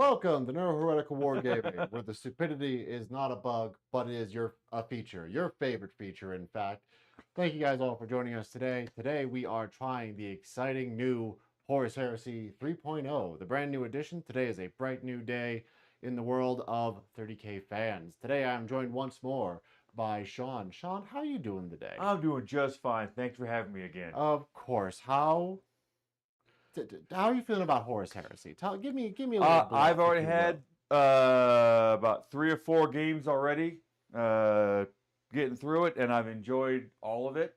Welcome to Neuro-Heretical Wargaming, where the stupidity is not a bug, but it is a feature, your favorite feature, in fact. Thank you guys all for joining us today. Today we are trying the exciting new Horus Heresy 3.0, the brand new edition. Today is a bright new day in the world of 30K fans. Today I am joined once more by Sean. Sean, how are you doing today? I'm doing just fine. Thanks for having me again. Of course. How are you feeling about Horus Heresy? Give me a little. I've already had about 3 or 4 games already, getting through it, and I've enjoyed all of it.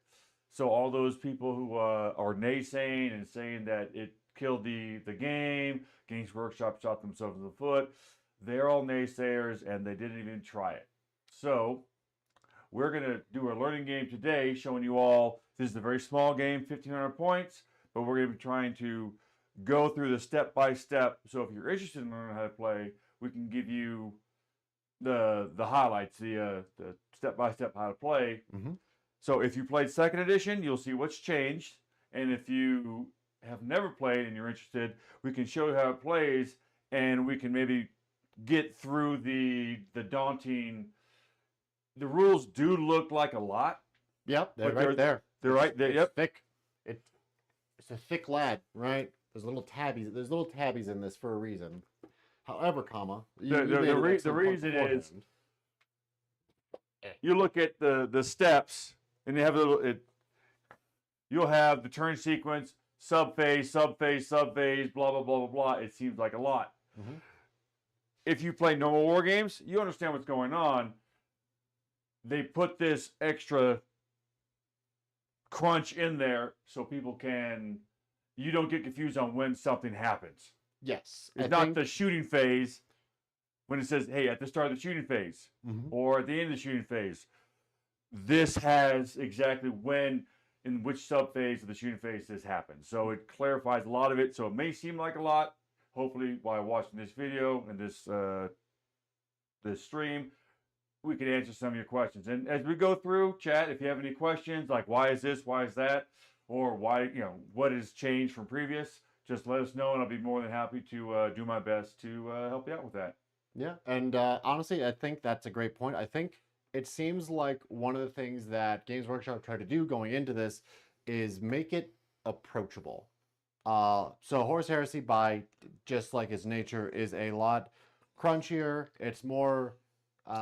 So all those people who are naysaying and saying that it killed the game, Games Workshop shot themselves in the foot, they're all naysayers and they didn't even try it. So we're going to do a learning game today, showing you all. This is a very small game, 1,500 points. But we're going to be trying to go through the step-by-step. So if you're interested in learning how to play, we can give you the highlights, the step-by-step how to play. Mm-hmm. So if you played 2nd edition, you'll see what's changed. And if you have never played and you're interested, we can show you how it plays, and we can maybe get through the daunting. The rules do look like a lot. Yep, they're right there. They're right there. Yep. Thick. It's a thick lad, right? There's little tabbies in this for a reason. However, the reason is you look at the steps, and you have a little. You'll have the turn sequence, sub-phase, sub-phase, sub-phase, blah blah blah blah blah. It seems like a lot. Mm-hmm. If you play normal war games, you understand what's going on. They put this extra crunch in there so people you don't get confused on when something happens. Yes. It's not the shooting phase when it says, hey, at the start of the shooting phase, mm-hmm. or at the end of the shooting phase. This has exactly when, in which sub-phase of the shooting phase this happens. So it clarifies a lot of it. So it may seem like a lot. Hopefully, while watching this video and this stream, we can answer some of your questions. And as we go through, chat, if you have any questions, like why is this, why is that, or why, what has changed from previous, just let us know, and I'll be more than happy to do my best to help you out with that. Yeah, and honestly, I think that's a great point. I think it seems like one of the things that Games Workshop tried to do going into this is make it approachable. So Horus Heresy, by just like its nature, is a lot crunchier. It's more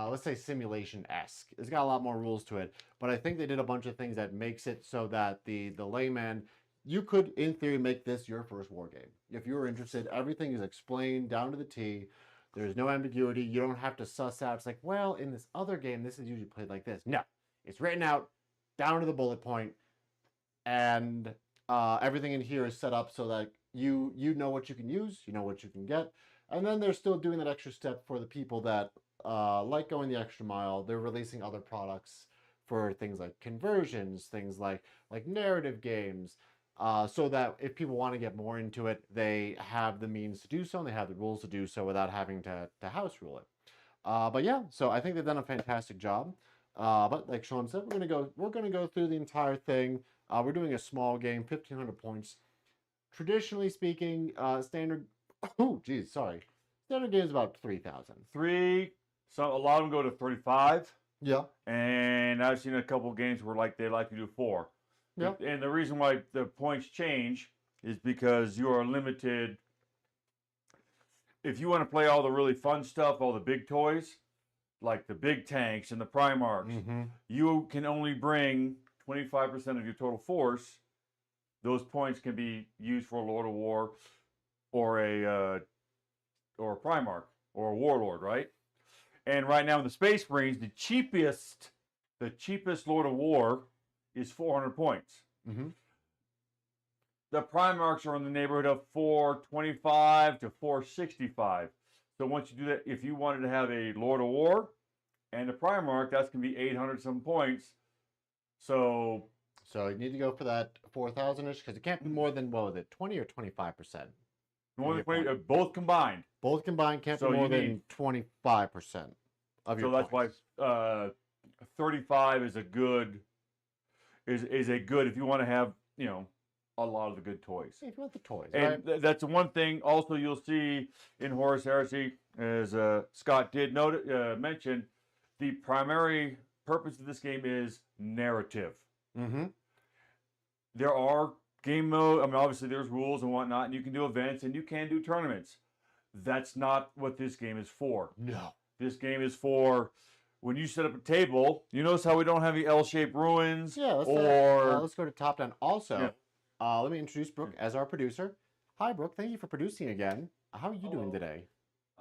let's say simulation-esque. It's got a lot more rules to it, but I think they did a bunch of things that makes it so that the layman, you could in theory make this your first war game. If you're interested, everything is explained down to the T. There's no ambiguity. You don't have to suss out. It's like, well, in this other game, this is usually played like this. No, it's written out down to the bullet point, and everything in here is set up so that you know what you can use, you know what you can get, and then they're still doing that extra step for the people that like going the extra mile. They're releasing other products for things like conversions, things like narrative games, so that if people want to get more into it, they have the means to do so, and they have the rules to do so without having to house rule it. But yeah, so I think they've done a fantastic job. But like Sean said, we're gonna go through the entire thing. We're doing a small game, 1,500 points. Traditionally speaking, standard. Oh, geez, sorry. Standard game is about 3,000. So a lot of them go to 35. Yeah. And I've seen a couple of games where they like to do 4. Yeah. And the reason why the points change is because you are limited. If you want to play all the really fun stuff, all the big toys, like the big tanks and the Primarchs, mm-hmm. you can only bring 25% of your total force. Those points can be used for a Lord of War or a Primarch or a Warlord, right? And right now in the Space Marines, the cheapest Lord of War is 400 points. Mm-hmm. The Primarchs are in the neighborhood of 425 to 465. So once you do that, if you wanted to have a Lord of War and a Primarch, that's going to be 800 some points. So you need to go for that 4,000-ish, because it can't be more than, what was it, 20 or 25%? More than 20, both combined. Both combined can't be more than 25% of your points. So that's why 35 is a good, if you want to have, a lot of the good toys. If you want the toys, And right? that's the one thing also you'll see in Horus Heresy, as Scott did mention, the primary purpose of this game is narrative. Mm-hmm. There are game mode, I mean, obviously there's rules and whatnot, and you can do events and you can do tournaments. That's not what this game is for. No. This game is for when you set up a table. You notice how we don't have the L-shaped ruins? Yeah, let's go to top down. Also, let me introduce Brooke as our producer. Hi, Brooke. Thank you for producing again. How are you doing today?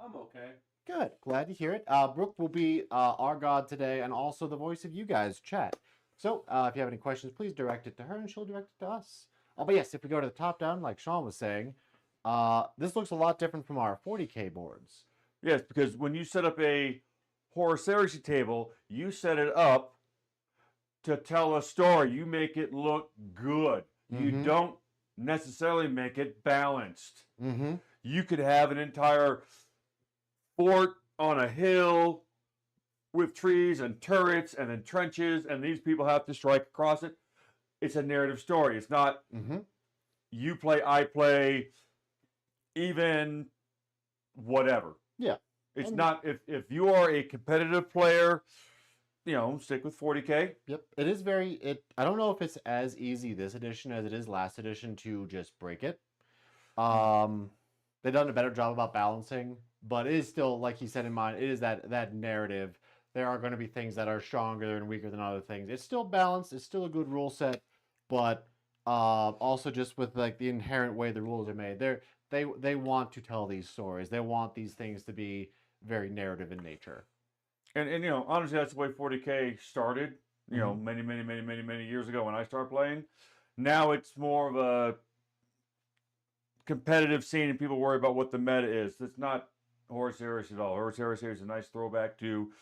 I'm okay. Good. Glad to hear it. Brooke will be our god today and also the voice of you guys, chat. So if you have any questions, please direct it to her and she'll direct it to us. But yes, if we go to the top down, like Sean was saying, this looks a lot different from our 40K boards. Yes, because when you set up a Horus Heresy table, you set it up to tell a story. You make it look good. Mm-hmm. You don't necessarily make it balanced. Mm-hmm. You could have an entire fort on a hill with trees and turrets and then trenches, and these people have to strike across it. It's a narrative story. It's not you play, I play, even whatever. Yeah. It's not, if you are a competitive player, you know, stick with 40K. Yep. It is I don't know if it's as easy this edition as it is last edition to just break it. They've done a better job about balancing, but it is still, like he said in mine, it is that narrative. There are going to be things that are stronger and weaker than other things. It's still balanced. It's still a good rule set, but also just with like the inherent way the rules are made, they want to tell these stories. They want these things to be very narrative in nature. And you know, honestly, that's the way 40K started. You know, many years ago when I started playing. Now it's more of a competitive scene, and people worry about what the meta is. It's not Horus Heresy at all. Horus Heresy is a nice throwback to,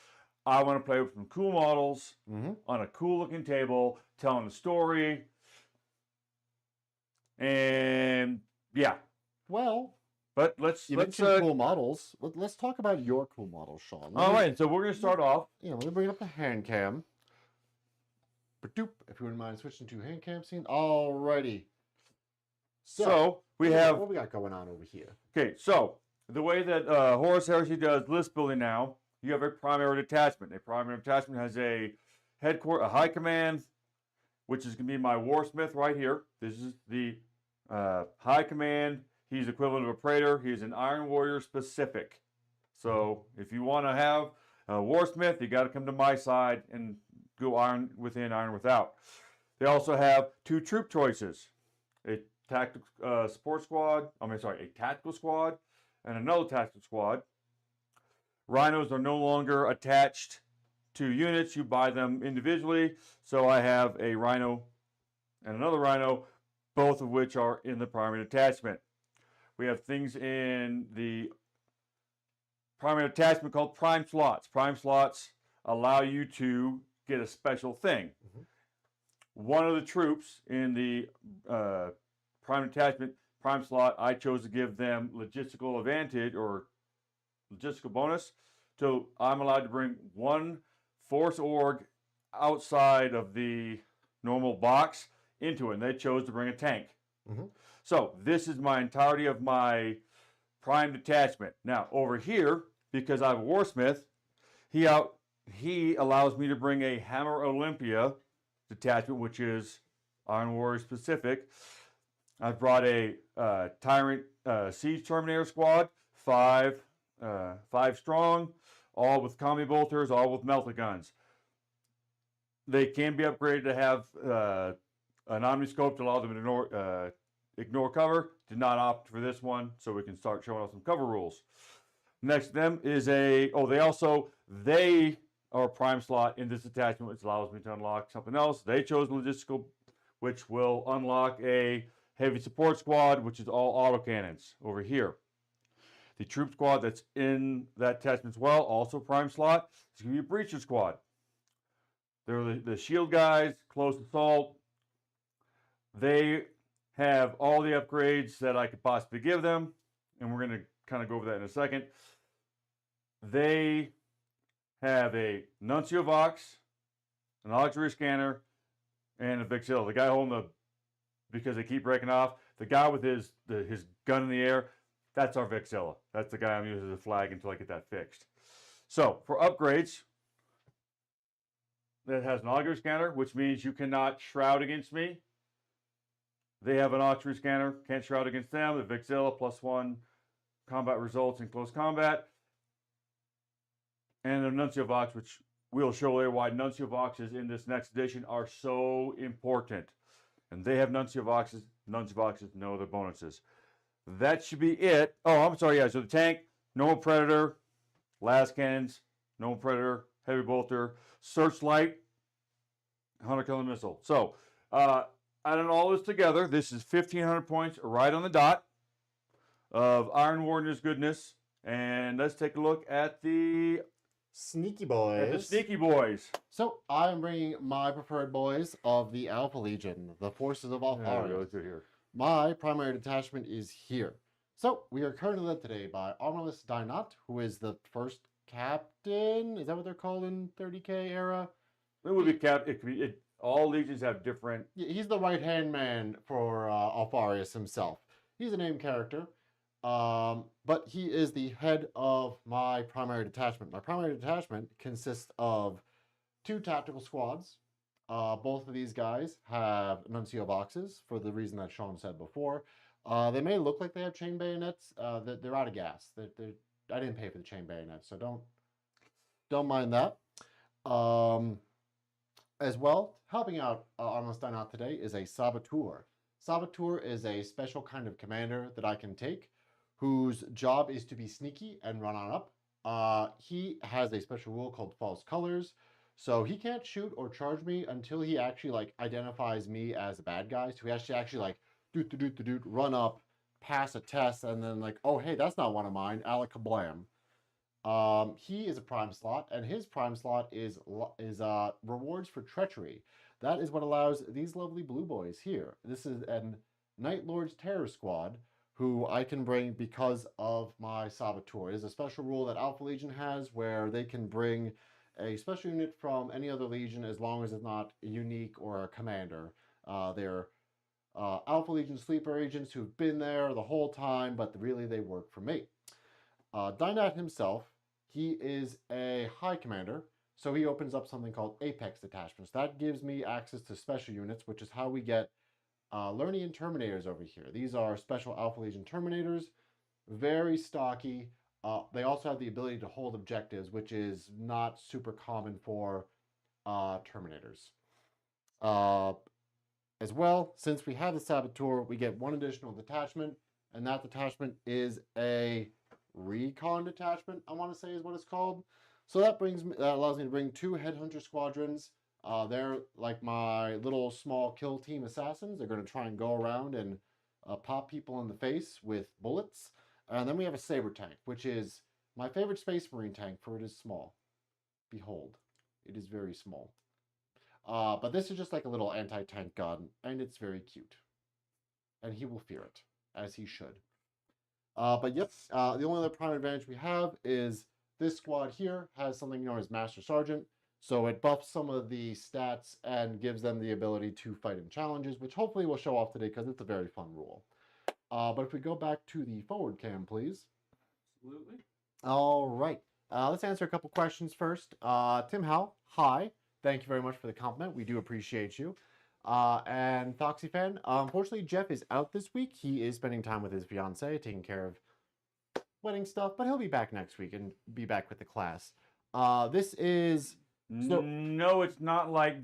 I want to play with some cool models on a cool looking table, telling a story. And yeah. Well, but let's cool models. Let's talk about your cool models, Sean. All right, so we're going to start off. Yeah, let me bring up the hand cam. If you wouldn't mind switching to hand cam scene. Alrighty. So we have what we got going on over here. Okay, so the way that Horus Heresy does list building now, you have a primary detachment. A primary detachment has a high command, which is going to be my Warsmith right here. This is the high command. He's equivalent of a Praetor. He's an Iron Warrior specific. So if you want to have a Warsmith, you got to come to my side and go Iron within, Iron without. They also have two troop choices: a tactical support squad. A tactical squad and another tactical squad. Rhinos are no longer attached to units. You buy them individually. So I have a Rhino and another Rhino, both of which are in the primary detachment. We have things in the primary attachment called prime slots. Prime slots allow you to get a special thing. One of the troops in the prime attachment, prime slot, I chose to give them logistical advantage or logistical bonus. So I'm allowed to bring one force org outside of the normal box into it. And they chose to bring a tank. So this is my entirety of my prime detachment. Now over here, because I have a Warsmith, he allows me to bring a Hammer Olympia detachment, which is Iron Warrior specific. I've brought a Tyrant Siege Terminator squad, five strong, all with combi bolters, all with melta guns. They can be upgraded to have an omniscope to allow them to ignore cover. Did not opt for this one, so we can start showing off some cover rules. Next to them is they are a prime slot in this attachment, which allows me to unlock something else. They chose logistical, which will unlock a heavy support squad, which is all autocannons over here. The troop squad that's in that attachment as well, also prime slot. It's going to be a breacher squad. They're the shield guys, close assault. They have all the upgrades that I could possibly give them, and we're going to kind of go over that in a second. They have a Nuncio Vox, an auxiliary scanner, and a Vixil. The guy holding the because they keep breaking off. The guy with his gun in the air, that's our Vixilla. That's the guy I'm using as a flag until I get that fixed. So for upgrades, that has an augury scanner, which means you cannot shroud against me. They have an augury scanner, can't shroud against them. The Vixilla +1 combat results in close combat. And the Nuncio Vox, which we'll show later why Nuncio Voxes in this next edition are so important. And they have Nuncio Voxes. Nuncio Voxes, no other bonuses. That should be it. Oh, I'm sorry, yeah. So the tank, normal Predator, las cannons, normal Predator, heavy bolter, searchlight, hunter killer missile. So, adding all this together, this is 1,500 points right on the dot of Iron Warrior's goodness. And let's take a look at the Sneaky boys. the Sneaky Boys. So I'm bringing my preferred boys of the Alpha Legion, the forces of Horus. Let's do it here. My primary detachment is here. So we are currently led today by Armorless Dynot, who is the first captain. Is that what they're called in 30K era? It would be it could be all legions have different. He's the right-hand man for Alfarius himself. He's a named character. But he is the head of my primary detachment. My primary detachment consists of 2 tactical squads. Both of these guys have Nuncio Voxes for the reason that Sean said before. They may look like they have chain bayonets. They're out of gas. I didn't pay for the chain bayonets, so don't mind that. As well, helping out Armless Dynot today is a Saboteur. Saboteur is a special kind of commander that I can take, whose job is to be sneaky and run on up. He has a special rule called False Colors, so he can't shoot or charge me until he actually identifies me as a bad guy. So he actually run up, pass a test, and then oh hey, that's not one of mine, alakablam. He is a prime slot, and his prime slot is rewards for treachery. That is what allows these lovely blue boys here. This is a Night Lord's Terror Squad, who I can bring because of my Saboteur. It is a special rule that Alpha Legion has where they can bring a special unit from any other Legion as long as it's not unique or a commander. They're Alpha Legion sleeper agents who've been there the whole time, but really they work for me. Dynat himself, he is a high commander, so he opens up something called Apex Detachments. That gives me access to special units, which is how we get Lernian Terminators over here. These are special Alpha Legion Terminators, very stocky. They also have the ability to hold objectives, which is not super common for Terminators. As well, since we have the Saboteur, we get 1 additional detachment, and that detachment is a Recon detachment, I want to say is what it's called. So that allows me to bring 2 Headhunter squadrons. They're like my little small kill team assassins. They're going to try and go around and pop people in the face with bullets. And then we have a Saber tank, which is my favorite Space Marine tank, for it is small. Behold, it is very small. But this is just like a little anti-tank gun, and it's very cute. And he will fear it, as he should. But yep, the only other prime advantage we have is this squad here has something known as Master Sergeant. So it buffs some of the stats and gives them the ability to fight in challenges, which hopefully we'll show off today because it's a very fun rule. But if we go back to the forward cam, please. Absolutely. All right. Let's answer a couple questions first. Tim Howe, hi. Thank you very much for the compliment. We do appreciate you. And Foxy Fan, unfortunately, Jeff is out this week. He is spending time with his fiance, taking care of wedding stuff, but he'll be back next week and be back with the class. This is... No, it's not like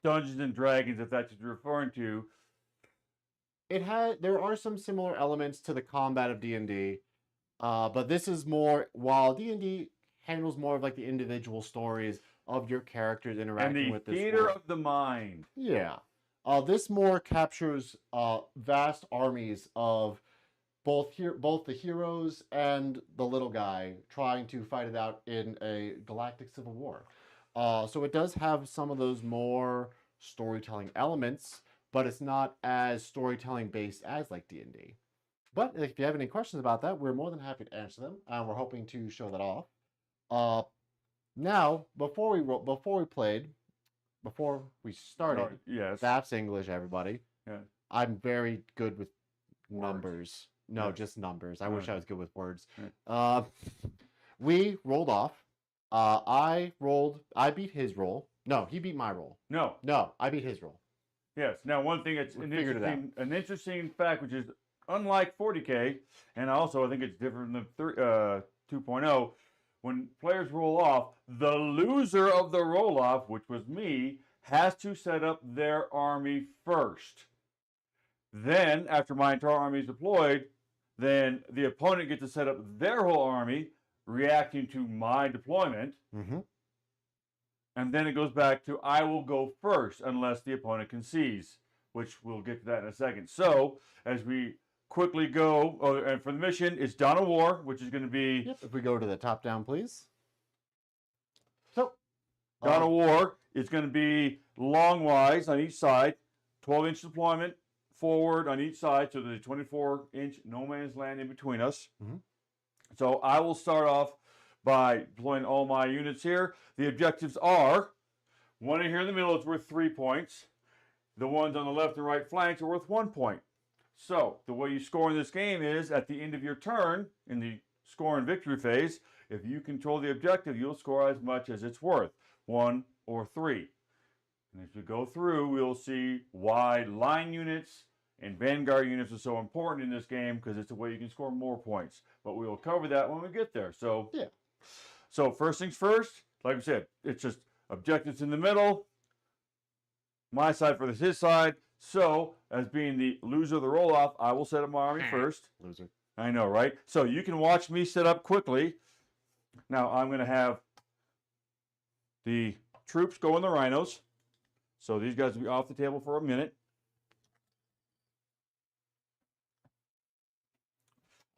Dungeons and Dragons, if that's what you're referring to. There are some similar elements to the combat of D&D, but this is more, while D&D handles more of the individual stories of your characters interacting with this theater world. of the mind. Yeah. This more captures vast armies of both the heroes and the little guy trying to fight it out in a galactic civil war. So it does have some of those more storytelling elements, but it's not as storytelling based as D&D. But if you have any questions about that, we're more than happy to answer them, and we're hoping to show that off. Now, before we started, Yes. that's English, everybody. Yeah. I'm very good with Words. numbers. No, Yes. just numbers. I wish I was good with words. Right. We rolled off. I beat his roll. No, he beat my roll. No. No, I beat his roll. Yes. Now, one thing that's We an figured it out. interesting fact, which is unlike 40K, and also I think it's different than 2.0. When players roll off, the loser of the roll off, which was me, has to set up their army first. Then, after my entire army is deployed, then the opponent gets to set up their whole army, reacting to my deployment. Mm-hmm. And then it goes back to I will go first unless the opponent concedes, which we'll get to that in a second. So, as we quickly go, and for the mission, it's Dawn of War, which is going to be... Yep, if we go to the top down, please. So, Dawn of War is going to be long-wise on each side, 12-inch deployment forward on each side, so there's a 24-inch no man's land in between us. Mm-hmm. So I will start off by deploying all my units here. The objectives are, one in here in the middle is worth 3 points. The ones on the left and right flanks are worth 1 point. So the way you score in this game is, at the end of your turn, in the score and victory phase, if you control the objective, you'll score as much as it's worth, 1 or 3. And as we go through, we'll see why line units and vanguard units are so important in this game, because it's a way you can score more points. But we will cover that when we get there. So, yeah. So first things first, like I said, it's just objectives in the middle. My side for his side. So, as being the loser of the roll-off, I will set up my army first. Loser. I know, right? So you can watch me set up quickly. Now I'm going to have the troops go in the rhinos. So these guys will be off the table for a minute.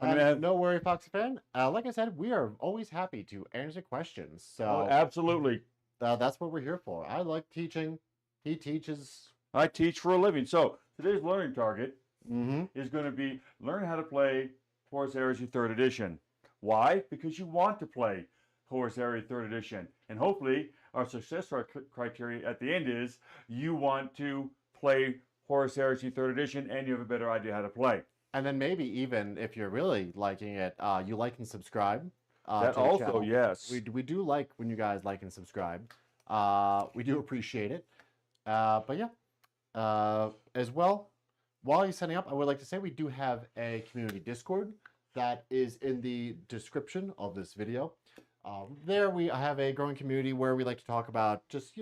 No worry, Foxy fan. Like I said, we are always happy to answer questions. So absolutely. That's what we're here for. I like teaching. He teaches. I teach for a living. So today's learning target Mm-hmm. is going to be learn how to play Horus Heresy 3rd Edition. Why? Because you want to play Horus Heresy 3rd Edition. And hopefully our success criteria at the end is you want to play Horus Heresy 3rd Edition and you have a better idea how to play. And then maybe even if you're really liking it, you like and subscribe. That to the also, channel. yes. We do like when you guys like and subscribe. We do appreciate it. But yeah, as well, while you're setting up, I would like to say we do have a community Discord that is in the description of this video. There we have a growing community where we like to talk about just,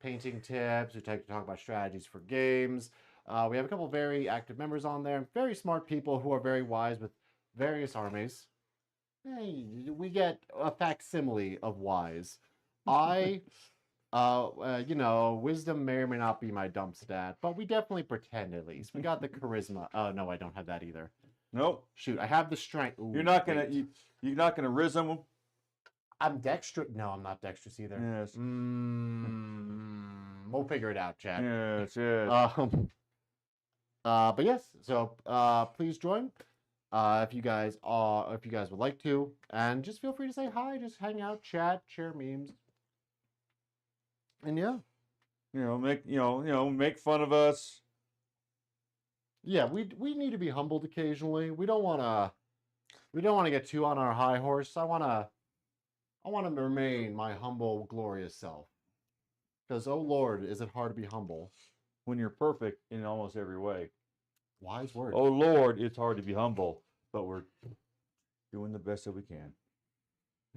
painting tips. We like to talk about strategies for games. We have a couple of very active members on there, very smart people who are very wise with various armies. Hey, we get a facsimile of wise. Wisdom may or may not be my dump stat, but we definitely pretend at least. We got the charisma. Oh, no, I don't have that either. Nope. Shoot, I have the strength. Ooh, you're not gonna rizm. I'm dexterous. No, I'm not dexterous either. Yes. We'll figure it out, chat. Yes, yes. But yes, so please join if you guys would like to, and just feel free to say hi, just hang out, chat, share memes, and yeah, make fun of us. Yeah, we need to be humbled occasionally. We don't want to get too on our high horse. I want to remain my humble, glorious self. Because, oh Lord, is it hard to be humble when you're perfect in almost every way. Wise word. Oh Lord, it's hard to be humble, but we're doing the best that we can.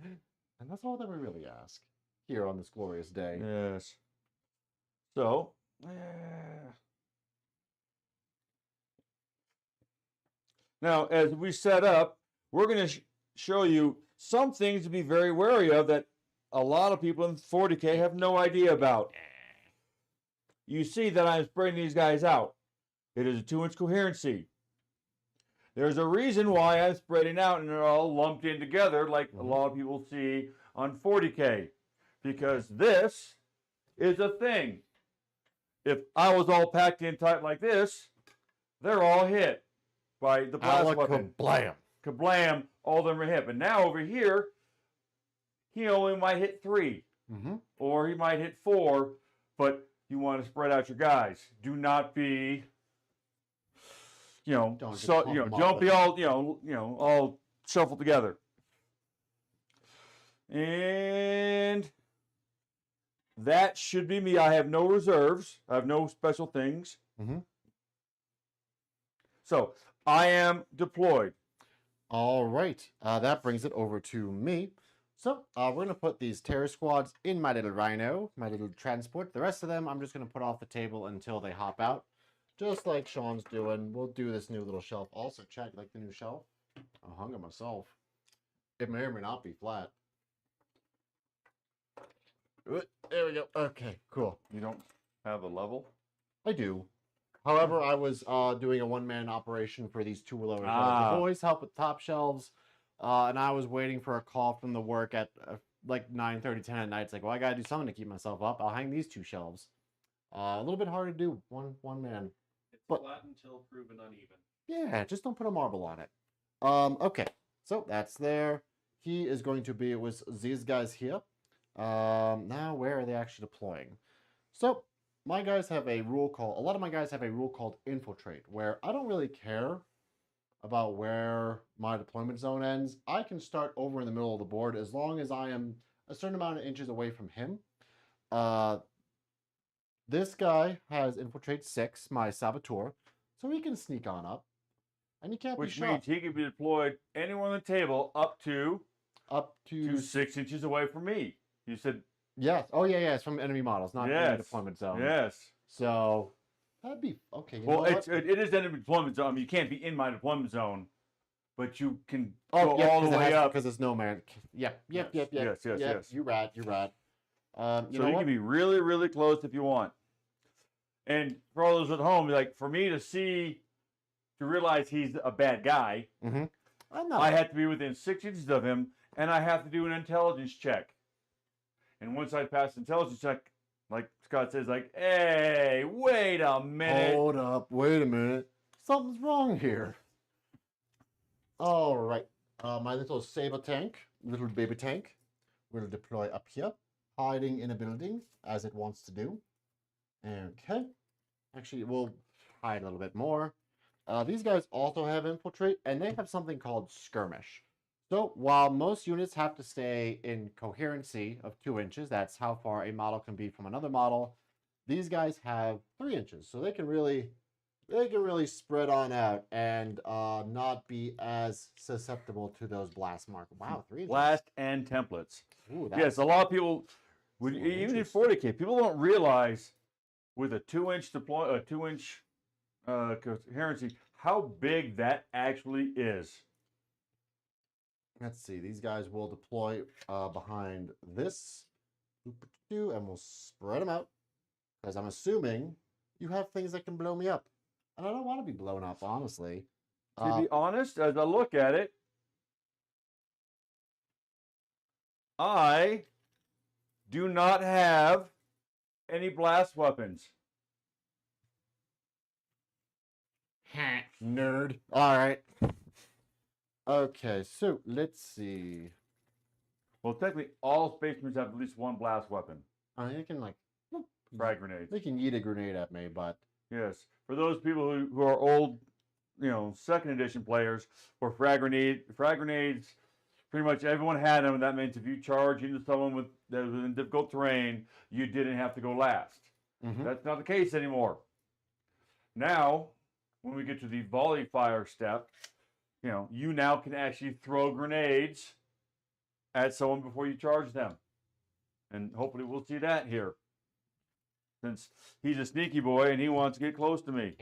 And that's all that we really ask here on this glorious day. Yes. So, now, as we set up, we're going to show you some things to be very wary of that a lot of people in 40K have no idea about. You see that I'm spreading these guys out. It is a 2-inch coherency. There's a reason why I'm spreading out and they're all lumped in together like a lot of people see on 40K. Because this is a thing. If I was all packed in tight like this, they're all hit by the blast weapon. Kablam. Kablam, all of them are hit. But now over here, he only might hit 3. Or he might hit 4, but you want to spread out your guys. Do not be don't clump be them up, all all shuffled together. And that should be me. I have no reserves. I have no special things. Mm-hmm. So I am deployed. All right. That brings it over to me. So we're going to put these terror squads in my little rhino, my little transport. The rest of them, I'm just going to put off the table until they hop out. Just like Sean's doing. We'll do this new little shelf. Also, check, like the new shelf? I hung it myself. It may or may not be flat. There we go. Okay, cool. You don't have a level? I do. However, I was doing a one-man operation for these two lower shelves. The boys help with top shelves, and I was waiting for a call from the work at like 9:30, 10 at night. It's like, well, I got to do something to keep myself up. I'll hang these two shelves. A little bit hard to do, one man. It's flat until proven uneven. Yeah, just don't put a marble on it. Okay, so that's there. He is going to be with these guys here. Now, where are they actually deploying? So, my guys have a rule called, a lot of my guys have a rule called infiltrate, where I don't really care about where my deployment zone ends. I can start over in the middle of the board as long as I am a certain amount of inches away from him. This guy has infiltrate 6, my saboteur, so he can sneak on up, and he can't Which be shot. means he can be deployed anywhere on the table up to 6 inches away from me. You said yes. Oh yeah, it's from enemy models, not enemy deployment zone. Yes. So that'd be okay. Well, it is enemy deployment zone. I mean, you can't be in my deployment zone, but you can go yeah, all the way up because it's no man. Yep. Yes. You're right. You so you can be really, really close if you want. And for all those at home, like for me to realize he's a bad guy, I have to be within 6 inches of him, and I have to do an intelligence check. And once I pass the intelligence check, like Scott says, like, hey, wait a minute. Hold up. Wait a minute. Something's wrong here. All right. My little saber tank, little baby tank, will deploy up here, hiding in a building as it wants to do. Okay. Actually, we'll hide a little bit more. These guys also have infiltrate, and they have something called skirmish. So while most units have to stay in coherency of 2 inches, that's how far a model can be from another model, these guys have 3 inches. So they can really spread on out and not be as susceptible to those blast marks. Wow, 3 inches. Blast and templates. Ooh, yes, a lot of people, even in 40K, people don't realize with a 2-inch coherency how big that actually is. Let's see. These guys will deploy behind this, and we'll spread them out. Because I'm assuming you have things that can blow me up. And I don't want to be blown up, honestly. To be honest, as I look at it, I do not have any blast weapons. Nerd. All right. Okay, so let's see. Well, technically, all Space Marines have at least one blast weapon. You can like frag grenades. They can yeet a grenade at me, but yes, for those people who are old, second edition players, or frag grenades, pretty much everyone had them. And that means if you charge into someone that was in difficult terrain, you didn't have to go last. That's not the case anymore. Now, when we get to the volley fire step, you now can actually throw grenades at someone before you charge them. And hopefully we'll see that here. Since he's a sneaky boy and he wants to get close to me.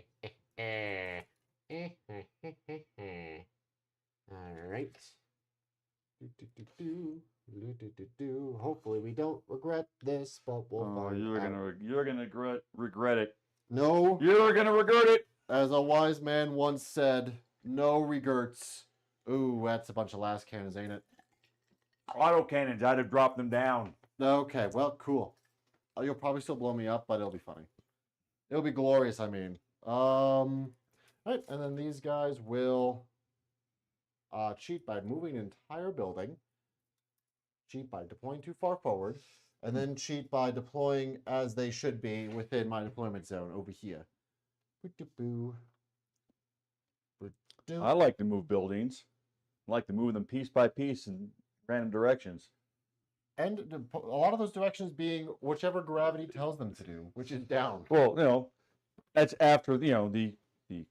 All right. Hopefully we don't regret this, but we'll find out. You're gonna regret it. No. You're gonna regret it. As a wise man once said, no regrets. Ooh, that's a bunch of last cannons, ain't it? Auto cannons. I'd have dropped them down. Okay, well, cool. You'll probably still blow me up, but it'll be funny. It'll be glorious, I mean. Right, and then these guys will cheat by moving an entire building, cheat by deploying too far forward, and then cheat by deploying as they should be within my deployment zone over here. I like to move buildings. I like to move them piece by piece in random directions. And a lot of those directions being whichever gravity tells them to do, which is down. Well, that's after the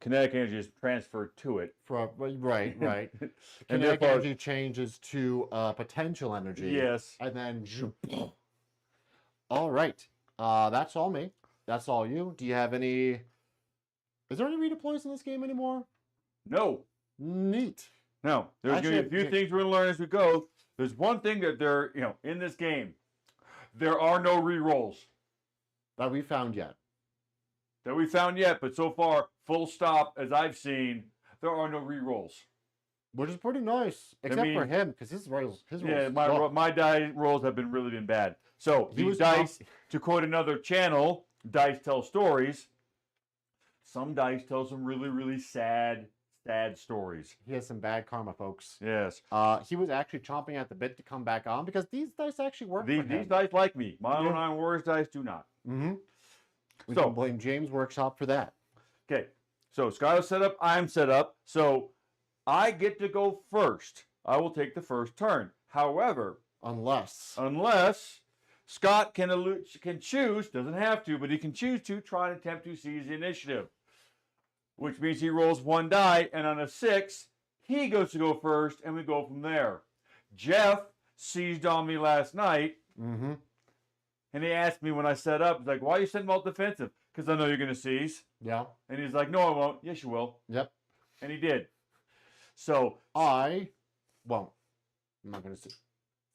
kinetic energy is transferred to it. Right. And Kinetic therefore, energy changes to potential energy. yes. And then, all right. That's all me. That's all you. Do you have any? Is there any redeploys in this game anymore? No. Neat. No. There's going to be a few things we're going to learn as we go. There's one thing that in this game, there are no re-rolls. That we found yet. But so far, full stop, as I've seen, there are no re-rolls. Which is pretty nice, except for him, because his rolls. Yeah, my die rolls have really been bad. So these dice, to quote another channel, Dice Tell Stories. Some dice tell some really, really sad stories. He has some bad karma, folks. Yes. He was actually chomping at the bit to come back on because these dice actually work for him. These dice like me. My own Iron Warriors dice do not. Mm-hmm. We can blame James Workshop for that. Okay. So Scott is set up. I'm set up. So I get to go first. I will take the first turn. However, unless Scott can choose, doesn't have to, but he can choose to try and attempt to seize the initiative, which means he rolls one die, and on a 6, he goes to go first, and we go from there. Jeff seized on me last night, and he asked me when I set up, he's like, why are you setting out defensive? Because I know you're going to seize. Yeah. And he's like, no, I won't. Yes, you will. Yep. And he did. So I won't. I'm not going to seize.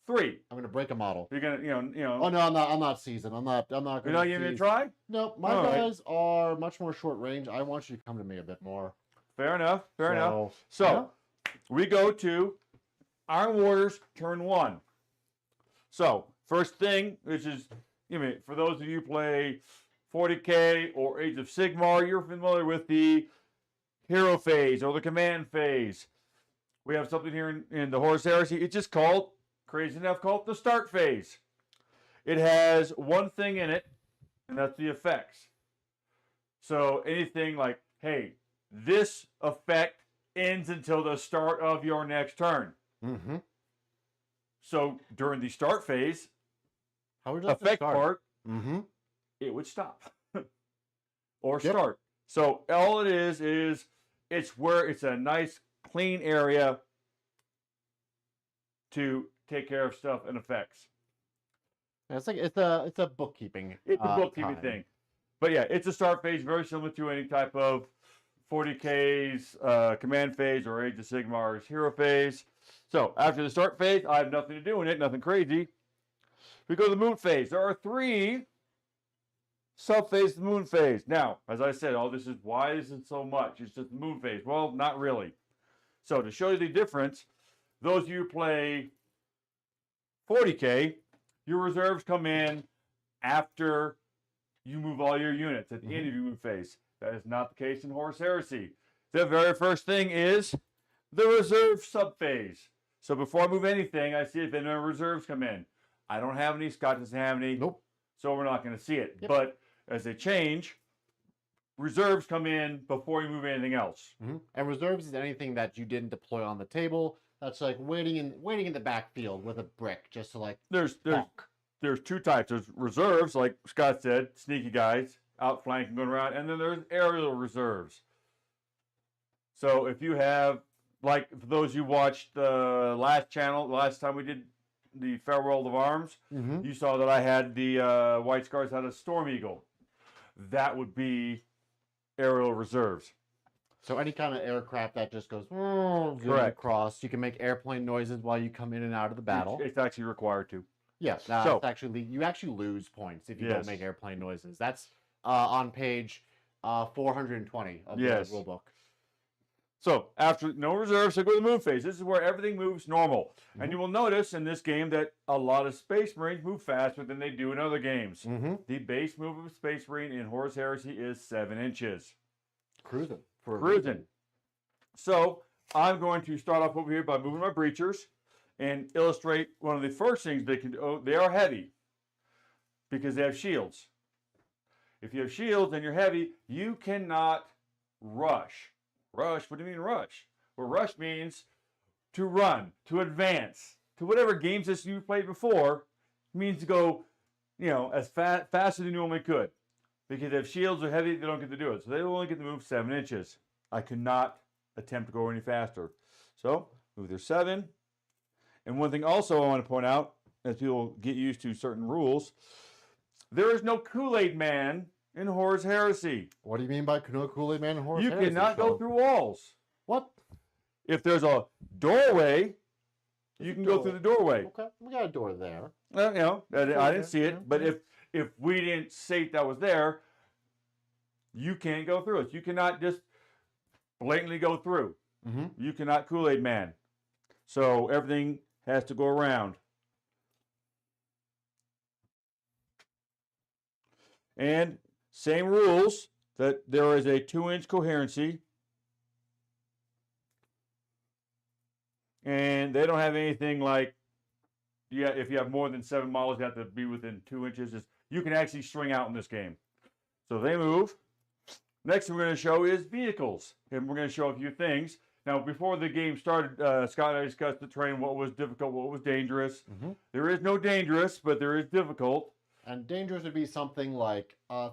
3. I'm going to break a model. You're going to, Oh no, I'm not seizing. I'm not going to. You're not even going to try? No, my guys are much more short range. I want you to come to me a bit more. Fair enough. So we go to Iron Warriors turn 1. So first thing, which is, for those of you who play 40K or Age of Sigmar, you're familiar with the hero phase or the command phase. We have something here in the Horus Heresy. It's just called, crazy enough, called the start phase. It has one thing in it, and that's the effects. So anything like, hey, this effect ends until the start of your next turn. So during the start phase, effect part, it would stop or start. So all it is it's where it's a nice clean area to take care of stuff and effects. It's like it's a bookkeeping. It's a bookkeeping thing. But yeah, it's a start phase, very similar to any type of 40K's command phase or Age of Sigmar's hero phase. So after the start phase, I have nothing to do in it, nothing crazy. We go to the moon phase. There are 3 sub-phases of the moon phase. Now, as I said, all this is, why is it so much? It's just the moon phase. Well, not really. So to show you the difference, those of you who play 40K, your reserves come in after you move all your units at the end of your moon phase. That is not the case in Horus Heresy. The very first thing is the reserve sub-phase. So before I move anything, I see if any reserves come in. I don't have any. Scott doesn't have any. Nope. So we're not going to see it. Yep. But as they change, reserves come in before you move anything else. And reserves is anything that you didn't deploy on the table. That's like waiting in the backfield with a brick, just to like. There's 2 types. There's reserves, like Scott said, sneaky guys outflanking, going around, and then there's aerial reserves. So if you have, like, for those you watched the last time we did the Farewell of Arms, you saw that I had the White Scars had a Storm Eagle. That would be aerial reserves. So any kind of aircraft that just goes across, you can make airplane noises while you come in and out of the battle. It's actually required to. Yes, so you actually lose points if you don't make airplane noises. That's on page 420 of the rulebook. So after no reserves, so go to the moon phase. This is where everything moves normal. And you will notice in this game that a lot of Space Marines move faster than they do in other games. The base move of a Space Marine in Horus Heresy is 7 inches. Cruising. So I'm going to start off over here by moving my breachers and illustrate one of the first things they can do. Oh, they are heavy because they have shields. If you have shields and you're heavy, you cannot rush. Rush? What do you mean rush? Well, rush means to run, to advance, to whatever game system you've played before. It means to go, as fast as you normally could. Because if shields are heavy, they don't get to do it. So they only get to move 7 inches. I could not attempt to go any faster. So, move their 7. And one thing also I want to point out, as people get used to certain rules, there is no Kool-Aid Man in Horus Heresy. What do you mean by no Kool-Aid Man in Horus You Heresy? cannot go through walls. What? If there's a doorway, you can go through the doorway. Okay, we got a door there. Well, I didn't see it, Yeah, but yeah. if we didn't say that was there, you can't go through it. You cannot just blatantly go through. Mm-hmm. You cannot Kool-Aid Man. So everything has to go around. And same rules, that there is a 2-inch coherency. And they don't have anything like, if you have more than 7 models, you have to be within 2 inches. You can actually string out in this game. So they move. Next thing we're going to show is vehicles. And we're going to show a few things. Now, before the game started, Scott and I discussed the terrain, what was difficult, what was dangerous. Mm-hmm. There is no dangerous, but there is difficult. And dangerous would be something like a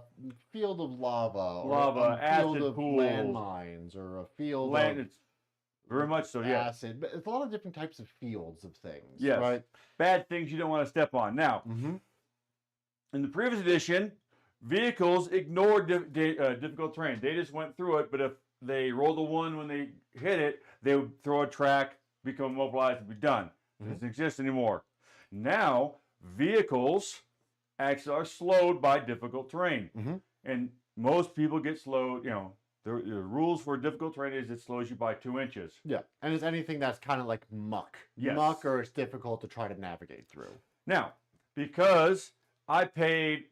field of lava, Lava, or a field acid of pools. landmines, or a field Land, of it's very much so, yeah. acid. But it's a lot of different types of fields of things. Yes. Right? Bad things you don't want to step on. Now, Mm-hmm. in the previous edition, vehicles ignored difficult terrain. They just went through it, but if they rolled a 1 when they hit it, they would throw a track, become mobilized, and be done. It doesn't exist anymore. Now, vehicles actually are slowed by difficult terrain. Mm-hmm. And most people get slowed, the rules for difficult terrain is it slows you by 2 inches. Yeah, and it's anything that's kind of like muck. Yes. Muck, or it's difficult to try to navigate through. Now, because I paid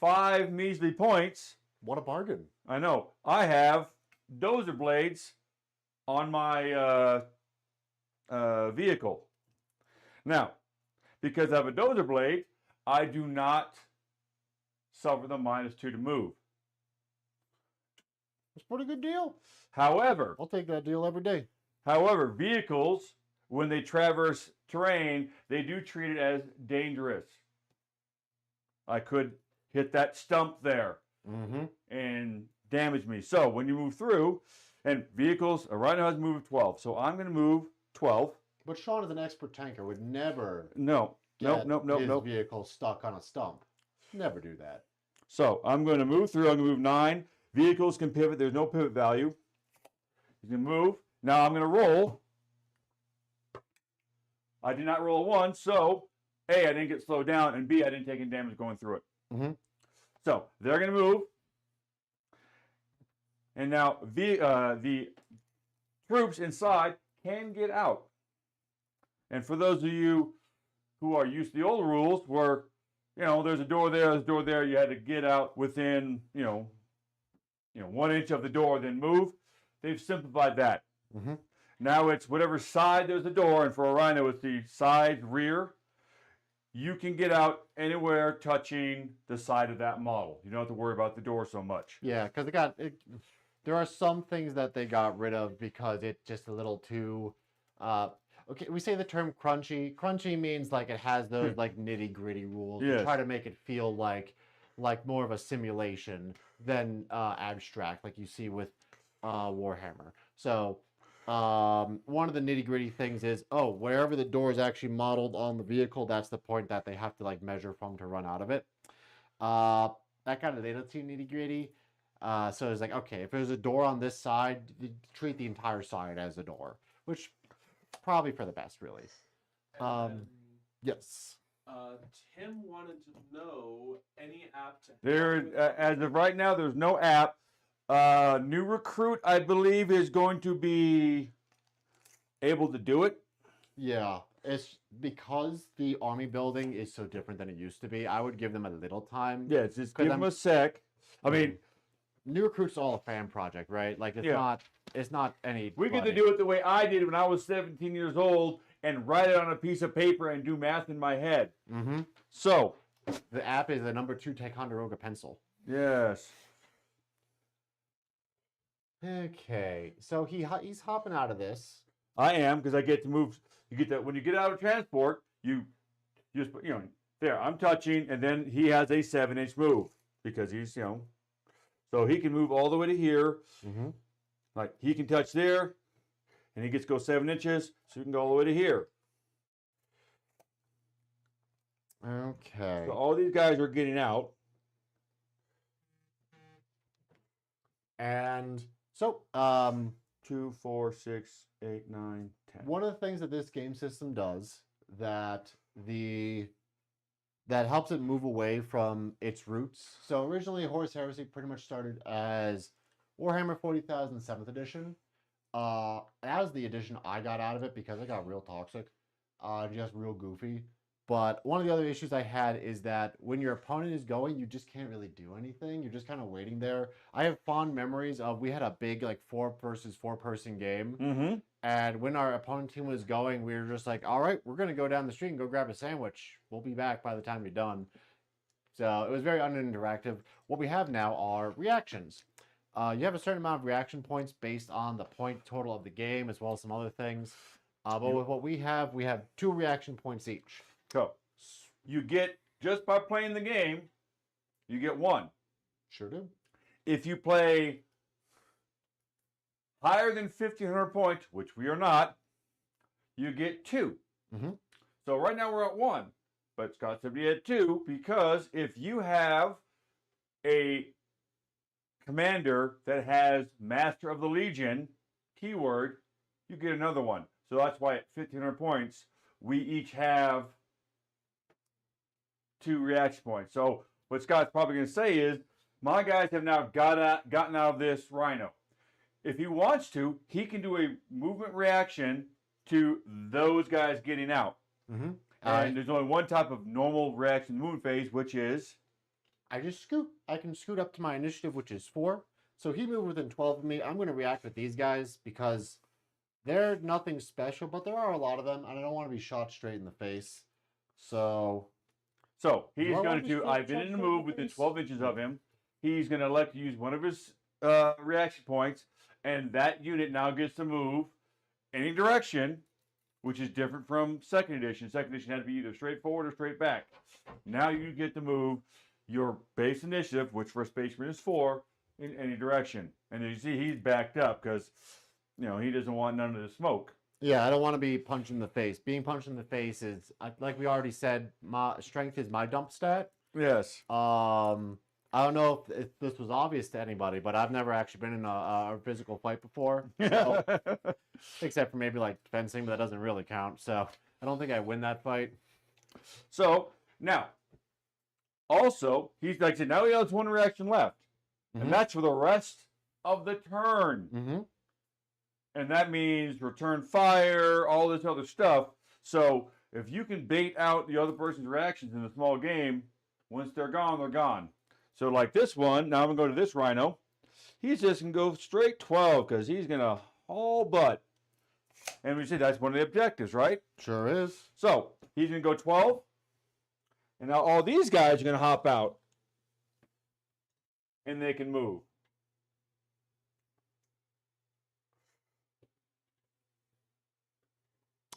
5 measly points, What a bargain. I know, I have dozer blades on my vehicle. Now, because I have a dozer blade, I do not suffer the -2 to move. It's a pretty good deal. However, I'll take that deal every day. vehicles, when they traverse terrain, they do treat it as dangerous. I could hit that stump there Mm-hmm. and damage me. So when you move through, and vehicles, a rhino has to move 12, so I'm going to move 12. But Sean, as an expert tanker, would never No, get nope. his vehicle stuck on a stump. Never do that. So I'm going to move through. I'm going to move 9. Vehicles can pivot. There's no pivot value. You can move. Now I'm going to roll. I did not roll a 1, so A, I didn't get slowed down, and B, I didn't take any damage going through it. Mm-hmm. So they're going to move. And now the troops inside can get out. And for those of you who are used to the old rules where, there's a door there, you had to get out within, 1 inch of the door, then move. They've simplified that. Mm-hmm. Now it's whatever side there's a door, and for a rhino it's the side rear. You can get out anywhere touching the side of that model. You don't have to worry about the door so much. Yeah, because there are some things that they got rid of because it's just a little too. Okay, we say the term crunchy. Crunchy means like it has those like nitty gritty rules. Yes. To try to make it feel like more of a simulation than abstract, like you see with Warhammer. So one of the nitty gritty things is, wherever the door is actually modeled on the vehicle, that's the point that they have to like measure from to run out of it. That got a little too nitty gritty. So it's like, okay, if there's a door on this side, you treat the entire side as a door, which probably for the best, really. And Yes. Tim wanted to know any app to There, as of right now, there's no app. New recruit, I believe, is going to be able to do it. Yeah, it's because the army building is so different than it used to be. I would give them a little time. Yeah, it's just 'Cause give them a sec. I mean, New recruit's all a fan project, right? Like it's not any. we get to do it the way I did when I was 17 years old and write it on a piece of paper and do math in my head. Mm-hmm. So, The app is the number 2 Ticonderoga pencil. yes. Okay, so he's hopping out of this. I am, because I get to move. You get that when you get out of transport, you just there. I'm touching, and then he has a 7-inch move because he's so he can move all the way to here. Mm-hmm. Like he can touch there, and he gets to go 7 inches, so he can go all the way to here. Okay. So all these guys are getting out. And so, 2, 4, 6, 8, 9, 10. one of the things that this game system does that helps it move away from its roots. So originally, Horus Heresy pretty much started as Warhammer 40,000 7th edition. That was the edition I got out of it because it got real toxic, just real goofy. But one of the other issues I had is that when your opponent is going, you just can't really do anything. You're just kind of waiting there. I have fond memories of we had a big 4 versus 4 person game. Mm-hmm. And when our opponent team was going, we were just like, all right, we're going to go down the street and go grab a sandwich. We'll be back by the time you're done. So it was very uninteractive. What we have now are reactions. You have a certain amount of reaction points based on the point total of the game, as well as some other things. But with what we have 2 reaction points each. So you get, just by playing the game, you get 1. Sure do. If you play higher than 1,500 points, which we are not, you get 2. Mm-hmm. So right now we're at 1, but Scott said we had 2 because if you have a commander that has Master of the Legion keyword, you get another one. So that's why at 1,500 points, we each have 2 reaction points. So what Scott's probably going to say is, my guys have now gotten out of this Rhino. If he wants to, he can do a movement reaction to those guys getting out. Mm-hmm. And there's only one type of normal reaction movement phase, which is... I just scoot. I can scoot up to my initiative, which is 4. So he moved within 12 of me. I'm going to react with these guys because they're nothing special, but there are a lot of them, and I don't want to be shot straight in the face. So he's going to, I've been in the move within 12 inches of him. He's going to elect to use one of his reaction points, and that unit now gets to move any direction, which is different from 2nd edition. 2nd edition had to be either straight forward or straight back. Now you get to move your base initiative, which for a Space Marine is 4, in any direction. And you see he's backed up because, he doesn't want none of the smoke. yeah, I don't want to be punched in the face. Being punched in the face is, like we already said, my strength is my dump stat. Yes. I don't know if this was obvious to anybody, but I've never actually been in a physical fight before. So, except for maybe fencing, but that doesn't really count. So I don't think I win that fight. So now, also, he's like I said, now he has 1 reaction left. Mm-hmm. And that's for the rest of the turn. Mm-hmm. And that means return fire, all this other stuff. So if you can bait out the other person's reactions in a small game, once they're gone, they're gone. So like this one, now I'm going to go to this Rhino. He's just going to go straight 12 because he's going to haul butt. And we said that's one of the objectives, right? Sure is. So he's going to go 12. And now all these guys are going to hop out. And they can move.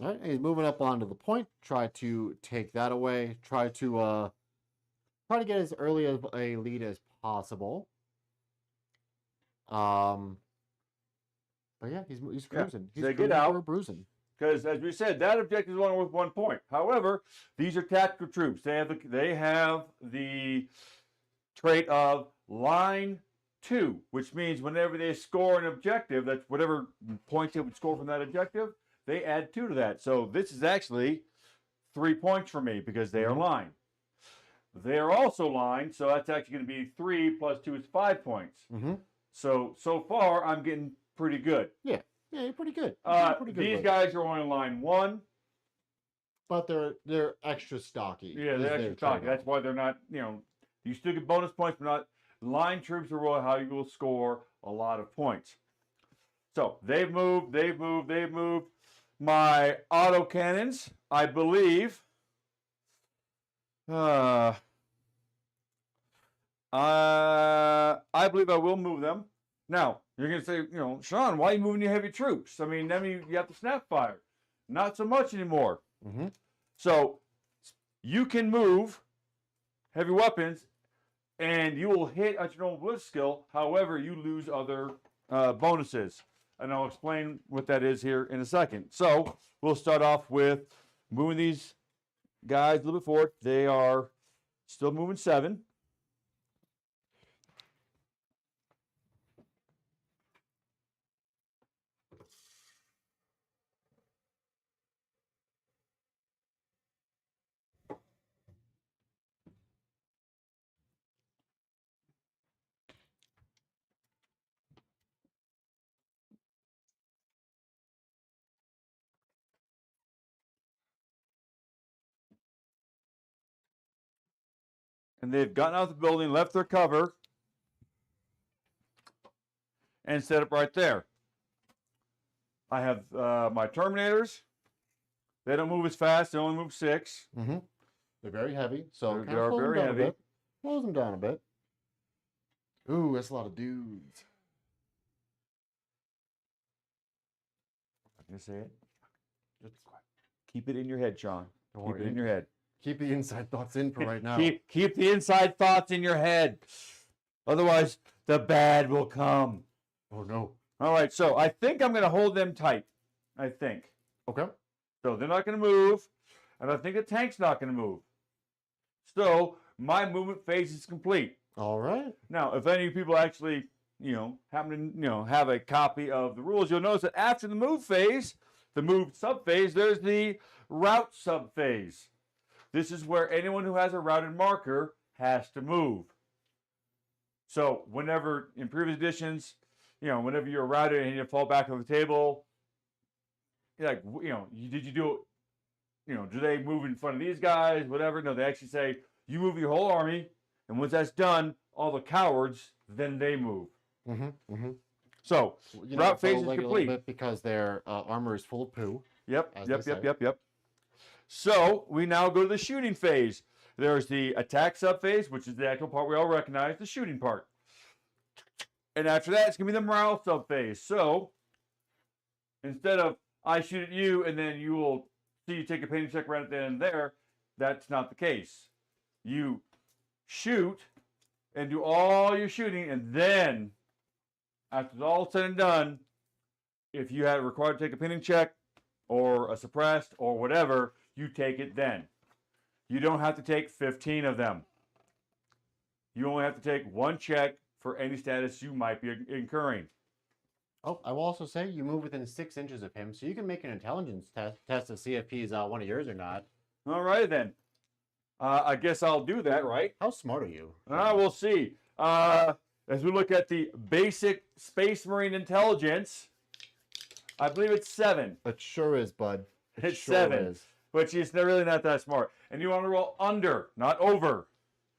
All right, he's moving up onto the point. Try to take that away. Try to get as early of a lead as possible. But yeah, he's cruising. Yeah, He's get out. or bruising. Because as we said, that objective is only worth 1 point. However, these are tactical troops. They have the trait of line 2, which means whenever they score an objective, that's whatever points they would score from that objective, they add 2 to that. So this is actually 3 points for me because they are line. They are also line, so that's actually going to be 3 plus 2 is 5 points. Mm-hmm. So far, I'm getting pretty good. Yeah, you're pretty good. These guys are only line 1. But they're extra stocky. Yeah, they're extra stocky. That's why they're not, you still get bonus points, but not line troops are really how you will score a lot of points. So they've moved. My autocannons, I believe, I believe I will move them. Now, You're going to say, you know, Sean, why are you moving your heavy troops? I mean, you have to snap fire. Not so much anymore. Mm-hmm. So you can move heavy weapons, and you will hit at your own blitz skill. However, you lose other bonuses. And I'll explain what that is here in a second. So we'll start off with moving these guys a little bit forward. They are still moving 7. And they've gotten out of the building, left their cover, and set up right there. I have my Terminators. They don't move as fast. They only move 6. Mm-hmm. They're very heavy, so They are very heavy. Slows them down a bit. Ooh, that's a lot of dudes. I'm going to say it. Just keep it in your head, Sean. Don't Keep worry. it in your head. Keep the inside thoughts in for right now. Keep the inside thoughts in your head. Otherwise, the bad will come. Oh, no. All right, so I think I'm going to hold them tight. I think. Okay. So they're not going to move, and I think the tank's not going to move. So my movement phase is complete. All right. Now, if any people actually, happen to, have a copy of the rules, you'll notice that after the move phase, the move subphase, there's the route subphase. This is where anyone who has a routed marker has to move. So whenever, in previous editions, whenever you're routed and you fall back on the table, you're like, did you do it? Do they move in front of these guys, whatever? No, they actually say, you move your whole army, and once that's done, all the cowards, then they move. Mm-hmm. Mm-hmm. So, route phase is like complete. A little bit because their armor is full of poo. Yep. So, we now go to the shooting phase. There's the attack subphase, which is the actual part we all recognize, the shooting part. And after that, it's going to be the morale subphase. So, instead of I shoot at you and then you will see you take a painting check right at the end there, that's not the case. You shoot and do all your shooting, and then, after it's all said and done, if you had required to take a pinning check or a suppressed or whatever, you take it then. You don't have to take 15 of them. You only have to take 1 check for any status you might be incurring. Oh, I will also say you move within 6 inches of him, so you can make an intelligence test to see if he's one of yours or not. All right, then. I guess I'll do that, right? How smart are you? We'll see. As we look at the basic Space Marine intelligence, I believe it's 7. It sure is, bud. It's sure 7, is. which is really not that smart. And you want to roll under, not over.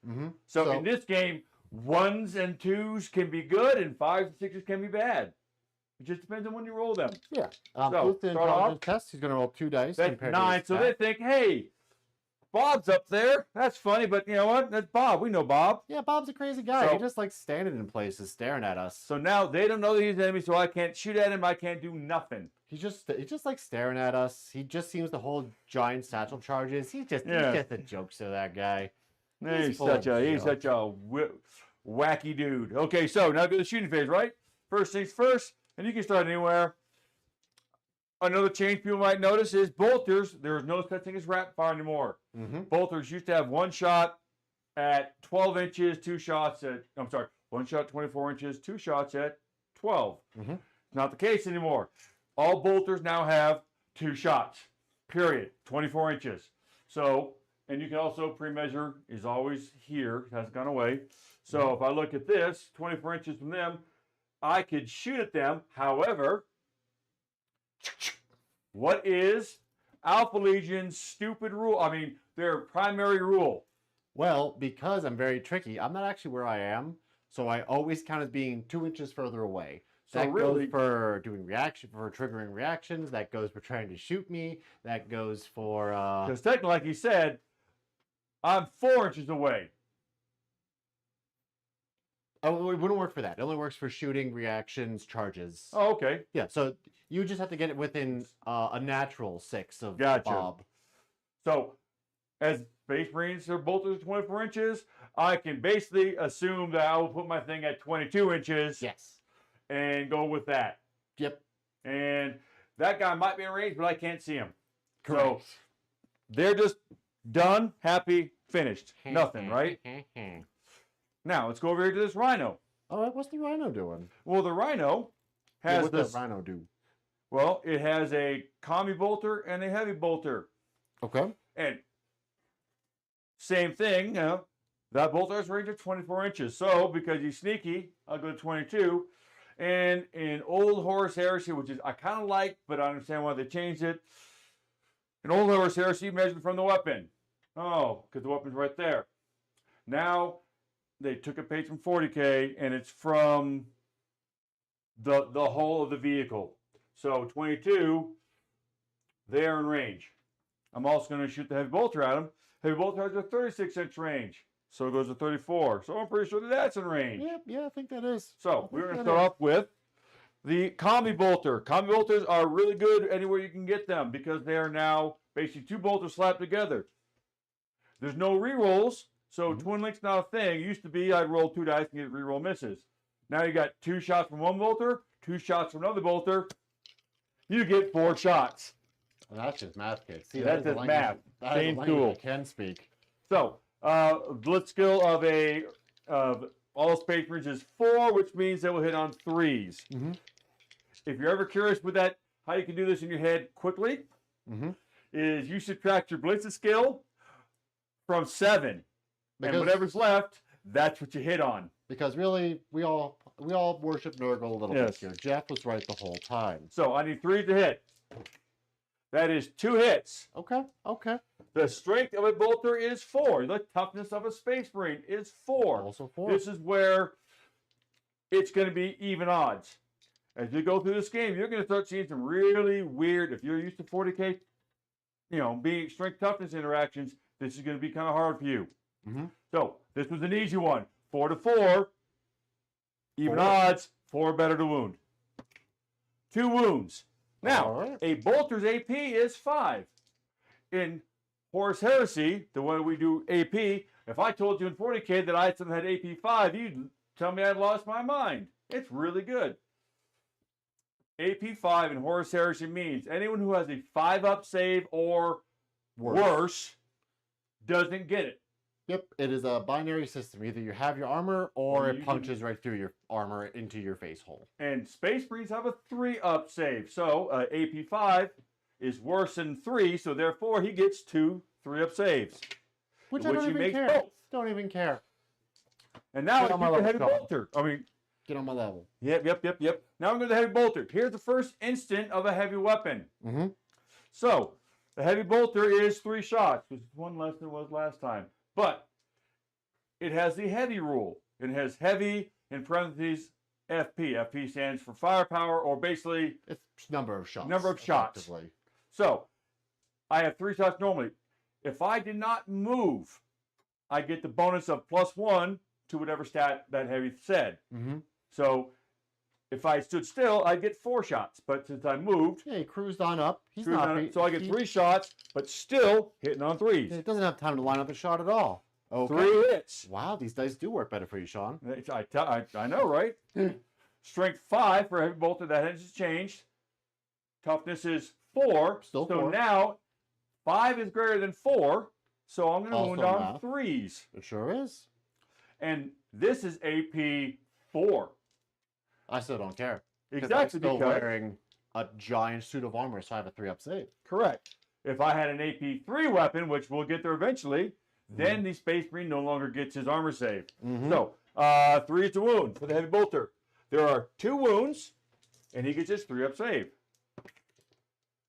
Mm-hmm. So in this game, 1s and 2s can be good, and 5s and 6s can be bad. It just depends on when you roll them. Yeah. So, with the start intelligence off. test, he's going to roll 2 dice. That's compared to 9. his So stat. they think, hey, Bob's up there. That's funny, but you know what? That's Bob. We know Bob. Yeah, Bob's a crazy guy. So- He just likes standing in places staring at us. So now they don't know that he's an enemy, so I can't shoot at him. I can't do nothing. He just likes staring at us. He just seems to hold giant satchel charges. He's just a jokester, that guy. He's full of such a wacky dude. Okay, so now go to the shooting phase, right? First things first, and you can start anywhere. Another change people might notice is bolters. There's no such thing as rapid fire anymore. Mm-hmm. Bolters used to have 1 shot at 12 inches, 2 shots at, 1 shot 24 inches, 2 shots at 12. Mm-hmm. Not the case anymore. All bolters now have 2 shots, period, 24 inches. So, and you can also pre-measure is always here, it hasn't gone away. So if I look at this, 24 inches from them, I could shoot at them. However, what is Alpha Legion's stupid rule? I mean, their primary rule. Well, because I'm very tricky, I'm not actually where I am, so I always count as being 2 inches further away. So That really, goes for for triggering reactions. That goes for trying to shoot me. That goes for because technically, like he said, I'm 4 inches away. Oh, it wouldn't work for that. It only works for shooting, reactions, charges. Oh, okay. Yeah, so you just have to get it within a natural 6 of Gotcha. Bob. So, as Space Marines are bolters 24 inches, I can basically assume that I will put my thing at 22 inches Yes. and go with that. Yep. And that guy might be in range, but I can't see him. Correct. So, they're just done, happy, finished. Nothing, right? Now, let's go over here to this Rhino. All right, what's the Rhino doing? Well, the Rhino Yeah, has what this. does Rhino do? Well, it has a commie bolter and a heavy bolter. Okay. And same thing, that bolter has a range of 24 inches. So, because he's sneaky, I'll go to 22. And in old Horus Heresy, which is I kind of like, but I understand why they changed it. In old Horus Heresy, you measured from the weapon. Oh, because the weapon's right there. Now, they took a page from 40K, and it's from the whole of the vehicle. So 22, they are in range. I'm also going to shoot the heavy bolter at him. Heavy bolter has a 36-inch range, so it goes to 34. So I'm pretty sure that that's in range. Yep, yeah, I think that is. So we're going to start off with the commie bolter. Commie bolters are really good anywhere you can get them because they are now basically 2 bolters slapped together. There's no rerolls. So Twin Link's not a thing. It used to be I'd roll 2 dice and get reroll misses. Now you got 2 shots from one bolter, 2 shots from another bolter. You get 4 shots. Well, that's just math, kids. See, That's just math. That is Same a language tool. I can speak. So blitz skill of all Space Marines is 4, which means they will hit on 3s. Mm-hmm. If you're ever curious with that, how you can do this in your head quickly, is you subtract your blitz skill from 7. And whatever's left, that's what you hit on. Because really, we all worship Nurgle a little bit here. Jeff was right the whole time. So I need 3 to hit. That is 2 hits. Okay, okay. The strength of a bolter is 4. The toughness of a Space Marine is 4. Also 4. This is where it's going to be even odds. As you go through this game, you're going to start seeing some really weird, if you're used to 40K, being strength toughness interactions, this is going to be kind of hard for you. So this was an easy one. 4 to 4. Even odds. 4 better to wound. 2 wounds. Now, a bolter's AP is 5. In Horus Heresy, the way we do AP, if I told you in 40K that I had something that had AP 5, you'd tell me I'd lost my mind. It's really good. AP 5 in Horus Heresy means anyone who has a 5-up save or worse doesn't get it. Yep, it is a binary system. Either you have your armor or it punches right through your armor into your face hole. And Space Marines have a 3-up save. So AP 5 is worse than 3, so therefore he gets 2 3-up saves. Which I don't even care. Both. Don't even care. And now I get the heavy bolter. Get on my level. Yep. Now I'm going to the heavy bolter. Here's the first instant of a heavy weapon. So the heavy bolter is 3 shots, which is 1 less than it was last time. But it has the heavy rule. It has heavy in parentheses FP. FP stands for firepower, or basically it's number of shots. Number of shots. So I have 3 shots normally. If I did not move, I get the bonus of +1 to whatever stat that heavy said. So if I stood still, I'd get 4 shots. But since I moved, he cruised on up. So I get 3 shots, but still hitting on 3s. It doesn't have time to line up a shot at all. Okay. 3 hits. Wow, these dice do work better for you, Sean. I know, right? Strength 5 for heavy bolter. That has changed. Toughness is 4. Still 4. So now 5 is greater than 4. So I'm going to wound on 3s. It sure is. And this is AP 4. I still don't care. Exactly. I'm still wearing a giant suit of armor, so I have a 3-up save. Correct. If I had an AP 3 weapon, which we'll get there eventually, then the Space Marine no longer gets his armor save. So 3 is to wound for the heavy bolter. There are 2 wounds, and he gets his 3-up save.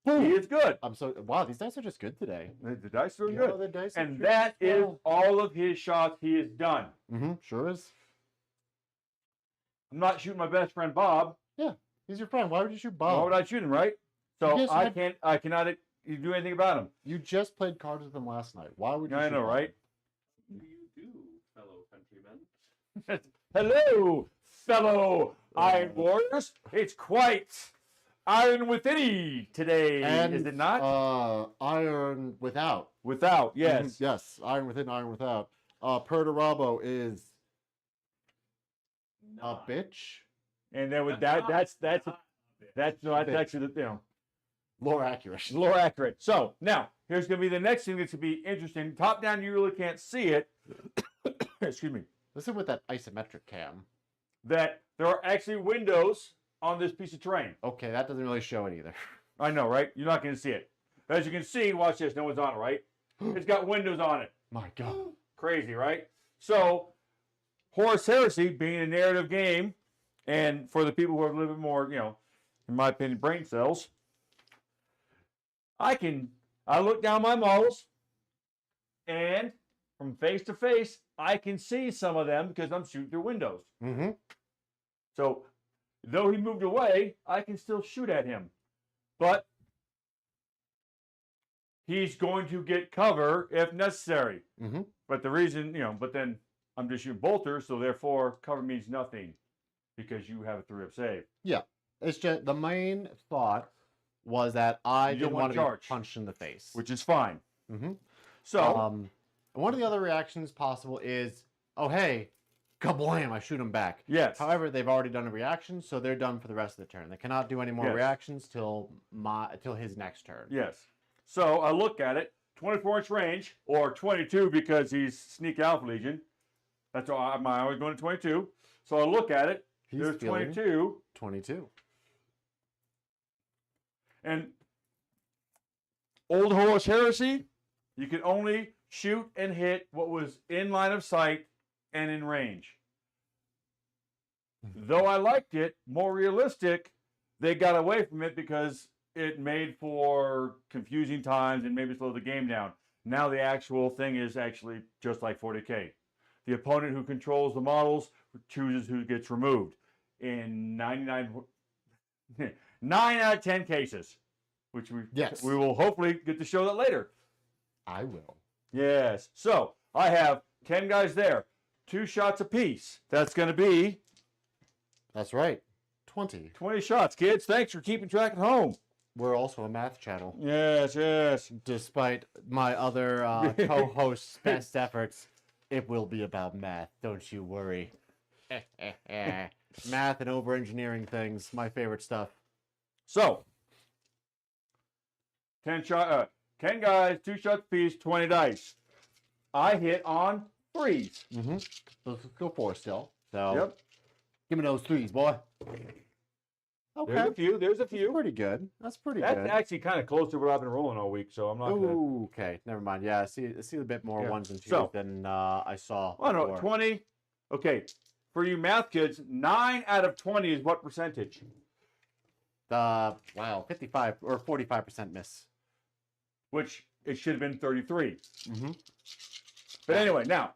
He is good. Wow, these dice are just good today. The dice are good. The dice and that is all of his shots he has done. Sure is. I'm not shooting my best friend Bob. Yeah, he's your friend. Why would you shoot Bob? Why would I shoot him, right? So I cannot do anything about him. You just played cards with him last night. Why would you? I know, right? You do, fellow countrymen. Hello, fellow Iron Warriors. It's quite Iron Withiny today, And is it not? Iron Without. Without, yes. Mhm, yes, Iron Within, Iron Without. Perturabo is a Not. bitch. And then with Not- that's not- actually the More accurate. more accurate. So now here's going to be the next thing that's going to be interesting. Top down, you really can't see it. Excuse me. Listen with that isometric cam. That there are actually windows on this piece of terrain. Okay, that doesn't really show it either. I know, right? You're not going to see it. As you can see, watch this. No one's on it, right? It's got windows on it. My God. Crazy, right? So, Horus Heresy being a narrative game, and for the people who have a little bit more, in my opinion, brain cells, I look down my models, and from face to face, I can see some of them because I'm shooting through windows. Mm-hmm. So, though he moved away, I can still shoot at him. But he's going to get cover if necessary. Mm-hmm. But the reason, but then I'm just shooting bolters, so therefore cover means nothing because you have a 3-up save. Yeah. It's just the main thought was that I You don't didn't want want to charge. be punched in the face. Which is fine. Mm-hmm. So, One of the other reactions possible is, oh, hey, kablam, I shoot him back. yes. However, they've already done a reaction, so they're done for the rest of the turn. They cannot do any more Yes. reactions till his next turn. Yes. So I look at it, 24-inch range, or 22 because he's Sneak Alpha Legion. That's all. I'm always going to 22. So I look at it. He's There's feeling 22. 22. And old Horus Heresy, you can only shoot and hit what was in line of sight and in range. Though I liked it, more realistic, they got away from it because it made for confusing times and maybe slowed the game down. Now the actual thing is actually just like 40K. The opponent who controls the models chooses who gets removed. In 9 out of 10 cases, which we will hopefully get to show that later. I will. Yes. So I have 10 guys there, 2 shots apiece. That's going to be That's right. 20. 20 shots, kids. Thanks for keeping track at home. We're also a math channel. Yes, yes. Despite my other co-hosts' best efforts, it will be about math. Don't you worry. Math and over-engineering things, my favorite stuff. So 10 guys, 2 shots apiece, 20 dice. I hit on 3s. Mm-hmm. Let's go 4 still. So Yep. give me those 3s, boy. Okay. There's a few. Pretty good. That's pretty That's good. actually kind of close to what I've been rolling all week, so I'm not gonna. Ooh, okay. Never mind. Yeah, I see a bit more Yeah. 1s and 2s So- than I saw. I don't know, before. 20. Okay. For you math kids, 9 out of 20 is what percentage? Wow, 55 or 45% miss. Which it should have been 33. Mm-hmm. But anyway, now,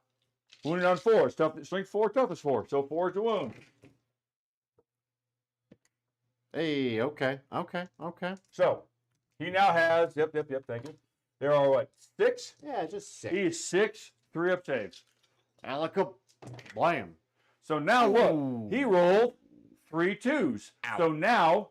wounded on 4. Strength 4, toughness 4. So 4 is the wound. Hey, okay. So he now has, yep, thank you. There are what, 6? Yeah, just 6. He is 6 3-up saves. Alaka, blam. So now look, Ooh. he rolled 3 2s. Ow. So now,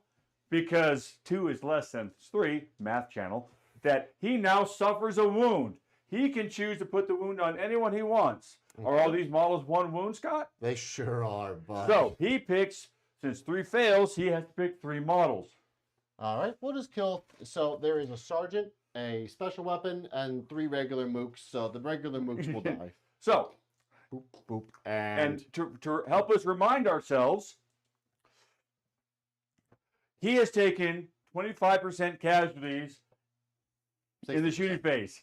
because 2 is less than 3, math channel, that he now suffers a wound. He can choose to put the wound on anyone he wants. Are all these models 1 wound, Scott? They sure are, bud. So he picks, since 3 fails, he has to pick 3 models. All right, we'll just kill. So there is a sergeant, a special weapon, and 3 regular mooks. So the regular mooks will die. So, Boop, boop, and to help us remind ourselves, he has taken 25% casualties in the shooting phase.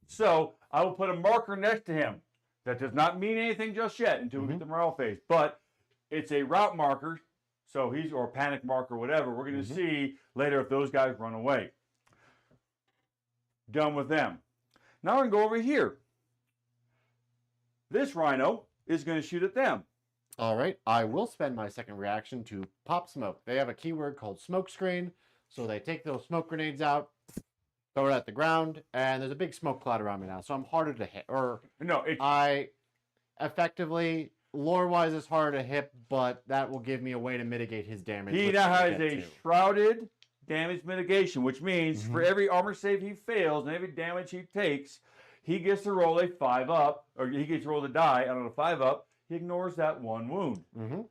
So I will put a marker next to him. That does not mean anything just yet until we get the morale phase, but it's a route marker. So or a panic marker, whatever. We're going to see later if those guys run away. Done with them. Now we're going to go over here. This rhino is going to shoot at them. All right, I will spend my second reaction to pop smoke. They have a keyword called smoke screen. So they take those smoke grenades out, throw it at the ground, and there's a big smoke cloud around me now. So I'm harder to hit. Or No, I effectively lore-wise, it's harder to hit, but that will give me a way to mitigate his damage. He which now we'll has get a to. shrouded damage mitigation, which means for Mhm. every armor save he fails and every damage he takes, he gets to roll a 5-up, or he gets to roll the die on a 5-up. He ignores that one wound. Mm-hmm.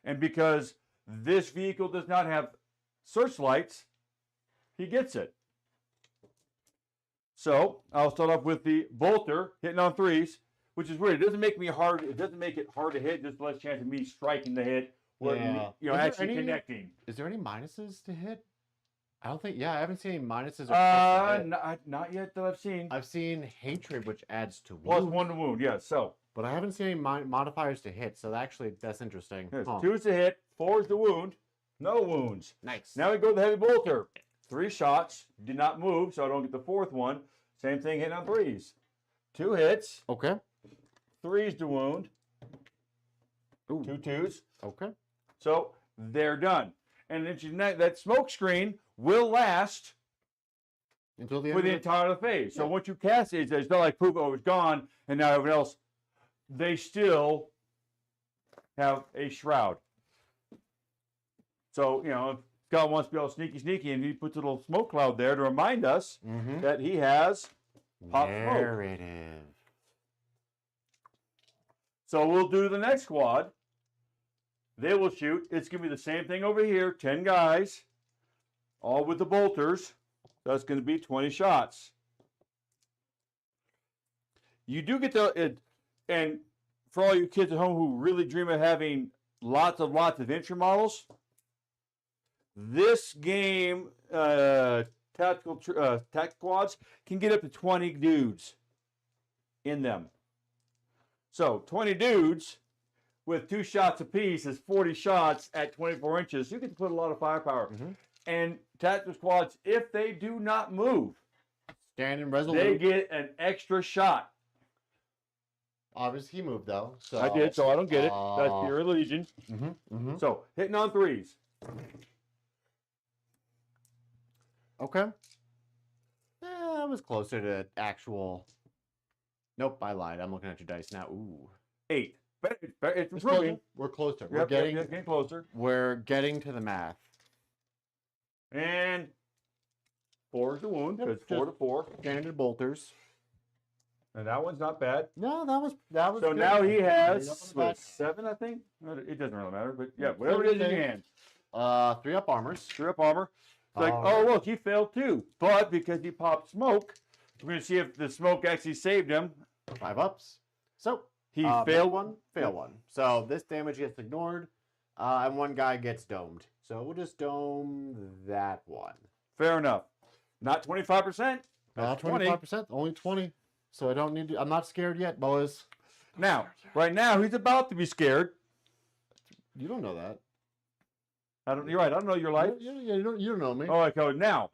And because this vehicle does not have searchlights, he gets it. So I'll start off with the bolter hitting on 3s, which is weird. It doesn't make me hard. It doesn't make it hard to hit. Just less chance of me striking the hit. Or Yeah. you know, Is there actually connecting. Is there any minuses to hit? I don't think. Yeah, I haven't seen any minuses. Or plus to hit. Not yet that I've seen. I've seen hatred, which adds to Plus wound, 1 to wound. Yeah. So but I haven't seen any modifiers to hit. So actually, that's interesting. yes, Huh. 2 is the hit, 4 is the wound. No wounds. Nice. Now we go to the heavy bolter. 3 shots. Did not move, so I don't get the 4th one. Same thing hitting on 3s. 2 hits. Okay. 3's to wound. Ooh. 2 2s. Okay. So they're done. And that smoke screen will last Until the end. for the of entire phase. So Yeah. once you cast it, it's not like poof, oh, it's gone, and now everyone else. They still have a shroud. So, you know, if Scott wants to be all sneaky, and he puts a little smoke cloud there to remind us Mm-hmm. that he has pop smoke. Narrative. So we'll do the next squad. They will shoot. It's going to be the same thing over here. 10 guys, all with the bolters. That's going to be 20 shots. You do get and for all you kids at home who really dream of having lots of entry models, this game, tactical squads can get up to 20 dudes in them. So 20 dudes with 2 shots apiece is 40 shots at 24 inches. You get to put a lot of firepower. Mhm. And tactical squads, if they do not move, Stand and resolute. they get an extra shot. Obviously, he moved though. So I did, so I don't get it. That's pure illusion. Mm-hmm. Mm-hmm. So hitting on 3s. Okay. I was closer to actual. Nope, I lied. I'm looking at your dice now. Ooh. 8. But it's It's improving. closer. We're closer. Yep, getting closer. We're getting to the math. And 4 is the wound, Yep, because 4 to 4. Standard bolters. And that one's not bad. No, that was. So good. now he Right has up on the what, back. 7, I think. It doesn't really matter, but yeah, Yep, whatever it is in seven your things. hand. 3 up armors. 3 up armor. It's like, Alright. oh look, he failed too. But because he popped smoke, we're gonna see if the smoke actually saved him. 5 ups. So He fail failed one, fail one. So this damage gets ignored, and one guy gets domed. So we'll just dome that one. Fair enough. Not 25%. Not That's 20. 25%, only 20. So I don't need to. I'm not scared yet, boys. Now, right now, he's about to be scared. You don't know that. You're right. I don't know your life. Yeah, you don't know me. All right, Cody. Now,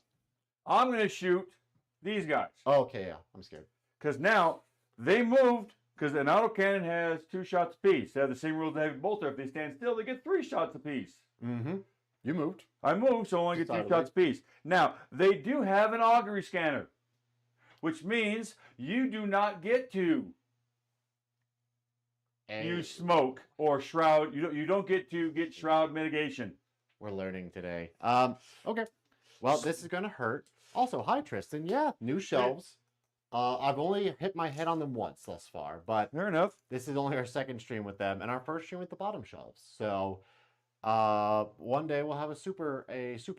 I'm gonna shoot these guys Oh, okay, yeah, I'm scared. because now they moved. Because an autocannon has 2 shots apiece. They have the same rules as heavy bolter. If they stand still, they get 3 shots apiece. Mm-hmm. You moved. I moved, so I only get 2 shots apiece. Now, they do have an augury scanner, which means you do not get to use smoke or shroud. You don't get to get shroud mitigation. We're learning today. Okay. Well, this is gonna hurt. Also, hi Tristan. Yeah, new shelves. I've only hit my head on them once thus far, but Fair enough. this is only our second stream with them and our first stream with the bottom shelves. So, one day we'll have a super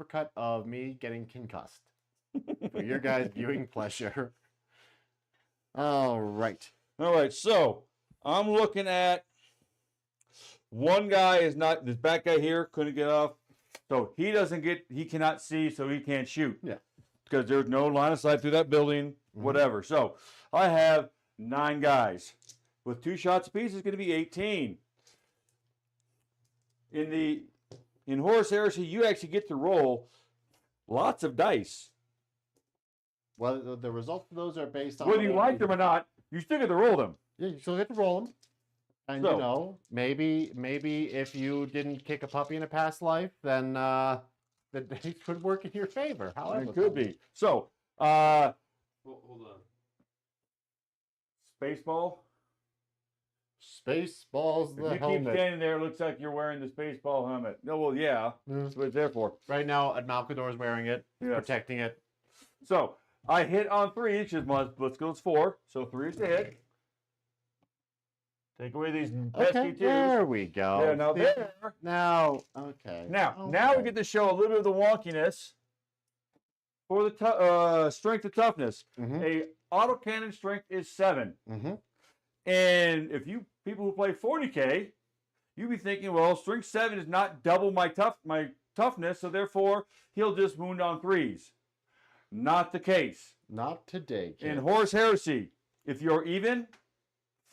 cut of me getting concussed for your guys' viewing pleasure. All right. All right, so I'm looking at one guy is not this back guy here couldn't get off, so he cannot see, so he can't shoot. Yeah. Because there's no line of sight through that building, whatever. So I have 9 guys with 2 shots apiece. Is going to be 18. In Horus Heresy, you actually get to roll lots of dice. Well, the results of those are based on Whether you like them or not, you still get to roll them. Yeah, you still get to roll them. And So- you know, maybe if you didn't kick a puppy in a past life, then the dice could work in your favor. However, It could be. So, Hold on. Spaceball. Spaceballs If the you keep helmet. standing there, it looks like you're wearing the Spaceball helmet. No, well, yeah. That's what it's there for. Right now, Malcador's wearing it, Yes. protecting it. So, I hit on 3 each. Let's go, it's 4. So, 3 is to hit. Take away these pesky Okay, 2s. there we go. There, now See, there. Now, okay. Now we get to show a little bit of the wonkiness for the strength to toughness. Mm-hmm. A autocannon strength is 7. Mm-hmm. And if you people who play 40K, you'd be thinking, well, strength 7 is not double my toughness, so therefore he'll just wound on 3s. Not the case. Not today, kids. In Horus Heresy, if you're even,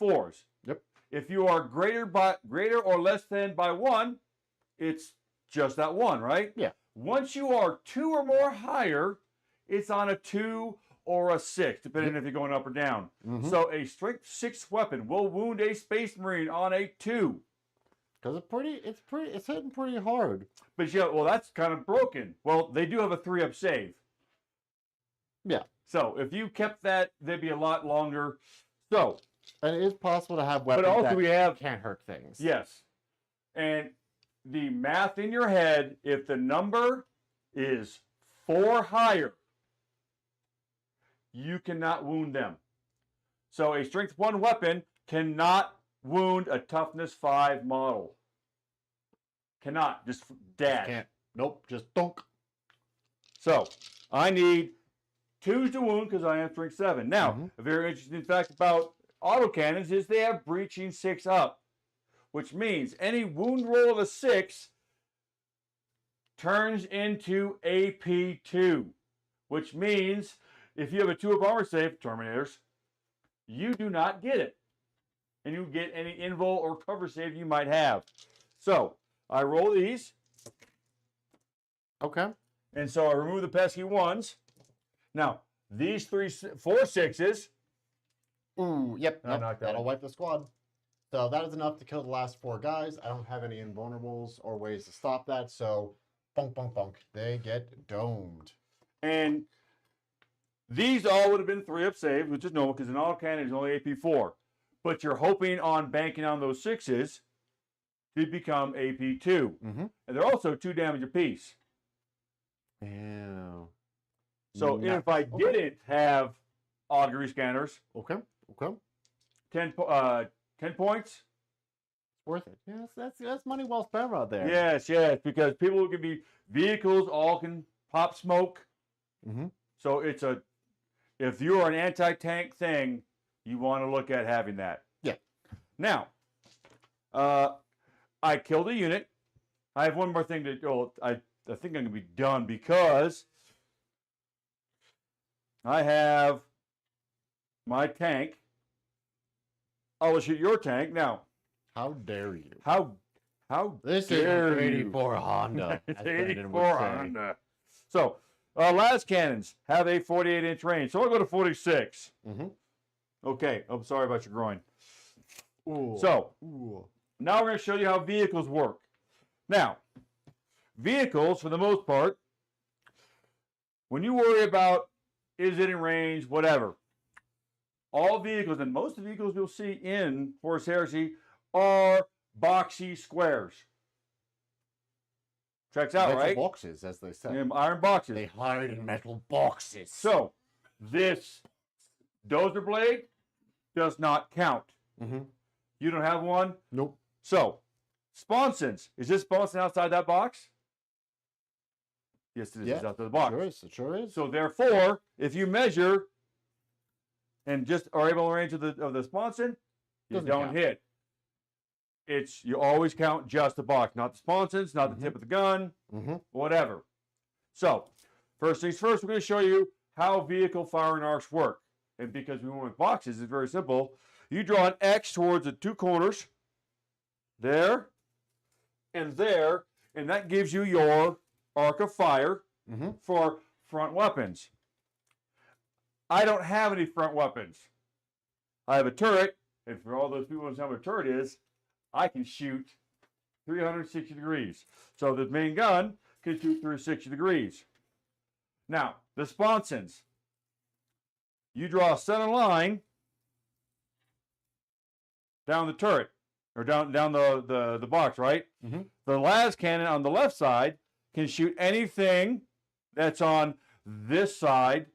4s. Yep. If you are greater or less than by 1, it's just that 1, right? Yeah. Once you are 2 or more higher, it's on a 2 or a 6, depending if you're going up or down. Mm-hmm. So a strength 6 weapon will wound a Space Marine on a 2. Because it's hitting pretty hard. But yeah, well, that's kind of broken. Well, they do have a 3-up save. Yeah. So if you kept that, they'd be a lot longer. So, And it is possible to have weapons but also that we have, can't hurt things. yes. And the math in your head, if the number is 4 higher, you cannot wound them. So a strength 1 weapon cannot wound a toughness 5 model. Cannot. Just dad. Can't. Nope. Just dunk. So I need 2s to wound because I am strength 7. Now, a very interesting fact about autocannons is they have breaching 6 up, which means any wound roll of a 6 turns into AP2, which means if you have a 2-up armor save, Terminators, you do not get it. And you get any invul or cover save you might have. So, I roll these. Okay. And so I remove the pesky 1s. Now, these 4 6s. Ooh, yep. I knocked that That'll one. wipe the squad. So that is enough to kill the last 4 guys. I don't have any invulnerables or ways to stop that. So, bunk, bunk, bunk. They get domed. And these all would have been 3-up saves, which is normal because an autocannon is only AP4. But you're hoping on banking on those 6s to become AP2. Mm-hmm. And they're also 2 damage apiece. Ew. So Nuts. if I didn't have augury scanners, Okay. Okay. 10 points. Worth it. Yes, that's money well spent right there. Yes, because people who can be vehicles all can pop smoke. Mm-hmm. So it's if you're an anti-tank thing, you want to look at having that. Yeah. Now, I killed a unit. I have one more thing to go. I think I'm gonna be done because I have my tank. I will shoot your tank now. How dare you? How This is dare an you. 84 Honda. It's as Brandon 84 would say. Honda. So, las cannons have a 48-inch range. So I'll go to 46. Mm-hmm. Okay. I'm sorry about your groin. Ooh. So, Ooh. now we're going to show you how vehicles work. Now, vehicles, for the most part, when you worry about is it in range, whatever, all vehicles, and most of the vehicles you'll see in Horus Heresy are boxy squares. Checks out, Metal right? boxes, as they say. Iron boxes. They hide in metal boxes. So, this dozer blade does not count. Mm-hmm. You don't have one? Nope. So, sponsons. Is this sponson outside that box? Yes, it is. Yeah, It's outside the box. Sure is. It sure is. So, therefore, if you measure and just are able to range of the sponson, you Doesn't don't count. hit. You always count just the box, not the sponsons, not the tip of the gun, Mm-hmm. whatever. So, first things first, we're going to show you how vehicle firing arcs work. And because we went with boxes, it's very simple. You draw an X towards the 2 corners, there, and that gives you your arc of fire Mm-hmm. for front weapons. I don't have any front weapons. I have a turret, and for all those people who know what a turret is, I can shoot 360 degrees. So the main gun can shoot 360 degrees. Now, the sponsons. You draw a center line down the turret or down the box, right? Mhm. The las cannon on the left side can shoot anything that's on this side,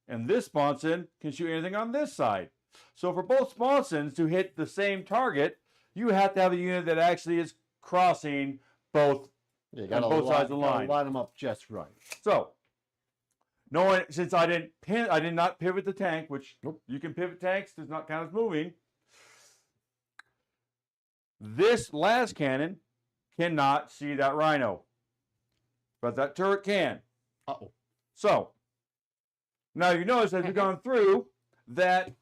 and this sponson can shoot anything on this side. So for both sponsons to hit the same target, you have to have a unit that actually is crossing both You on gotta both sides of the gotta line. line them up just right. So, since I did not pivot the tank, which you can pivot tanks, does not count as moving. This las cannon cannot see that rhino, but that turret can. Uh-oh. So, now you notice as we've gone through that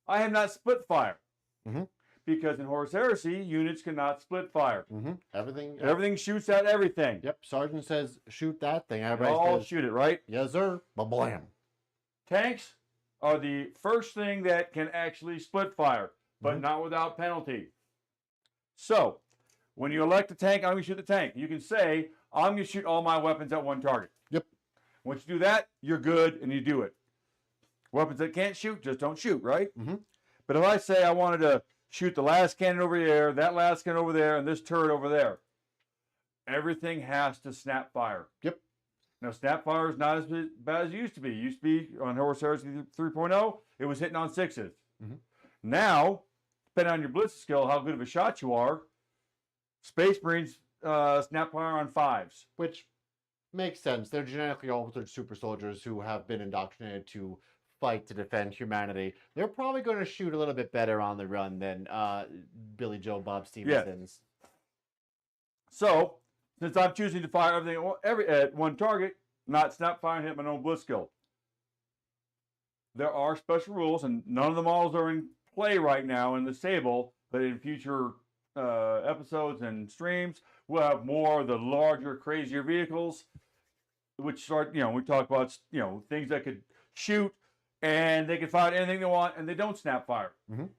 I have not split fire. Mhm. Because in Horus Heresy, units cannot split fire. Everything. Everything shoots at everything. Yep. Sergeant says, shoot that thing. They Everybody all says, shoot it, right? yes, sir. Ba-blam. Tanks are the first thing that can actually split fire, but Mhm. not without penalty. So, when you elect a tank, I'm going to shoot the tank. You can say, I'm going to shoot all my weapons at one target. Yep. Once you do that, you're good and you do it. Weapons that can't shoot, just don't shoot, right? Mhm. But if I say I wanted to shoot the last cannon over there, that last cannon over there, and this turret over there, everything has to snap fire. Yep. Now, snap fire is not as bad as it used to be. It used to be on Horus Heresy 3.0, it was hitting on 6s. Mhm. Now, depending on your blitz skill, how good of a shot you are, Space Marines snap fire on 5s. Which makes sense. They're genetically altered super soldiers who have been indoctrinated to fight to defend humanity. They're probably going to shoot a little bit better on the run than Billy Joe Bob Stevenson's. So, since I'm choosing to fire everything at one target, not snap fire and hit my own blitz skill, there are special rules, and none of the models are in play right now in the stable, but in future episodes and streams, we'll have more of the larger, crazier vehicles, which start, we talk about, things that could shoot, and they can fire anything they want, and they don't snap fire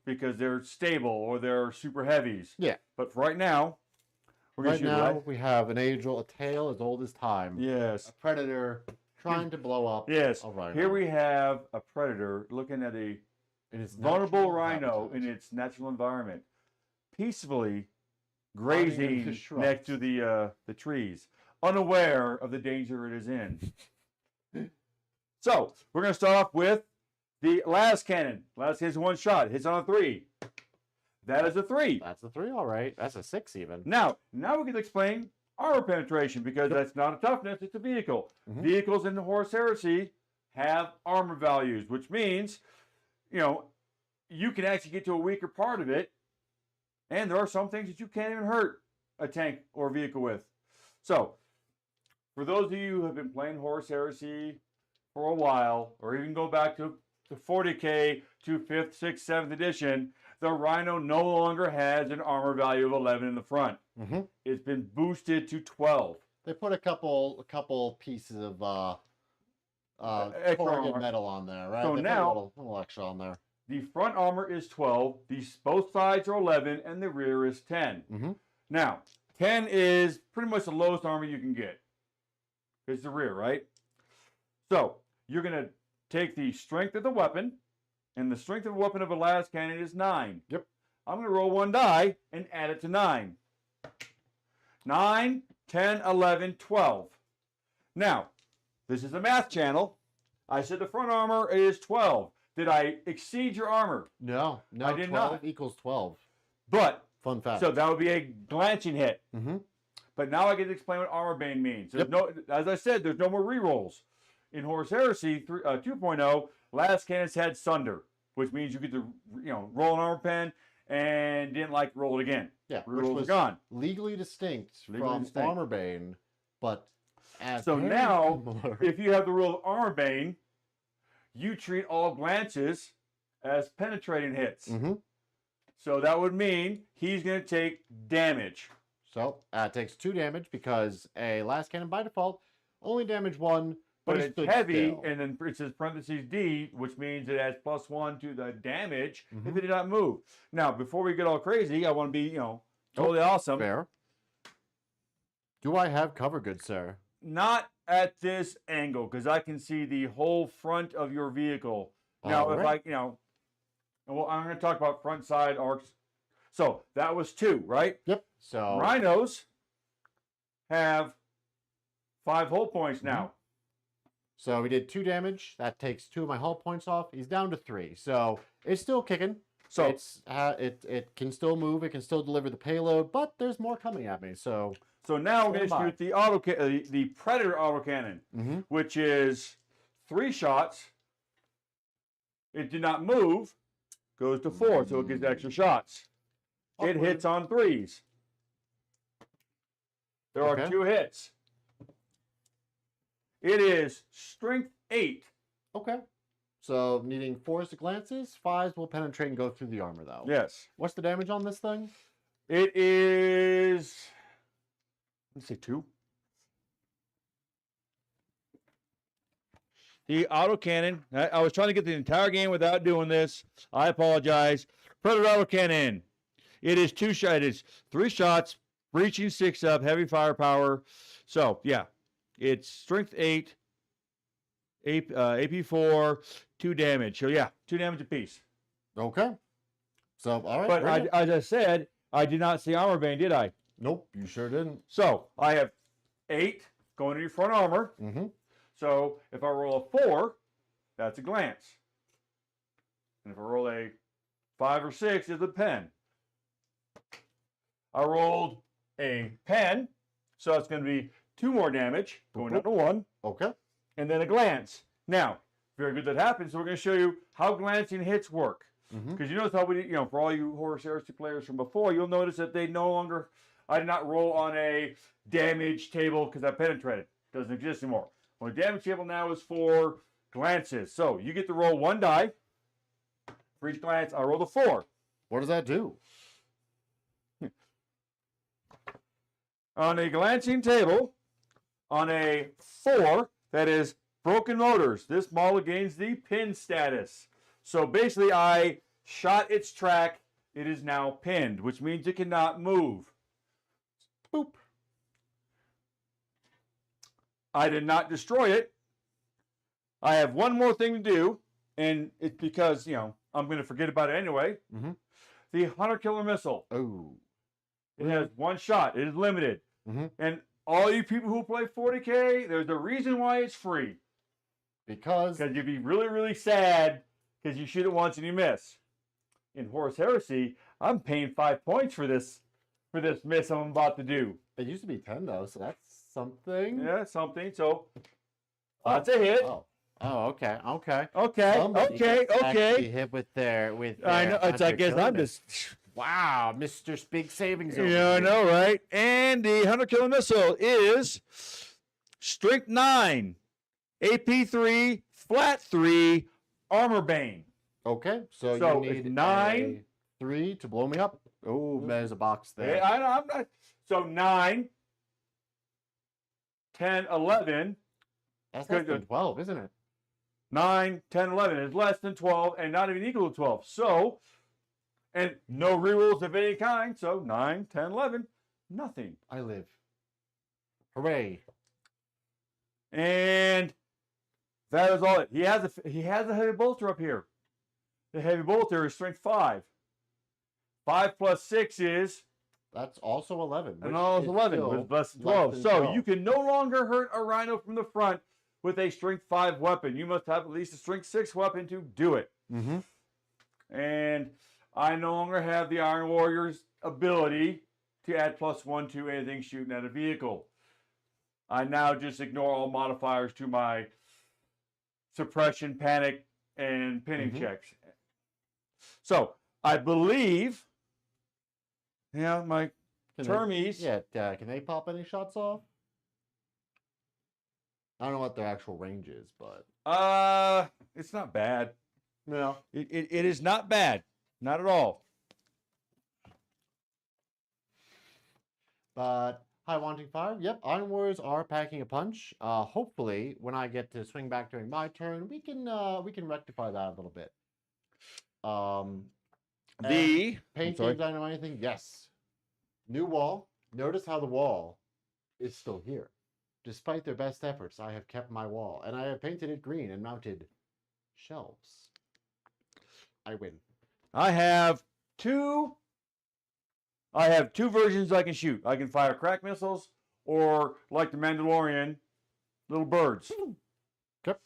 because they're stable or they're super heavies. Yeah. But for right now, we're going Right to shoot now, we have an a tale as old as time. Yes. A predator trying to blow up. Yes. a rhino. Here we have a predator looking at a In its vulnerable natural rhino habitat. in its natural environment, peacefully Hiding in grazing the shrubs. next to the trees, unaware of the danger it is in. So we're going to start off with the las cannon. Las cannon is one shot. It hits on a 3. That is a 3. That's a 3, all right. That's a 6 even. Now we can explain armor penetration because that's not a toughness, it's a vehicle. Vehicles in the Horus Heresy have armor values, which means, you can actually get to a weaker part of it, and there are some things that you can't even hurt a tank or a vehicle with. So, for those of you who have been playing Horus Heresy for a while, or even go back to the 40K to 5th, 6th, 7th edition, the Rhino no longer has an armor value of 11 in the front. It's been boosted to 12. They put a couple pieces of Extra corrugated armor. metal on there, right? So They put now- a little extra on there. The front armor is 12, both sides are 11, and the rear is 10. Now, 10 is pretty much the lowest armor you can get. It's the rear, right? So, you're going to take the strength of the weapon, and the strength of the weapon of a las cannon is 9. Yep. I'm going to roll one die and add it to 9. 9, 10, 11, 12. Now, this is a math channel. I said the front armor is 12. Did I exceed your armor? No, I did 12 not. equals 12. But, Fun fact. so that would be a glancing hit. Mhm. But now I get to explain what armor bane means. There's no, as I said, there's no more rerolls. In Horus Heresy 2.0, las cannons had sunder, which means you get to roll an armor pen and didn't roll it again. Yeah, which Rerolls are was gone. legally distinct Legally from distinct. Armor Bane, but as So very now, similar. if you have the rule of armor bane, you treat all glances as penetrating hits. So that would mean he's going to take damage. So it takes 2 damage because a last cannon by default only damage 1, But he it's stood heavy, still. and then it says parentheses D, which means it adds +1 to the damage if Mhm. it did not move. Now, before we get all crazy, I want to be, totally awesome. Fair. Do I have cover, good sir? Not at this angle, because I can see the whole front of your vehicle. Now, All if right. And well, I'm going to talk about front side arcs. So that was 2, right? Yep. So Rhinos have 5 hull points now. So we did 2 damage. That takes 2 of my hull points off. He's down to 3. So it's still kicking. So it's it can still move. It can still deliver the payload, but there's more coming at me. So now we're going to shoot the Predator autocannon, which is 3 shots. It did not move. Goes to 4, so it gets extra shots. It hits on 3s. There are 2 hits. It is strength 8. Okay. So needing 4s to glances, 5s will penetrate and go through the armor, though. Yes. What's the damage on this thing? It is, let's say 2. The autocannon, I was trying to get the entire game without doing this. I apologize. Predator autocannon. It is 2 shots. It is 3 shots, breaching 6 up, heavy firepower. So, yeah, it's strength 8, AP 4, 2 damage. So, yeah, 2 damage apiece. Okay. So, all right. But as I said, I did not see armor bane, did I? Nope, you sure didn't. So, I have 8 going to your front armor. So, if I roll a 4, that's a glance. And if I roll a 5 or 6, it's a pen. I rolled a pen, so it's going to be 2 more damage, going down to 1. Okay. And then a glance. Now, very good that happens, so we're going to show you how glancing hits work. Because you notice how we, for all you Horus Heresy players from before, you'll notice that they no longer, I did not roll on a damage table because I penetrated. It doesn't exist anymore. Well, the damage table now is for glances. So you get to roll 1 die. For each glance, I rolled a 4. What does that do? On a glancing table, on a 4, that is broken motors, this model gains the pin status. So basically, I shot its track. It is now pinned, which means it cannot move. Boop. I did not destroy it. I have one more thing to do, and it's because, I'm going to forget about it anyway. The Hunter Killer Missile. Oh. It has 1 shot. It is limited. And all you people who play 40K, there's a reason why it's free. Because you'd be really, really sad because you shoot it once and you miss. In Horus Heresy, I'm paying 5 points for this miss I'm about to do. It used to be 10 though, so that's something. Yeah, something. So that's a hit. Oh, okay. Hit with their I know. It's I guess I'm just. Wow, Mr. Big Savings. Yeah, I know, right? And the Hunter Killer Missile is strength 9, AP 3, flat 3, armor bane. Okay, so you need 9, 3 to blow me up. Oh, there's a box there. Yeah, I know. I'm not. So 9, 10, 11. That's less than 12, isn't it? 9, 10, 11 is less than 12 and not even equal to 12. So, and no rerolls of any kind. So 9, 10, 11, nothing. I live. Hooray. And that is all. He has a heavy bolter up here. The heavy bolter is strength 5. 5 plus 6 is. That's also 11. And also 11 with less than 12. So you can no longer hurt a rhino from the front with a strength 5 weapon. You must have at least a strength 6 weapon to do it. And I no longer have the Iron Warrior's ability to add +1 to anything shooting at a vehicle. I now just ignore all modifiers to my suppression, panic, and pinning checks. So I believe, my termies. Can they pop any shots off? I don't know what their actual range is, but it's not bad. No, it is not bad, not at all. But High Wanting Fire, yep, Iron Warriors are packing a punch. Hopefully, when I get to swing back during my turn, we can rectify that a little bit. The paint games, I know anything. Yes, new wall. Notice how the wall is still here. Despite their best efforts, I have kept my wall, and I have painted it green and mounted shelves. I win. I have two versions I can shoot. I can fire crack missiles or, like the Mandalorian, little birds. Okay.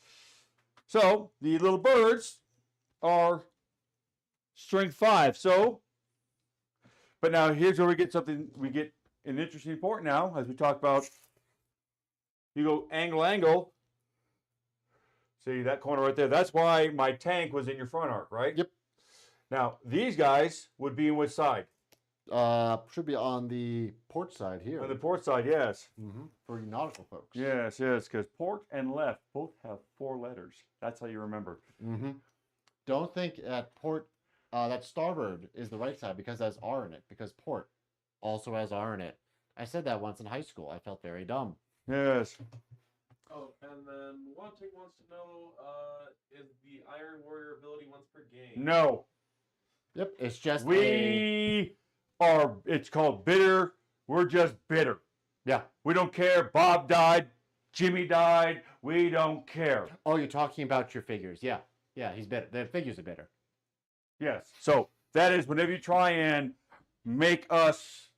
So the little birds are strength 5. So, but now here's where we get an interesting point now, as we talk about. You go angle. See that corner right there? That's why my tank was in your front arc, right? Yep. Now these guys would be in which side? Should be on the port side here. On the port side, yes. For you nautical folks. Yes, because port and left both have 4 letters. That's how you remember. Don't think that port, that starboard is the right side because it has R in it. Because port also has R in it. I said that once in high school. I felt very dumb. Yes. Oh, and then Wanting wants to know, is the Iron Warrior ability once per game? No. Yep, it's just it's called bitter. We're just bitter. Yeah. We don't care. Bob died. Jimmy died. We don't care. Oh, you're talking about your figures. Yeah. Yeah, he's bitter. The figures are bitter. Yes. So that is whenever you try and make us,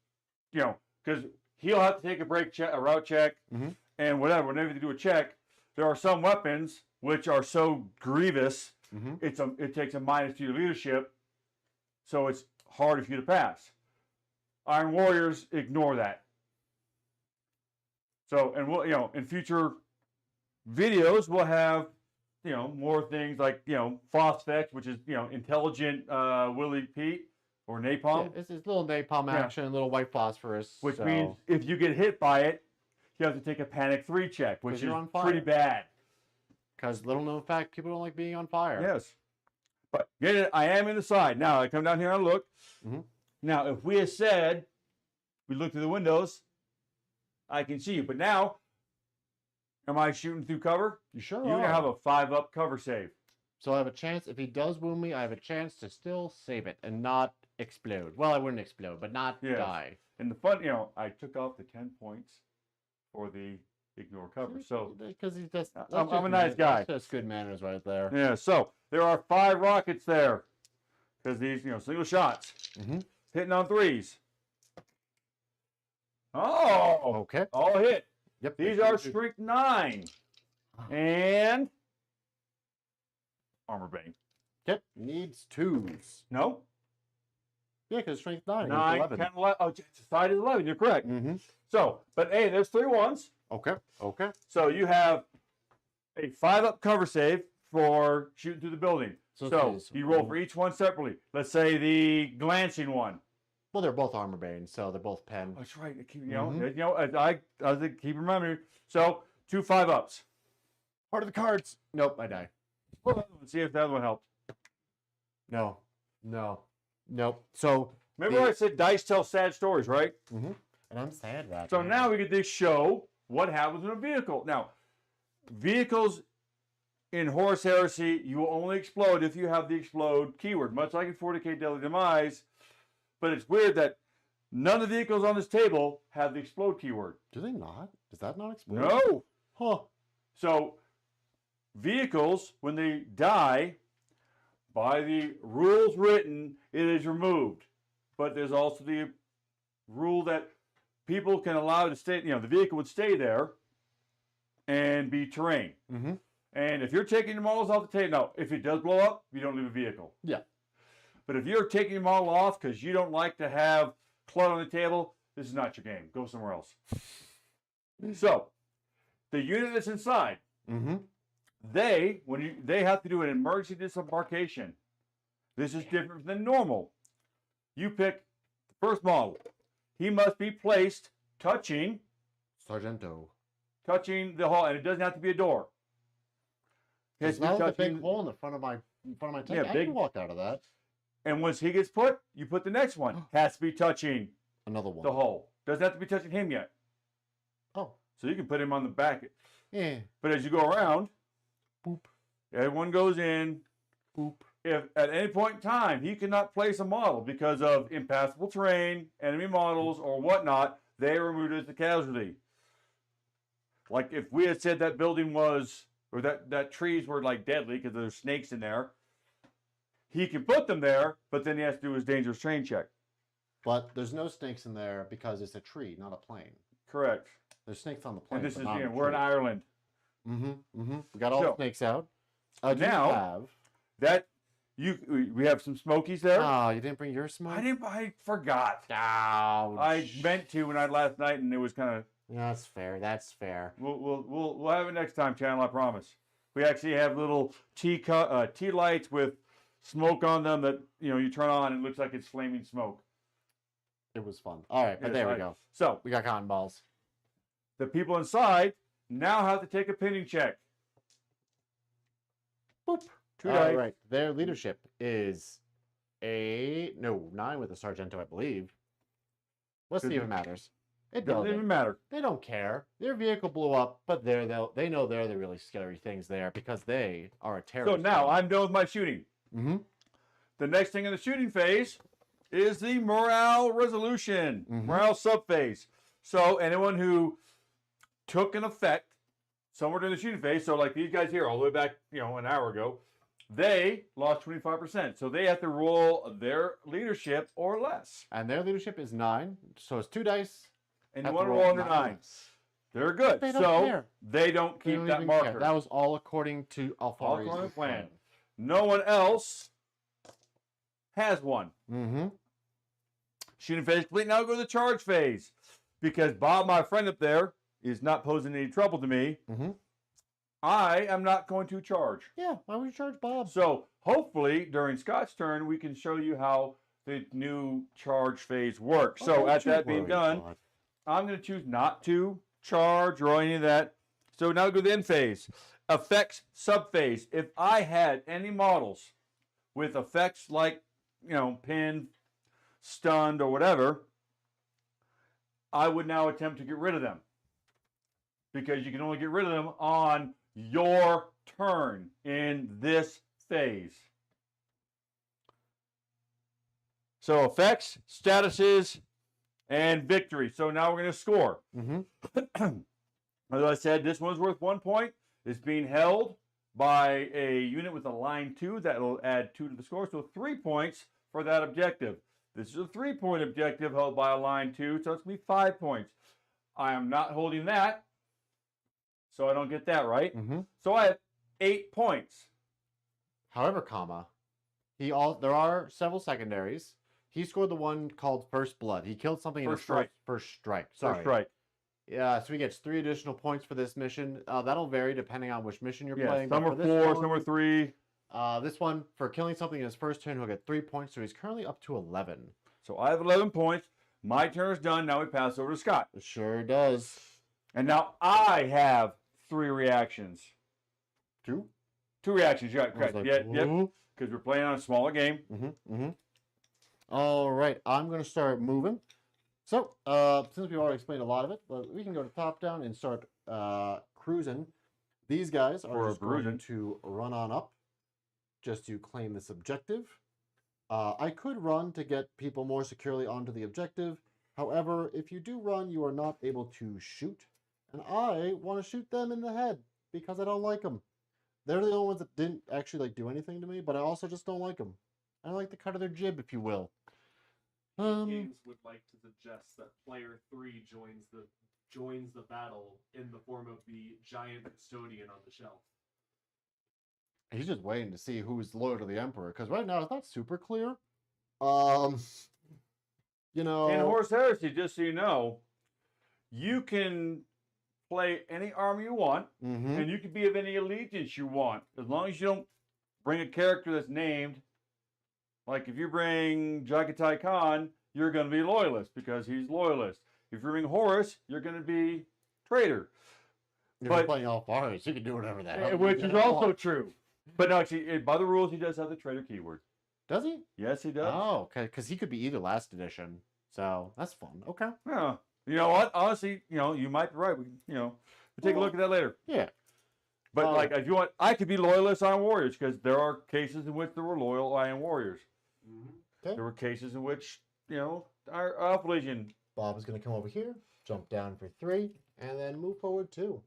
because he'll have to take a route check, and whatever. Whenever you do a check, there are some weapons which are so grievous, it takes a minus to your leadership, so it's harder for you to pass. Iron Warriors ignore that. So, and we'll, in future videos, we'll have, more things like, Phosphex, which is, intelligent Willie Pete or napalm. Yeah, it's little napalm action, little white phosphorus. Which means if you get hit by it, you have to take a panic 3 check, which is pretty bad. Because little known fact, people don't like being on fire. Yes. But get it, I am in the side. Now I come down here and look. Now, if we had said, we look through the windows, I can see you. But now, am I shooting through cover? You sure You're going to have a 5-up cover save. So I have a chance, if he does wound me, I have a chance to still save it and not explode. Well, I wouldn't explode, but not die. And the fun, I took off the 10 points for the ignore cover. So, because he's just, I'm a nice guy. That's just good manners right there. Yeah, so there are 5 rockets there. Because these, single shots. Hitting on 3s. Oh! Okay. All hit. Yep. These are strength 9. And armor bane. Yep. Needs 2s. No? Yeah, because strength 9. 9, 11. 10, 11. Oh, side is 11. You're correct. So, but hey, there's 3 ones. Okay. Okay. So you have a 5-up cover save for shooting through the building. So you roll for each one separately. Let's say the glancing one. Well, they're both armor bane, so they're both pen. That's right. I think keep remembering. So 2 5-ups. Part of the cards. Nope, I die. Let's see if the other one helped. No. Nope. So remember I said dice tell sad stories, right? And I'm sad that. So now we get to show what happens in a vehicle. Now, vehicles in Horus Heresy, you will only explode if you have the explode keyword, much like in 40k Deadly Demise. But it's weird that none of the vehicles on this table have the explode keyword. Do they not? Does that not explode? No. Huh. So, vehicles, when they die, by the rules written, it is removed. But there's also the rule that people can allow it to stay, the vehicle would stay there and be terrain. And if you're taking the models off the table, no, if it does blow up, you don't leave a vehicle. Yeah. But if you're taking them all off because you don't like to have clutter on the table, this is not your game. Go somewhere else. So, the unit that's inside, they have to do an emergency disembarkation. This is different than normal. You pick the first model. He must be placed touching Sargento. Touching the hall, and it doesn't have to be a door. It's not a big hole in the front of my tank. Yeah, I can walk out of that. And once he gets put, you put the next one. Has to be touching another one. The hole. Doesn't have to be touching him yet. Oh. So you can put him on the back. Yeah. But as you go around, boop. Everyone goes in. Boop. If at any point in time he cannot place a model because of impassable terrain, enemy models, or whatnot, they are removed as the casualty. Like if we had said that building was, or that trees were like deadly because there's snakes in there, he can put them there, but then he has to do his dangerous terrain check. But there's no snakes in there because it's a tree, not a plane. Correct. There's snakes on the plane. And this but is, not on the we're in tree. Ireland. We got all the snakes out. Do you now have... that we have some smokies there. Oh, you didn't bring your smoke? I forgot. Ouch. I meant to when I last night, and it was kind of. Yeah, that's fair. That's fair. We'll have it next time, channel. I promise. We actually have little tea lights with smoke on them that you turn on and it looks like it's flaming smoke. It was fun. All right, but there we go. So we got cotton balls. The people inside now have to take a pinning check. Boop. 2 dice. Right. Their leadership is 9 with a Sargento, I believe. What's even matters? It doesn't even matter. They don't care. Their vehicle blew up, but they know they're the really scary things there because they are a terrorist. So now I'm done with my shooting. Mm-hmm. The next thing in the shooting phase is the morale resolution, morale subphase. So anyone who took an effect somewhere during the shooting phase, so like these guys here, all the way back, an hour ago, they lost 25%. So they have to roll their leadership or less. And their leadership is 9, so it's 2 dice. And you want to roll under 9. They're good. They don't care. They don't keep that marker. Care. That was all according to Alfari's plan. No one else has one. Shooting phase complete. Now go to the charge phase. Because Bob, my friend up there, is not posing any trouble to me. I am not going to charge. Yeah, why would you charge Bob? So hopefully during Scott's turn, we can show you how the new charge phase works. So at that being done, I'm going to choose not to charge or any of that. So now go to the end phase. Effects subphase. If I had any models with effects like, pinned, stunned, or whatever, I would now attempt to get rid of them. Because you can only get rid of them on your turn in this phase. So effects, statuses, and victory. So now we're going to score. As I said, this one's worth 1 point. It's being held by a unit with a line 2 that will add 2 to the score. So 3 points for that objective. This is a 3-point objective held by a line 2, so it's going to be 5 points. I am not holding that, so I don't get that, right? So I have 8 points. However, there are several secondaries. He scored the one called First Blood. He killed something in his first strike. Sorry. First strike. Yeah, so he gets 3 additional points for this mission. That'll vary depending on which mission you're playing. Some are 4, some are 3. This one, for killing something in his first turn, he'll get 3 points, so he's currently up to 11. So I have 11 points. My turn is done. Now we pass over to Scott. It sure does. And now I have 3 reactions. 2? 2 reactions, yeah, correct. Like, yep, because we're playing on a smaller game. All right, I'm going to start moving. So, since we've already explained a lot of it, we can go to top down and start cruising. These guys are just going to run on up just to claim this objective. I could run to get people more securely onto the objective. However, if you do run, you are not able to shoot. And I want to shoot them in the head because I don't like them. They're the only ones that didn't actually do anything to me, but I also just don't like them. I like the cut of their jib, if you will. Games would like to suggest that player 3 joins the battle in the form of the giant custodian on the shelf. He's just waiting to see who's loyal to the Emperor, because right now it's not super clear. In Horus Heresy, just so you know, you can play any army you want, and you can be of any allegiance you want, as long as you don't bring a character that's named. Like if you bring Jagatai Khan, you're going to be loyalist because he's loyalist. If you bring Horus, you're going to be traitor. If you're playing Alfarius, you can do whatever the hell. Which is also true. But no, actually, by the rules, he does have the traitor keyword. Does he? Yes, he does. Oh, okay. Because he could be either last edition. So that's fun. Okay. Yeah. You know what? Honestly, you might be right. We'll take a look at that later. Yeah. But if you want, I could be loyalist Iron Warriors because there are cases in which there were loyal Iron Warriors. Okay. There were cases in which, our Alpha Legion. Bob is going to come over here, jump down for 3, and then move forward 2.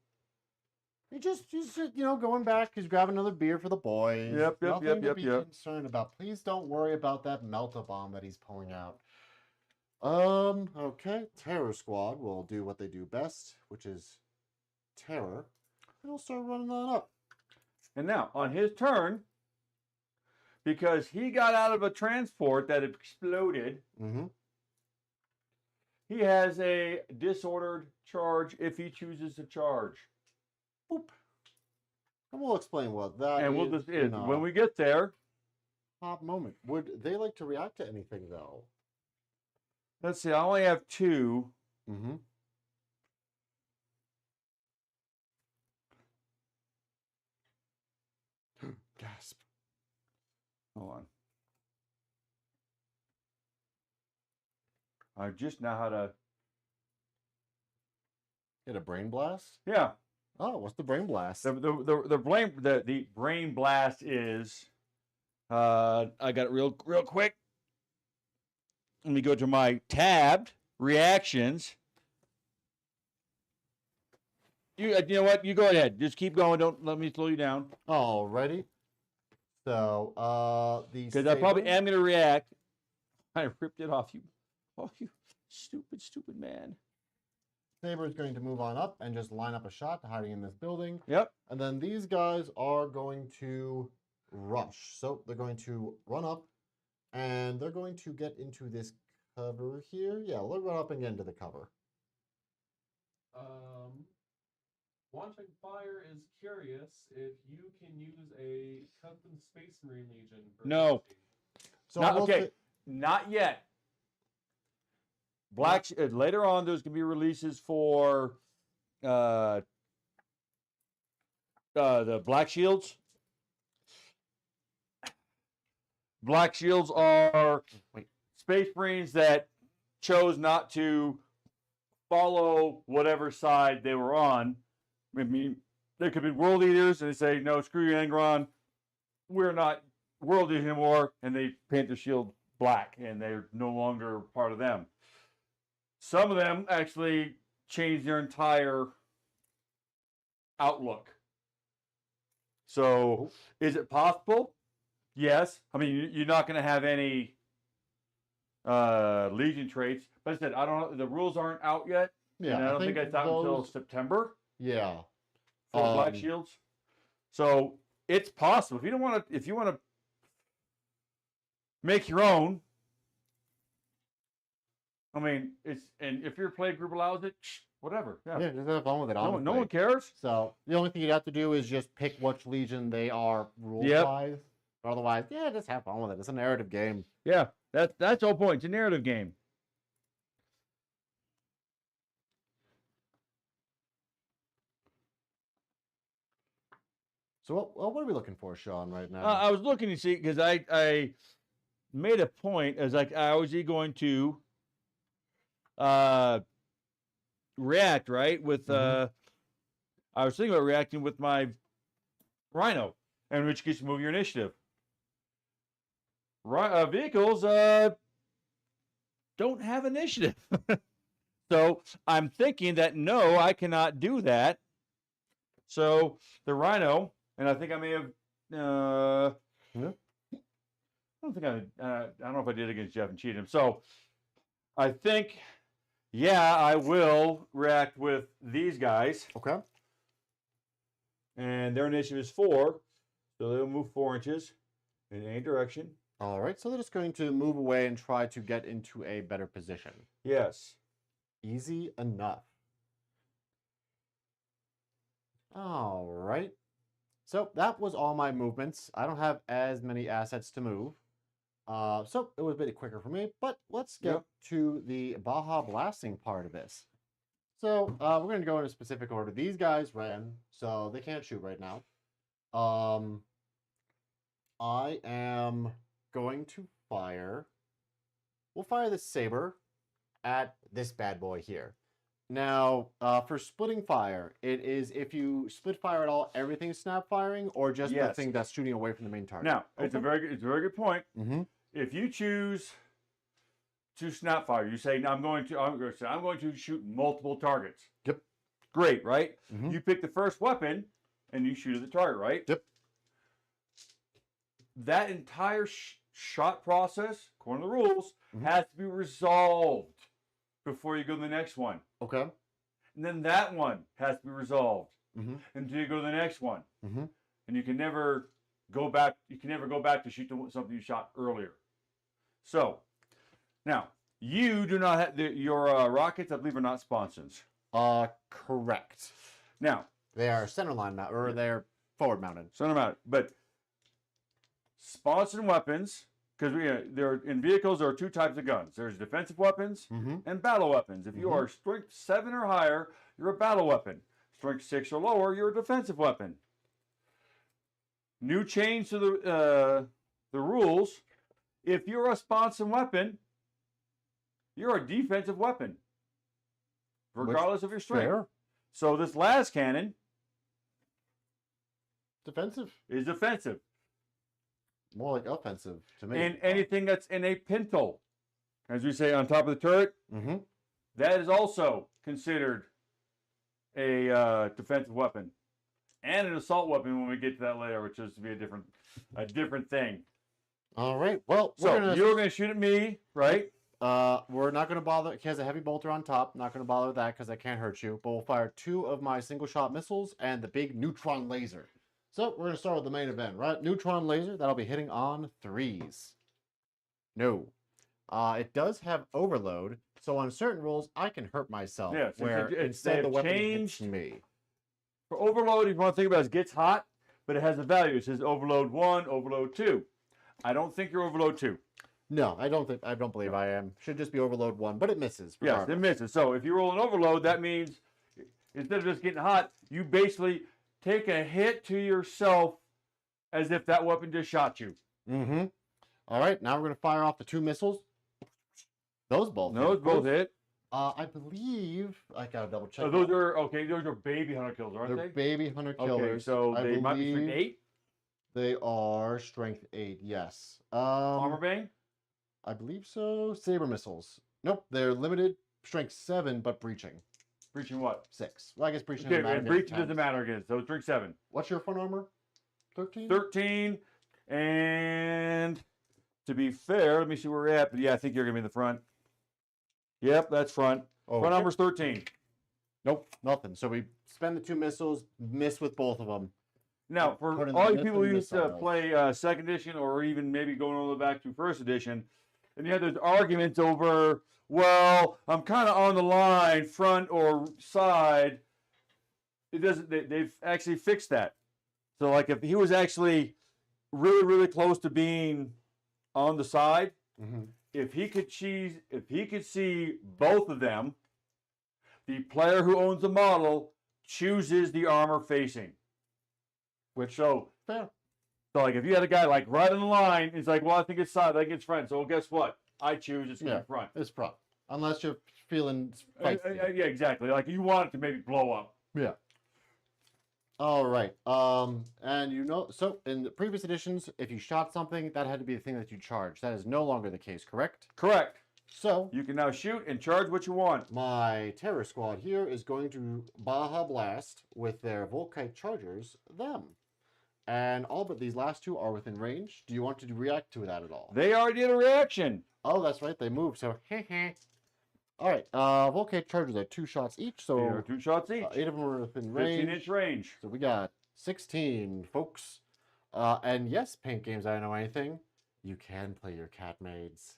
He's you know, going back. He's grabbing another beer for the boys. Nothing to be concerned about. Please don't worry about that melt-a-bomb that he's pulling out. Okay. Terror Squad will do what they do best, which is terror. And he'll start running on up. And now, on his turn, because he got out of a transport that exploded, he has a disordered charge if he chooses to charge. Boop. And we'll explain what that and is. we'll just when we get there. Hot moment. Would they like to react to anything though? Let's see. I only have 2. Gasp. Hold on. I just know how to. Get a brain blast? Yeah. Oh, what's the brain blast? The brain blast is. I got it real quick. Let me go to my tabbed reactions. You know what? You go ahead. Just keep going. Don't let me slow you down. Alrighty. So, because I probably am going to react. I ripped it off you. Oh, you stupid man. Saber is going to move on up and just line up a shot hiding in this building. Yep. And then these guys are going to rush. So they're going to run up and they're going to get into this cover here. Yeah, they'll run up and get into the cover. Wanting Fire is curious if you can use a Custom Space Marine Legion. No. So okay. Not yet. Later on, there's going to be releases for the Black Shields. Black Shields are Space Marines that chose not to follow whatever side they were on. I mean, they could be world eaters, and they say, no, screw you, Angron. We're not world eaters anymore, and they paint their shield black, and they're no longer part of them. Some of them actually change their entire outlook. So, is it possible? Yes. I mean, you're not going to have any Legion traits. But I said, I don't know. The rules aren't out yet. Yeah, and I don't think it's out until September. Yeah. For Black Shields. So, it's possible. If you want to make your own, I mean, and if your play group allows it, whatever. Yeah, just have fun with it. No one cares. So the only thing you'd have to do is just pick which Legion they are rule-wise. But otherwise, yeah, just have fun with it. It's a narrative game. Yeah, that's the whole point. It's a narrative game. So what are we looking for, Sean, right now? I was looking to see, because I made a point as like I was going to react, right? With I was thinking about reacting with my Rhino, in which case move your initiative. Vehicles don't have initiative. So I'm thinking that no, I cannot do that. So the Rhino, and I think I may have I don't think I don't know if I did against Jeff and cheated him. So I think, yeah, I will react with these guys. Okay. And their initiative is 4. So they'll move 4 inches in any direction. All right. So they're just going to move away and try to get into a better position. Yes. Easy enough. All right. So that was all my movements. I don't have as many assets to move. So it was a bit quicker for me, but let's get to the Baja blasting part of this. So we're going to go in a specific order. These guys ran, so they can't shoot right now. I am going to fire. We'll fire the Saber at this bad boy here. Now, for splitting fire, it is if you split fire at all, everything's snap firing, or just the thing that's shooting away from the main target. Now, it's a very good point. If you choose to snap fire, you say, "No, I'm going to shoot multiple targets." Yep. Great, right? Mhm. You pick the first weapon and you shoot at the target, right? Yep. That entire shot process, according to the rules, Mhm. has to be resolved before you go to the next one. Okay. And then that one has to be resolved Mhm. until you go to the next one. Mhm. And you can never go back. You can never go back to shoot something you shot earlier. So now you do not have your rockets. I believe are not sponsons. Correct. Now They are center line mount, or they're forward mounted. send them out. But sponson weapons, because there in vehicles there are two types of guns. There's defensive weapons Mhm. and battle weapons. If you are strength 7 or higher, you're a battle weapon. Strength 6 or lower, you're a defensive weapon. New change to the rules. If you're a sponson weapon, you're a defensive weapon, regardless of your strength. Fair. So this las cannon Defensive. is defensive. More like offensive to me. And anything that's in a pintle, as we say on top of the turret, Mm-hmm. that is also considered a defensive weapon and an assault weapon when we get to that later, which is to be a different thing. All right. Well, So we're gonna, you're going to shoot at me, right? we're not going to bother. It has a heavy bolter on top. Not going to bother with that because that can't hurt you. But we'll fire 2 of my single shot missiles and the big neutron laser. So we're going to start with the main event, right? Neutron laser. That'll be hitting on 3s. No. It does have overload. So on certain rolls, I can hurt myself. Yes, where they instead the have weapon changed. hits me. For overload, if you want to think about it, it gets hot, but it has a value. It says overload 1, overload 2. I don't think you're overload 2. No, I don't believe I am. Should just be overload 1, but it misses. Yes, regardless. it misses. So if you roll an overload, that means instead of just getting hot, you basically take a hit to yourself as if that weapon just shot you. Mm-hmm. All right, now we're going to fire off the 2 missiles. Those both hit. Those both hit. I believe I gotta double check. Oh, those are baby hunter kills, aren't They're they? baby hunter killers. Okay, so I they might be strength believe 8. They are strength 8. Yes. Armor bang. I believe so. Saber missiles. Nope, they're limited strength 7, but breaching Breaching what? 6. Well, I guess breaching Okay, doesn't matter. and breaching doesn't matter again. So strength 7. What's your front armor? 13. 13. And to be fair, let me see where we're at. But yeah, I think you're gonna be in the front. Yep, that's front. Oh, Front number's 13. Nope, nothing. So we spend the 2 missiles, miss with both of them. Now, for Put in all the you people who used to missiles. play second edition or even maybe going all the way back to first edition, and you have those arguments over, well, I'm kind of on the line, front or side. It doesn't. They've actually fixed that. So, like, if he was actually really, really close to being on the side, Mm-hmm. if he could see both of them, the player who owns the model chooses the armor facing. Which So, fair. like if you had a guy like right on the line, it's like, well, I think it's side, I think it's front. So guess what? I choose it's Yeah. front. It's front, unless you're feeling feisty. Yeah, exactly. Like you want it to maybe blow up. Yeah. All right. And so in the previous editions, if you shot something, that had to be the thing that you charged. That is no longer the case, correct? Correct. So You can now shoot and charge what you want. my terror squad here is going to Baja Blast with their Volkite chargers, them. And all but these last 2 are within range. Do you want to react to that at all? They already did a reaction. Oh, that's right. They moved. So, all right. Volkite chargers are 2 shots each. So There are 2 shots each. 8 of them are within range. 15-inch range. So we got 16, folks. And yes, Paint Games, I don't know anything. You can play your cat maids.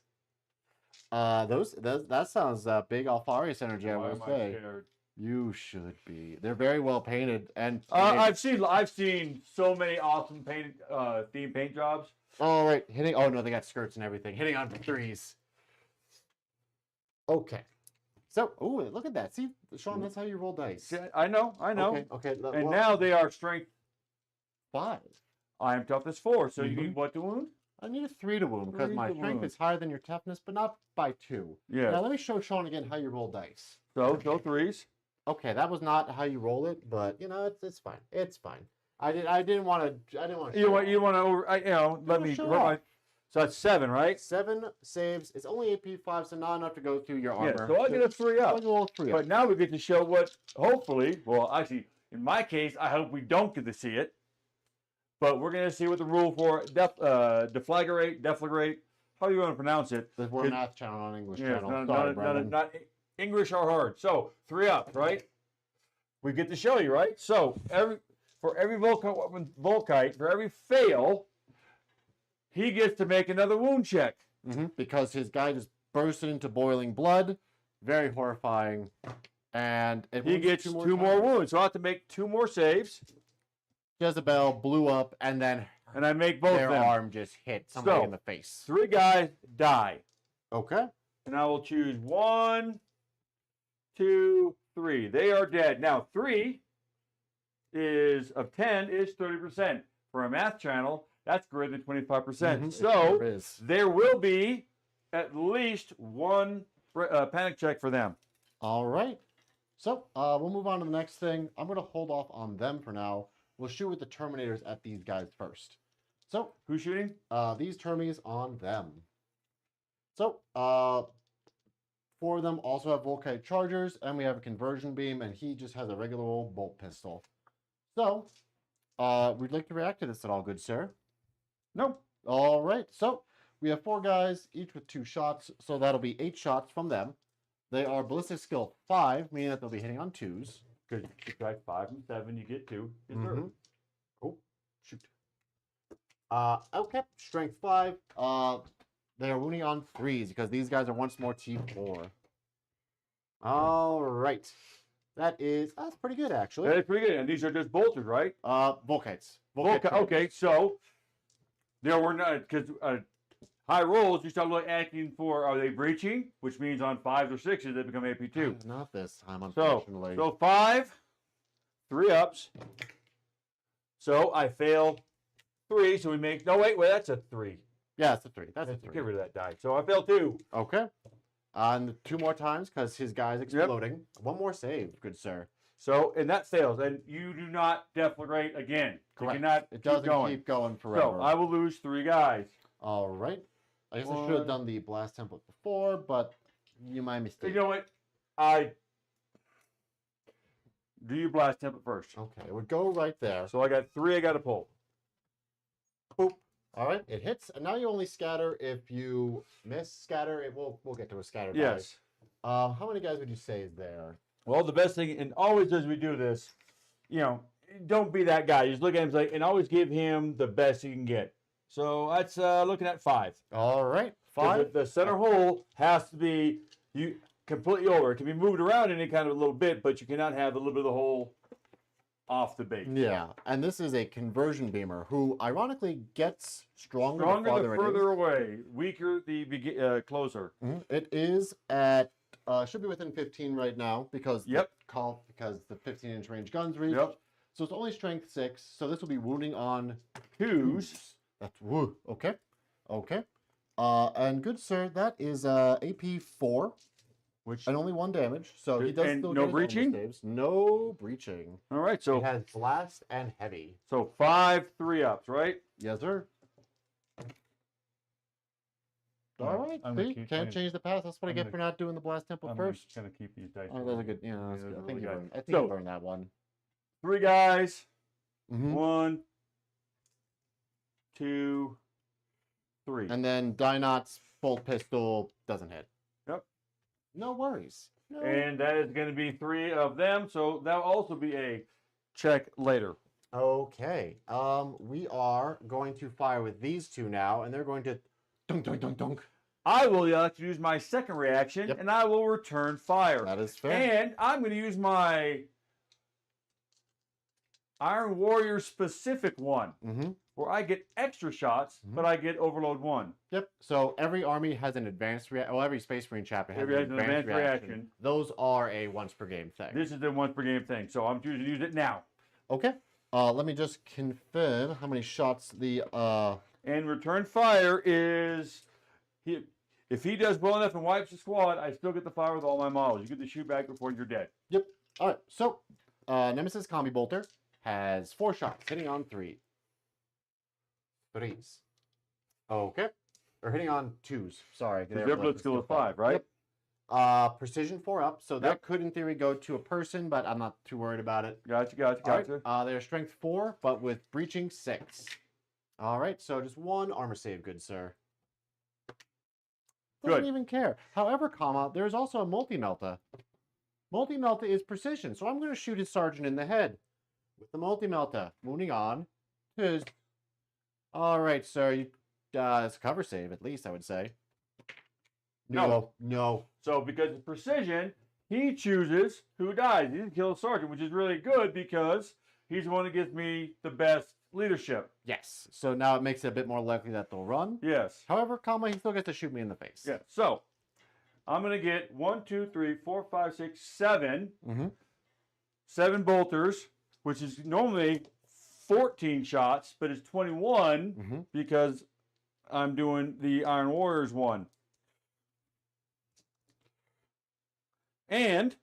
That sounds big Alfarius energy, I Why will am I say. scared? You should be. They're very well painted and. I've seen so many awesome painted theme paint jobs. All right, hitting. Oh no, they got skirts and everything. Hitting on 3s. Okay. So, ooh, look at that. See, Sean, that's how you roll dice. See, I know. Okay. And now they are strength 5. I am toughness 4. So you Mhm. need what to wound? I need a 3 to wound because 3 my to strength wound. is higher than your toughness, but not by 2. Yeah. Now let me show Sean again how you roll dice. So 3s. Okay, that was not how you roll it, but it's fine. It's fine. I didn't want to. You want to let me show rub my. off. So that's 7, right? 7 saves. It's only AP 5, so not enough to go through your Yeah, armor. so I get a 3 up. I'll go all 3 up. But now we get to show what, hopefully, well, actually, in my case, I hope we don't get to see it. But we're going to see what the rule for deflagrate, how do you want to pronounce it? We're a math channel, not English Yeah, channel. not English or hard. So 3 up, right? We get to show you, right? So for every Volkite, for every fail, he gets to make another wound check. Because his guy just bursted into boiling blood. Very horrifying. And he gets 2 more wounds. So I have to make 2 more saves. Jezebel blew up, and then I make both their them. arm just hit somebody in the face. 3 guys die. Okay. And I will choose 1, 2, 3. They are dead. Now 3 of 10 is 30%. For a math channel, that's greater than 25%. So there will be at least 1 panic check for them. All right. So we'll move on to the next thing. I'm going to hold off on them for now. We'll shoot with the Terminators at these guys first. So who's shooting? These Termies on them. So 4 of them also have Volkite chargers, and we have a conversion beam, and he just has a regular old bolt pistol. So we'd like to react to this at all, good sir? No. All right. So we have 4 guys, each with 2 shots. So that'll be 8 shots from them. They are ballistic skill 5, meaning that they'll be hitting on 2s. Because you subtract 5 from 7, you get 2. Oh, shoot. Okay, strength 5. They are wounding on 3s because these guys are once more T4. All right. That's pretty good, actually. That is pretty good. And these are just bolters, right? Volkites. Okay, so there were not, because high rolls, you start acting for, are they breaching? Which means on 5s or 6s, they become AP2. Not this time, So unfortunately. 5, 3 ups. So I fail 3, so we make, no, wait, that's a 3. Yeah, it's a 3. That's a 3. Get rid of that die. So I fail 2. Okay. And 2 more times because his guy's exploding. Yep. 1 more save, good sir. So, and that fails. And you do not deflagrate again. Correct. You cannot it doesn't keep going forever. So I will lose 3 guys. All right. I guess I should have done the blast template before, but you my mistake. You know what? Do your blast template first. Okay, it would go right there. So I got 3 I got to pull. Boop. All right, it hits, and now you only scatter if you miss scatter. We'll get to a scatter. Yes. How many guys would you say is there? Well, the best thing, and always as we do this, don't be that guy. Just look at him and always give him the best you can get. So that's looking at 5. All right, 5. The center hole has to be completely over. It can be moved around any kind of a little bit, but you cannot have a little bit of the hole off the base. Yeah, and this is a conversion beamer who ironically gets stronger the further away, weaker the closer. It is at should be within 15 right now because the 15-inch range guns reach. Yep. So it's only strength 6. So this will be wounding on 2s. That's woo. Okay. Okay. And good sir, that is AP 4. And only 1 damage, so he does still no get breaching? Saves. No breaching. All right, so it has blast and heavy. So 5 3 ups, right? Yes, sir. All right, see, can't change the past. That's what I get for not doing the blast temple first. I'm just gonna keep these dice. Oh, that's a good. Yeah, that's good. I think you burned that one. 3 guys. 1, 2, 3. And then Dynot's bolt pistol doesn't hit. Yep. No worries. No. And that is going to be 3 of them, so that'll also be a check later. Okay. We are going to fire with these 2 now, and they're going to dunk, dunk, dunk, dunk. I will use my second reaction, and I will return fire. That is fair. And I'm going to use my Iron Warrior specific one, where I get extra shots, but I get overload 1. Yep. So every army has an advanced reaction. Well, every Space Marine chapter has an advanced reaction. Those are a once per game thing. This is the once per game thing, so I'm choosing to use it now. Okay. Let me just confirm how many shots the And return fire is if he does well enough and wipes the squad, I still get the fire with all my models. You get the shoot back before you're dead. Yep. All right. So Nemesis Combi Bolter has 4 shots, hitting on 3. 3s. Okay. Or hitting on 2s. Sorry. Because their blitz skill is 5, right? Yep. Precision 4 up. So that Yep. could, in theory, go to a person, but I'm not too worried about it. Gotcha. All right. They're strength 4, but with breaching 6. All right. So just 1 armor save, good sir. Doesn't even care. However, there's also a multi-melta. Multi-melta is precision, so I'm going to shoot his sergeant in the head with the multi-melta. Wounding on his. All right, sir. It's a cover save, at least, I would say. No. So because of precision, he chooses who dies. He doesn't kill a sergeant, which is really good because he's the one that gives me the best leadership. Yes. So now it makes it a bit more likely that they'll run. Yes. However, he still gets to shoot me in the face. Yeah. So I'm going to get 1, 2, 3, 4, 5, 6, 7. 7 bolters, which is normally 14 shots, but it's 21 because I'm doing the Iron Warriors one. And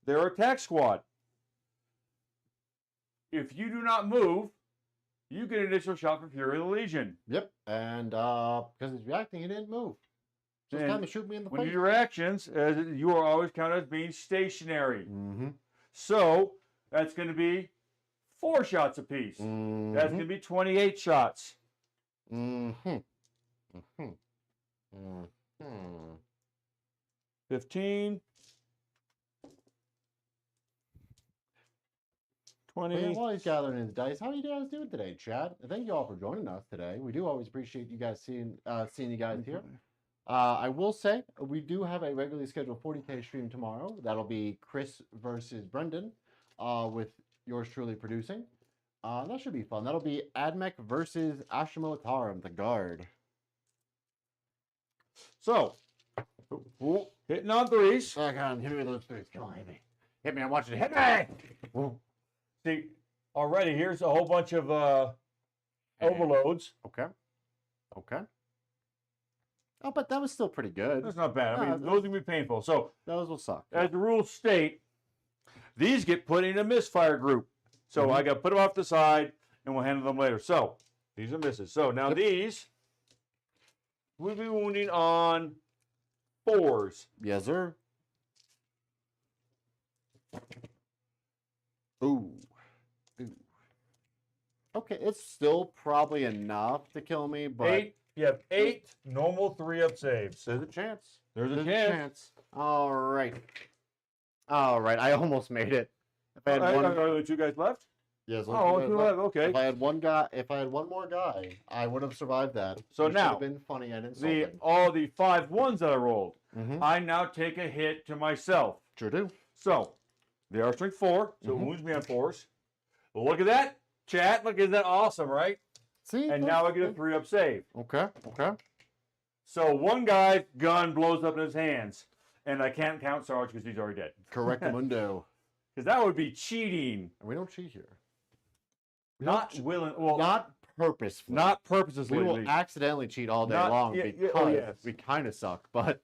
their attack squad. If you do not move, you get an additional shot from Fury of the Legion. Yep. And because he's reacting, he didn't move. Just time to shoot me in the face. When you do your actions, you are always counted as being stationary. So that's going to be 4 shots apiece. That's going to be 28 shots. 15. 20. Well, while he's gathering his dice, how are you guys doing today, Chad? Thank you all for joining us today. We do always appreciate you guys seeing you guys here. I will say we do have a regularly scheduled 40K stream tomorrow. That'll be Chris versus Brendan, with yours truly producing. That should be fun. That'll be Admech versus Ashimotarum, the guard. So, hitting on 3s. Oh, God, hit me with those 3s. Come on, hit me. Hit me. I want you to hit me. See, already here's a whole bunch of overloads. Okay. Oh, but that was still pretty good. That's not bad. I mean, those will be painful. So, those will suck. As the rules state, these get put in a misfire group. So I got to put them off the side, and we'll handle them later. So, these are misses. So, now these will be wounding on 4s. Yes, sir. Ooh. Okay, it's still probably enough to kill me, but... You have 8 normal 3-up saves. There's a chance. There's a chance. All right. I almost made it. If I had Are there 2 guys left? Yes. Oh, 2 left. Okay. If I had one more guy, I would have survived that. So now, have been funny. I didn't. All the 5 1s that I rolled, I now take a hit to myself. Sure do. So they are strength 4, so it wounds me on 4s. Well, look at that, chat. Look, isn't that awesome, right? See. And now I get a 3-up save. Okay. So one guy's gun blows up in his hands, and I can't count Sarge because he's already dead. Correct, Mundo. Because that would be cheating. We don't cheat here. Not purposefully. Not purposefully. We will accidentally cheat all day long because we kind of suck. But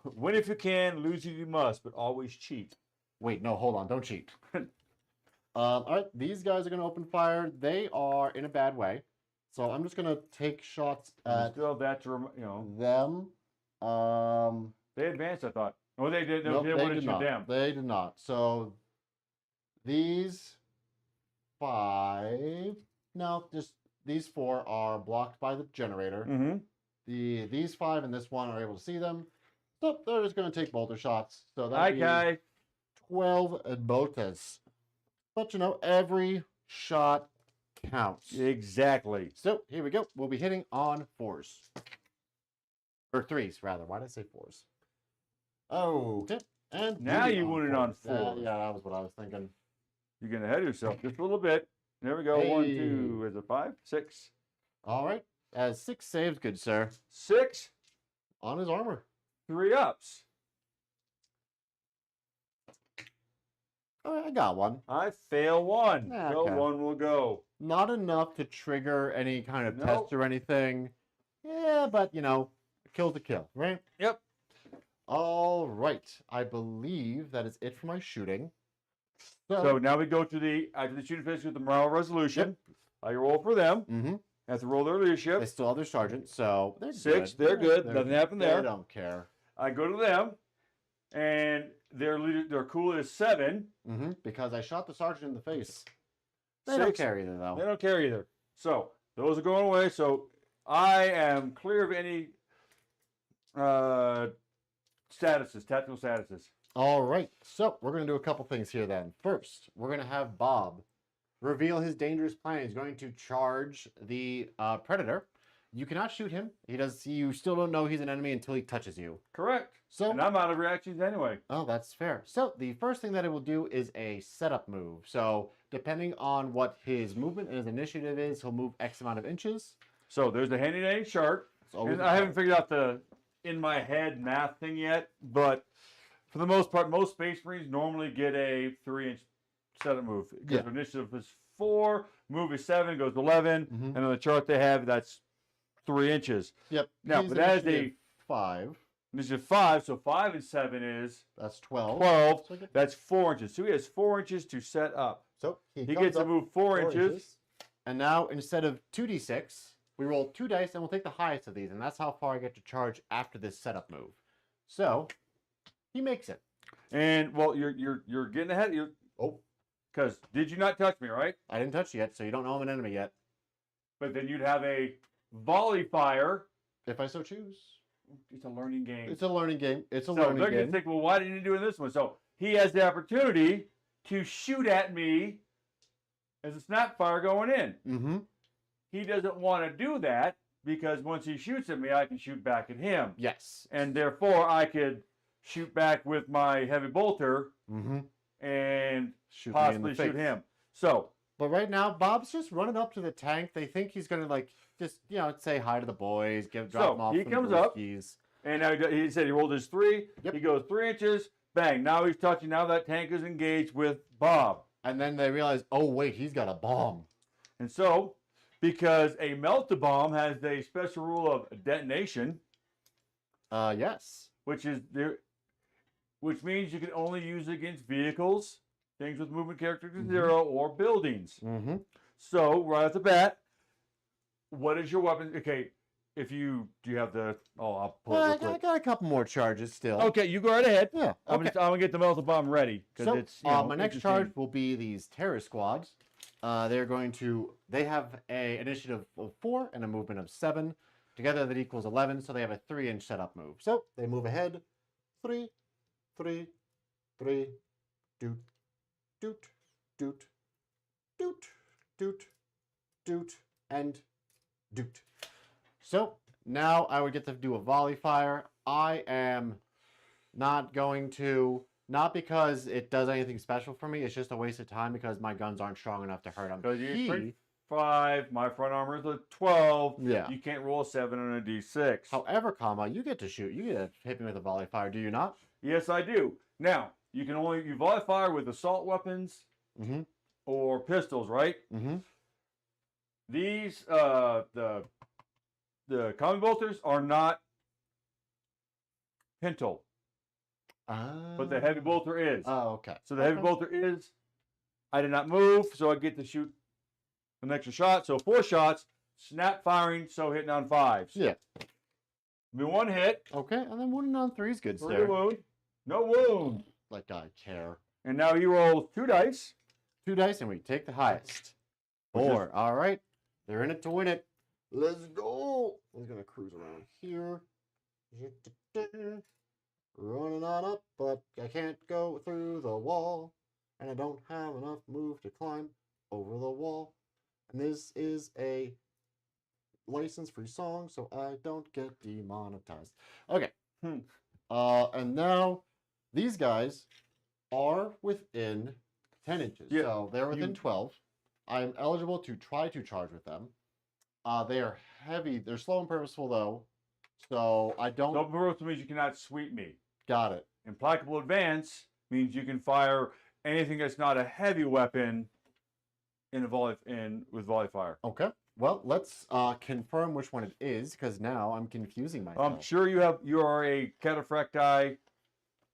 win if you can, lose if you must, but always cheat. Wait, no, hold on, don't cheat. All right, these guys are going to open fire. They are in a bad way, so I'm just going to take shots at still that to them. They advanced, I thought. Oh, they did. Nope, they did not. Them. They did not. So these 5, no, just these 4 are blocked by the generator. These 5 and this 1 are able to see them. So they're just going to take bolter shots. So that's 12 bolters. But every shot counts. Exactly. So here we go. We'll be hitting on 4s. Or 3s, rather. Why did I say 4s? Oh, okay. And now you went it on 4. Yeah, that was what I was thinking. You're getting ahead of yourself just a little bit. There we go. Hey. 1, 2. Is it 5? 6. All right. 6 saves, good sir. 6 on his armor. 3-ups. All right, I got one. I fail 1. Yeah, so okay. 1 will go. Not enough to trigger any kind of test or anything. Yeah, but kill's a kill, right? Yep. All right. I believe that is it for my shooting. So now we go to after the shooting phase with the morale resolution. Yep. I roll for them. Have to roll their leadership. They still have their sergeant, so they're 6, good. they're good. Nothing happened there. They don't care. I go to them, and their cool is 7. Because I shot the sergeant in the face. They 6, don't care either, though. They don't care either. So those are going away. So I am clear of any tactical statuses. All right, so we're going to do a couple things here then. First, we're going to have Bob reveal his dangerous plan. He's going to charge the Predator. You cannot shoot him. You still don't know he's an enemy until he touches you. Correct. So, and I'm out of reactions anyway. Oh, that's fair. So the first thing that it will do is a setup move. So depending on what his movement and his initiative is, he'll move X amount of inches. So there's the handy dandy chart. And I haven't figured out the in my head math thing yet, but for the most part, most Space Marines normally get a 3-inch setup move. Because initiative is 4, move is 7, goes to 11, and on the chart they have, that's 3 inches. Yep. Now, but that is a 5. Initiative 5, so 5 and 7 is that's 12. 12. So that's 4 inches. So he has 4 inches to set up. So he gets to move 4 inches. And now instead of 2d6, we roll 2 dice and we'll take the highest of these, and that's how far I get to charge after this setup move. So he makes it. And well, you're getting ahead. Because did you not touch me, right? I didn't touch you yet, so you don't know I'm an enemy yet. But then you'd have a volley fire. If I so choose. It's a learning game. It's a learning game. It's a so learning they're game. going to think, well, why didn't you do it in this one? So he has the opportunity to shoot at me as a snap fire going in. He doesn't want to do that because once he shoots at me, I can shoot back at him. Yes. And therefore, I could shoot back with my heavy bolter and possibly shoot him. So, but right now, Bob's just running up to the tank. They think he's going to just say hi to the boys, drop them off. He comes up, and now he said he rolled his 3. He goes 3 inches, bang. Now he's touching. Now that tank is engaged with Bob. And then they realize, oh wait, he's got a bomb. And so, because a melt-a-bomb has a special rule of detonation. Yes. Which means you can only use it against vehicles, things with movement characteristic 0, or buildings. So right off the bat, what is your weapon? Okay, do you have the? Oh, I'll pull it real quick. I got a couple more charges still. Okay, you go right ahead. Yeah. I'm gonna get the melt-a-bomb ready because it's. My next charge will be these terror squads. They have a initiative of 4 and a movement of 7. Together that equals 11, so they have a 3-inch setup move. So they move ahead. 3, 3, 3, doot, doot, doot, doot, doot, doot, and doot. So now I would get to do a volley fire. I am not going to, not because it does anything special for me, it's just a waste of time because my guns aren't strong enough to hurt him. Because you 5, my front armor is a 12. Yeah. You can't roll a 7 on a d6. However, you get to shoot. You get to hit me with a volley fire, do you not? Yes, I do. Now, you volley fire with assault weapons or pistols, right? These, the combi bolters are not pintle. But the heavy bolter is. Oh, okay. So the heavy bolter is, I did not move, so I get to shoot an extra shot. So 4 shots, snap firing, so hitting on 5s. Yeah. Be 1 hit. Okay, and then 1 on 3 is good, 3 sir. wound. No wound. Like I care. And now he rolls 2 dice. 2 dice, and we take the highest. 4. All right. They're in it to win it. Let's go. I'm going to cruise around here. Running on up, but I can't go through the wall. And I don't have enough move to climb over the wall. And this is a license-free song, so I don't get demonetized. Okay. And now these guys are within 10 inches. Yeah. So they're within 12. I am eligible to try to charge with them. They are heavy. They're slow and purposeful, though. So I don't... Slow and purposeful means you cannot sweep me. Got it. Implacable advance means you can fire anything that's not a heavy weapon with volley fire. Okay. Well, let's confirm which one it is, because now I'm confusing myself. I'm sure you are a cataphracti.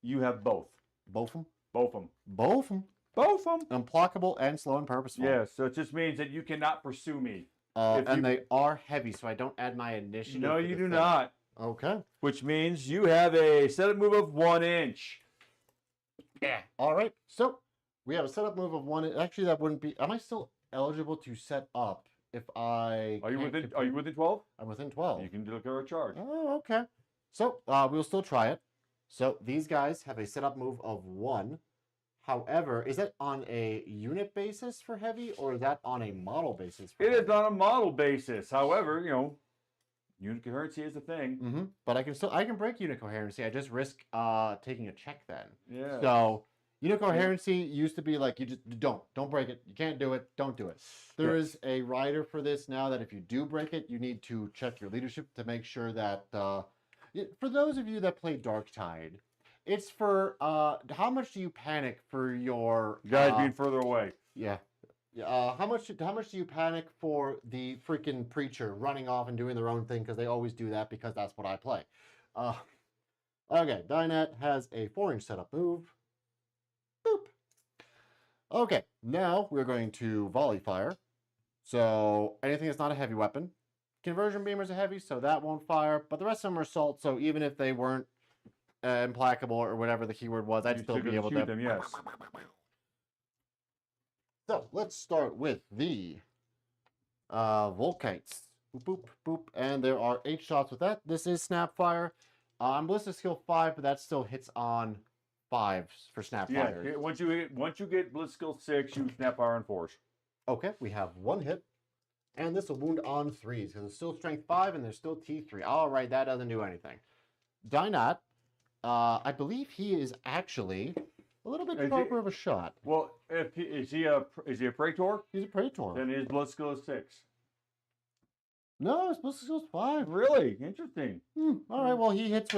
You have both. Both of them? Both of them. Both of them. Both of them. Implacable and slow and purposeful. Yeah, so it just means that you cannot pursue me. And they are heavy, so I don't add my initiative. No, for you the do thing. not. Okay. Which means you have a setup move of 1 inch. Yeah. All right. So we have a setup move of 1. Actually, that wouldn't be. Am I still eligible to set up if I? Are you can't within? complete- Are you within 12? I'm within 12. You can declare a charge. Oh, okay. So we'll still try it. So these guys have a setup move of 1. However, is that on a unit basis for heavy, or is that on a model basis? For It heavy? is on a model basis. However, unit coherency is a thing. But I can break unit coherency. I just risk taking a check then. Yeah. So unit coherency used to be like you just don't break it. You can't do it. Don't do it. There is a rider for this now that if you do break it, you need to check your leadership to make sure that for those of you that play Darktide, it's for how much do you panic for your Guys being further away. Yeah. How much do you panic for the freaking preacher running off and doing their own thing because they always do that because that's what I play. Okay, Dynet has a 4-inch setup move. Boop. Okay, now we're going to volley fire. So anything that's not a heavy weapon. Conversion beamer's a heavy, so that won't fire. But the rest of them are assault, so even if they weren't implacable or whatever the keyword was, I'd still be able to shoot them. Yes. So let's start with the Volkites. Boop, boop, boop. And there are 8 shots with that. This is Snapfire. I'm ballistic skill 5, but that still hits on 5s for Snapfire. Yeah. Once you get blitz skill 6, you snapfire on 4s. Okay, we have 1 hit. And this will wound on 3s because it's still strength 5 and there's still T3. All right, that doesn't do anything. Dynat, I believe he is actually a little bit sharper of a shot. Well, is he a praetor? He's a Praetor. Then his blood skill is 6. No, his ballistic skill is 5. Really interesting. All right, well, he hits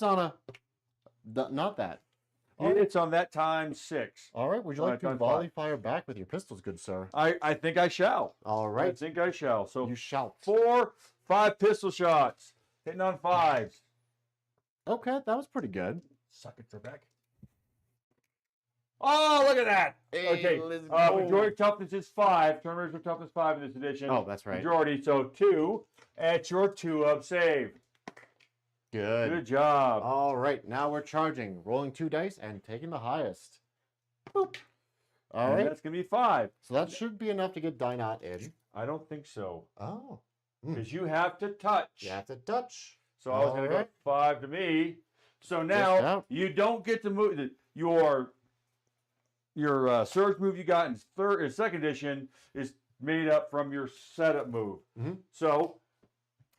on a... Not that. It's on that times 6. All right, would you like to times volley 5. fire back with your pistols, good sir? I think I shall. All I right, think I shall. So you shout. 4, 5 pistol shots. Hitting on 5s. Okay, that was pretty good. Suck it, Trebek. Oh, look at that. Okay. let's go. Majority toughness is 5. Turn ratio toughness 5 in this edition. Oh, that's right. Majority, so 2 at your 2-up save. Good. Good job. All right, now we're charging, rolling 2 dice and taking the highest. Boop. All And right, that's going to be 5. so that should be enough to get Dynat in. I don't think so. Oh. Because you have to touch. You have to touch. So I was going to go Alright. 5 to me. So now out. you don't get to move your surge move you got in second edition is made up from your setup move. So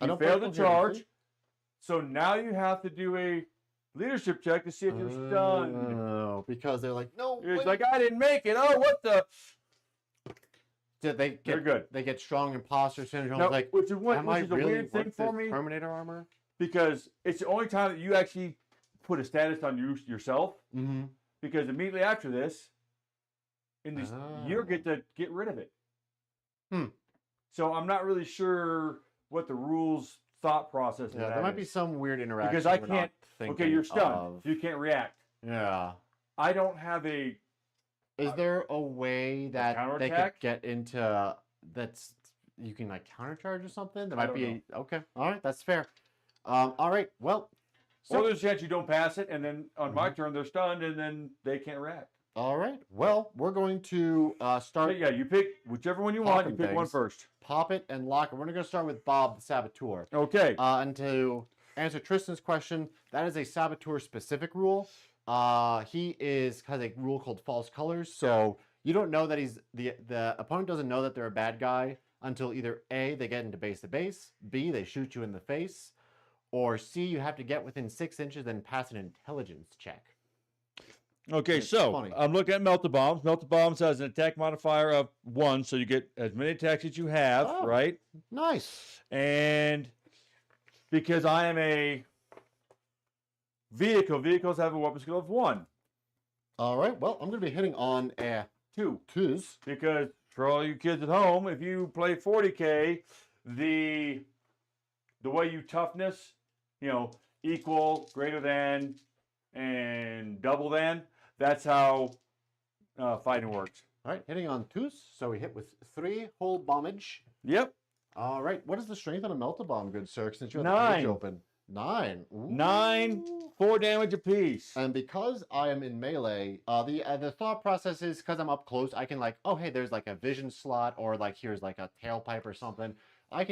I you don't failed break the charge. coherency. So now you have to do a leadership check to see if you're stunned. Oh, because they're like, no. It's wait. like I didn't make it. Oh, what the? They're They're good. They get strong imposter syndrome. No, Like, which is am I a really weird thing worth for this me Terminator armor? because it's the only time that you actually put a status on yourself. Mm-hmm. Because immediately after this, you get to get rid of it. So I'm not really sure what the rules thought process. Yeah, there might be some weird interaction. because I we're not can't. Okay, thinking you're stunned. of. You can't react. Yeah. I don't have a. Is there a way that they could counterattack? get into that's you can like countercharge or something? There might don't be okay. All right, that's fair. All right. Well, Or there's a chance you don't pass it, and then on my turn they're stunned, and then they can't react. all right. Well, we're going to So start yeah, you pick whichever one you want. You Popping pick one things. first. pop it and lock it. We're going to start with Bob the Saboteur. Okay. And to answer Tristan's question, that is a Saboteur specific rule. He has a rule called false colors. So you don't know that he's the opponent doesn't know that they're a bad guy until either A, they get into base to base, B, they shoot you in the face, or C, you have to get within 6 inches and pass an intelligence check. Okay, It's so funny. I'm looking at Melt-the-Bombs. Melt-the-Bombs has an attack modifier of 1, so you get as many attacks as you have, Oh. right? Nice. And because I am a vehicle, vehicles have a weapon skill of 1. All right. Well, I'm going to be hitting on a 2. twos. Because for all you kids at home, if you play 40K, the way you toughness, equal, greater than, and double than, that's how fighting works. All right, hitting on twos. So we hit with 3 whole bombage. Yep. All right, what is the strength on a melta bomb, good sir? Since you have the 9. page open. 9. Ooh. 9, 4 damage apiece. And because I am in melee, the thought process is because I'm up close, I can like, oh hey, there's like a vision slot, or like here's like a tailpipe or something. I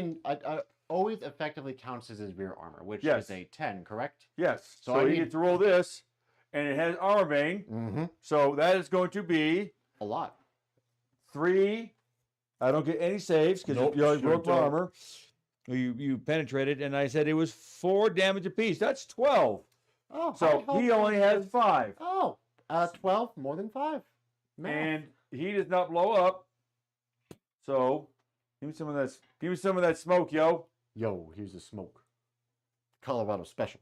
always effectively counts as his rear armor, which is a 10, correct? Yes. So So I you need- get to roll this, and it has armor bane. Mm-hmm. So that is going to be A lot. 3. I don't get any saves because Nope, you already sure broke my don't. armor. You penetrated, and I said it was 4 damage apiece. That's 12. Oh, So high he health only has versus- 5. Oh, 12 more than 5. Math. And he does not blow up. So give me some of that. Give me some of that smoke, yo. Yo, here's the smoke. Colorado special.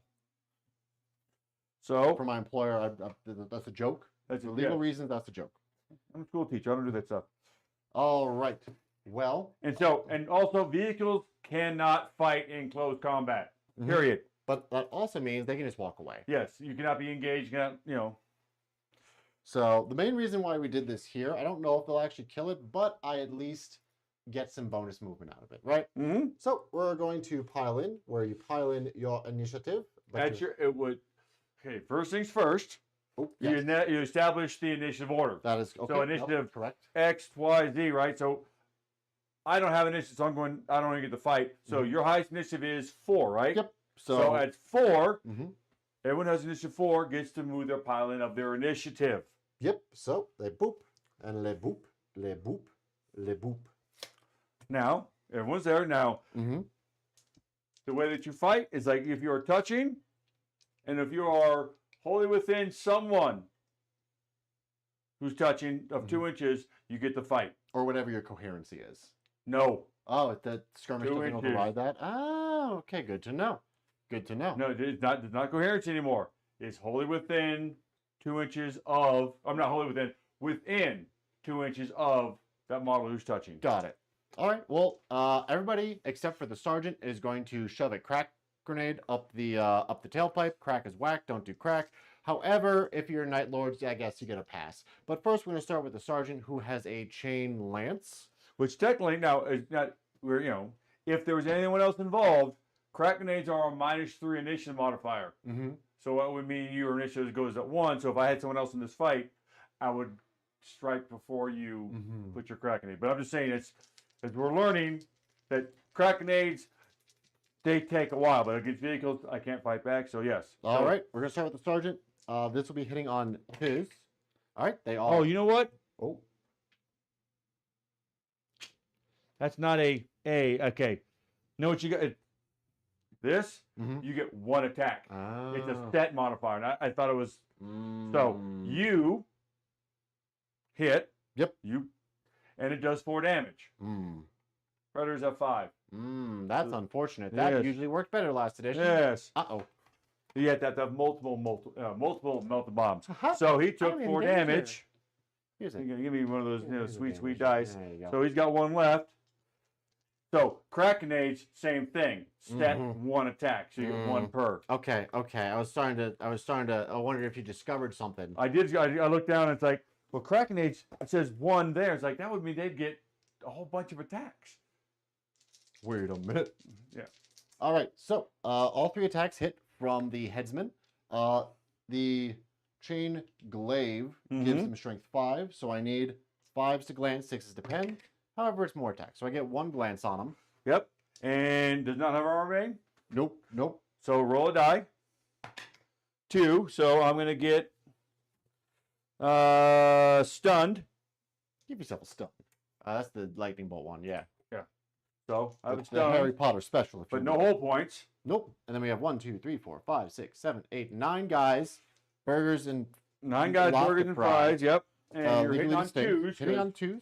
So For my employer, that's a joke. that's For it. legal Yeah. reasons, that's a joke. I'm a school teacher. I don't do that stuff. All right. Well, And also vehicles cannot fight in close combat. Mhm. Period. but that also means they can just walk away. Yes, you cannot be engaged. You cannot, So the main reason why we did this here, I don't know if they'll actually kill it, but I at least get some bonus movement out of it, right? Mm-hmm. So we're going to pile in, where you pile in your initiative. but It would. Okay, first things first. Oh, You yes, you establish the initiative order. that is okay. so initiative- correct. X, Y, Z, right? So I don't have initiative, so I don't even get to fight. So Mhm. your highest initiative is 4, right? Yep. So, So, at 4, mhm. everyone who has initiative 4 gets to move their pile in of their initiative. Yep. So they boop and le boop, le boop, le boop. Now, everyone's there. Now, Mm-hmm. the way that you fight is like if you are touching, and if you are wholly within someone who's touching of 2 inches, you get to fight. Or whatever your coherency is. No, Oh, the skirmish 2 doesn't inches. override that. Oh, okay. Good to know. Good to know. no, it's not coherence anymore. It's wholly within 2 inches of. I'm not wholly within 2 inches of that model who's touching. Got it. All right. Well, everybody except for the sergeant is going to shove a crack grenade up the tailpipe. Crack is whack. Don't do crack. However, if you're Night Lords, I guess you get a pass. But first, we're going to start with the sergeant, who has a chain lance. Which technically now is not. If there was anyone else involved, crack grenades are a -3 initiative modifier. Mm-hmm. So that would mean your initiative goes at 1. So if I had someone else in this fight, I would strike before you Mm-hmm. put your crack grenade. But I'm just saying, as we're learning that crack grenades, they take a while. But against vehicles, I can't fight back. So yes. All So- right. We're going to start with the sergeant. This will be hitting on his. All right. They all. Oh, you know what? Oh. That's not a. Okay. Know what you got? This, Mhm. you get 1 attack. Ah. It's a set modifier. And I thought it was. So Mm. you hit. Yep. And it does 4 damage. Mm. Predators have 5. That's unfortunate. That Yes. usually worked better last edition. Yes. Uh-oh. You have to have multiple melted bombs. Aha. So he took I'm in 4 danger. damage. Here's You're a, gonna give me one of those, here's a sweet damage. dice. There you go. So he's got 1 left. So crack grenades, same thing. Set Mhm. 1 attack, so you get 1 per. Okay. I was starting to. I wondered if you discovered something. I looked down and it's like, well, crack grenades. It says 1 there. It's like that would mean they'd get a whole bunch of attacks. Wait a minute. Yeah. All right. So all 3 attacks hit from the headsman. The chain glaive gives Mhm. him strength 5, so I need 5s to glance, 6s to pen. However, it's more attacks, so I get 1 glance on him. Yep. And does not have armor bane. Nope. So roll a die. 2. So I'm gonna get stunned. Give yourself a stun. That's the lightning bolt one. Yeah. So I have It's the Harry stunned, Potter special. If but you no will. whole points. Nope. And then we have 1, 2, 3, 4, 5, 6, 7, 8, 9 guys, burgers and 9 guys, Lots burgers of and fries. fries. Yep. And you're legally hitting on distinct. 2s. Hitting on 2s.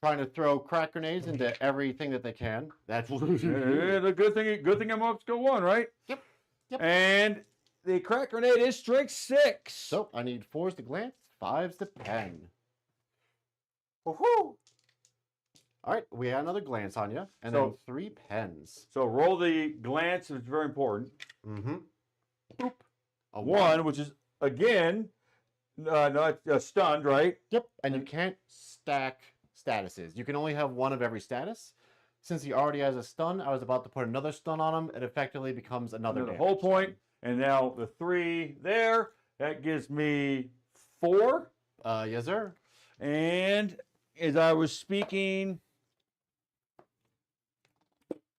Trying to throw crack grenades into everything that they can. That's The good thing I'm up to 1, right? Yep. And the crack grenade is strength 6. So I need 4s to glance, 5s to pen. Woohoo! All right, we got another glance on you, and then So- 3 pens. So roll the glance. It's very important. Mm-hmm. Boop. A 1, which is again No, it's stunned, right? Yep. And you can't stack statuses. You can only have one of every status. Since he already has a stun, I was about to put another stun on him. It effectively becomes another The whole damage point. And now the 3 there. That gives me 4. Yes, sir. And as I was speaking,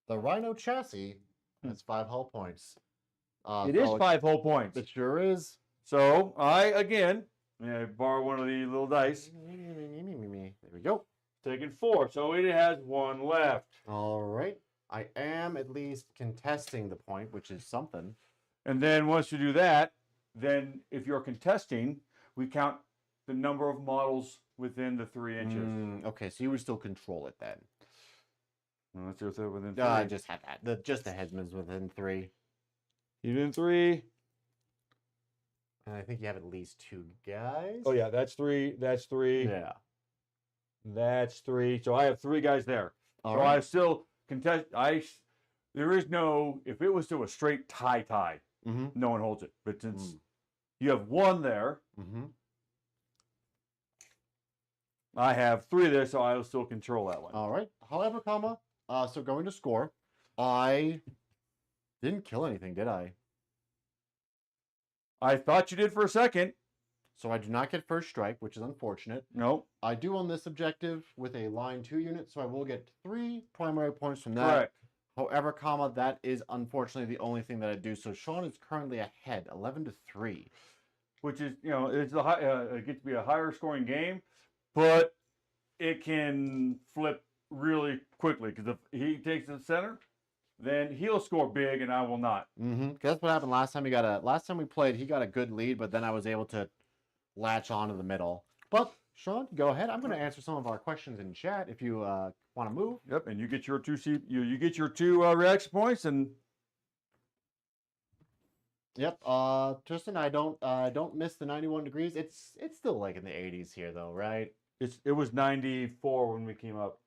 The Rhino chassis has 5 hull points. it is 5 whole points. It sure is. So I, again, borrow one of the little dice. There we go. Taking 4. So it has 1 left. All right. I am at least contesting the point, which is something. And then once you do that, then if you're contesting, we count the number of models within the 3 inches. Okay, so you would still control it then. Well, let's see what's within 3. I just had that. Just the headsman's within 3. Within 3. And I think you have at least 2 guys. Oh yeah, that's 3. That's 3. Yeah. That's 3. So I have 3 guys there. All so right. I still contest. There is no. If it was to a straight tie, Mm-hmm. no one holds it. But since you have 1 there, Mm-hmm. I have 3 there, so I will still control that one. All right. However, so going to score, I didn't kill anything, did I? I thought you did for a second. So I do not get first strike, which is unfortunate. No. I do on this objective with a line 2 unit, so I will get 3 primary points from that. Correct. However, that is unfortunately the only thing that I do. So Sean is currently ahead, 11-3. Which is, it's it gets to be a higher scoring game, but it can flip really quickly because if he takes the center, then he'll score big and I will not. Mm-hmm. That's what happened last time. Last time we played, he got a good lead, but then I was able to latch on to the middle. But Sean, go ahead. I'm going to answer some of our questions in chat if you want to move. Yep, and you get your 2 you get your 2 reaction points and. Yep. Tristan, I don't miss the 91 degrees. It's still like in the 80s here though, right? It was 94 when we came up.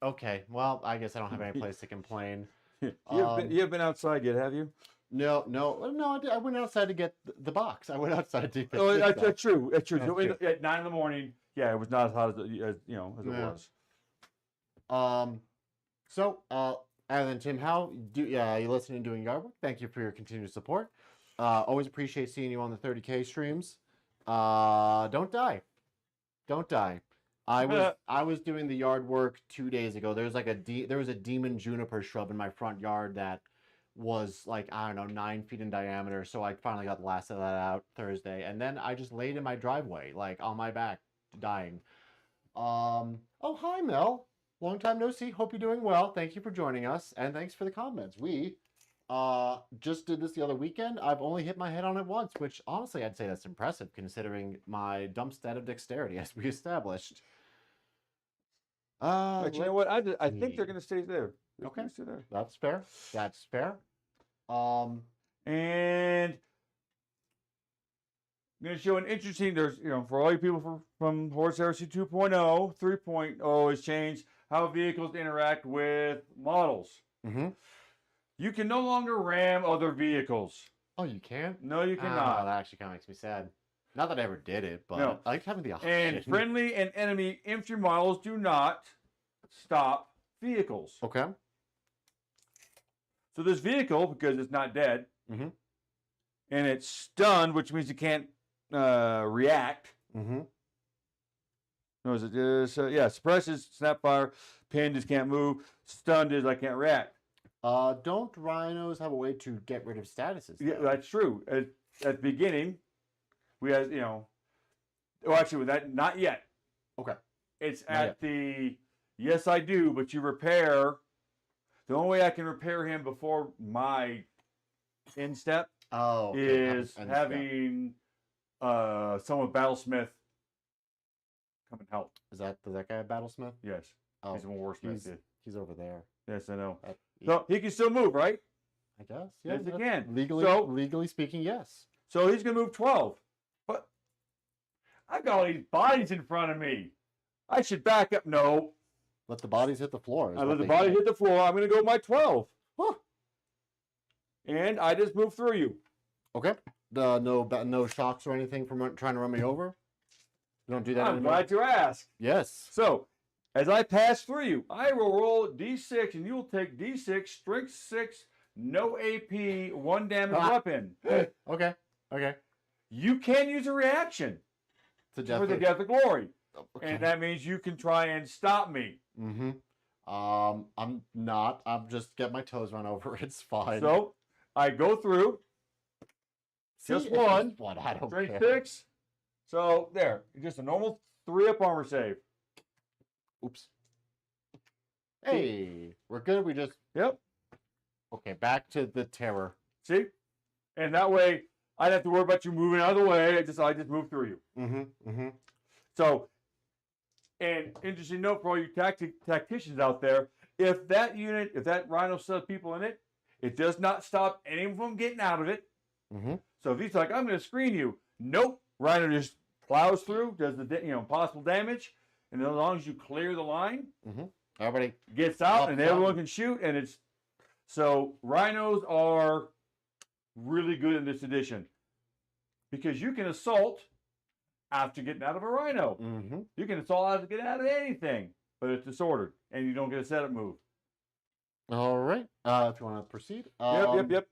Okay. Well, I guess I don't have any place to complain. You haven't been outside yet, have you? No. I went outside to get the box. I went outside to. Oh, that's true. That's true. That's So true. at 9 in the morning, yeah, it was not as hot as it was. And then Tim, how do you listen and doing yard work? Thank you for your continued support. Always appreciate seeing you on the 30K streams. Don't die. I was doing the yard work 2 days ago. There was a demon juniper shrub in my front yard that was like, I don't know, 9 feet in diameter. So I finally got the last of that out Thursday. And then I just laid in my driveway, like on my back, dying. Oh, hi, Mel. Long time no see. Hope you're doing well. Thank you for joining us. And thanks for the comments. We just did this the other weekend. I've only hit my head on it once, which honestly I'd say that's impressive considering my dump stat of dexterity as we established. But you know what? I think they're going to stay there. Okay. Stay there. That's fair. And I'm going to show an interesting, for all you people from Horus Heresy 2.0, 3.0 has changed how vehicles interact with models. Mm-hmm. You can no longer ram other vehicles. Oh, you can't? No, you cannot. That actually kind of makes me sad. Not that I ever did it, but No. I like having the option. And friendly and enemy infantry models do not stop vehicles. Okay. So this vehicle, because it's not dead, Mm-hmm. and it's stunned, which means it can't react. Mm-hmm. No, is it? Suppresses, snapfire, pinned is can't move, stunned is I can't react. Don't rhinos have a way to get rid of statuses? Yeah, though? that's true. At the beginning, we had, actually, not yet. Okay. It's Not at the, yes, I do, but you repair. The only way I can repair him before my instep is having someone with Battlesmith come and help. Does that guy have Battlesmith? Yes. Oh, He's a Warsmith. he's over there. Yes, I know. He- So he can still move, right? I guess. Yeah, Yes, he that's- can. Legally speaking, yes. So he's going to move 12. But I've got all these bodies in front of me. I should back up. No. Let the bodies hit the floor. I let the body hit the floor. I'm going to go my 12. And I just move through you. Okay. no shocks or anything from trying to run me over? You don't do that I'm anymore? glad to ask. Yes. So, as I pass through you, I will roll d6, and you will take d6, strength 6, no AP, 1 damage weapon. Okay. Okay. You can use a reaction To for the Death of Glory. Okay. And that means you can try and stop me. Mm-hmm. I'm not. I'm just get my toes run over. It's fine. So, I go through. See, Just it's one. One. I don't Strength care. 6. So, there. Just a normal 3-up armor save. Oops. Hey, we're good. We just Yep. okay. Back to the terror. See? And that way, I don't have to worry about you moving out of the way. I just move through you. Mm-hmm. Mm-hmm. So, and interesting note for all you tacticians out there, if that rhino still has people in it, it does not stop anyone from getting out of it. Mm-hmm. So if he's like, I'm going to screen you, nope, rhino just plows through, does the possible damage, and as long as you clear the line, Everybody gets out, Up, and down. everyone can shoot, and it's so rhinos are really good in this edition because you can assault after getting out of a rhino. Mm-hmm. You can assault after getting out of anything, but it's disordered, and you don't get a setup move. All right. If you want to proceed. Yep.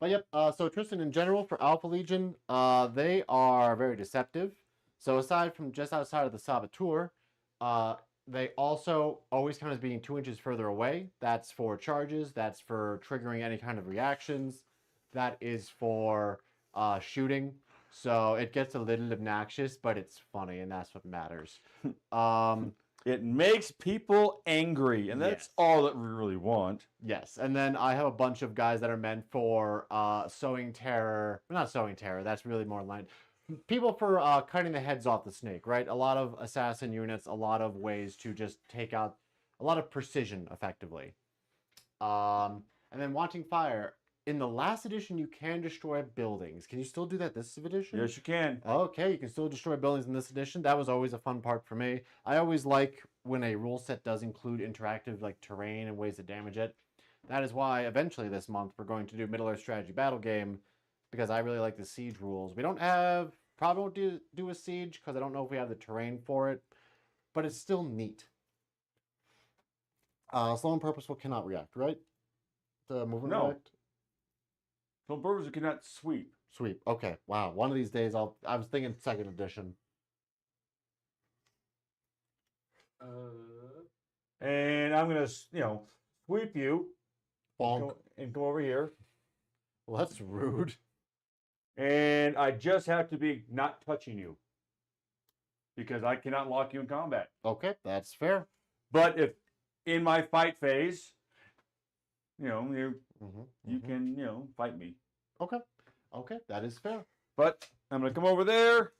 But yep. So Tristan, in general, for Alpha Legion, they are very deceptive. So aside from just outside of the Saboteur, they also always count as being 2 inches further away. That's for charges. That's for triggering any kind of reactions. That is for shooting. So it gets a little obnoxious, but it's funny, and that's what matters. It makes people angry, and that's Yes. all that we really want. Yes, and then I have a bunch of guys that are meant for sowing terror. Not sowing terror. That's really more line. People for cutting the heads off the snake, right? A lot of assassin units, a lot of ways to just take out a lot of precision, effectively. And then wanting fire. In the last edition, you can destroy buildings. Can you still do that this edition? Yes, you can. Okay, you can still destroy buildings in this edition. That was always a fun part for me. I always like when a rule set does include interactive like terrain and ways to damage it. That is why eventually this month we're going to do Middle Earth Strategy Battle Game because I really like the siege rules. We don't have, probably won't do a siege because I don't know if we have the terrain for it, but it's still neat. Slow and purposeful cannot react, right? The movement No. react? So birds cannot sweep. Sweep. Okay. Wow. One of these days I was thinking 2nd edition. And I'm gonna, sweep you Bonk. and go over here. Well, that's rude. And I just have to be not touching you because I cannot lock you in combat. Okay, that's fair. But if in my fight phase, you Mm-hmm. can, fight me. Okay. Okay, that is fair. But I'm going to come over there.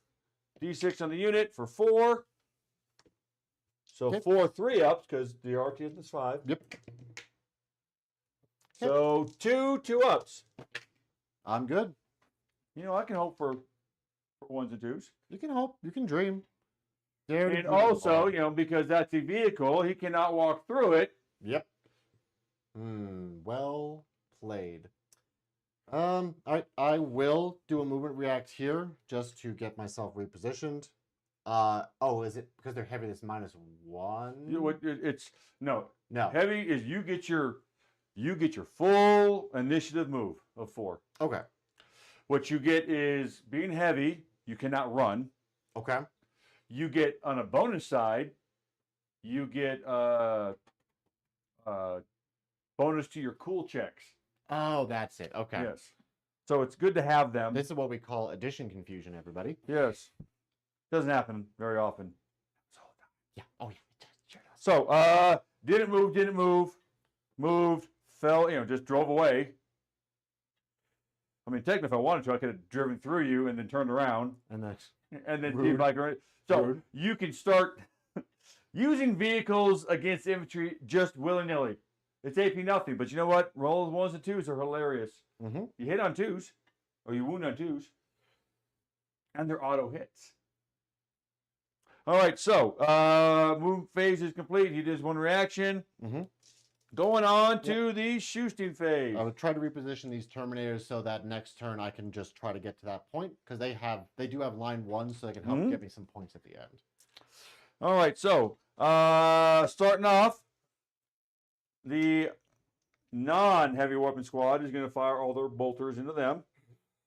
D6 on the unit for 4. So Okay. 4 3-ups because the RT is 5. Yep. So 2 2-ups. I'm good. I can hope for 1s and 2s. You can hope. You can dream. Dare to And dream. also, because that's a vehicle, he cannot walk through it. Yep. Well played. I will do a movement react here just to get myself repositioned. Is it because they're heavy? That's -1. It's no. No. Heavy is you get your full initiative move of 4. Okay. What you get is being heavy, you cannot run. Okay. You get on a bonus side, you get bonus to your cool checks. Oh, that's it. Okay. Yes. So it's good to have them. This is what we call addition confusion, everybody. Yes. Doesn't happen very often. Yeah. Oh, yeah. It does. Sure does. So, didn't move, moved, fell, just drove away. I mean, technically, if I wanted to, I could have driven through you and then turned around. And that's And then Rude. see if I can. So Rude. you can start using vehicles against infantry just willy-nilly. It's AP nothing, but you know what? Rolls 1s and 2s are hilarious. Mm-hmm. You hit on 2s, or you wound on 2s, and they're auto hits. All right, so move phase is complete. He does 1 reaction. Mm-hmm. Going on to the shooting phase. I would try to reposition these Terminators so that next turn I can just try to get to that point because they do have line 1, so they can help get me some points at the end. All right, so starting off, the non-heavy weapon squad is going to fire all their bolters into them.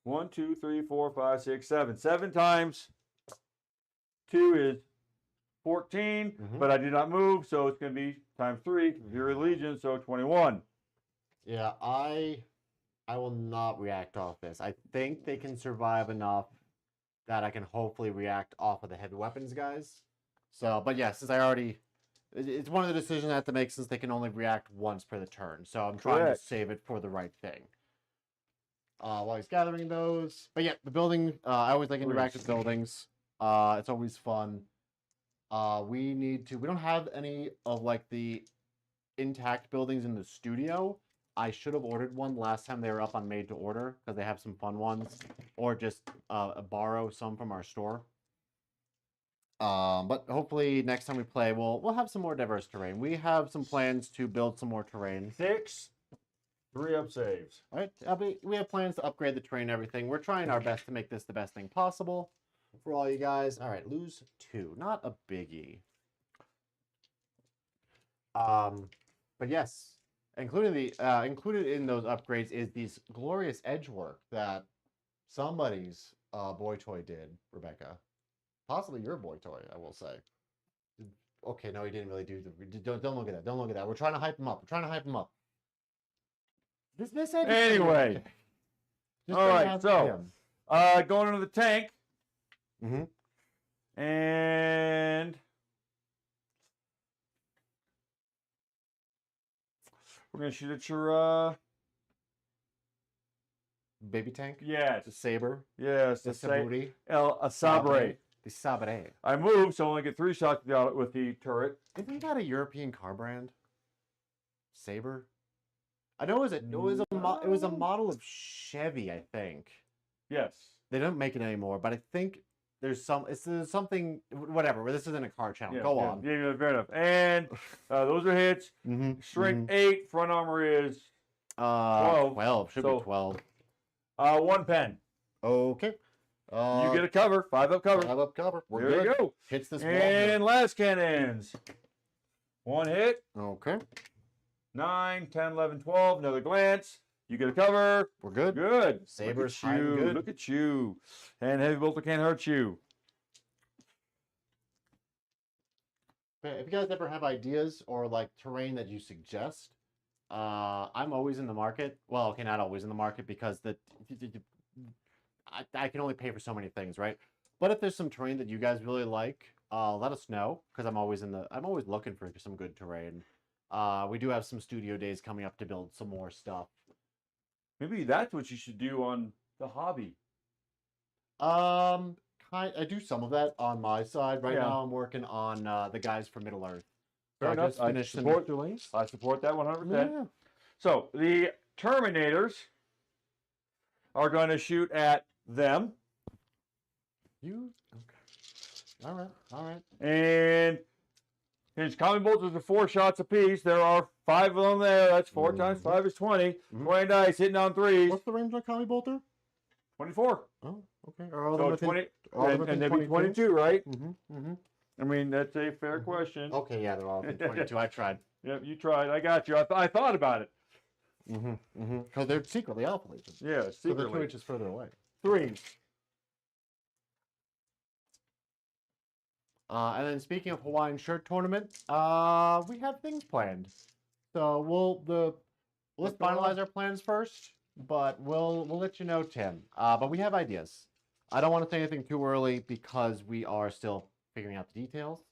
1, 2, 3, 4, 5, 6, 7. 7 times 2 is 14, but I did not move, so it's going to be times 3. Your Legion, so 21. Yeah, I will not react off this. I think they can survive enough that I can hopefully react off of the heavy weapons guys. So, but yeah, since I already, it's one of the decisions I have to make since they can only react once per the turn. So I'm trying to save it for the right thing. While he's gathering those. But yeah, the building, I always like interactive buildings. It's always fun. We don't have any of like the intact buildings in the studio. I should have ordered one last time they were up on made to order because they have some fun ones, or just borrow some from our store. But hopefully next time we play, we'll have some more diverse terrain. We have some plans to build some more terrain. 6 3-up saves. All right, we have plans to upgrade the terrain and everything. We're trying our best to make this the best thing possible for all you guys. All right, lose 2, not a biggie. But yes, included in those upgrades is these glorious edge work that somebody's boy toy did, Rebecca. Possibly your boy toy, I will say. Okay, no, he didn't really do the. Don't look at that. Don't look at that. We're trying to hype him up. This edge. Anyway. All right, so going into the tank. And we're gonna shoot at your baby tank. Yes, the saber. Yes, the Saburi. El Sabre. The Sabre. I moved, so I only get 3 shots with the turret. Isn't that a European car brand? Saber. I know it was a model of Chevy, I think. Yes. They don't make it anymore, but I think there's something, whatever. This isn't a car channel. Yeah, Go on. Yeah, fair enough. And those are hits. Strength 8. Front armor is 12. 12. Should be 12. 1 pen. Okay. You get a cover. 5-up cover. 5-up cover. We're there good. You go. Hits this and last cannons. 1 hit. Okay. 9, 10, 11, 12. Another glance. You get a cover. We're good. Good. Saber's Look at you. good. Look at you. And heavy bolter can't hurt you. If you guys ever have ideas or like terrain that you suggest, I'm always in the market. Well, okay, not always in the market because I can only pay for so many things, right? But if there's some terrain that you guys really like, let us know because I'm always looking for some good terrain. We do have some studio days coming up to build some more stuff. Maybe that's what you should do on the hobby. I do some of that on my side. Right now I'm working on the guys from Middle Earth. Fair enough. Just finished some doings. I support that 100%. Yeah. So the Terminators are going to shoot at them. Okay. All right. And his common bolters are 4 shots apiece. There are 5 of them there. That's 4 times 5 is 20. 20 dice hitting on 3s. What's the range on Commie Bolter? 24. Oh, okay. Are So 20, and they'd be 22, right? I mean, that's a fair question. Okay, yeah, they're all 22. I tried. Yep, you tried. I got you. I thought about it. Because they're secretly Alpha Legions. Yeah, secretly. So they're 2 inches further away. 3. And then speaking of Hawaiian Shirt Tournament, we have things planned. So let's finalize our plans first, but we'll let you know, Tim. But we have ideas. I don't want to say anything too early because we are still figuring out the details.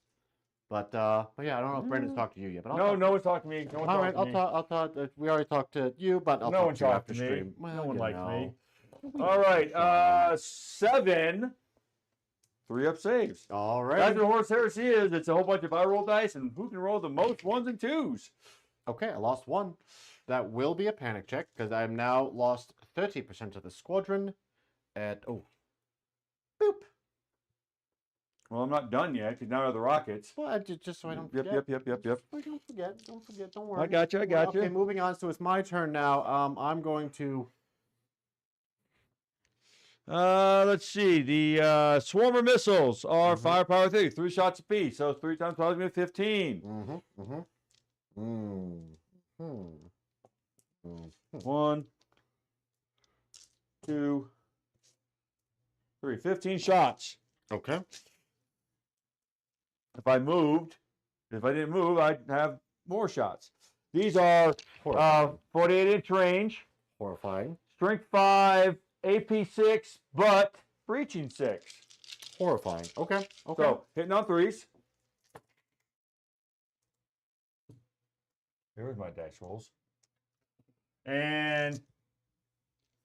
But yeah, I don't know if Brendan's talked to you yet. But no one's talked to me. No all right, I'll talk. We already talked to you, but I'll talk to you after stream. Well, no one likes me. All right, 7 3-up saves. All right. That's what Horus Heresy is. It's a whole bunch of I roll dice, and who can roll the most 1s and 2s? Okay, I lost 1. That will be a panic check because I have now lost 30% of the squadron. At boop. Well, I'm not done yet because now I have the rockets. Well, just so I don't forget. Yep. Don't forget. Don't worry. I got you. Okay, moving on. So it's my turn now. I'm going to. Let's see. The Swarmer missiles are firepower 3 shots apiece. So 3 times probably 15. 1, 2, 3. 15 shots. Okay. If I didn't move, I'd have more shots. These are 48-inch range, Horrifying. strength 5, AP 6, but breaching 6. Horrifying. Okay. So hitting on 3s. Here's my dice rolls. And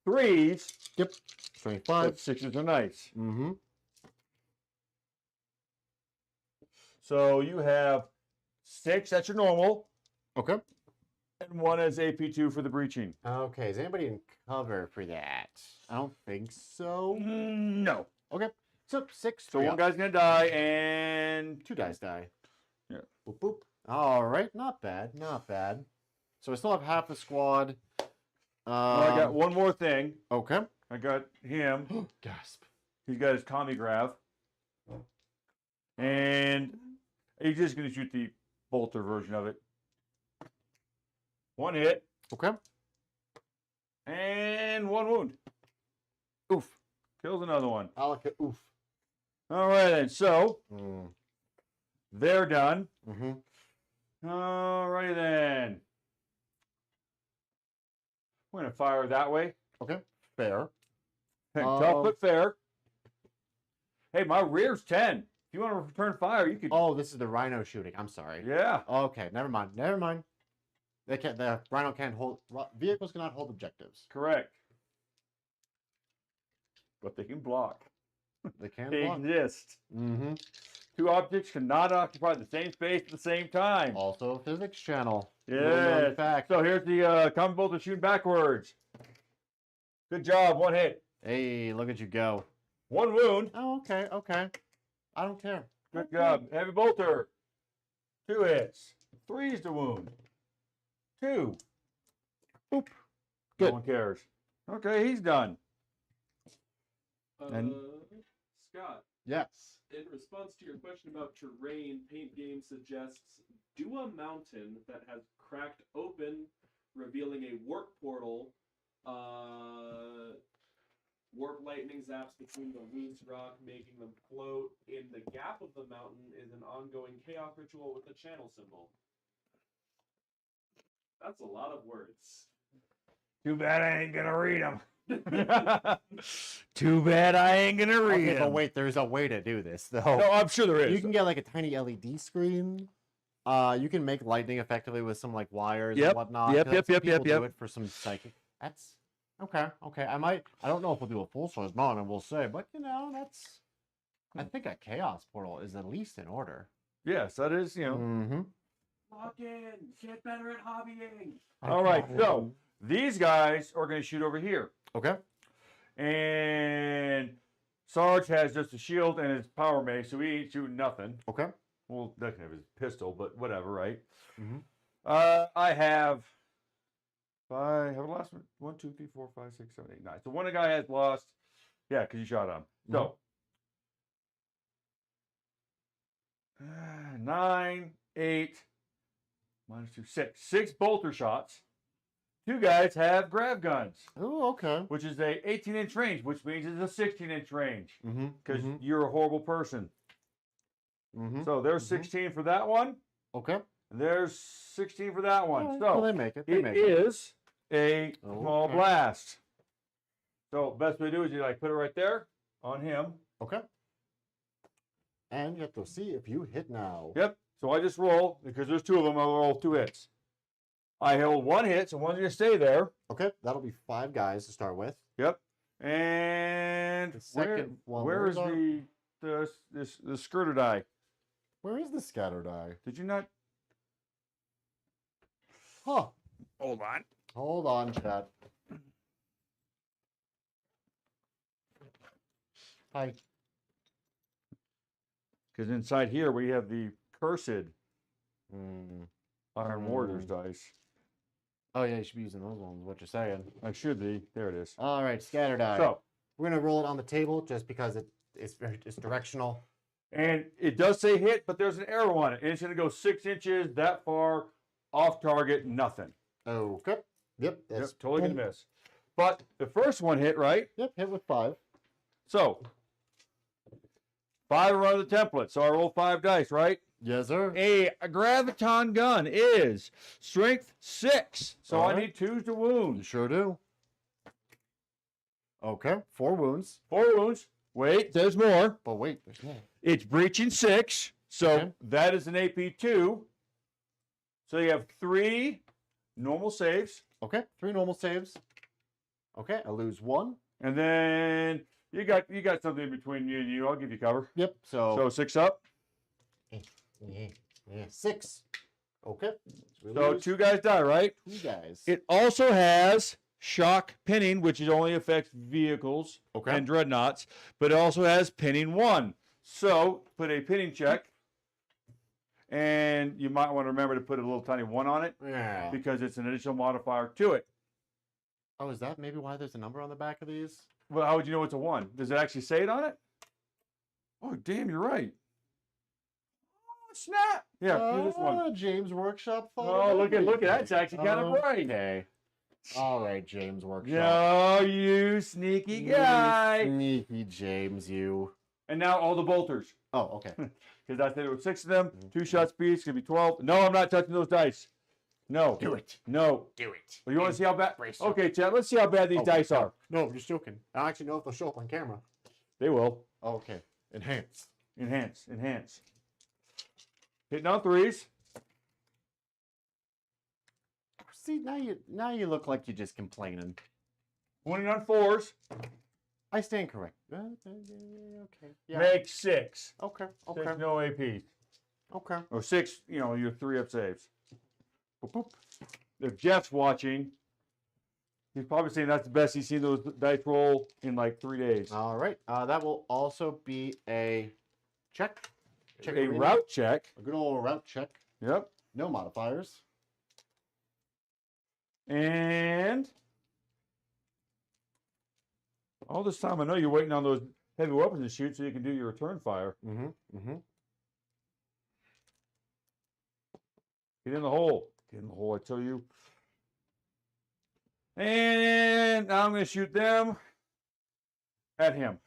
3s. Yep. Strength 5. 6s are nice. Mm-hmm. So you have 6, that's your normal, Okay. and 1 is AP2 for the breaching. Okay. Is anybody in cover for that? I don't think so. No. Okay. So 6. So 1 guy's going to die, and 2 guys die. Yeah. Boop, boop. All right. Not bad. Not bad. So I still have half the squad. I got 1 more thing. Okay. I got him. Gasp. He's got his commie grav. And he's just going to shoot the bolter version of it. 1 hit. Okay. And 1 wound. Oof. Kills another one. Alaka. Oof. All right, then. So, they're done. Mm-hmm. All right, then. We're going to fire that way. Okay. Fair. Tough but fair. Hey, my rear's 10. If you want to return fire, you could. Oh, this is the rhino shooting. I'm sorry. Yeah. Okay. Never mind. Never mind. They can't. The rhino can't hold. Vehicles cannot hold objectives. Correct. But they can block. They can They block. exist. Mm-hmm. 2 objects cannot occupy the same space at the same time. Also a physics channel. Yeah. Fact. So here's the common bolter shooting backwards. Good job. 1 hit. Hey, look at you go. 1 wound. Oh, okay. Okay. I don't care. Good job. Heavy bolter. 2 hits. 3's the wound. 2. Boop. No Good. one cares. Okay, he's done. And- Scott, Yes. in response to your question about terrain, Paint Game suggests do a mountain that has cracked open, revealing a warp portal. Warp lightning zaps between the loose rock, making them float. In the gap of the mountain is an ongoing chaos ritual with a channel symbol. That's a lot of words. Too bad I ain't gonna read them. Too bad I ain't gonna read Okay, but them. wait, there's a way to do this though. No, I'm sure there is. You can get like a tiny LED screen. You can make lightning effectively with some like wires Yep, and whatnot. yep, 'cause yep, some yep, people yep. do it for some psychic. That's okay. Okay, I don't know if we'll do a full size mountain. We'll say, but you know, that's. I think a chaos portal is at least in order. Yes, that is. Mm-hmm. Log in. Get better at hobbying. All right, so these guys are going to shoot over here, Okay. and Sarge has just a shield and his power mace, so he ain't shooting nothing. Okay. Well, that can have his pistol, but whatever, right? Mm-hmm. I have. I have lost 1, 2, 3, 4, 5, 6, 7, 8, 9. So one guy has lost. Yeah, because you shot him. So 9, 8, minus 2, 6. 6 bolter shots. 2 guys have grav guns, Oh, okay. which is a 18-inch range, which means it's a 16-inch range Mm-hmm. because you're a horrible person. Mm-hmm. So there's 16 for that one. Okay. And there's 16 for that one. All right, So they make it. They it make it. is a small Okay. blast. So best way to do is you like put it right there on him. Okay. And you have to see if you hit now. Yep. So I just roll because there's 2 of them. I'll roll 2 hits. I held 1 hit, so one's gonna stay there. Okay, that'll be 5 guys to start with. Yep. And The second one, where is where's the skirter die? Where is the scatter die? Did you not? Huh. Hold on. Hold on, chat. Hi. Because inside here we have the cursed Mm. Iron Warriors dice. Oh yeah, you should be using those ones. What you're saying? I should be. There it is. All right, scatter die. So, we're gonna roll it on the table just because it's directional. and it does say hit, but there's an arrow on it. And it's going to go 6 inches that far off target, nothing. Okay. Yep. That's Totally going to miss. But the first one hit, right? Yep. Hit with 5. So, 5 around the template. So I roll 5 dice, right? Yes, sir. A graviton gun is strength 6. So All I right. need 2s to You wound. sure do. Okay. 4 wounds. 4 wounds. Wait, there's more. But wait, there's more. It's breaching 6. So Okay. that is an AP2. So you have 3 normal saves. Okay. 3 normal saves. Okay. I lose 1. And then you got something in between me and you. I'll give you cover. Yep. So 6 up. Yeah. 6. Okay. So 2 guys die, right? 2 guys. It also has shock pinning, which only affects vehicles Okay. and dreadnoughts, but it also has pinning 1. So put a pinning check, and you might want to remember to put a little tiny 1 on it Yeah. because it's an additional modifier to it. Oh, is that maybe why there's a number on the back of these? Well, how would you know it's a 1? Does it actually say it on it? Oh, damn, you're right. Oh, snap! Yeah, do this one. James Workshop thought. Oh, of look at everything. that's actually kind of right. Okay. All right, James Workshop. No, you sneaky You guy. Sneaky James, you. And now all the bolters. Oh, okay. Because I said there were 6 of them, 2 shots each, it's going to be 12. No, I'm not touching those dice. No. Do it. No. Do it. Well, you want to see how bad? Embrace your- Okay, Chad, let's see how bad these Oh, dice are. No, I'm just joking. I don't actually know if they'll show up on camera. They will. Oh, okay. Enhance. Enhance. Enhance. Hitting on 3s. See, now you look like you're just complaining. Winning on 4s. I stand correct. Okay. Yeah. Make 6. Okay. 6 Okay. no AP. Okay. Or 6, your 3-up saves. Boop, boop. If Jeff's watching, he's probably saying that's the best he's seen those dice roll in like 3 days. All right. That will also be a check. Check A rating. route check. A good old route check. Yep. No modifiers. And all this time, I know you're waiting on those heavy weapons to shoot so you can do your return fire. Mm-hmm. Mm-hmm. Get in the hole. Get in the hole, I tell you. And now I'm going to shoot them at him.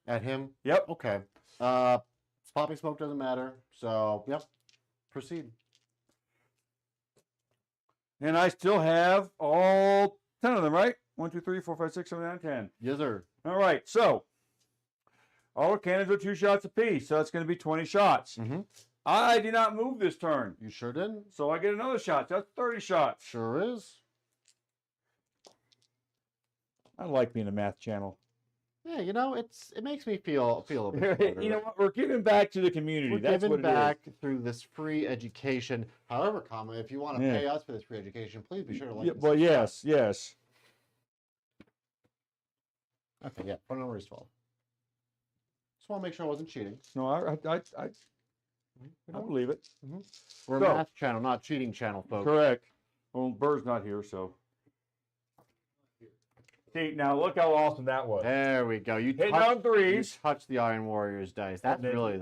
At him. Yep. Okay. Popping smoke doesn't matter. So, yep. Proceed. And I still have all 10 of them, right? 1, 2, 3, 4, 5, 6, 7, 8, 9, 10. Yes, sir. All right. So all the cannons are 2 shots apiece. So that's going to be 20 shots. Mm-hmm. I did not move this turn. You sure didn't? So I get another shot. That's 30 shots. Sure is. I like being a math channel. Yeah, it makes me feel a bit better. You know what? We're giving back to the community. We're That's giving what back it is. through this free education. However, if you want to Yeah. pay us for this free education, please be sure to like. Yeah, and well, subscribe. yes. Okay, yeah. Phone number is 12. Just want to make sure I wasn't cheating. No, I believe it. We're a So- math channel, not cheating channel, folks. Correct. Well, Bird's not here, so. See, now look how awesome that was. There we go. You Hitting touched, on 3s. touched the Iron Warriors dice. That's then- really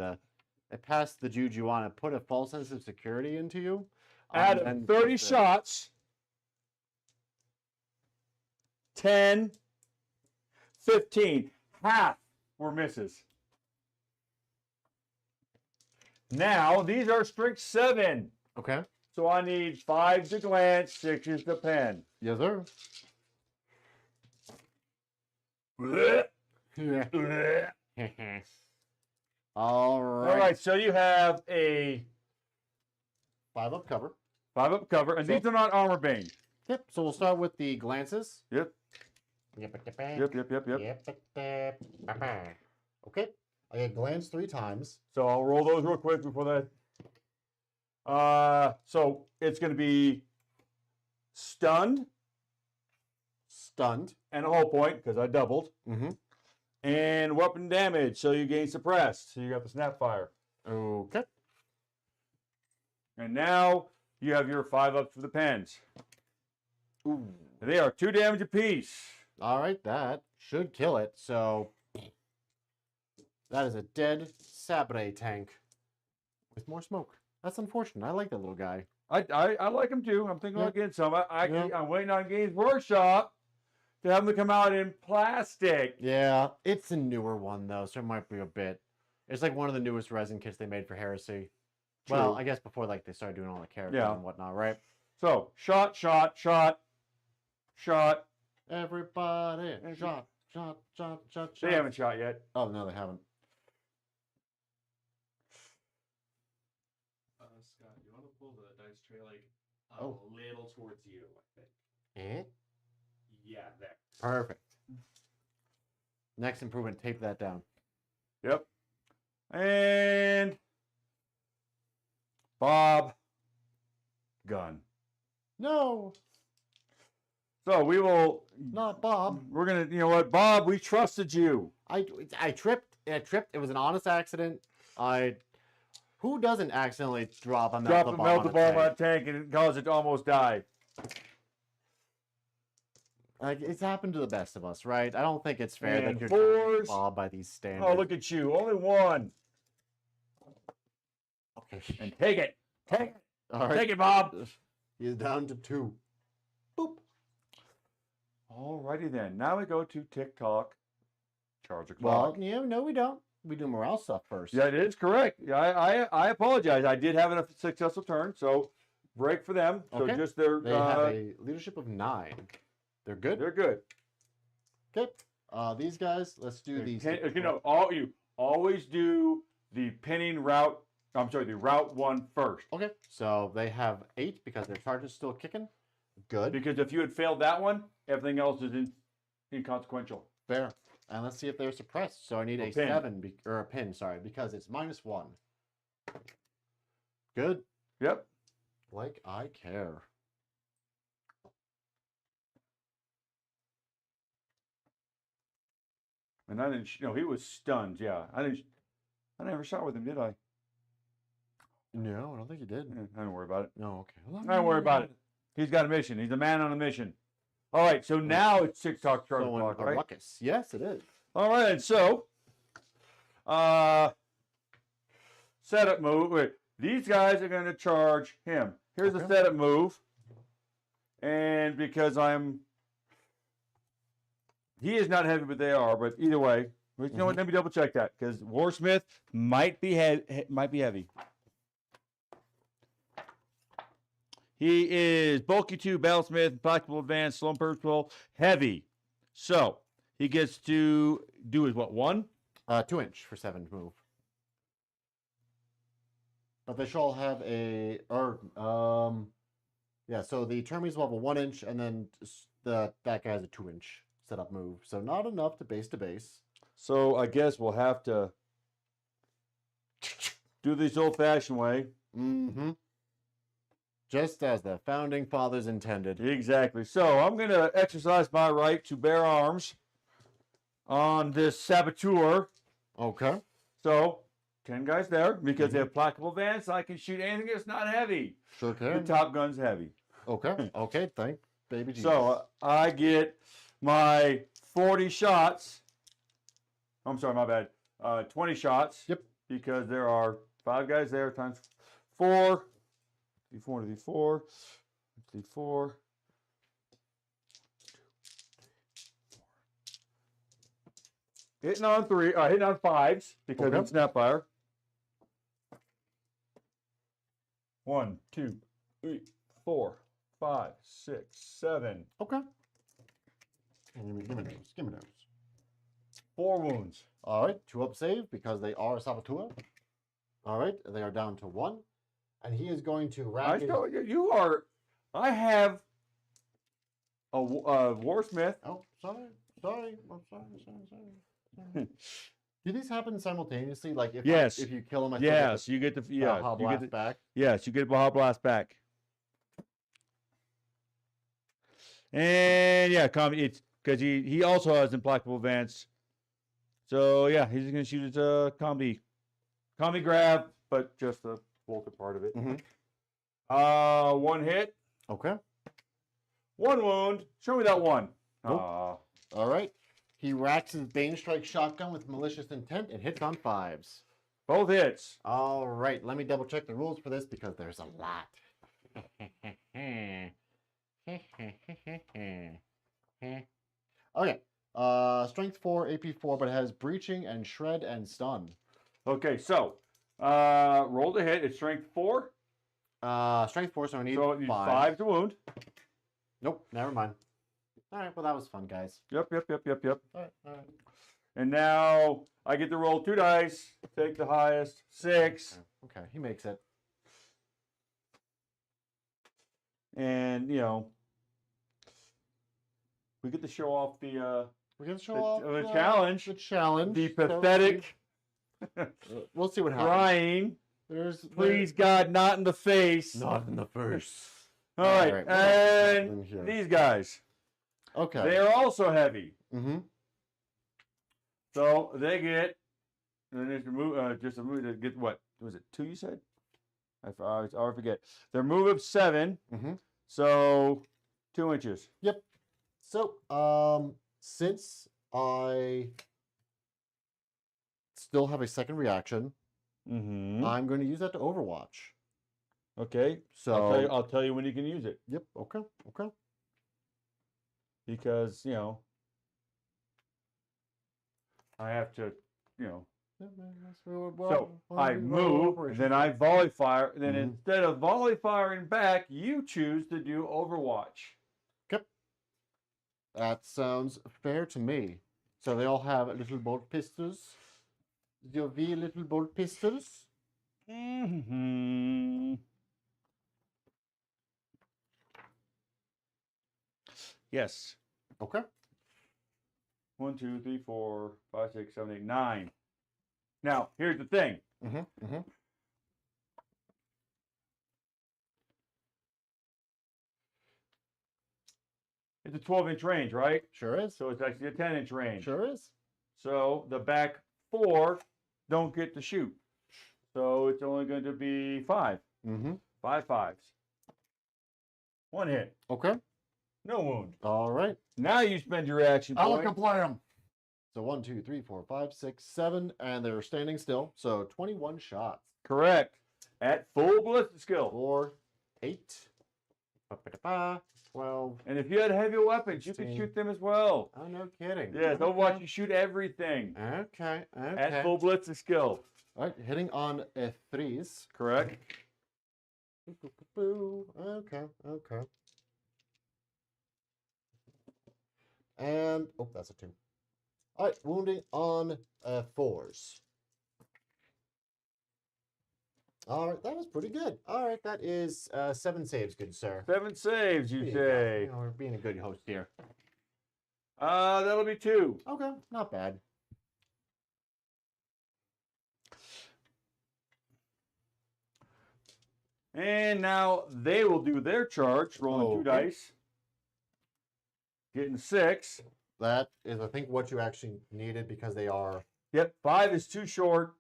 it passed the juju on it. Put a false sense of security into you. Out and of 30 just, shots, 10, 15, half were misses. Now, these are strength 7. Okay. So I need 5 to glance, 6 to pen. Yes, sir. All right. All right, so you have a 5 up cover. 5-up cover, and So- these are not armor bane. Yep. So we'll start with the glances. Yep. Yep. Okay. I get glance 3 times. So I'll roll those real quick before that. So it's going to be stunned Stunned. and a hull point because I doubled, Mm-hmm. and weapon damage. So you gain suppressed. So you got the snap fire. Okay. And now you have your 5-ups for the pens. Ooh. They are 2 damage apiece. All right, that should kill it. So that is a dead Saturday tank with more smoke. That's unfortunate. I like that little guy. I like them too. I'm thinking about getting some. Yeah. I'm waiting on Games Workshop to have them come out in plastic. Yeah, it's a newer one though, so it might be a bit. It's like one of the newest resin kits they made for Heresy. True. Well, I guess before like they started doing all the characters and whatnot, right? So shot. Everybody, shot. They haven't shot yet. Oh no, they haven't. Scott, you want to pull the dice tray like a Oh. little towards you, I think. Eh? Yeah, there. Perfect. Next improvement, tape that down. Yep. And Bob gun. No, So we will. not Bob. We're gonna. You know what, Bob? We trusted you. I tripped. I tripped. It was an honest accident. Who doesn't accidentally drop a Drop melta a bomb melta on a bomb on a tank? tank and cause it to almost die. Like, it's happened to the best of us, right? I don't think it's fair And that you're fours. Bob by these standards. Oh, look at you! Only one. Okay. And take it. Take it. All right. Take it, Bob. He's down to 2. Boop. Alrighty then. Now we go to TikTok. Charge the Well, clock. yeah, no, we don't. We do morale stuff first. Yeah, it is correct. Yeah, I apologize. I did have a successful turn, so break for them. So Okay. just their They have a leadership of 9. They're good. they're good. Okay. These guys, let's do these. You know, you always do the pinning route. I'm sorry, the route 1 first. Okay. So they have 8 because their charge is still kicking. Good. Because if you had failed that one, everything else is inconsequential. Fair. And let's see if they're suppressed. So I need a pin. 7 or a pin, sorry, because it's -1. Good. Yep. Like I care. And I didn't. He was stunned. Yeah, I never shot with him, did I? No, I don't think you did. I don't worry about it. No, okay. I don't worry about it. He's got a mission. He's a man on a mission. All right, so now it's TikTok charge So clock, a right? ruckus. Yes, it is. All right, so setup move. Wait, these guys are going to charge him. Here's the Okay. setup move, and because he is not heavy, but they are. But either way, you know what? Let me double check that because Warsmith might be heavy. He is bulky 2, battlesmith, implacable advance, slow and purposeful, heavy. So he gets to do his what, 1? 2 inch for 7 to move. But they shall have yeah, so the Termies will have a 1 inch, and then that guy has a 2 inch setup move. So not enough to base. So I guess we'll have to do this old-fashioned way. Mm-hmm. Just as the founding fathers intended. Exactly. So I'm going to exercise my right to bear arms on this saboteur. Okay. So 10 guys there because they have placable advance. I can shoot anything that's not heavy. Sure The can. Top Gun's heavy. Okay. Okay. Thank baby Jesus. So I get my 40 shots. I'm sorry, my bad. 20 shots. Yep. Because there are 5 guys there times 4. D4 to D4. Hitting on 5s because Okay. it's snapfire. 1, 2, 3, 4, 5, 6, 7. Okay. And give me those. Give me those. 4 wounds. All right. 2 up save because they are a saboteur. All right. They are down to 1. And he is going to rack his... You are. I have a Warsmith. Oh, sorry. I'm sorry. Do these happen simultaneously? Like if Yes. if you kill him, I still Yes, get you get the the yeah. Baja You Blast get the, back. yes, you get Baja Blast back. And yeah, it's because he also has implacable advance. So yeah, he's going to shoot his combi Tommy grab, but just the bolted part of it. Mhm. 1 hit, Okay. 1 wound. Show me that one. Nope. Aw. All right. He racks his Bane Strike shotgun with malicious intent and hits on 5s. Both hits. All right. Let me double check the rules for this because there's a lot. Okay. Strength 4, AP 4, but it has breaching and shred and stun. Okay, so roll to hit. It's strength 4. Strength 4, so I need So it needs 5. 5 to wound. Nope, never mind. All right, well, that was fun, guys. Yep. All right. And now I get to roll 2 dice. Take the highest. 6. Okay, he makes it. And, you know, we get to show off the We're going to show off the challenge. The challenge. The So pathetic we'll see what happens. crying. There's Please, God, not in the face. Not in the face. All right. All right, what else is happening And here? these guys. Okay. They are also heavy. Mm-hmm. So they get, and there's just a move to get what? Was it 2 you said? I forget. Their move of 7. Mm-hmm. So 2 inches. Yep. So, since I still have a second reaction, Mm-hmm. I'm going to use that to Overwatch. Okay. So, I'll tell you when you can use it. yep. Okay. Okay. Because, you know, I have to, you know. So I move, then I volley fire. Then Mhm. instead of volley firing back, you choose to do Overwatch. That sounds fair to me. So they all have little bolt pistols. Your V little bolt pistols. Mm-hmm. Yes. Okay. 1, 2, 3, 4, 5, 6, 7, 8, 9. Now, here's the thing. Mm-hmm. Mm-hmm. It's a 12-inch range, right? Sure is. So it's actually a 10-inch range. Sure is. So the back 4 don't get to shoot. So it's only going to be 5. Mm-hmm. 5 5s. 1 hit. Okay. No wound. All right. Now you spend your action point. Alakaplam. So 1, 2, 3, 4, 5, 6, 7, and they're standing still. So 21 shots. Correct. At full ballistic skill. 4, 8, 12. And if you had heavy weapons, you could 16. shoot them as well. Oh, no kidding. Yes, Okay. Overwatch, you shoot everything. Okay. Okay. At full ballistic skill. All right. Hitting on threes. Correct. Okay. Okay. And that's a 2. All right, wounding on 4s. All right, that was pretty good. All right, that is 7 saves, good sir. 7 saves, you There say. you go. We're being a good host here. That'll be 2. Okay, not bad. And now they will do their charge, rolling 2 Okay. dice. Getting 6. That is, I think, what you actually needed because they are. Yep, 5 is too short.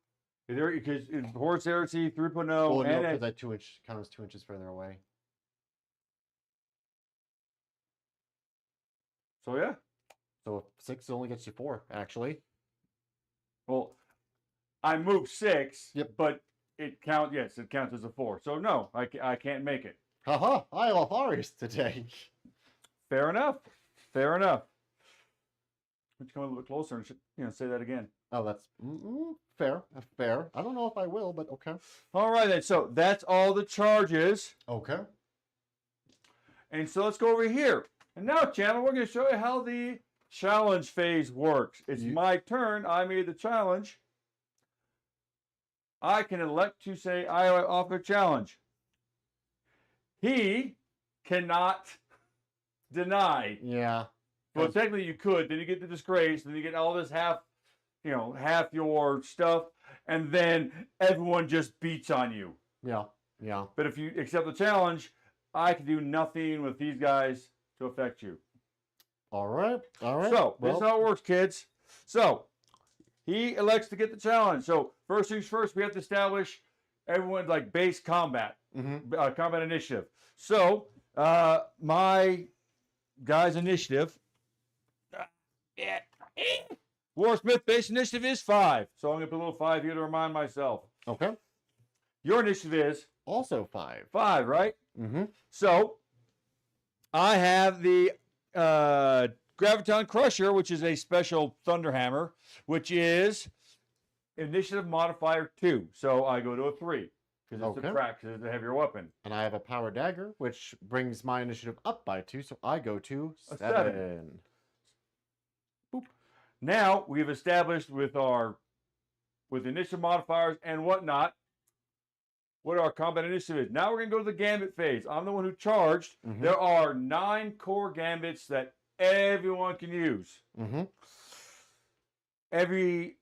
Because Horus Heresy 3.0 Oh, no, and because that 2 inch count was 2 inches further away. so yeah. So 6 only gets you 4, actually. Well, I moved 6. Yep. But it counts. Yes, it counts as a 4. So no, I can't make it. Haha, I love Horus today. Fair enough. Fair enough. Why don't you come a little bit closer and say that again? Oh, that's fair. Fair. I don't know if I will, but okay. All right then. So that's all the charges. Okay. And so let's go over here. And now, Chandler, we're going to show you how the challenge phase works. It's my turn. I made the challenge. I can elect to say I offer a challenge. He cannot deny. Yeah. Well, technically you could. Then you get the disgrace. Then you get all this half your stuff. And then everyone just beats on you. Yeah. Yeah. But if you accept the challenge, I can do nothing with these guys to affect you. All right. All right. So, this is how it works, kids. So, he elects to get the challenge. So first things first, we have to establish everyone's like base combat, combat initiative. So my guy's initiative, Warsmith base initiative is 5. So I'm gonna put a little 5 here to remind myself. Okay. Your initiative is Also 5. 5, right? Mm-hmm. So I have the Graviton Crusher, which is a special Thunderhammer, which is initiative modifier 2. So I go to a 3 because it's a crack, because it's a heavier weapon. And I have a Power Dagger, which brings my initiative up by 2, so I go to A 7. Boop. Now we've established with initiative modifiers and whatnot what our combat initiative is. Now we're going to go to the gambit phase. I'm the one who charged. Mm-hmm. There are 9 core gambits that everyone can use. Mm-hmm. Every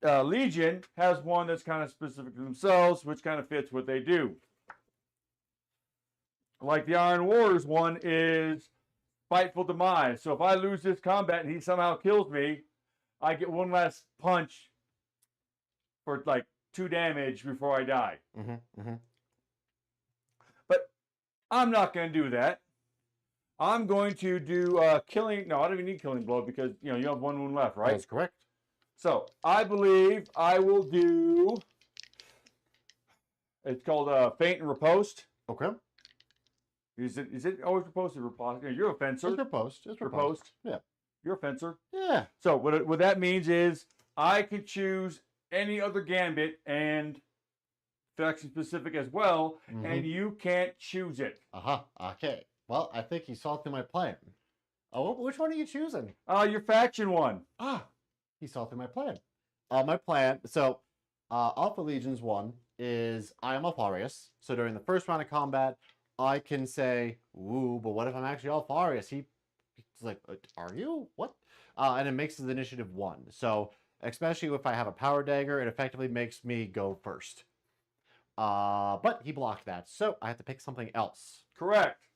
legion has one that's kind of specific to themselves, which kind of fits what they do. Like the Iron Warriors one is Spiteful Demise. So if I lose this combat and he somehow kills me, I get one last punch for like 2 damage before I die. Mm-hmm. Mm-hmm. But I'm not going to do that. I'm going to do killing. No, I don't even need killing blow because you have 1 wound left, right? That's correct. So I believe I will do. It's called feint and riposte. Okay. Is it always riposte or riposte? You're a fencer. It's riposte. It's Riposte. Yeah. You're a fencer. Yeah. So what that means is I can choose any other gambit and faction specific as well, and you can't choose it. Okay. Well, I think you saw through my plan. Oh, which one are you choosing? Your faction one. He saw through my plan. My plan. So, Alpha Legion's one is I am Alfarius. So during the first round of combat, I can say, "Ooh, but what if I'm actually Alfarius?" He's like, "Are you? What?" And it makes his initiative 1. So, especially if I have a Power Dagger, it effectively makes me go first. But he blocked that, so I have to pick something else. Correct.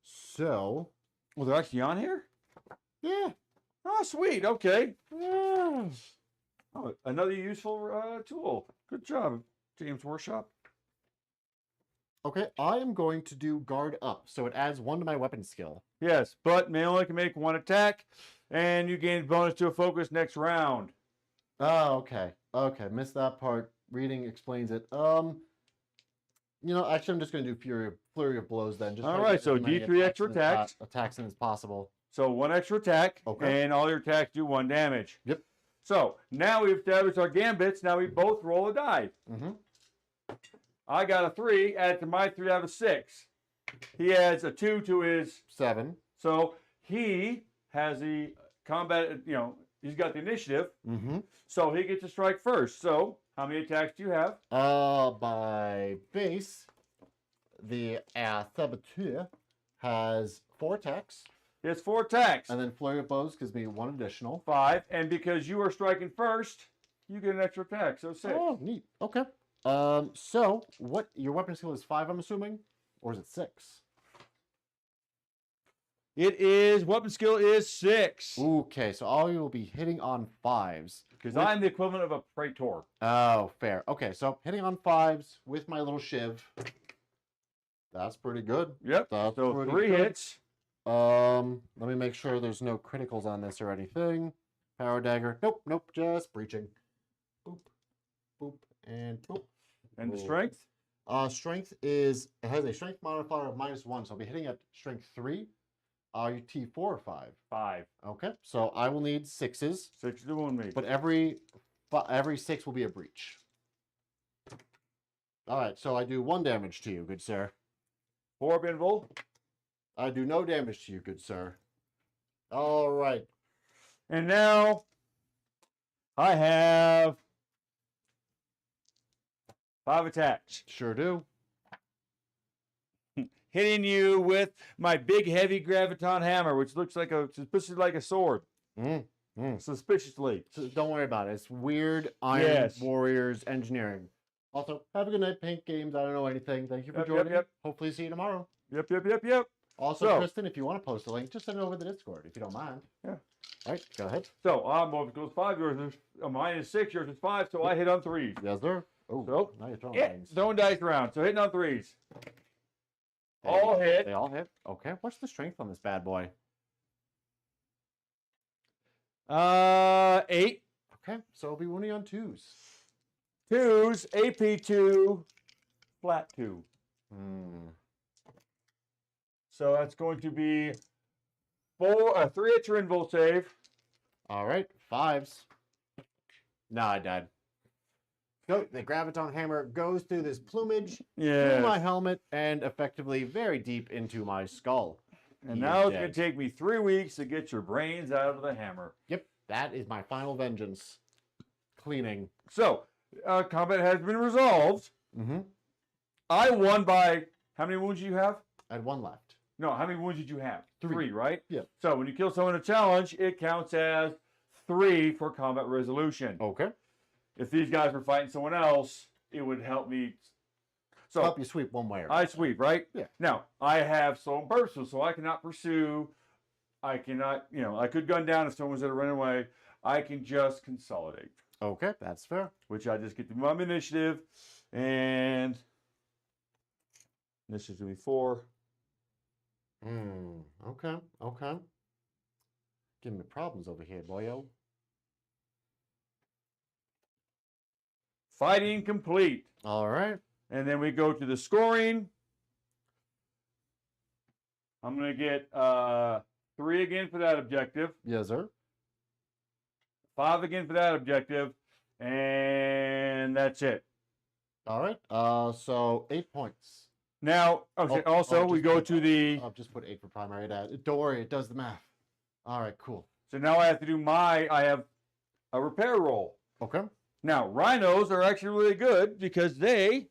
So, Well, they're actually on here? yeah. Oh, sweet. Okay. Yeah. Oh, another useful tool. Good job, James Workshop. Okay, I am going to do Guard Up, so it adds 1 to my weapon skill. Yes, but may only can make 1 attack, and you gain bonus to a focus next round. Oh, okay. Okay, missed that part. Reading explains it. Actually, I'm just going to do Flurry of Blows then. Just all right, so D3 extra attacks. Attacks in as possible. So 1 extra attack, and all your attacks do 1 damage. Yep. So now we've established our gambits. Now we both roll a die. Mm-hmm. I got a 3. Add to my 3, I have a 6. He adds a 2 to his 7. So he has the combat. He's got the initiative. Mm-hmm. So he gets to strike first. So how many attacks do you have? By base, the Saboteur has 4 attacks. He has 4 attacks. And then Flurry of Blows gives me 1 additional. 5. And because you are striking first, you get an extra attack. So 6. Oh, neat. Okay. So what your weapon skill is 5, I'm assuming, or is it 6? It is weapon skill is 6. Okay, so all you will be hitting on 5s. Because I'm the equivalent of a praetor. Oh, fair. Okay, so hitting on 5s with my little shiv. That's pretty good. Yep. That's So pretty 3 good. hits. Let me make sure there's no criticals on this or anything. Power dagger. Nope, just breaching. Boop, boop, and boop. And the strength? Strength is, it has a strength modifier of -1, so I'll be hitting at strength 3. Are you T4 or 5? 5. Okay, so I will need 6s. 6 to wound me. But every 6 will be a breach. All right, so I do 1 damage to you, good sir. 4 Binvol. I do no damage to you, good sir. All right. And now I have 5 attacks. Sure do. Hitting you with my big heavy graviton hammer, which looks like suspiciously like a sword. Suspiciously. So don't worry about it. It's weird Iron Warriors engineering. Also, have a good night, Paint Games. I don't know anything. Thank you for joining. Yep. Hopefully see you tomorrow. Yep. Also, So- Tristan, if you want to post a link, just send it over the Discord if you don't mind. Yeah. All right, go ahead. So well, it goes 5, yours is mine is 6, yours is 5, so I hit on 3s. Yes, sir. Oh, So, now you're throwing Yeah, things. throwing dice around. So hitting on 3s. All hit. They all hit. Okay, what's the strength on this bad boy? 8. Okay, so it'll be winning on 2s. 2s, AP2, flat 2. Hmm. So that's going to be 3 at your invul save. All right, 5s. Nah, I died. Go. The graviton hammer goes through this plumage, through my helmet, and effectively very deep into my skull. And He now is it's going dead. to take me 3 weeks to get your brains out of the hammer. Yep, that is my final vengeance. Cleaning. So, combat has been resolved. Mm-hmm. I won by, how many wounds do you have? I had 1 left. No, how many wounds did you have? 3. 3, right? Yeah. So when you kill someone in a challenge, it counts as 3 for combat resolution. Okay. If these guys were fighting someone else, it would help me. So Help you sweep one way or I sweep, right? Yeah. Now, I have stolen purposes, so I cannot pursue. I cannot, I could gun down if someone's going to run away. I can just consolidate, Okay, that's fair. which I just get to move my initiative. And this is going to be 4. Okay, okay. Giving me problems over here, boyo. Fighting complete. All right. And then we go to the scoring. I'm going to get 3 again for that objective, Yes, sir. 5 again for that objective, and that's it. All right. So 8 points. Now, okay, also we just go put- to the, I'll just put 8 for primary dad. Don't worry, it does the math. All right, cool. so now I have to do I have a repair roll. Okay. Now, rhinos are actually really good because they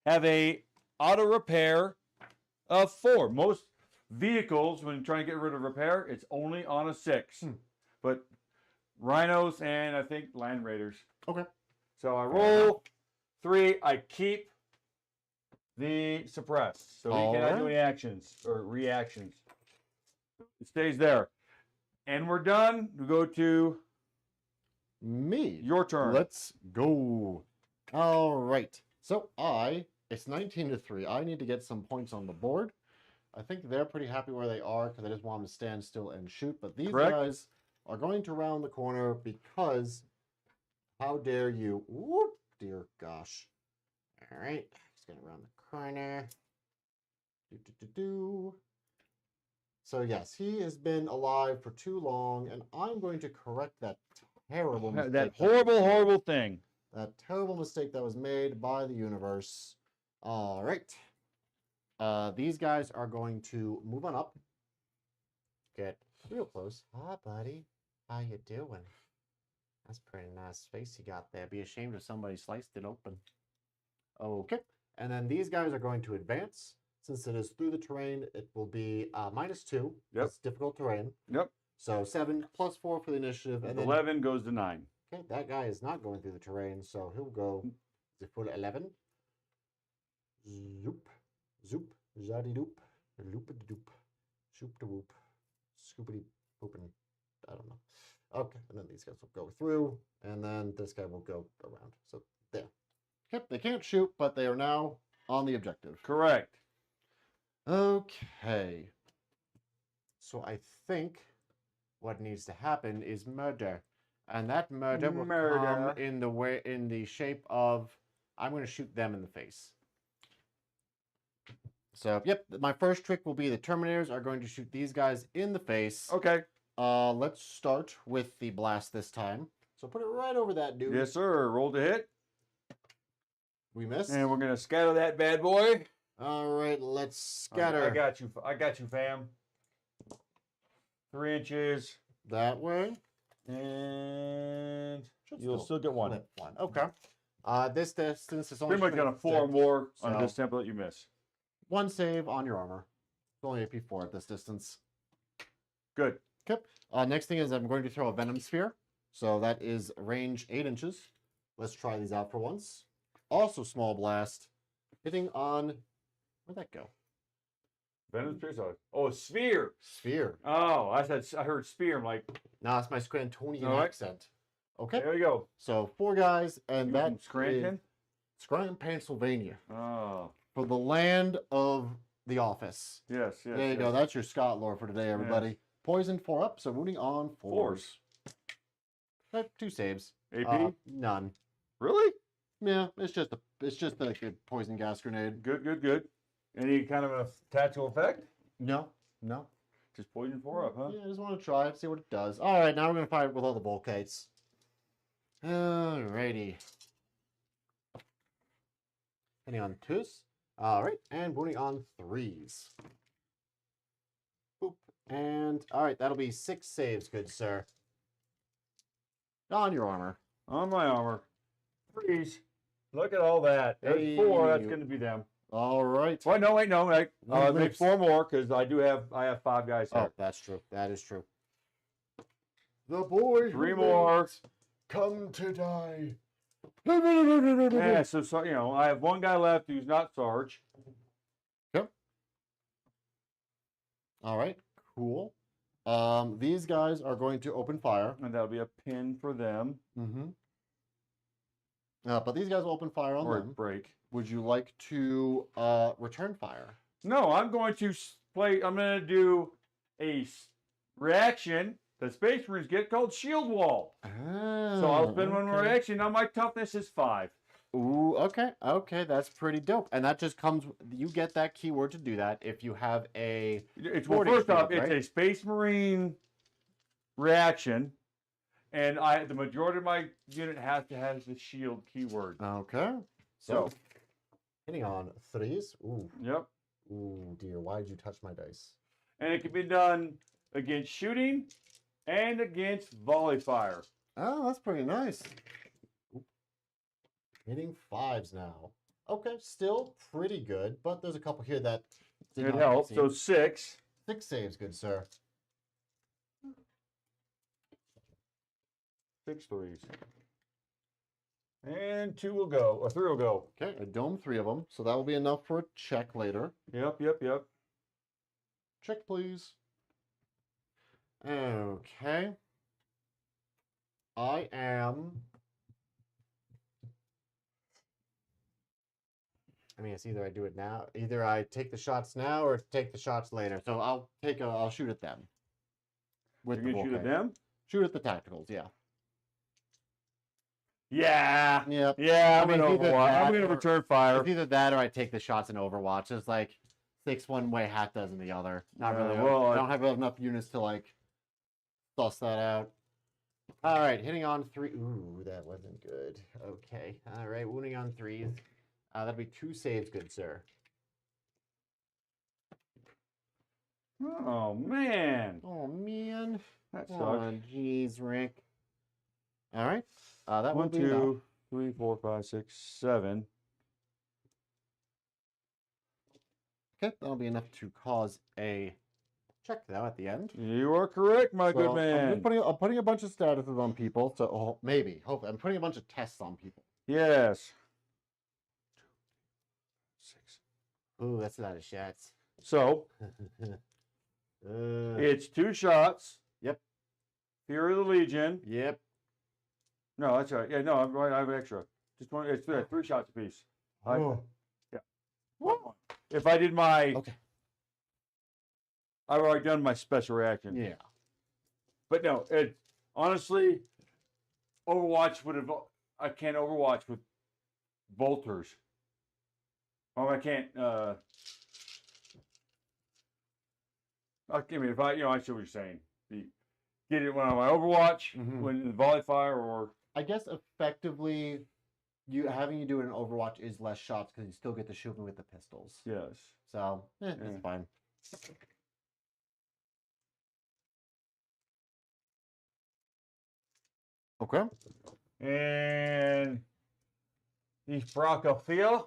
have a auto repair of 4. Most vehicles, when trying to get rid of repair, it's only on a 6. But rhinos and I think land raiders. Okay. So I roll 3. I keep the suppress. So he cannot do any actions or reactions. It stays there. And we're done. We go to Me. your turn. Let's go. All right. So it's 19-3. I need to get some points on the board. I think they're pretty happy where they are because I just want them to stand still and shoot. But these Correct. guys are going to round the corner because how dare you? Whoop, dear gosh. All right. Just going to round the corner. So yes, he has been alive for too long, and I'm going to correct that terrible mistake. That horrible, horrible thing. That terrible mistake that was made by the universe. All right. These guys are going to move on up. Get real close. Hi, buddy. How you doing? That's a pretty nice face you got there. Be ashamed if somebody sliced it open. Okay. And then these guys are going to advance. Since it is through the terrain, it will be -2. Yep. It's difficult terrain. Yep. So 7 plus 4 for the initiative. And then 11 goes to 9. okay, that guy is not going through the terrain, so he'll go the full 11. Zoop, zoop, zaddy doop, loopity doop, shoop de whoop, scoopity poopin'. I don't know. Okay, and then these guys will go through, and then this guy will go around. So there. Yep, they can't shoot, but they are now on the objective. Correct. Okay. So I think what needs to happen is murder. And that murder will come in the shape of I'm going to shoot them in the face. So, yep, my first trick will be the Terminators are going to shoot these guys in the face. Okay. Let's start with the blast this time. So put it right over that dude. Yes, sir. Roll to hit. We missed. And we're going to scatter that bad boy. All right, let's scatter. I got you. I got you, fam. 3 inches. That way. And Should you'll still get 1. flip one. Okay. This distance is only Pretty much got a 4 or more on so- this template you miss. 1 save on your armor. It's only AP4 at this distance. Good. Okay. Next thing is I'm going to throw a Venom Sphere. So that is range 8 inches. Let's try these out for once. Also small blast. Hitting on... Where'd that go? Venom Spear. Oh, Sphere. Sphere. Oh, I heard Spear. I'm like, Now it's my Scrantonian All right. accent. Okay. there we go. So 4 guys, and You that from Scranton? is Scranton, Pennsylvania, Oh, for the land of the office. yes. There you go. That's your Scott lore for today, everybody. Poison 4 up, so rooting on 4s. 2 saves. AP? None. Really? Yeah, it's just a good poison gas grenade. Good. Any kind of a tactical effect? No. Just poison 4 up, huh? Yeah, I just want to try it, see what it does. All right, now we're gonna fight it with all the Volkites. Alrighty. Hitting on 2s. All right, and booting on 3s. Boop. And all right, that'll be 6 saves, good sir. On your armor. On my armor. Freeze. Look at all that. There's 4. That's going to be them. All right. Well, no, wait, no. One Make lives. 4 more because I have 5 guys here. Oh, that's true. That is true. The boy. 3 more. Come to die. Yeah, so you know, I have 1 guy left who's not Sarge. All right. Cool. These guys are going to open fire. And that'll be a pin for them. Mm-hmm. But these guys will open fire on Or them. break. Would you like to return fire? No, I'm going to I'm going to do a reaction that Space Marines get called Shield Wall. So I'll spend 1 more reaction. Now my toughness is 5. Ooh, okay. Okay, that's pretty dope. And that just comes, you get that keyword to do that if you have a... Well, first off, right? it's a Space Marine reaction. And the majority of my unit has to have the shield keyword. Okay. So, hitting on 3s. Ooh. Yep. Ooh, dear. Why did you touch my dice? And it can be done against shooting and against volley fire. Oh, that's pretty nice. Ooh. Hitting 5s now. Okay, still pretty good, but there's a couple here that did It not helps. succeed. So 6. 6 saves, good sir. 6 threes. And 2 will go, or 3 will go. Okay, I dome 3 of them, so that will be enough for a check later. Yep. Check, please. Okay. I mean, it's either I do it now, either I take the shots now or take the shots later. So I'll shoot at them. With You're going to shoot at them? Shoot at the tacticals, yeah. Yeah. Yep. Yeah, I mean, I'm either going that to or- return fire. It's either that or I take the shots in Overwatch. It's like 6 one way, half dozen the other. Not really. well, I don't have enough units to like suss that out. All right, hitting on 3. Ooh, that wasn't good. Okay. All right, wounding on 3s. That'll be 2 saves, good sir. Oh, man. Oh man. That sucks. Oh, jeez, Rick. All right. That will 1, be enough. 2, 3, 4, 5, 6, 7. Okay, that'll be enough to cause a check though at the end. You are correct, my good So, man. I'm putting a bunch of statuses on people. So maybe, hopefully, I'm putting a bunch of tests on people. Yes. 6. Ooh, that's a lot of shots. So Uh, it's 2 shots. Yep. Fear of the Legion. Yep. No, that's right. Yeah, no, I'm right. I have extra. Just one. It's 3 shots apiece. Oh. If I did my, Okay. I've already done my special reaction. Yeah. But no, honestly, Overwatch would have. I can't Overwatch with bolters. Or I can't. I mean, if I, I see what you're saying. Get it when I'm on Overwatch, Mhm. when in volley fire, or I guess effectively, having you do it in Overwatch is less shots because you still get to shoot me with the pistols. yes. So Yeah. it's fine. Okay. And he's Bracophilia.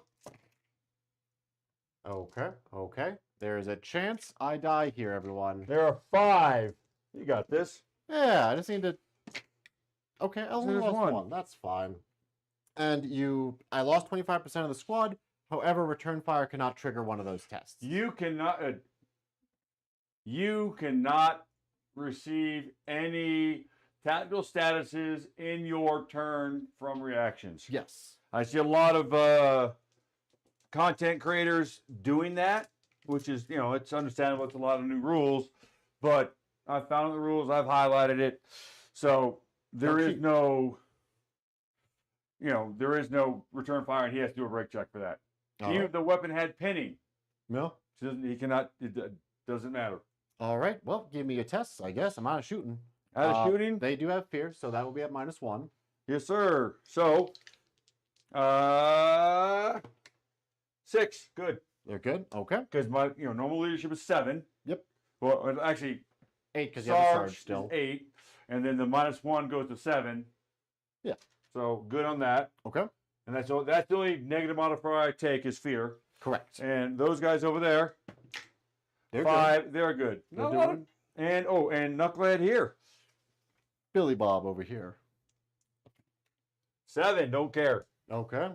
Okay. Okay. There's a chance I die here, everyone. There are 5. You got this. Yeah, I just need to. Okay, I only there's lost one. one. That's fine. And I lost 25% of the squad. However, return fire cannot trigger one of those tests. You cannot. you cannot receive any tactical statuses in your turn from reactions. Yes. I see a lot of content creators doing that, which is, it's understandable. It's a lot of new rules, but I found the rules. I've highlighted it. So there is no, there is no return fire, and he has to do a break check for that. Even if the weapon had pinning, No. he cannot. It doesn't matter. All right. Well, give me a test, I guess. I'm out of shooting. Out of shooting? They do have fear, so that will be at -1. Yes, sir. So, 6. Good. They're good. Okay. Because my, normal leadership is 7. Yep. Well, actually, 8 because you have a Sarge charge still. is 8, and then the -1 goes to 7. Yeah. So good on that. Okay. And that's the only negative modifier I take is fear. Correct. And those guys over there, They're 5, they're good. They're Not a lot doing- and Knucklehead here, Billy Bob over here. 7. Don't care. Okay.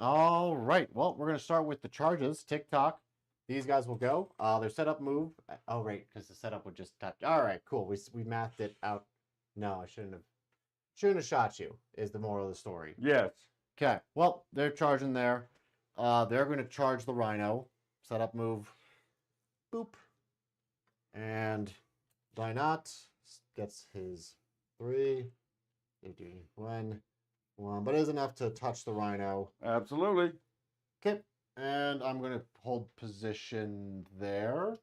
All right. Well, we're going to start with the charges. Tick-tock. These guys will go. Their setup move. Oh, right, because the setup would just touch. All right, cool. We mathed it out. No, I shouldn't have shot you, is the moral of the story. Yes. Okay. Well, they're charging there. They're going to charge the Rhino. Setup move. Boop. And Dynot gets his 3. 1. But it is enough to touch the Rhino. Absolutely. Okay. And I'm going to hold position there.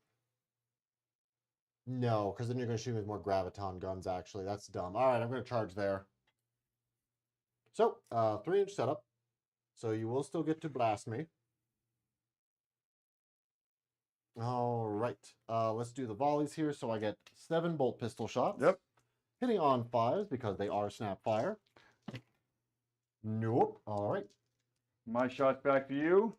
No, because then you're going to shoot with more graviton guns, actually. That's dumb. All right, I'm going to charge there. So, 3-inch setup. So you will still get to blast me. All right. Let's do the volleys here. So I get 7 bolt pistol shots. Yep. Hitting on 5s because they are snap fire. Nope. All right. My shot's back to you.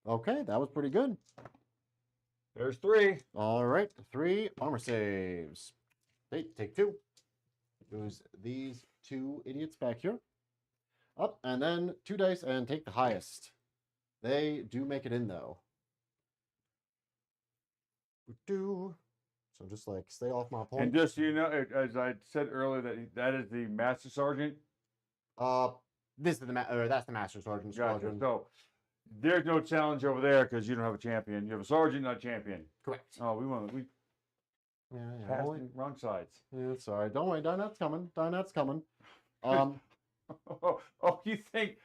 Okay, that was pretty good. There's 3. All right, 3 armor saves. Hey, take 2. Use these 2 idiots back here. Up, and then 2 dice and take the highest. They do make it in, though. So just like stay off my point. And just so you know, as I said earlier, that is the Master Sergeant. This is that's the Master Sergeant Squadron. Gotcha. So there's no challenge over there because you don't have a champion. You have a sergeant, not a champion. Correct. Oh, we Yeah, passed only, wrong sides. yeah, sorry. Don't worry, Dynet's coming. Dynet's coming. You think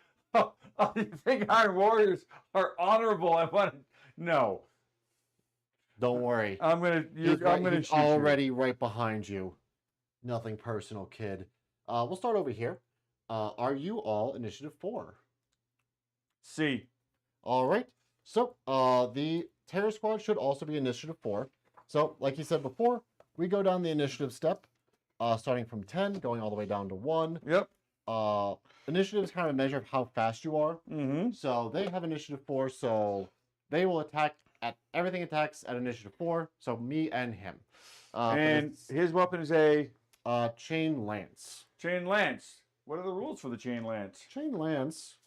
Iron Warriors are honorable? No. Don't worry. I'm gonna He's shoot already right behind you. Nothing personal, kid. We'll start over here. Are you all initiative 4? C. All right. So the Terror Squad should also be initiative 4. So like you said before, we go down the initiative step, starting from 10, going all the way down to 1. Yep. Initiative is kind of a measure of how fast you are. Mm-hmm. So they have initiative 4, so they will attack everything attacks at initiative 4. So me and him. And his weapon is a chain lance. chain lance. What are the rules for the chain lance? Chain lance.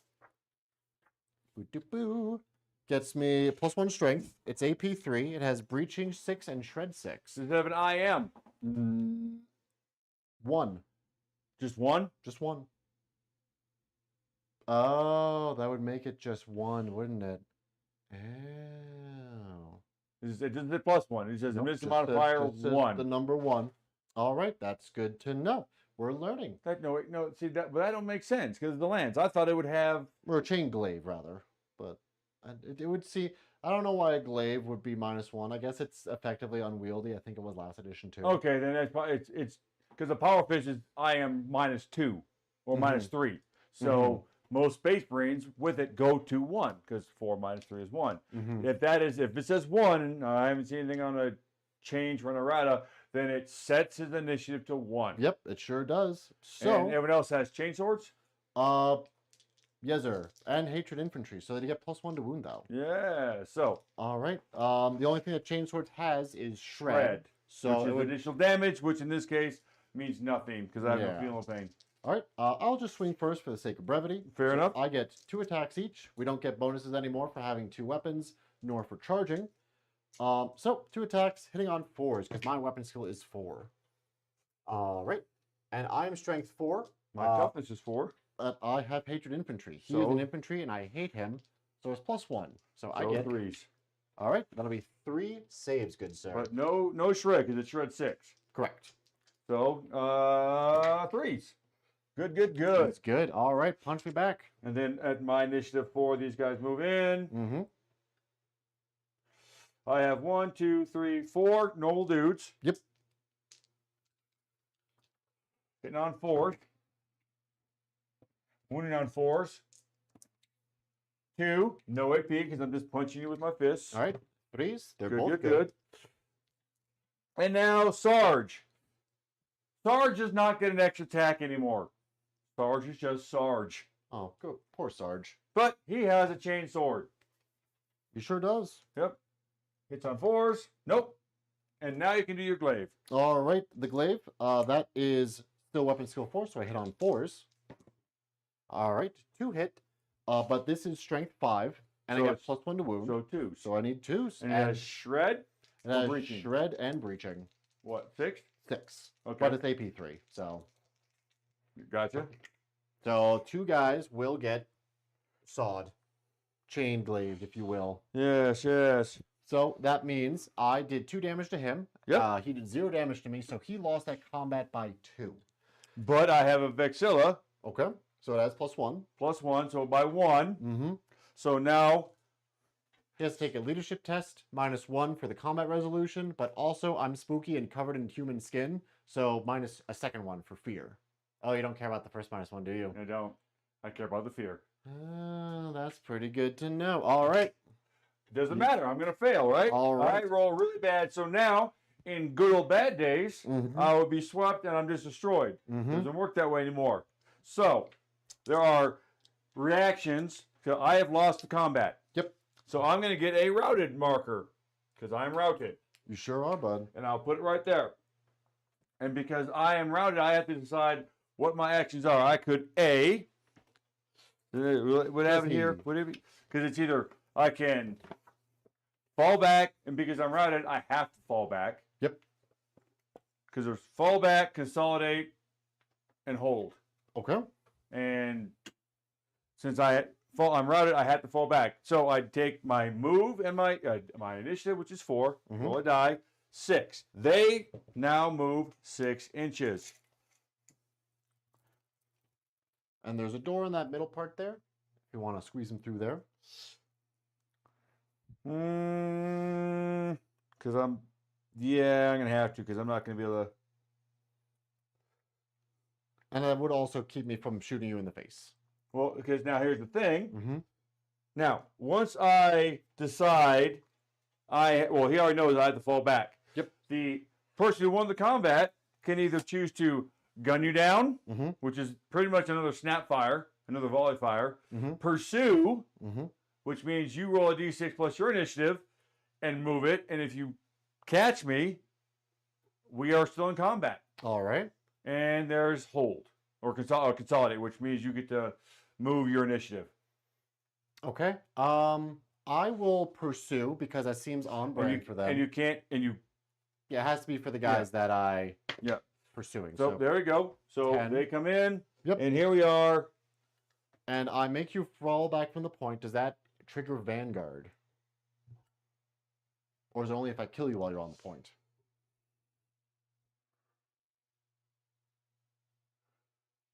Boo-doo-boo. Gets me +1 strength. It's AP 3. It has breaching 6 and shred 6. Does it have an IM? 1. Just 1? Just 1. Oh, that would make it just 1, wouldn't it? Oh. It doesn't say +1. It says Nope, admission just modifier just says 1. The number 1. All right, that's good to know. We're learning. No. See that don't make sense because of the lance. I thought it would have. Or a chain glaive, rather. But it would see. I don't know why a glaive would be -1. I guess it's effectively unwieldy. I think it was last edition too. Okay, then that's probably it's because the power fish is IM -2 or -3. So most Space Marines with it go to 1 because 4 -3 is 1. If it says 1, and I haven't seen anything on a change for an errata, then it sets his initiative to 1. Yep, it sure does. So and everyone else has chain swords. Yes, sir. And hatred infantry, so they get +1 to wound though. Yeah. So All right. The only thing that chainsword has is shred. so So which is additional damage, which in this case means nothing because I have no feeling of pain. All right, I'll just swing first for the sake of brevity. Fair enough. I get 2 attacks each. We don't get bonuses anymore for having 2 weapons, nor for charging. So 2 attacks, hitting on 4s, because my weapon skill is 4. All right, and I am strength 4. My toughness is 4. But I have hatred infantry. He is So- an infantry, and I hate him, so it's +1. So I So get 3s. All right, that'll be 3 saves, good sir. But no shred, because it's shred 6. Correct. So 3s. Good. That's good. All right, punch me back. And then at my initiative 4, these guys move in. Mm-hmm. I have 1, 2, 3, 4 normal dudes. Yep. Hitting on 4s. Wounding on 4s. 2, no AP because I'm just punching you with my fists. All right, 3s. They're Good, both good. And now Sarge. Sarge does not get an extra attack anymore. Sarge is just Sarge. Oh, go, poor Sarge. But he has a chain sword. He sure does. Yep. Hits on 4s. Nope. And now you can do your glaive. All right, the glaive. That is still weapon skill 4, so I hit on 4s. All right, 2 hit. But this is strength 5, and So I get it's- +1 to wound. So 2. So I need 2s. And it has shred. it has breaching. shred and breaching. What? 6? 6. Okay. But it's AP 3, so. Gotcha. So 2 guys will get sawed. Chain glaive, if you will. Yes. So that means I did 2 damage to him. Yep. He did 0 damage to me, so he lost that combat by 2. But I have a Vexilla Okay. So it has +1. +1, so by 1. Mm-hmm. So now, He has to take a leadership test, -1 for the combat resolution, but also I'm spooky and covered in human skin, so minus a second 1 for fear. Oh, you don't care about the first -1, do you? I don't. I care about the fear. That's pretty good to know. All right. Doesn't matter. I'm going to fail, right? All right. I roll really bad. So now, in good old bad days, Mhm. I would be swept and I'm just destroyed. Mm-hmm. Doesn't work that way anymore. So, there are reactions to I have lost the combat. Yep. So I'm going to get a routed marker because I'm routed. You sure are, bud. And I'll put it right there. And because I am routed, I have to decide what my actions are. I could what happened here? Because it's either I can fall back, and because I'm routed, I have to fall back. Yep. Because there's fall back, consolidate, and hold. Okay. And since I'm routed, I have to fall back. So I take my move and my initiative, which is 4. Mhm. Roll a die. 6. They now move 6 inches. And there's a door in that middle part there, if you want to squeeze them through there. Because I'm going to have to, because I'm not going to be able to. And that would also keep me from shooting you in the face. Well, because now here's the thing. Mm-hmm. Now, once I decide, he already knows I have to fall back. Yep. The person who won the combat can either choose to gun you down, Mm-hmm. which is pretty much another snap fire, another volley fire, Mm-hmm. pursue, Mm-hmm. which means you roll a d6 plus your initiative and move it. And if you catch me, we are still in combat. All right. And there's hold or consolidate, which means you get to move your initiative. Okay. I will pursue because that seems on brand for them. Yeah, it has to be for the guys that I pursuing. So there we go. So 10. they come in. Yep. And here we are. And I make you fall back from the point. Does that trigger Vanguard? Or is it only if I kill you while you're on the point?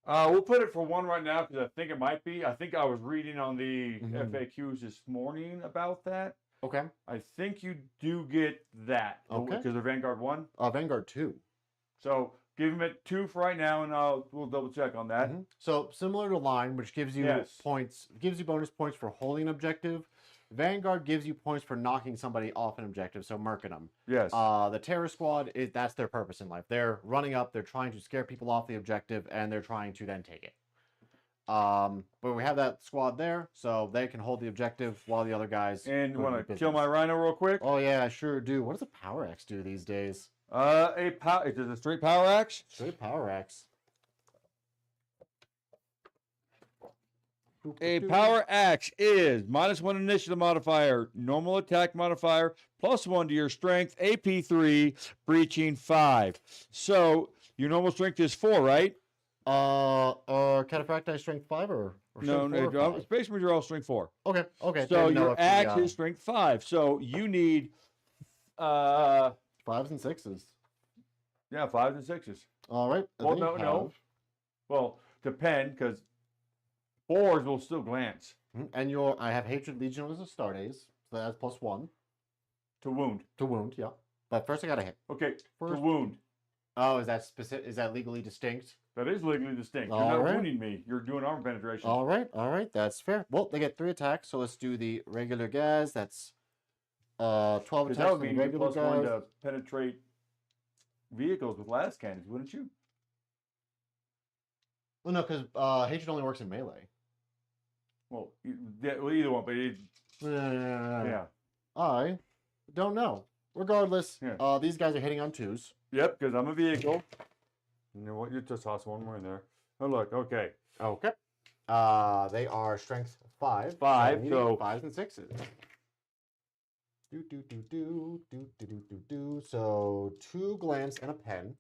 We'll put it for 1 right now because I think it might be. I think I was reading on the Mhm. FAQs this morning about that. Okay. I think you do get that. Okay. Because of Vanguard 1. Vanguard 2. So give him it 2 for right now, and we'll double check on that. Mhm. So similar to Line, which gives you Yes. points, gives you bonus points for holding an objective. Vanguard gives you points for knocking somebody off an objective, so murking them. Yes. The Terror Squad, that's their purpose in life. They're running up, they're trying to scare people off the objective, and they're trying to then take it. But we have that squad there, so they can hold the objective while the other guys. And you go want do to kill my business. rhino real quick? Oh yeah, I sure do. What does a power axe do these days? It is a straight power axe. Straight power axe. A power axe is -1 initiative modifier, normal attack modifier, +1 to your strength, AP 3, breaching 5. So your normal strength is 4, right? Cataphracti strength 5 or No, strength 4 or 5? Space Marines are all strength 4. Okay, okay. So Didn't know your if the, axe is strength 5. So you need 5s and 6s. yeah, 5s and 6s. All right. Well, no. Well, depend, because 4s will still glance And I have Hatred Legion as a start ace, so that's +1 to wound. to wound. Yeah, but first I gotta hit. Okay, to First. wound. Oh, is that specific? Is that legally distinct? That is legally distinct. You're All not right. wounding me. You're doing armor penetration. All right. That's fair. Well, they get 3 attacks, so let's do the regular guys. That's 12 Because attacks that would on the mean you regular +1 guys. to penetrate vehicles with las cannons, wouldn't you? Well, no, because Hatred only works in melee. Well, either one, but Yeah. yeah. I don't know. Regardless, Yeah. these guys are hitting on 2s. Yep, because I'm a vehicle. You know what? You just toss one more in there. Oh, look. Okay. Okay. They are strength 5. 5, So, so 5s and 6s. So 2 glance and a pen.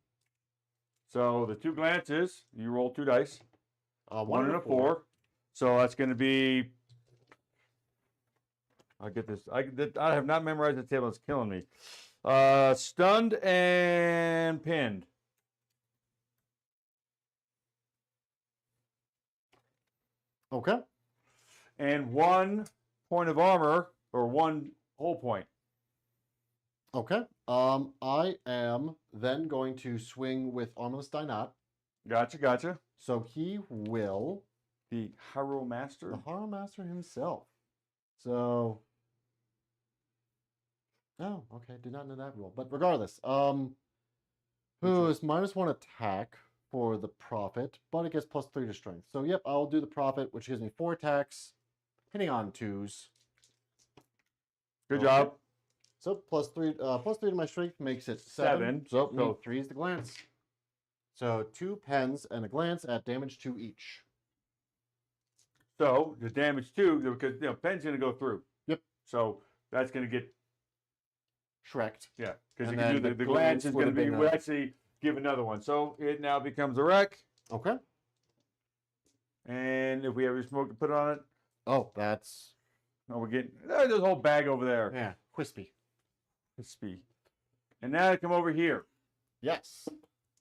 So the 2 glances, you roll 2 dice. 1 and a 4. 4. So that's going to be. I'll get this. I have not memorized the table. It's killing me. Stunned and pinned. Okay. And 1 point of armor, or 1 whole point. Okay. I am then going to swing with Armless Die Not. Gotcha. So he will. The Haro Master. The Horror Master himself. So. Oh, okay. Did not know that rule. But regardless, who is -1 attack for the Prophet, but it gets +3 to strength. So yep, I'll do the Prophet, which gives me 4 attacks, hitting on 2s. Good job. So +3 to my strength makes it 7. So So 3 is the glance. So 2 pens and a glance at damage 2 each. So the damage too, because pen's going to go through. Yep. So that's going to get Shrek'd. yeah, because And you can then do the the glance is would going to have be been we'll actually give another one. So it now becomes a wreck. Okay. And if we have your smoke to put on it, Oh, that's we're getting there's a whole bag over there. yeah, crispy. Crispy. And now I come over here. Yes.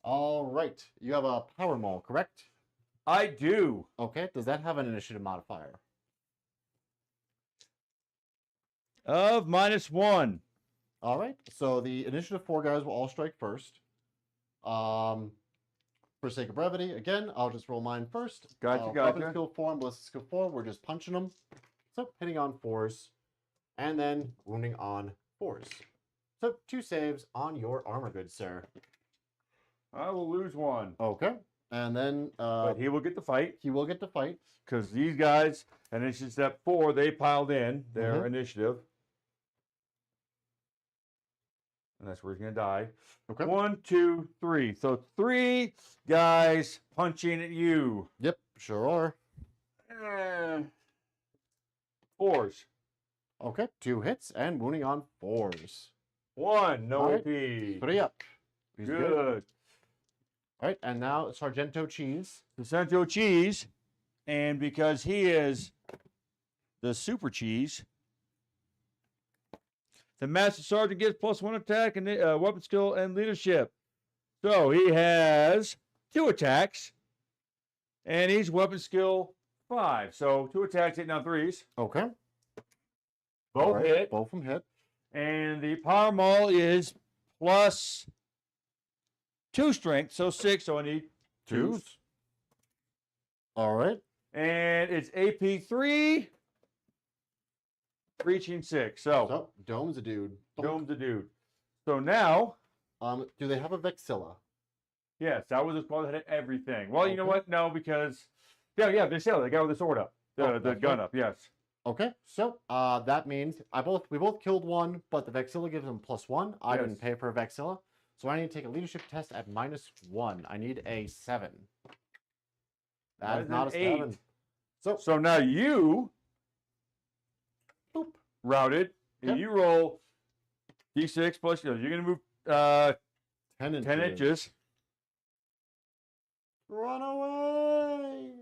All right. You have a power maul, correct? I do. Okay. Does that have an initiative modifier? Of -1. All right. So the initiative 4 guys will all strike first. For sake of brevity, again, I'll just roll mine first. Gotcha. Weapon skill 4 and ballistic skill 4. We're just punching them. So hitting on 4s, and then wounding on 4s. So 2 saves on your armor goods, sir. I will lose 1. Okay. And then But he will get the fight. he will get to fight. Because these guys, and it's just step 4, they piled in their initiative. And that's where he's going to die. Okay. 1, 2, 3. So 3 guys punching at you. Yep, sure are. 4s. Okay, 2 hits and wounding on 4s. 1, no All right. AP. 3 up. He's Good. All right, and now Sargento Cheese. The Santo Cheese. And because he is the Super Cheese, the Master Sergeant gets +1 attack and weapon skill and leadership. So he has 2 attacks, and he's weapon skill 5. So 2 attacks, hitting on 3s. Okay. Both All right, hit. Both of them hit. And the power maul is +2 strength, so 6. So I need 2s. All right. And it's AP 3, reaching 6. So So Dome's a dude. Dome's the dude. So now, Do they have a Vexilla? yes, that was the squad that hit everything. Well, you know Okay. what? No, because yeah, they said it. The guy with the sword up, the that's gun right. up. Yes. Okay, so that means we both killed 1, but the Vexilla gives them +1. I didn't Yes. pay for a Vexilla, so I need to take a leadership test at -1. I need a 7. That is not a 7. So now you Boop. routed, and Yep. you roll d6 plus. You're going to move 10 inches. 10 inches. Run away.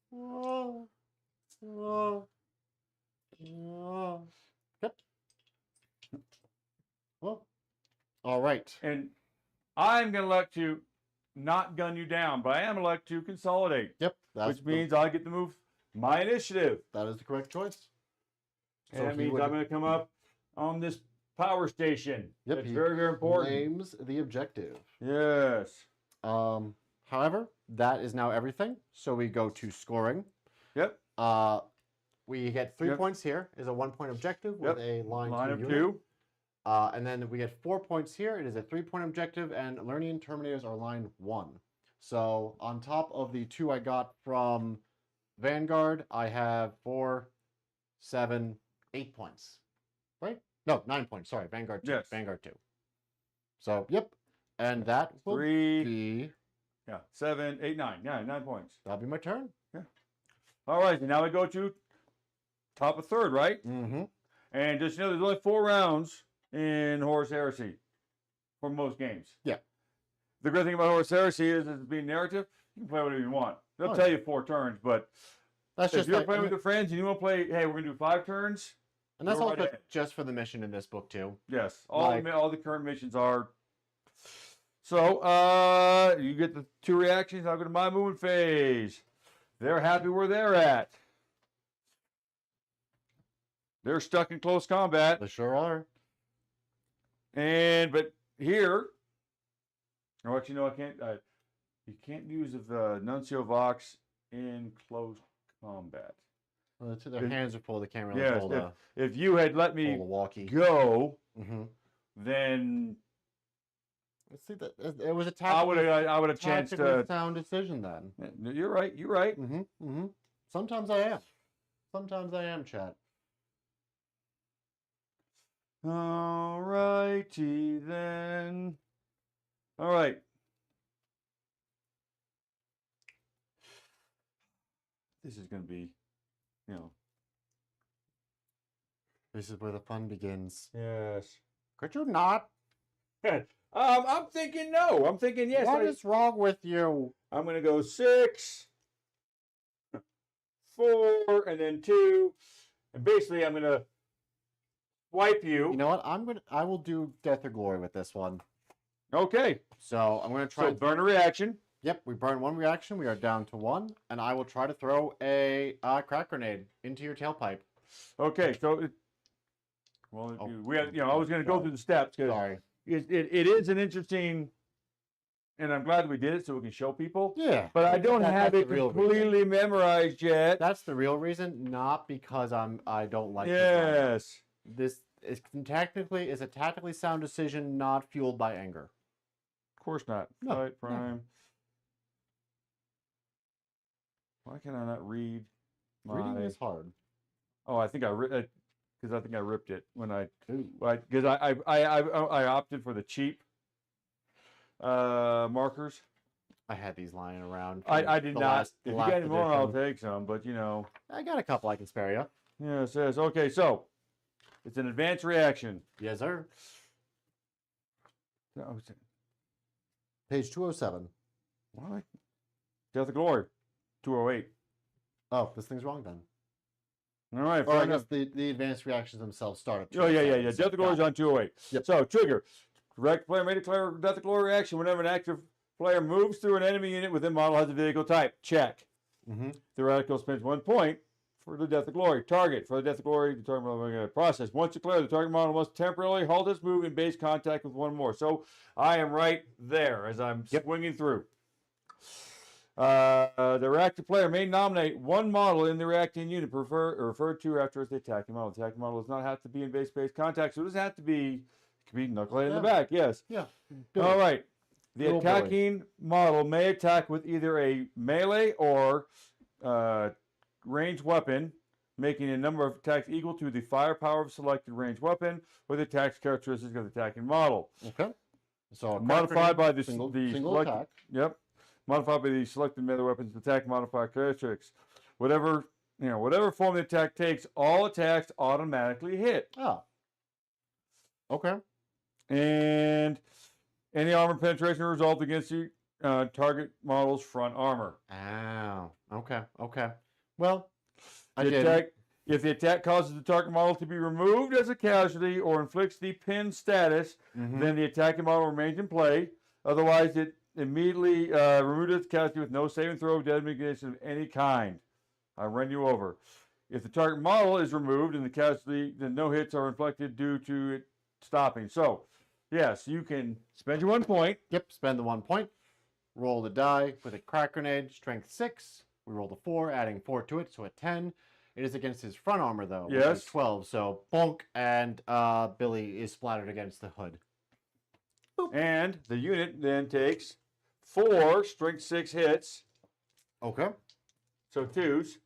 Whoa. Whoa. Whoa. Yep. Well, all right. And I'm going to elect to not gun you down, but I am elect to consolidate, Yep. which means I get to move my initiative. that is the correct choice. And that means I'm going to come up on this power station. Yep, That's he very, very important. Names the objective. Yes. However, that is now everything. So we go to scoring. Yep. We get 3 points here. Is a 1 point objective with a line of unit. 2. And then we get 4 points here. It is a 3 point objective, and learning terminators are line 1. So on top of the 2 I got from Vanguard, I have 4, 7, 8 points. Right? No, 9 points. Sorry, Vanguard 2. Yes. Vanguard 2. So, yep. And that will 3. be... Yeah. 7, 8, 9. Yeah, 9 points. That'll be my turn. Yeah. All right. And now we go to top of third, right? Mm-hmm. And just there's only 4 rounds in Horus Heresy for most games. Yeah. The good thing about Horus Heresy is it's being narrative. You can play whatever you want. They'll tell you 4 turns, but That's if just you're like, playing with your friends and you want to play, hey, we're going to do 5 turns. and that's go also right ahead. just for the mission in this book too. Yes. Like- All the current missions are. So, you get the 2 reactions. I'll go to my movement phase. They're happy where they're at. They're stuck in close combat. They sure are. But here, or actually, no, I can't. You can't use the Nuncio Vox in close combat. Well, their hands are full. They can't really Yes, hold a if you had let me walkie. go, Mm-hmm. then Let's see that it was a I would have chanced tactically to. sound decision then. You're right. You're right. Mm-hmm. Mm-hmm. Sometimes I am. Sometimes I am, chat. All righty then. All right. This is going to be, This is where the fun begins. Yes. Could you not? I'm thinking no. I'm thinking yes. What is wrong with you? I'm going to go 6, 4, and then 2. And basically, I'm going to wipe you. You know what? I will do Death or Glory with this one. Okay. So I'm gonna try. So burn a reaction. Yep, we burn 1 reaction. We are down to 1, and I will try to throw a crack grenade into your tailpipe. Okay. So, we have. I was going to go through the steps because Sorry. it is an interesting, and I'm glad we did it so we can show people. Yeah, But I don't have that's it the real completely memorized yet. That's the real reason, not because I don't like. Yes. This is technically a tactically sound decision, not fueled by anger. Of course not. No, Fight prime. Why can I not read my? Reading is hard. Oh, I think I because I think I ripped it when because I opted for the cheap markers. I had these lying around. I did the not. last- If the you last got any more, I'll edition. take some. But I got a couple I can spare you. yeah, it says okay. So it's an advanced reaction. Yes, sir. Oh, Page 207. what? Death of Glory, 208. Oh, this thing's wrong then. All right. Or I fair guess enough. the advanced reactions themselves start at Oh, yeah. 207, Death so of Glory is got it. on 208. Yep. So, trigger. Correct player may declare Death of Glory reaction whenever an active player moves through an enemy unit within model has a vehicle type. Check. Mm-hmm. The radical spends 1 point for the Death of Glory. Target. For the Death of Glory, the target model process. Once declared, the target model must temporarily halt its move in base contact with 1 more. So, I am right there as I'm swinging through. The reactive player may nominate 1 model in the reacting unit referred to after the attacking model. The attacking model does not have to be in base contact, so it doesn't have to be. It can be knucklehead in the back. Yes. Yeah. All right. The Little attacking model may attack with either a melee or ranged weapon, making a number of attacks equal to the firepower of selected ranged weapon with attacks characteristics of the attacking model. Okay. So Modified by the single select- attack. Yep. Modified by the selected melee weapons attack modifier characteristics. Whatever whatever form the attack takes, all attacks automatically hit. Oh. Okay. And any armor penetration will result against the target model's front armor. Oh. Okay. Okay. Well, If the attack causes the target model to be removed as a casualty or inflicts the pin status, then the attacking model remains in play. Otherwise, it immediately removed its casualty with no saving throw, dead mitigation of any kind. I run you over. If the target model is removed and the casualty, then no hits are inflicted due to it stopping. So, yes, you can spend your 1 point. Yep, spend the 1 point. Roll the die with a crack grenade, strength 6. We rolled a 4, adding 4 to it, so a 10. It is against his front armor, though, which is 12. So, bonk, and Billy is splattered against the hood. Boop. And the unit then takes 4 strength 6 hits. Okay. So 2s.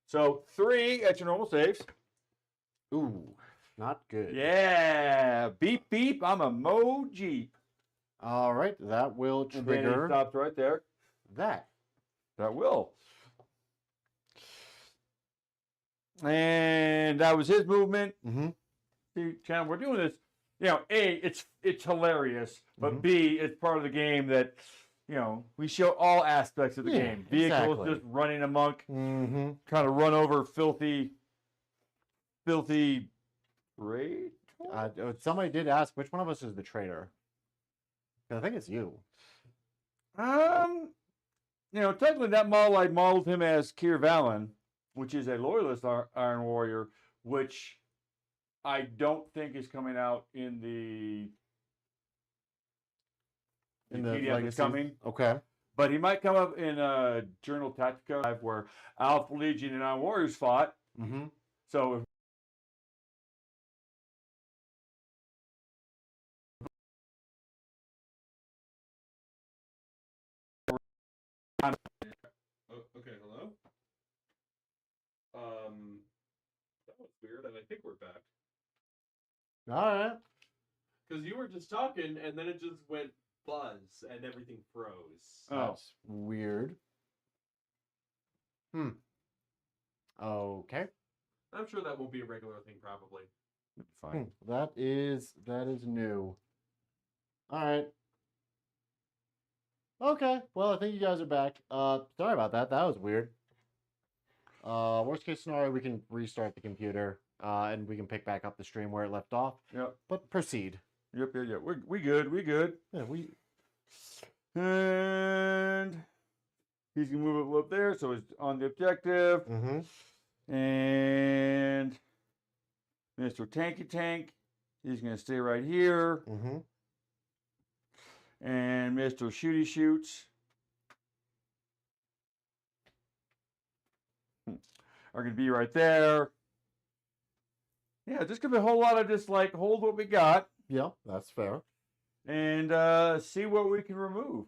So 3 at your normal saves. Ooh, not good. Yeah. Beep, beep. I'm a Mo Jeep. All right, that will trigger. And then it stops right there. That will. And that was his movement. See, Chan, we're doing this. A, it's hilarious, but B, it's part of the game that, we show all aspects of the game. Vehicles just running amok, kind of run over filthy raid. Somebody did ask which one of us is the traitor. I think it's you. Technically that model, I modeled him as Keir Valen, which is a loyalist Iron Warrior, which I don't think is coming out in the PDF that's coming. Okay. But he might come up in Journal Tactica, where Alpha Legion and Iron Warriors fought. So if okay, hello? That was weird, and I think we're back. All right. Because you were just talking, and then it just went buzz, and everything froze. That's weird. Okay. I'm sure that won't be a regular thing, probably. fine. That is new. All right. Okay. Well, I think you guys are back. Sorry about that. That was weird. Worst case scenario, we can restart the computer, and we can pick back up the stream where it left off. Yep. But proceed. Yep. We good. Yeah, And he's gonna move up there, so he's on the objective. And Mr. Tanky Tank, he's gonna stay right here. And Mr. Shooty Shoots are gonna be right there. Yeah, just gonna be a whole lot of just like hold what we got. Yeah, that's fair. And see what we can remove.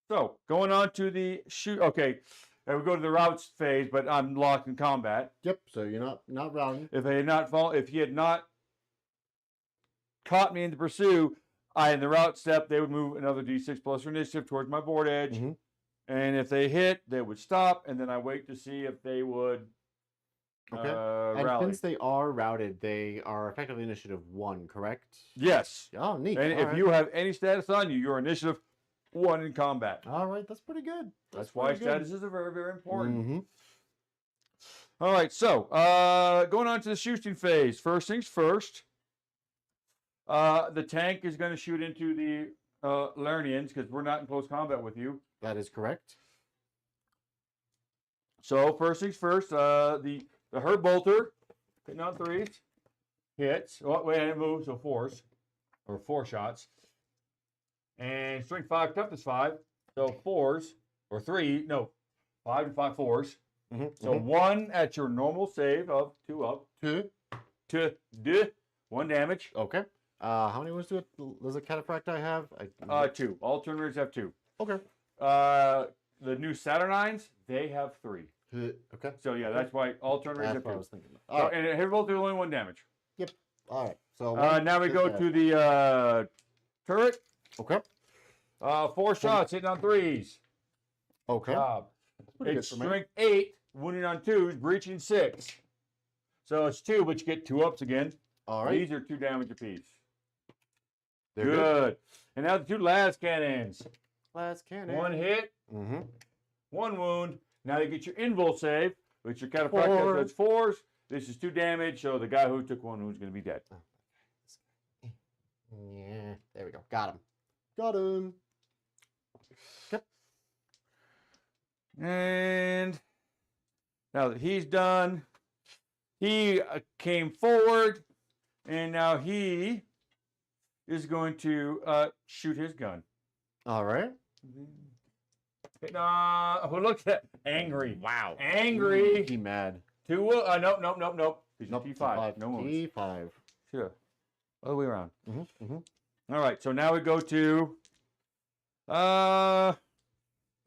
So going on to the shoot. Okay, we go to the routes phase, but I'm locked in combat. Yep. So you're not routing. If he had not caught me in the pursuit, in the route step, they would move another D6 plus initiative towards my board edge. And if they hit, they would stop, and then I wait to see if they would and rally. since they are routed, they are effectively initiative 1, correct? Yes. Oh, neat. And if you have any status on you, you're initiative 1 in combat. All right, that's pretty good. That's why statuses are very, very important. Mm-hmm. All right, so going on to the shooting phase. First things first. The tank is going to shoot into the Lernians because we're not in close combat with you. That is correct. So first things first. The Herb Bolter hitting on 3s hits. Oh, wait, I didn't move. So 4s or 4 shots. And strength 5, toughness 5. So 4s or 3. No, 5 and 5 4s. So 1 at your normal save of 2 up. 2. 1 damage. Okay. How many wounds does a cataphract I have? 2. All turners have 2. Okay. The new Saturnines, they have 3. Okay. So yeah, that's why all turners have 2. I was thinking. So, and Herb Bolter only 1 damage. Yep. All right. So now we go to the turret. Okay. 4 shots hitting on 3s. Okay. It's strength 8 wounding on 2s, breaching 6. So it's 2, but you get 2 ups again. All right. These are 2 damage apiece. They're Good. And now the 2 las cannons. Last cannon. 1 hit, Mm-hmm. 1 wound. Now you get your invul save, which your cataphractic 4. does 4s. This is 2 damage, so the guy who took 1 wound is going to be dead. Yeah. There we go. Got him. Got him. Yep. And now that he's done, he came forward, and now he is going to shoot his gun. All right. Well, look at that. Angry. Wow. Angry. He mad. 2. Nope. Nope. T5. No wounds. T5. Sure. Other way around. Mm-hmm. Mm-hmm. All right. So now we go to.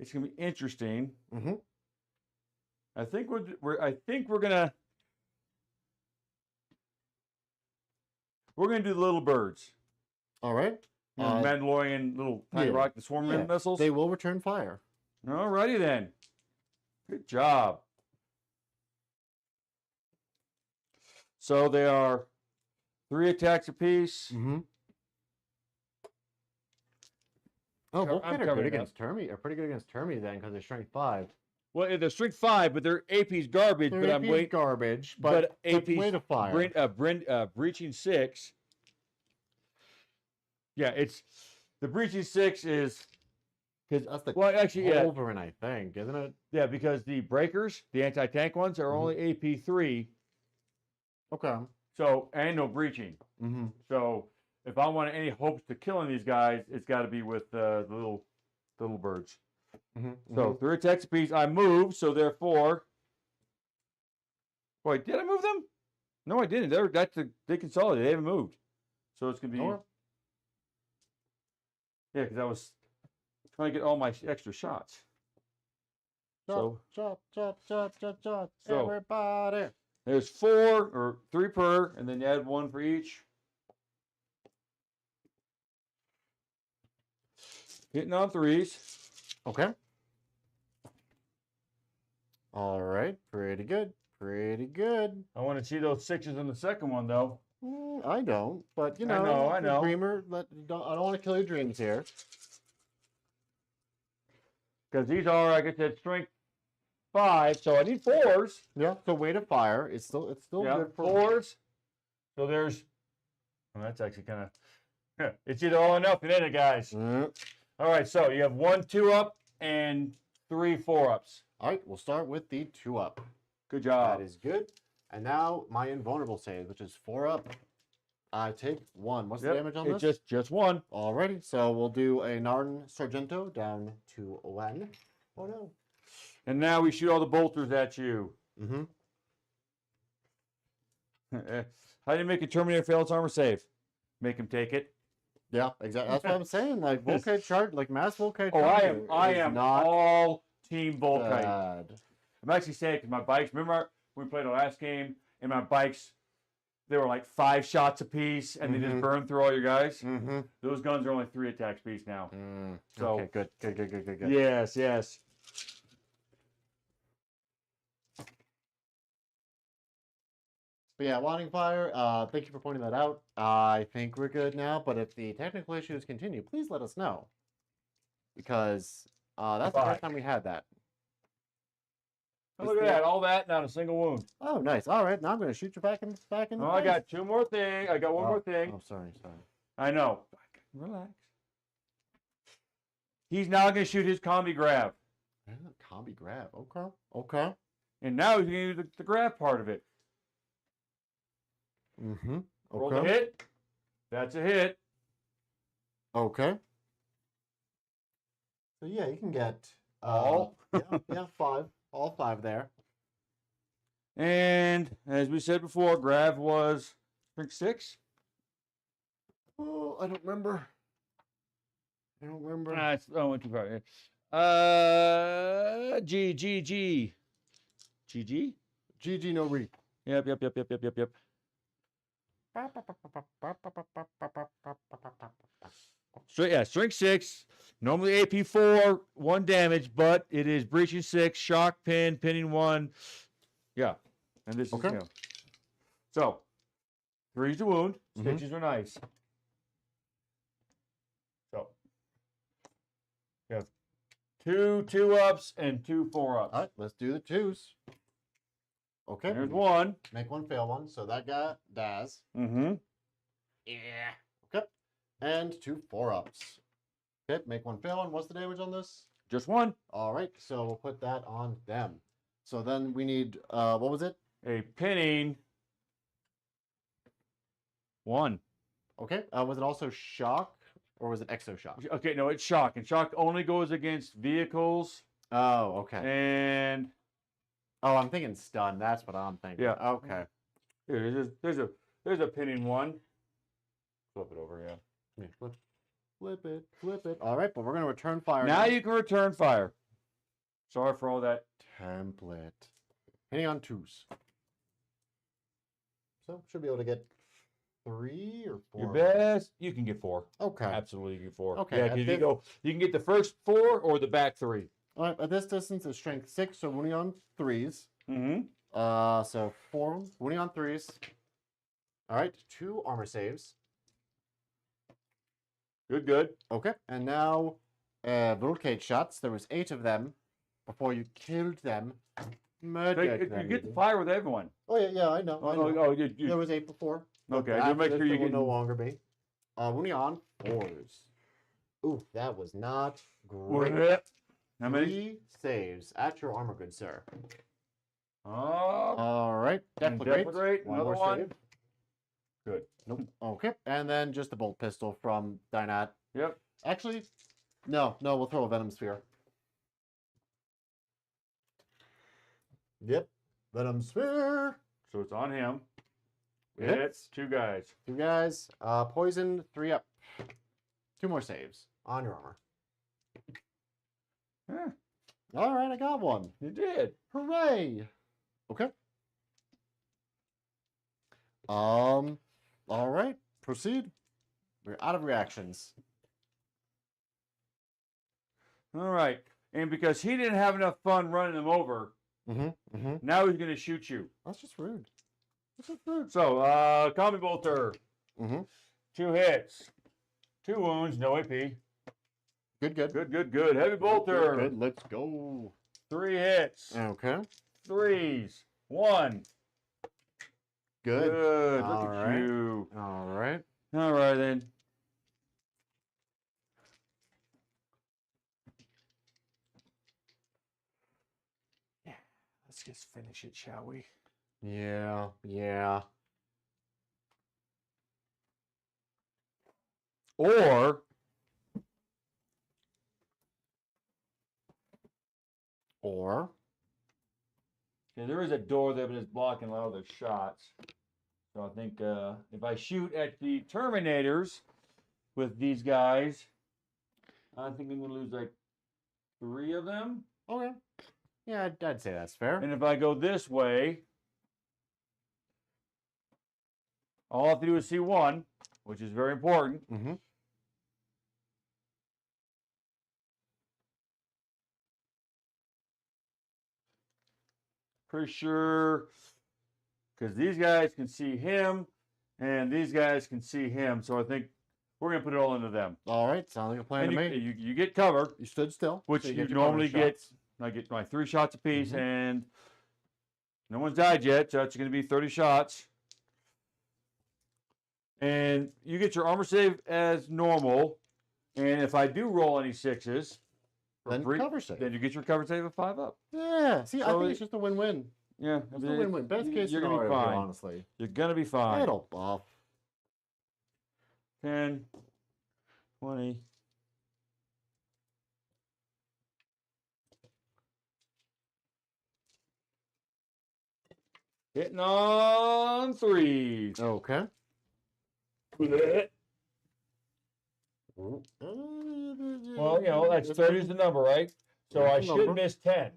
It's gonna be interesting. Mm-hmm. I think we're gonna do the little birds. All right. You know, Mandalorian little tiny yeah. rock, the swarm missiles. They will return fire. Alrighty then. Good job. So they are 3 attacks apiece. Mm-hmm. Oh, Volkite are covering good it against Termi. Are pretty good against Termi then, because they're strength 5. Well, they're strength 5, but their AP's garbage. Their but AP I'm is waiting. garbage, But but AP's way to fire. breaching 6. Yeah, it's the breaching 6 is because That's the Wolverine, I think, isn't it? Yeah, because the breakers, the anti-tank ones, are only AP 3. Okay. So and no breaching. Mm-hmm. So if I want any hopes to killing these guys, it's got to be with the little birds. Mm-hmm. So 3 attacks apiece. I moved, so therefore. Wait, did I move them? No, I didn't. They consolidated. They haven't moved. So it's gonna be. Yeah, because I was trying to get all my extra shots. Chop, So everybody. there's 4 or 3 per, and then you add 1 for each. Hitting on 3s. Okay. All right. Pretty good. Pretty good. I want to see those 6s in the second one, though. I don't, but you I know, know. the dreamer. I don't want to kill your dreams here. Because these are, like I said, strength 5, so I need 4s. Yeah. So weight of fire. It's still Yeah, good for 4s. So there's. Well, that's actually kind of. It's either all or nothing, isn't it, guys? All right, so you have 1 2-up and 3 4-ups. All right. We'll start with the 2-up. Good job. That is good. And now my invulnerable save, which is 4 up. I take 1. What's the damage on this? It's just 1. Alrighty. So we'll do a Narn Sargento down to 1. Oh no. And now we shoot all the bolters at you. Mm-hmm. How do you make a Terminator fail its armor save? Make him take it. Yeah, exactly. That's what I'm saying. Like Volkite charge, like mass Volkite. Oh, I am not all team Volkite. bad. I'm actually saying because my bikes. Remember when we played the last game, and my bikes, they were like 5 shots apiece, and they just burned through all your guys. Mm-hmm. Those guns are only 3 attacks apiece now. So okay, good. yes. But yeah, Wanting Fire, thank you for pointing that out. I think we're good now, but if the technical issues continue, please let us know. Because that's the first time we had that. Oh, look at that. All that, not a single wound. Oh, nice. All right, now I'm going to shoot you back in the face. I got 2 more things. I got one more thing. Oh, sorry. I know. Relax. He's now going to shoot his combi grab. Combi grab. Okay. And now he's going to use the grab part of it. Mm-hmm. Roll the hit. That's a hit. Okay. So yeah, you can get all. Yeah, 5. All 5 there. And as we said before, grab was strength 6. Oh, I don't remember. It's 1 2 5. GG. GG no re. Yep. Strength 6. Normally AP 4, 1 damage, but it is breaching 6, shock, pin, pinning 1. Yeah. And this Okay. is him. So, 3's the wound. Mhm. Stitches are nice. So, you have 2 2-ups and 2 4-ups. All right, let's do the 2s. Okay. There's 1. Make 1, fail 1. So that guy dies. Mm-hmm. Yeah. Okay. And 2 4-ups. Okay, make 1, fail 1. What's the damage on this? Just 1. All right, so we'll put that on them. So then we need, what was it? A pinning 1. Okay, was it also shock or was it exo shock? Okay, no, it's shock. And shock only goes against vehicles Oh, okay. and Oh, I'm thinking stun. That's what I'm thinking. Yeah. Okay. here, there's a pinning 1. Flip it over, yeah. Yeah, flip it, flip it. All right, but we're going to return fire. Now you can return fire. Sorry for all that. Template. Hitting on 2s. So should be able to get 3 or 4. Your best, you can get 4. Okay. Absolutely, you can get 4. Okay, Yeah, at because you can get the first 4 or the back 3. All right, at this distance is strength 6, so wounding on 3s. Mm-hmm. So 4 wounding on 3s. All right, 2 armor saves. Good, good. Okay, and now Volcade shots. There was 8 of them before you killed them. Murdered them. You get the fire with everyone. Oh yeah, I know. I know. You, There was 8 before. okay, After you'll make this, sure you there will get no longer be. Wounding on 4s. Ooh, that was not great. How many? 3 saves at your armor, good sir. Oh, All right, and deflagrate. another more one. save. Good. Nope. Okay, and then just a bolt pistol from Dynat. Yep. Actually, no, we'll throw a venom sphere. Yep, venom sphere. So it's on him. Hits. Hits 2 guys. 2 guys. Poison 3 up. 2 more saves on your armor. Yeah, All right, I got one. you did. Hooray! Okay. All right, proceed. We're out of reactions. All right. And because he didn't have enough fun running them over, now he's going to shoot you. That's just rude. That's just rude. So, Combi Bolter. Mm-hmm. 2 hits. 2 wounds, no AP. Good. Good. Heavy Bolter. Good. Let's go. 3 hits. Okay. 3s. 1. Good. Look All at right. you. All right. All right, then. Yeah. Let's just finish it, shall we? Yeah. Or. Yeah, there is a door there, but it's blocking a lot of their shots. So I think if I shoot at the Terminators with these guys, I think I'm going to lose like 3 of them. Okay. Yeah, I'd say that's fair. And if I go this way, all I have to do is see 1, which is very important. Mm-hmm. Pretty sure, because these guys can see him, and these guys can see him. So I think we're going to put it all into them. All right. Sounds like a plan And to me. you get cover, You stood still. which so you get your normally bonus get. shots. I get my 3 shots apiece, Mhm. and no one's died yet, so that's going to be 30 shots. And you get your armor save as normal. And if I do roll any 6s, Then cover save. then you get your cover save of 5 up. Yeah. See, I So think it's just a win-win. Yeah, It's a win-win. Best case you're scenario, gonna be here, fine. honestly. You're gonna be fine. It'll buff. 10, 20. Hitting on 3s. Okay. Well, you know, that's 30 is the number, right? So I That's the should number. miss 10.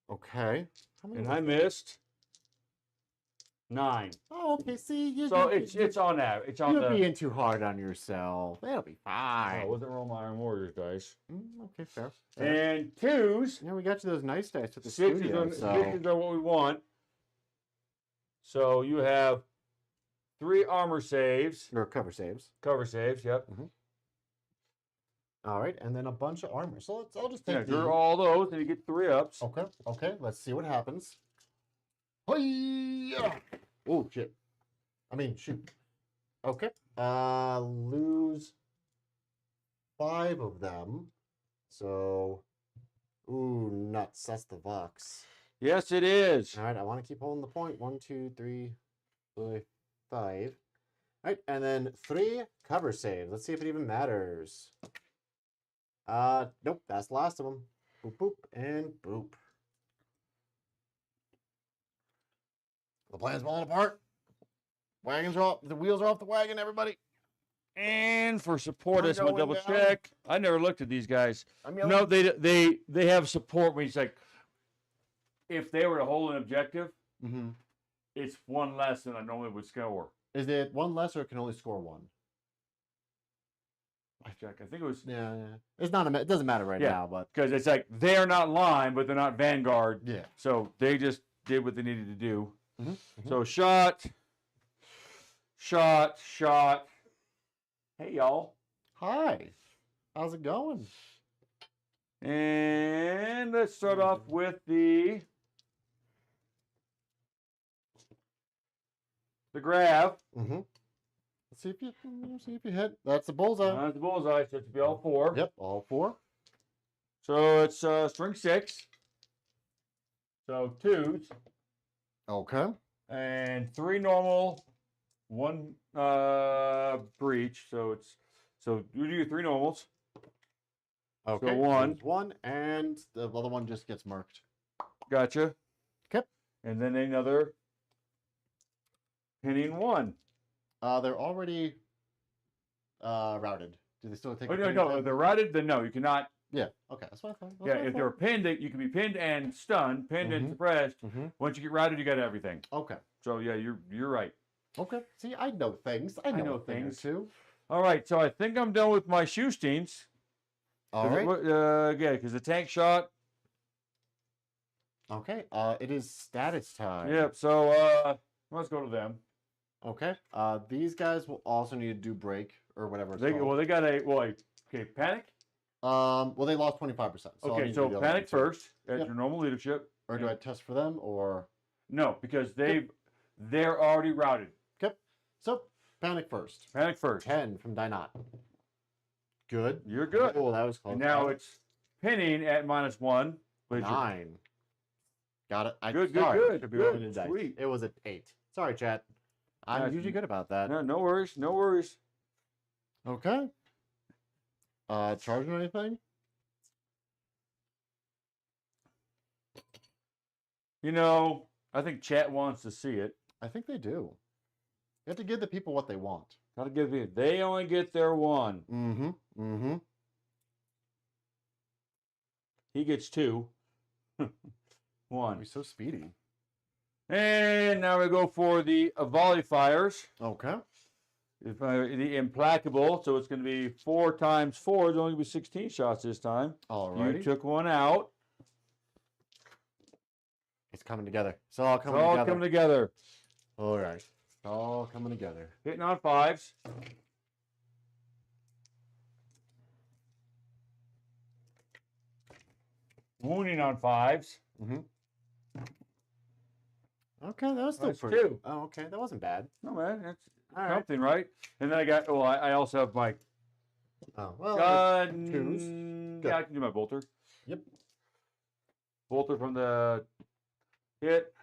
Okay. How many And was I that? missed 9. Oh, Okay, see, So it's on that. It's on you're the. being too hard on yourself. It'll be fine. Oh, wasn't roll my Iron Warriors dice. Okay, fair. And twos. Yeah, we got you those nice dice at the Sixes studio. are, So sixes are what we want. So you have 3 armor saves. or cover saves. Cover saves, yep. All right, and then a bunch of armor. So I'll just Yeah, take draw these. all those and you get 3 ups. Okay, okay. Let's see what happens. Hi-ya! Oh shit! I mean, shoot. Okay. Lose 5 of them. So, ooh, nuts. That's the Vox. Yes, it is. All right, I want to keep holding the point. 1, 2, 3, 4, 5. All right, and then 3 cover saves. Let's see if it even matters. Nope, that's the last of them. Boop, boop, and boop. The plan's falling apart. Wagons are off. The wheels are off the wagon, everybody. And for support, I I'm just want to going double down. check. I never looked at these guys. I'm No, they have support when it's like if they were to hold an objective, Mm-hmm. it's 1 less than I normally would score. Is it 1 less or it can only score 1? I check. I think it was Yeah. It's not. It doesn't matter right Yeah. now, but because it's like they're not line, but they're not vanguard. yeah. So they just did what they needed to do. Mm-hmm. So shot. Hey y'all. Hi. How's it going? And let's start off with the grab. Mm-hmm. Let's see if you hit. That's the bullseye. That's the bullseye, so it should be all 4. Yep, all 4. So it's string 6. So 2s Okay. and 3 normal, 1 breach. So you do your 3 normals. Okay. So 1. 1, and the other one just gets marked. Gotcha. Okay. And then another pinning 1. They're already routed. Do they still take? Oh, the no, pinning no. tab? If they're routed, then no, you cannot. Yeah. Okay. That's what I thought. Yeah, if they're pinned, you can be pinned and stunned, pinned and Mhm. suppressed. Mm-hmm. Once you get routed, you got everything. Okay. So yeah, you're right. Okay. See, I know things. I know know things things. too. All right, so I think I'm done with my Shoestings. All right. Yeah, because the tank shot. Okay. It is status time. Yep. So let's go to them. Okay. These guys will also need to do break or whatever it's They called. got okay, panic. Well, they lost 25%. So I'll Okay, need so to do the other panic one, too. first as Yep. your normal leadership. Or do I test for them or? No, because they're already routed. Okay. So panic first. Panic first. 10 from Dynot. Good. You're good. Oh, that was close. And now it's pinning at -1. Which 9. Got it. Good, sorry, good, should be good, rolling the dice. sweet. It was an 8. Sorry, chat. I'm Nice. usually good about that. No worries. No worries. Okay. Charging anything? You know, I think chat wants to see it. I think they do. You have to give the people what they want. Gotta give it. They only get their 1. Mm-hmm. Mm-hmm. He gets 2. 1. He's so speedy. And now we go for the volley fires. Okay. The implacable. So it's going to be 4 times 4. It's only going to be 16 shots this time. Alrighty. You took 1 out. It's coming together. It's all It's coming all together. coming together. All right. It's all coming together. Hitting on 5s. Wounding on 5s. Mm-hmm. Okay, that was still That's pretty. 2. Oh, okay, that wasn't bad. No, man. That's All right. something, right? And then I got, I also have my Oh, well. twos. yeah, I can do my bolter. Yep. Bolter from the hit.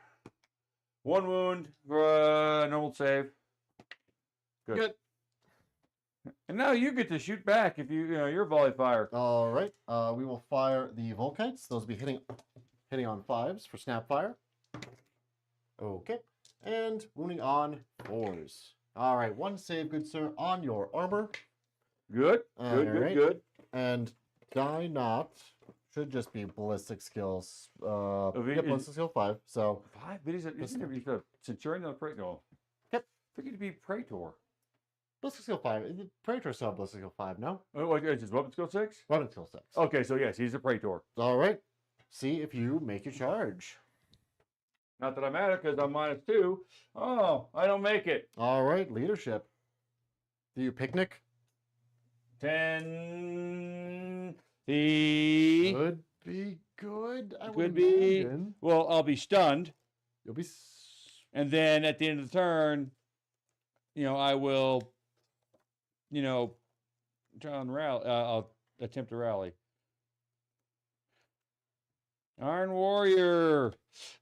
1 wound for a normal save. Good. And now you get to shoot back if you're volley fire. All right. We will fire the Volkites. Those will be hitting on 5s for snap fire. Okay. And wounding on 4s. All right. 1 save, good sir, on your armor. Good. All Good. right. Good. And die not should just be ballistic skills. If it Yep, is- ballistic skill 5. So 5. But he's a centurion. No. Yep. figured to be Praetor. Ballistic skill 5. Praetor still have ballistic skill 5, no? Oh, is his weapon skill 6? Weapon skill 6. Okay, so yes, he's a Praetor. All right. See if you make your charge. Not that I'm at it because I'm -2. Oh, I don't make it. All right, leadership. Do you picnic? 10. The Could be good. I would could be. imagine. Well, I'll be stunned, You'll be. and then at the end of the turn, I will, try and rally. I'll attempt to rally. Iron Warrior,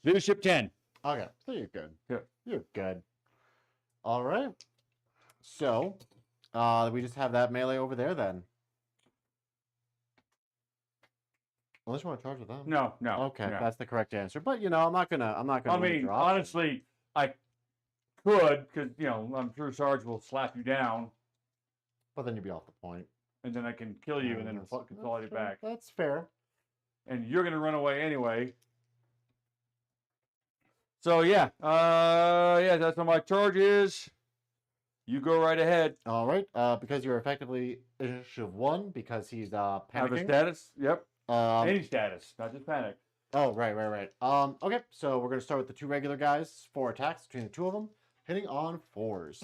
leadership 10. Okay, so you're good. Yeah. You're good. All right. So, we just have that melee over there then. Unless you want to charge with them. No. Okay, no. that's the correct answer. But I'm not gonna. I mean, honestly, I could because I'm sure Sarge will slap you down, But then you'd be off the point. and then I can kill you and then That's consolidate fair. back. That's fair. And you're gonna run away anyway. So yeah, that's what my charge is. You go right ahead. All right. Because you're effectively initiative 1 because he's Have a panicking. status. Yep. Any Any status, not just panic. Oh, right. Okay, so we're going to start with the 2 regular guys, 4 attacks between the 2 of them, hitting on 4s.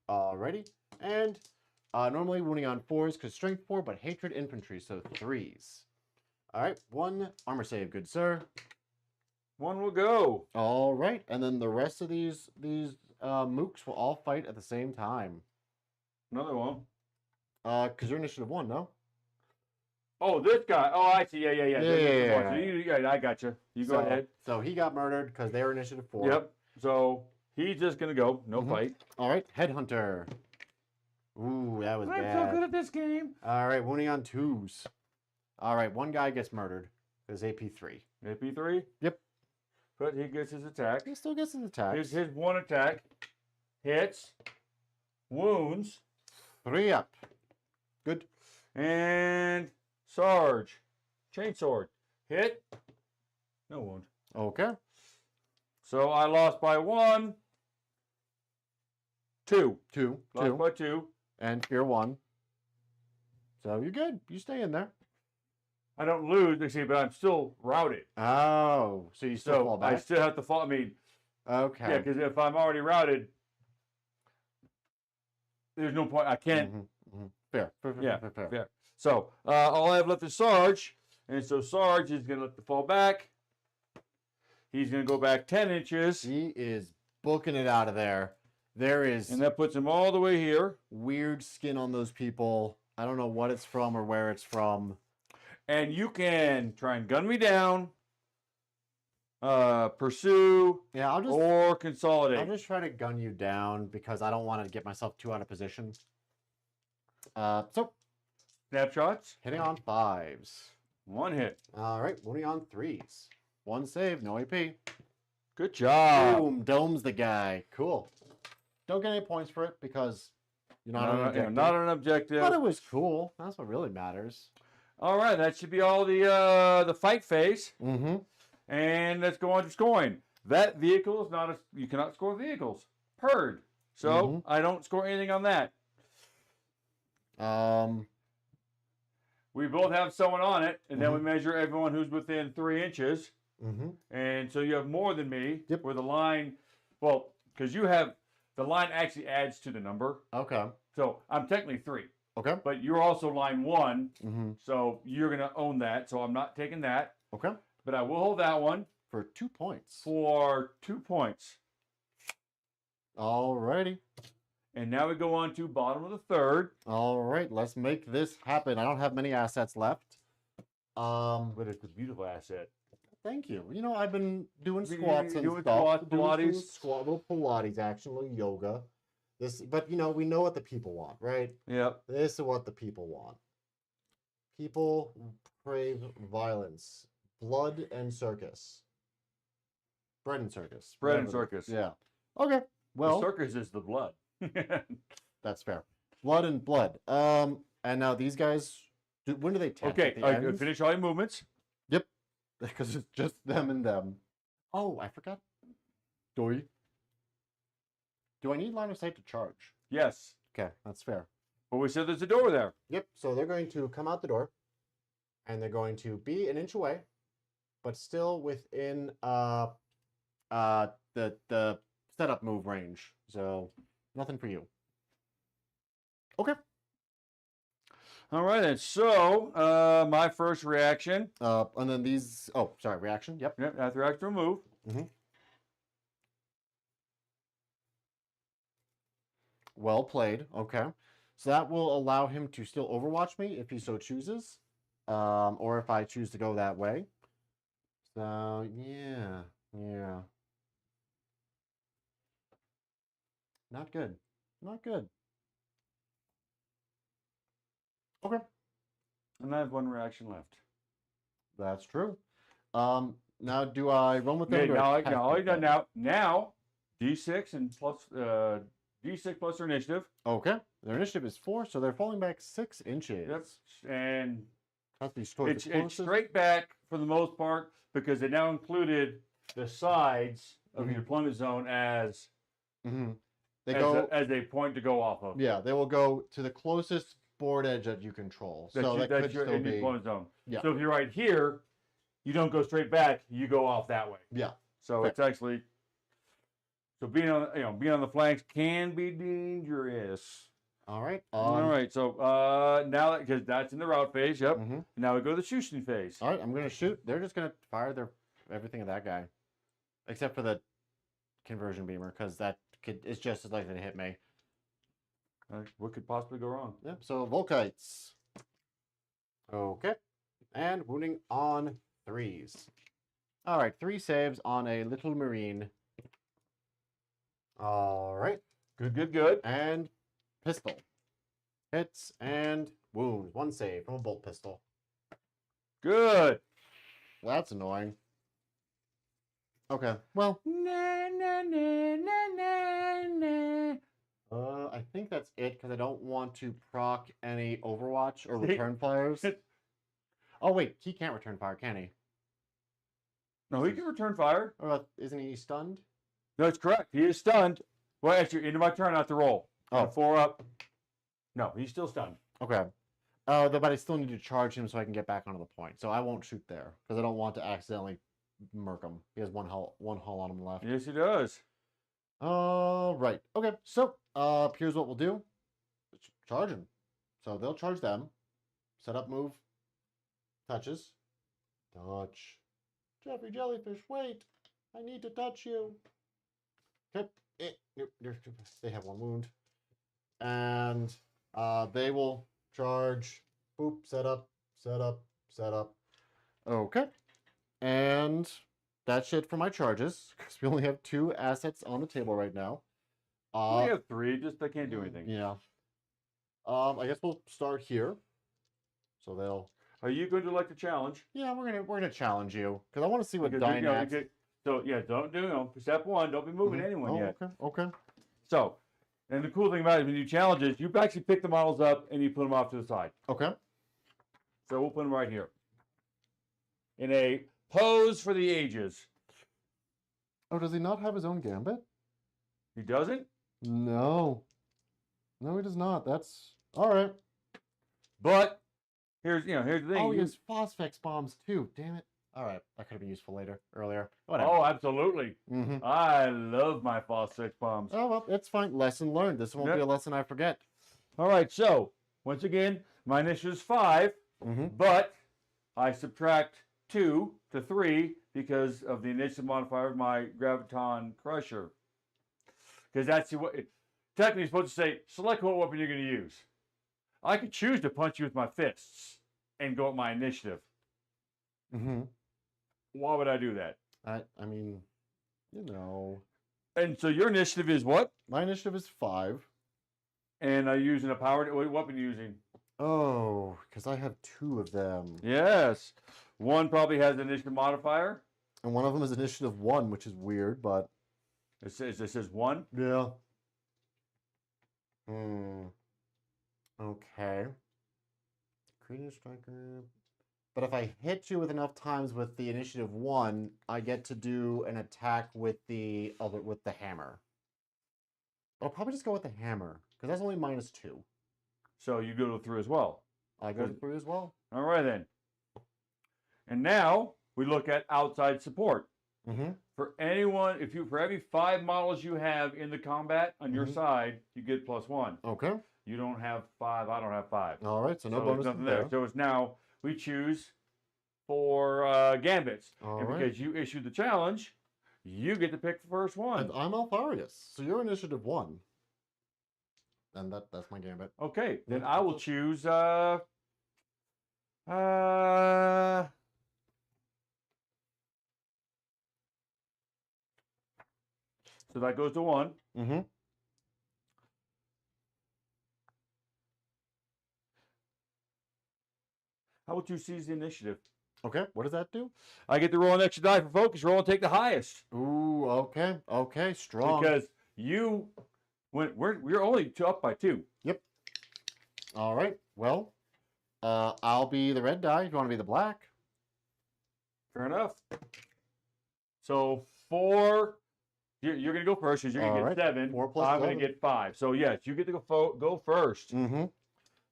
Alrighty, and normally wounding on 4s because strength 4, but hatred infantry, so 3s. Alright, 1 armor save, good sir. 1 will go. Alright, and then the rest of these mooks will all fight at the same time. Another one. Because you're initiative 1, no? Oh, this guy. Oh, I see. Yeah. Yeah. So yeah, I got you. You go ahead. So he got murdered because they were initiative 4. Yep. So he's just gonna go. No fight. Alright, headhunter. Ooh, that was bad. I'm so good at this game. All right, wounding on 2s. All right, 1 guy gets murdered. There's AP3. AP3. Yep. But he gets his attack. He still gets his attack. His 1 attack hits, wounds, 3 up. Good. and Sarge, chainsword, hit, no wound. Okay. So I lost by 1. 2. 2. Lost 2. by 2. And fear 1. So you're good. You stay in there. I don't lose, you see, but I'm still routed. Oh, so you still fall So I back. still have to fall. I mean, Okay. yeah, because if I'm already routed, there's no point. I can't. Fair. Yeah, Fair. fair. So all I have left is Sarge, and so Sarge is going to let the fall back. He's going to go back 10 inches, He is booking it out of there. There is and that puts him all the way here. weird skin on those people. I don't know what it's from or where it's from. And you can try and gun me down, pursue, Yeah, or consolidate. I'll just try to gun you down because I don't want to get myself too out of position. So Snapshots, hitting on 5s. 1 hit. All right, wounding on 3s. 1 save, no AP. Good job. Boom, domes the guy. Cool. Don't get any points for it because you're not on an objective. Not an objective. But it was cool. That's what really matters. All right, that should be all the fight phase. Mm-hmm. And let's go on to scoring. That vehicle is not a. You cannot score vehicles. Heard. So I don't score anything on that. We both have someone on it, and then we measure everyone who's within 3 inches. And so you have more than me. Yep. Where the line, well, because you have the line actually adds to the number. Okay. So I'm technically 3, Okay. but you're also line 1. So you're gonna own that. So I'm not taking that. Okay. But I will hold that one For 2 points. for 2 points. Alrighty. And now we go on to bottom of the 3rd. All right, let's make this happen. I don't have many assets left. But it's a beautiful asset. Thank you. You know, I've been doing You- squats and doing stuff. squats, doing some Pilates. little Pilates action, little yoga. But you know, we know what the people want, right? Yep. This is what the people want. People crave violence, blood, and circus. Bread and circus. Bread and whatever. circus. Yeah. Okay. Well, The circus is the blood. that's fair. Blood and blood. And now these guys. When do they test? Okay, At the end? finish all your movements. Because it's just them and them. Oh, I forgot. Doi. Do I need line of sight to charge? Yes. Okay, that's fair. But we said there's a door there. Yep. So they're going to come out the door, and they're going to be an inch away, but still within the setup move range. So nothing for you. Okay. All right, then. So, my first reaction. And then these. Oh, sorry. Reaction. Yep. Yep, after extra move. Well played. Okay. So that will allow him to still overwatch me if he so chooses, or if I choose to go that way. So yeah. Not good. Not good. Okay. And I have one reaction left. That's true. Now do I run with them? Yeah, or now, attack all with you done them? now, D6 and plus D6 plus their initiative. Okay. Their initiative is 4, so they're falling back 6 inches. Yep. And That's towards the it's closest. straight back for the most part because they now included the sides of your deployment zone as They go as a point to go off of. Yeah, they will go to the closest board edge that you control. So that could you're still in the be. deployment zone. Yeah. So if you're right here, you don't go straight back. You go off that way. Yeah. So Fair. it's actually being on the flanks can be dangerous. All right. All right. So now because that's in the route phase. Yep. Now we go to the shooting phase. All right. I'm gonna shoot. They're just gonna fire everything at that guy, except for the conversion beamer, because it's just as likely to hit me. What could possibly go wrong? Yep. So Volkites. Okay. And wounding on 3s. All right. 3 saves on a little marine. All right. Good. And pistol. Hits and wounds. 1 save from a bolt pistol. Good. Well, that's annoying. Okay. Well, I think that's it because I don't want to proc any Overwatch or return fires. Oh wait, he can't return fire, can he? No, he can return fire. Or isn't he stunned? No, it's correct. He is stunned. Well, actually, into my turn, I have to roll. Oh. 4 up. No, he's still stunned. Okay. But I still need to charge him so I can get back onto the point. So I won't shoot there because I don't want to accidentally murk him. He has one hull on him left. Yes, he does. Right. Okay. So here's what we'll do. Charge him. So they'll charge them. Set up move. Touches. Touch. Jeffrey Jellyfish, wait. I need to touch you. Okay. They have 1 wound. And they will charge. Boop. Set up. Okay. And that's it for my charges, because we only have 2 assets on the table right now. We have 3, just they can't do anything. Yeah. I guess we'll start here. So they'll. Are you going to like the challenge? Yeah, we're gonna challenge you because I want to see what Because, Dynax. so yeah, don't do step 1. Don't be moving anyone yet. Okay. So, and the cool thing about it when you challenge is you actually pick the models up and you put them off to the side. Okay. So we'll put them right here in a pose for the ages. Oh, does he not have his own gambit? He doesn't. No, he does not. That's all right. But here's the thing. Oh, he has phosphex bombs too. Damn it. All right, that could have been useful earlier. Whatever. Oh, absolutely. I love my phosphex bombs. Oh, well, it's fine. Lesson learned. This won't be a lesson I forget. All right, so once again, my initiative is 5, but I subtract 2 to 3 because of the initiative modifier of my Graviton Crusher. Because that's what technically you're supposed to say, select what weapon you're going to use. I could choose to punch you with my fists and go at my initiative. Why would I do that? I mean, And so your initiative is what? My initiative is 5. And are you using a powered? What weapon are you using? Oh, because I have 2 of them. Yes. One probably has an initiative modifier. And one of them is initiative 1, which is weird, but It says 1. yeah. Okay. Creating a striker. But if I hit you with enough times with the initiative 1, I get to do an attack with the hammer. I'll probably just go with the hammer because that's only -2. So you go to 3 as well. I go to Good. 3 as well. All right then. And now we look at outside support. Mm-hmm. For anyone, for every 5 models you have in the combat on your Mhm. side, you get +1. Okay. You don't have 5. I don't have 5. All right. So no there's bonus nothing there. there. So it's now we choose 4 gambits. All and right. because you issued the challenge, you get to pick the first one. And I'm Alfarius, so you're initiative 1. And that's my gambit. Okay, then Yeah, I will that's choose. So that goes to 1. Mm-hmm. How about you seize the initiative? Okay. What does that do? I get to roll an extra die for focus. Roll and take the highest. Ooh. Okay. Okay. Strong. Because we're only up by 2. Yep. All right. Well, I'll be the red die if you want to be the black. Fair enough. So 4. You're going to go first because you're going to All get right. 7. 4 plus I'm going 11. to get 5. So yes, you get to go first. Mm-hmm.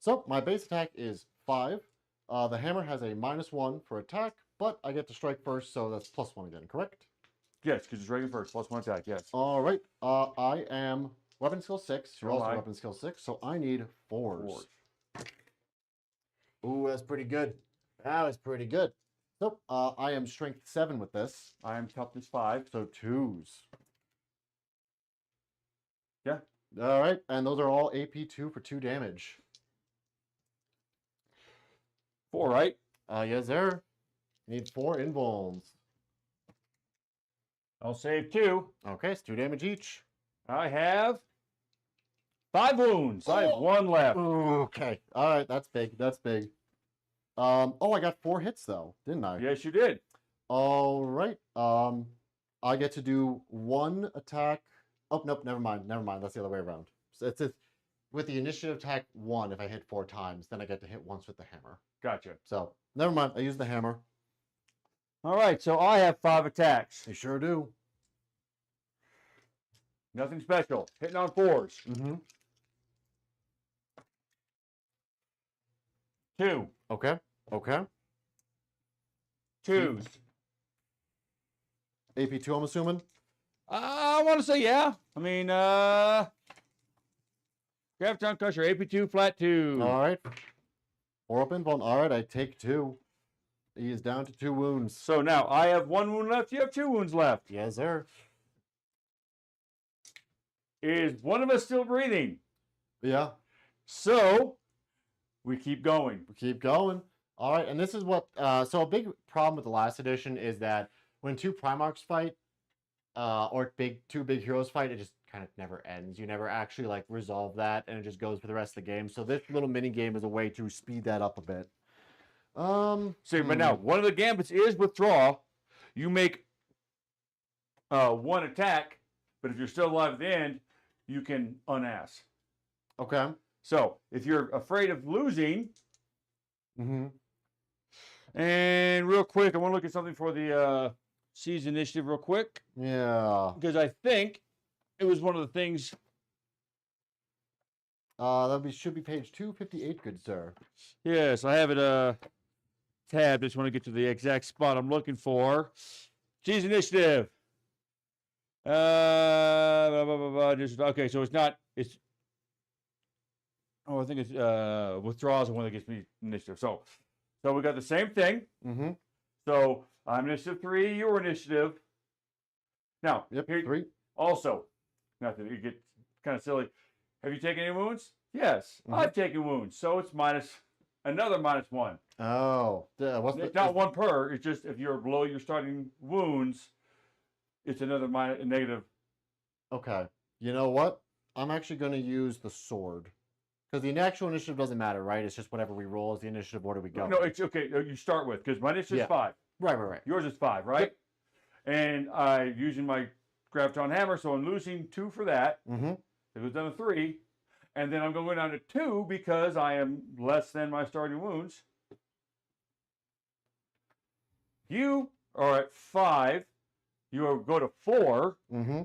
So my base attack is 5. The hammer has a -1 for attack, but I get to strike first, so that's +1 again, correct? Yes, because you're striking first. +1 attack. Yes. All right. I am weapon skill 6. You're So am also I. weapon skill 6, so I need 4s. 4s. Ooh, that's pretty good. That was pretty good. So I am strength 7 with this, I am toughness 5. so 2s. Yeah. All right, and those are all AP 2 for 2 damage. 4, right? Yes, sir. Need 4 invulns. I'll save 2. Okay, it's 2 damage each. I have 5 wounds. I have Oh. 1 left. Ooh, okay. All right, that's big. That's big. Oh, I got 4 hits though, didn't I? Yes, you did. All right. I get to do 1 attack. Oh, nope, never mind. Never mind. That's the other way around. So it's with the initiative attack 1, if I hit 4 times, then I get to hit once with the hammer. Gotcha. So, never mind. I use the hammer. All right, so I have 5 attacks. You sure do. Nothing special. Hitting on 4s. Mm-hmm. 2. Okay. Okay. 2s. AP2, I'm assuming. I want to say yeah. I mean, Graviton Crusher, AP2, flat 2. All right. 4 up invuln. All right, I take 2. He is down to 2 wounds. So now I have 1 wound left. You have 2 wounds left. Yes, sir. Is one of us still breathing? Yeah. So we keep going. We keep going. All right, and this is what. So a big problem with the last edition is that when 2 Primarchs fight, or 2 big heroes fight, it just kind of never ends. You never actually like resolve that, and it just goes for the rest of the game. So this little mini game is a way to speed that up a bit. But now one of the gambits is withdraw. You make 1 attack, but if you're still alive at the end, you can unass. Okay. So if you're afraid of losing, Mm-hmm. and real quick, I want to look at something for the season initiative real quick, Yeah. because I think it was one of the things. Should be page 258, good sir. Yes, I have it tabbed. I just want to get to the exact spot I'm looking for. Season initiative. Okay, so it's not. It's. Oh, I think it's withdrawals are one that gets me initiative. So we got the same thing. Mm-hmm. So I'm initiative 3. Your initiative. Now, Yep. here, 3. also, nothing. It gets kind of silly. Have you taken any wounds? Yes, Mhm. I've taken wounds. So it's another -1. Oh. It's not 1 per. It's just if you're below your starting wounds, it's another negative. Okay. You know what? I'm actually going to use the sword. Because the actual initiative doesn't matter, right? It's just whatever we roll is the initiative order we go. No, it's okay. You start with, because my initiative Yeah. is 5. Right. Yours is 5, right? Yep. And I'm using my Graviton Hammer, so I'm losing 2 for that. Mm-hmm. It goes down to 3. And then I'm going down to 2 because I am less than my starting wounds. You are at 5. You go to 4. Mm-hmm.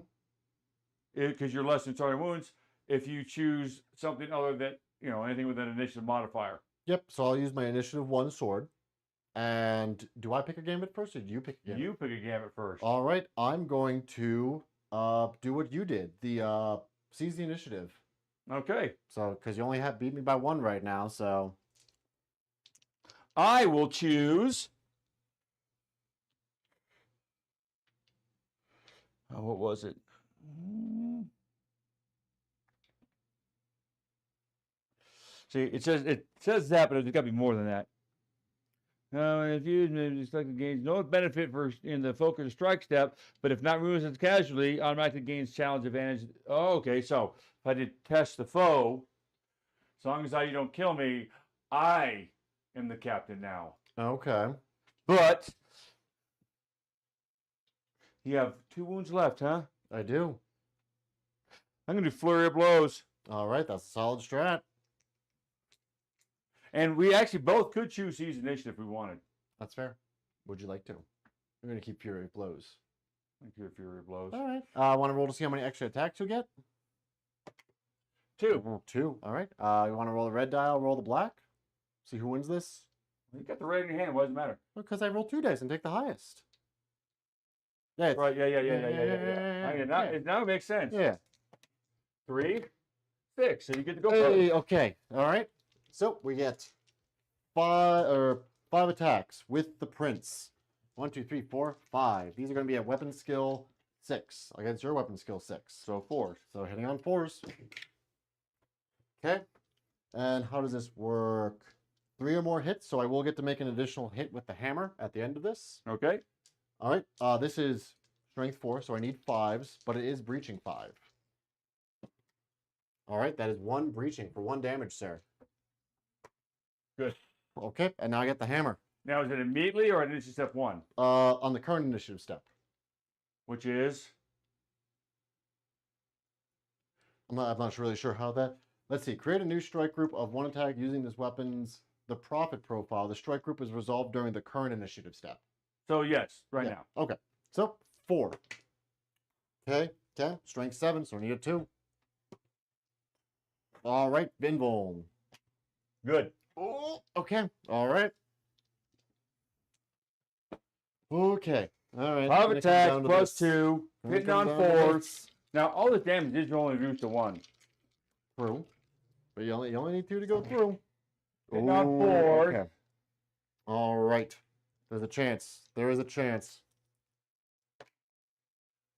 because you're less than 200 wounds if you choose something other than, anything with an initiative modifier. Yep. So I'll use my initiative 1 sword. And do I pick a gambit first, or do you pick a gambit? You pick a gambit first. All right. I'm going to do what you did. The seize the initiative. Okay. So because you only have beat me by 1 right now, so I will choose. Oh, what was it? See, it says that, but it's got to be more than that. If you select the gains no benefit in the focus strike step, but if not removed as a casualty, automatically gains challenge advantage. Oh, okay, so if I did test the foe, as long as you don't kill me, I am the captain now. okay. But you have 2 wounds left, huh? I do. I'm gonna do flurry of blows, All right. That's a solid strat. and we actually both could choose seize initiative if we wanted. That's fair. Would you like to? I'm going to keep Fury of Blows. Thank you, flurry of blows. All right. I want to roll to see how many extra attacks you get. 2. 2. All right. You want to roll the red die? I'll roll the black. See who wins this. You got the red in your hand. What does it matter? Because I roll 2 dice and take the highest. Yeah. Right? Yeah. Now it makes sense. Yeah. 3, 6. So you get to go Hey, first. okay. All right. So we get 5 attacks with the prince. 1, 2, 3, 4, 5. These are going to be at weapon skill 6 against your weapon skill 6. So 4. So hitting on 4s. Okay. And how does this work? 3 or more hits, so I will get to make an additional hit with the hammer at the end of this. Okay. All right. This is strength 4, so I need 5s, but it is breaching 5. All right. That is 1 breaching for 1 damage, sir. Good. Okay. And now I get the hammer. Now is it immediately or initiative step 1? On the current initiative step. Which is? I'm not really sure how that. Let's see. Create a new strike group of 1 attack using this weapon's the profit profile. The strike group is resolved during the current initiative step. So yes, right Yeah. now. Okay. So 4. Okay. 10. Strength 7. So I need a 2. All right. Vinvoln. Good. Oh. Okay. All right. Okay. All right. 5 Gonna come attack down to plus this. 2. Gonna Hitting come on down to 4s. this. Now all the damage is only reduced to 1. True. But you only need 2 to go through. Hitting on Ooh, 4. okay. All right. There's a chance. There is a chance.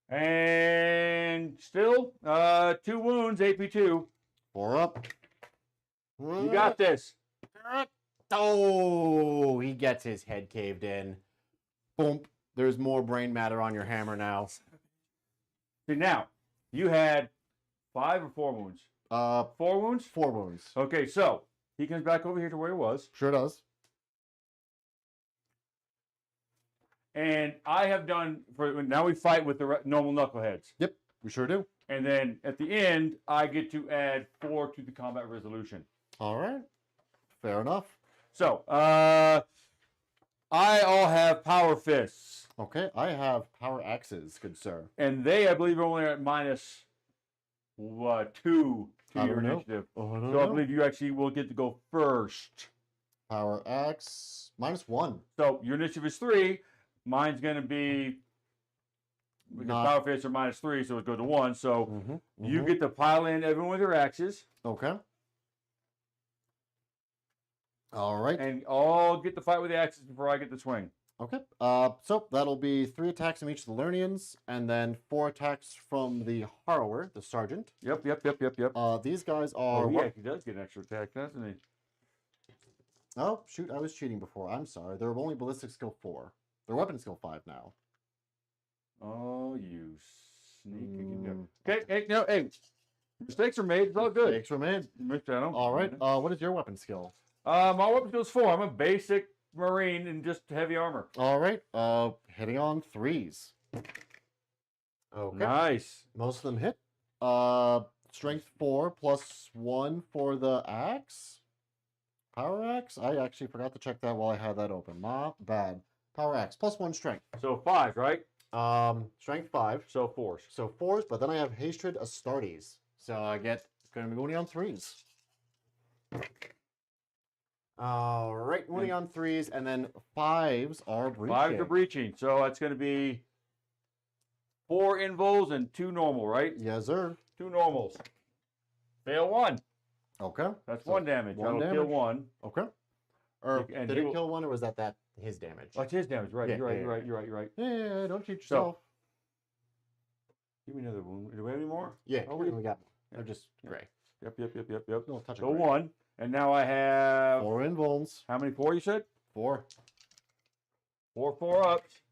And still 2 wounds, AP2. 4 up. You got this. Oh, he gets his head caved in. Boom. There's more brain matter on your hammer now. See, now, you had 5 or 4 wounds? 4 wounds? 4 wounds. Okay, so he comes back over here to where he was. Sure does. And I have done, now we fight with the normal knuckleheads. Yep, we sure do. And then at the end, I get to add 4 to the combat resolution. All right. Fair enough. So, I all have power fists. Okay, I have power axes, good sir. And they, I believe, are only at minus 2 to I your don't know. initiative. Oh, I don't So I know. believe you actually will get to go first. Power axe -1. So your initiative is 3. Mine's going to be, because Not- power fists are minus 3, so it goes to 1. So Mm-hmm. you get to pile in everyone with their axes. Okay. All right. And all get to fight with the axes before I get to swing. Okay. So that'll be 3 attacks from each of the Lernians, and then 4 attacks from the Harrower, the Sergeant. Yep. These guys are. Oh, he actually does get an extra attack, doesn't he? Oh, shoot, I was cheating before. I'm sorry. They're only ballistic skill 4. They're weapon skill 5 now. Oh, you sneaky. Mm. Okay, hey, mistakes are made. It's all good. Mistakes were made. All right. All What is your weapon skill? my weapon skill is 4. I'm a basic Marine in just heavy armor. All right. Hitting on 3s. Okay. Nice. Most of them hit. Strength 4 plus 1 for the axe. Power axe? I actually forgot to check that while I had that open. My bad. Power axe plus 1 strength. So 5, right? Strength 5. So 4s. So 4s, but then I have Hatred Astartes. So I get going to be winning on 3s. All right, winning on 3s, and then 5s are breaching. 5s are breaching. So that's going to be 4 invols and 2 normal, right? Yes, sir. 2 normals. Fail 1. Okay. That's So 1 damage. That'll kill 1. Okay. Or And did he it will- kill 1, or was that his damage? Oh, it's his damage, right? Yeah, You're right. yeah, You're right. You're right. You're right. Yeah, don't cheat So- yourself. Give me another wound. Do we have any more? Yeah, Oh, we got more. Yeah. They're just gray. Yep. Little touch of So gray. 1, and now I have 4 invulns. how many? 4 you said? 4. 4 ups.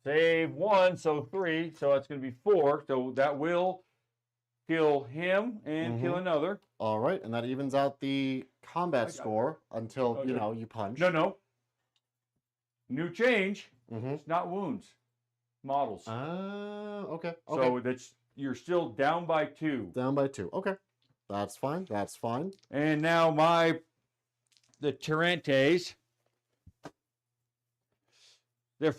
Save 1, so 3. So that's going to be 4. So that will kill him and kill another. All right, and that evens out the combat score until, Oh, you good. know, you punch. No. New change. Mm-hmm. It's not wounds. Models. Okay. So that's you're still down by 2. Down by 2. Okay. That's fine. That's fine. And now the Tyrantes. They're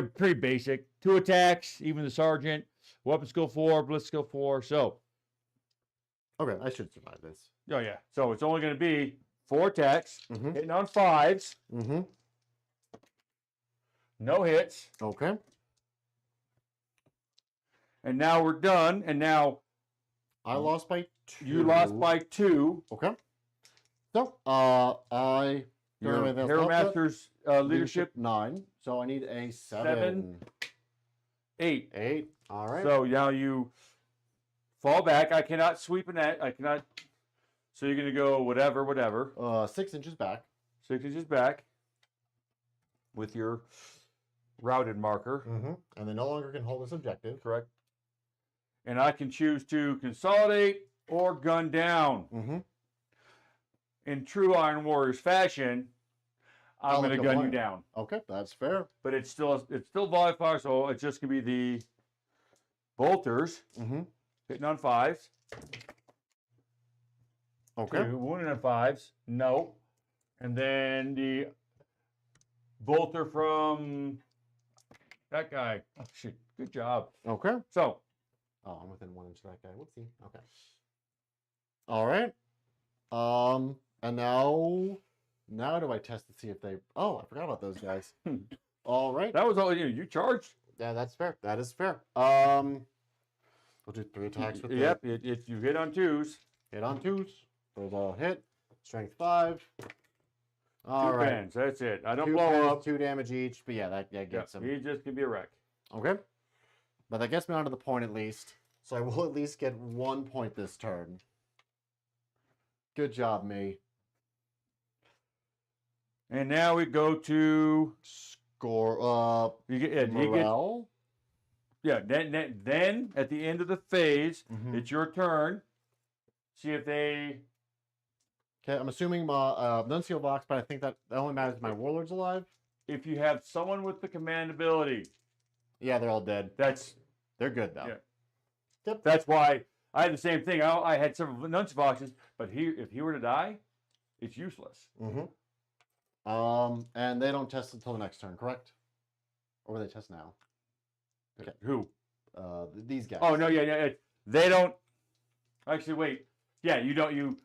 pretty basic. 2 attacks, even the sergeant. Weapon skill 4, blitz skill 4. So, Okay, I should survive this. oh yeah. So it's only going to be 4 attacks, Mm-hmm. hitting on 5s, Mm-hmm. no hits, Okay. and now we're done. And now I lost by 2. you lost by 2. Okay. So, I Your anything else Hero popped up? Master's leadership 9. So I need a 7. 8. 8. All right. So now you fall back. I cannot sweep an net. I cannot. So you're going to go whatever. 6 inches back. 6 inches back with your routed marker. Mm-hmm. And they no longer can hold this objective. Correct. And I can choose to consolidate or gun down. Mm-hmm. In true Iron Warriors fashion, I'm I'll going to let gun you you play. down. Okay, that's fair. But it's still volley fire, so it's just going to be the bolters Mm-hmm. hitting on 5s. Okay. 2 wounded on 5s. No. And then the bolter from that guy. Oh, shit. Good job. Okay. So, Oh, I'm within 1 inch of that guy. Whoopsie. Okay. All right. And now do I test to see if they? Oh, I forgot about those guys. All right. that was all you charged. Yeah, that's fair. That is fair. We'll do 3 attacks with Yep, you hit on 2s. hit on 2s. There's a hit. Strength 5. 2 All right. pens. That's it. I don't 2 blow pens, up. 2 damage each. But yeah, that gets him. He just can be a wreck. Okay. But that gets me onto the point at least. So I will at least get 1 point this turn. Good job, me. And now we go to Score. you get Morale. then at the end of the phase, Mhm. it's your turn. See if they Okay, I'm assuming my Nuncio Vox, but I think that only matters if my Warlord's alive. if you have someone with the command ability. Yeah, they're all dead. They're good though. Yeah. That's why I had the same thing. I had several Nuncio boxes, but if he were to die, it's useless. Mm-hmm. And they don't test until the next turn, correct? Or will they test now? Okay. Who? These guys. Oh no, yeah. They don't. Actually, wait. Yeah, you don't.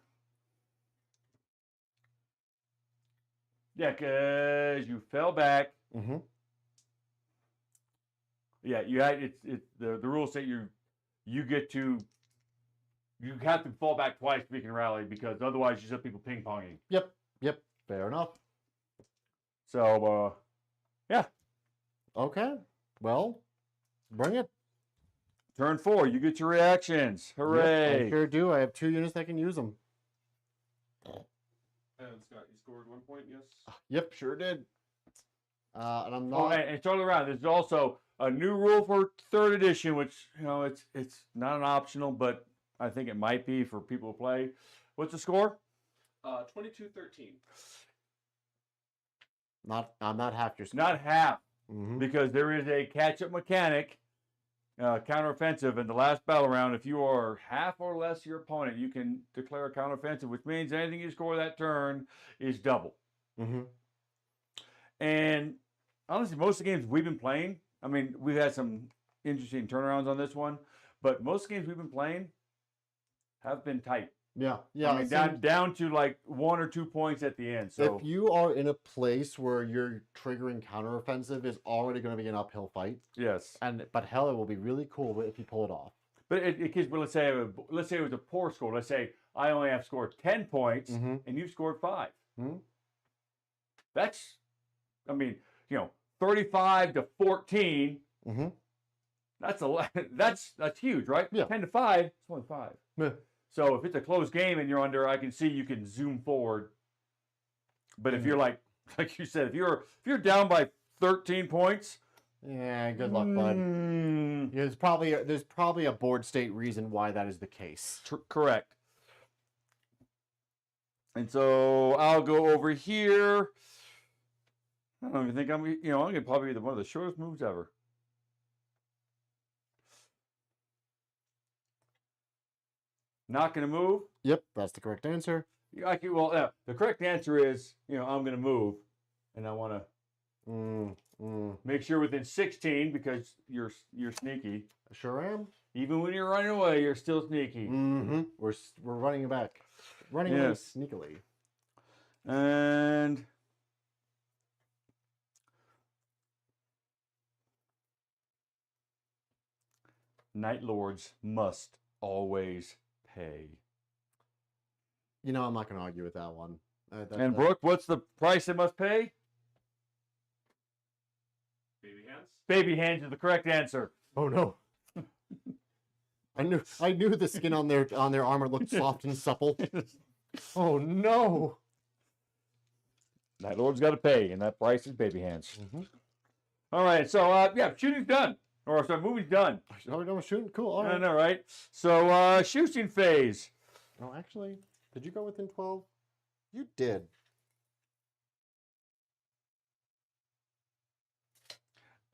Yeah, because you fell back. Mm-hmm. Yeah, you had the rules say you get to you have to fall back twice so you can rally because otherwise you just have people ping ponging. Yep. Fair enough. So yeah. Okay. Well, bring it. Turn 4, you get your reactions. Hooray! Yep, I sure do. I have 2 units that can use them. And Scott, you scored 1 point, yes? Yep, sure did. And I'm Oh, not. and turn around. There's also a new rule for 3rd edition, which it's not an optional, but I think it might be for people who play. What's the score? 22-13. I'm not half your score. Not half, Mm-hmm. because there is a catch-up mechanic, counteroffensive in the last battle round. If you are half or less your opponent, you can declare a counteroffensive, which means anything you score that turn is double. Mm-hmm. And honestly, most of the games we've been playing, I mean, we've had some interesting turnarounds on this one, but most of the games we've been playing have been tight. Yeah. I mean, down to like 1 or 2 points at the end. So if you are in a place where your triggering counteroffensive is already going to be an uphill fight, yes, but hell, it will be really cool if you pull it off. but let's say it was a poor score. Let's say I only have scored 10 points and you've scored 5. That's, I mean, 35 to 14. That's a lot. That's huge, right? Yeah. 10 to 5. It's only 5. Yeah. So if it's a close game and you're under, I can see you can zoom forward. But if you're like you said, if you're down by 13 points, yeah, good luck, bud. There's probably a board state reason why that is the case. Correct. And so I'll go over here. I don't even think I'm gonna probably be one of the shortest moves ever. Not going to move. Yep, that's the correct answer. The correct answer is, I'm going to move, and I want to make sure within 16 because you're sneaky. I sure am. Even when you're running away, you're still sneaky. We're running back, away sneakily. And Night Lords must always pay. I'm not going to argue with that one. Brooke, what's the price they must pay? Baby hands. Baby hands is the correct answer. Oh no! I knew the skin on their armor looked soft and supple. Oh no! Night Lord's got to pay, and that price is baby hands. All right, so shooting's done, or sorry, movie's done. Oh, no, shooting, cool. All I right. know, right? So shooting phase. Oh, actually, did you go within 12? You did.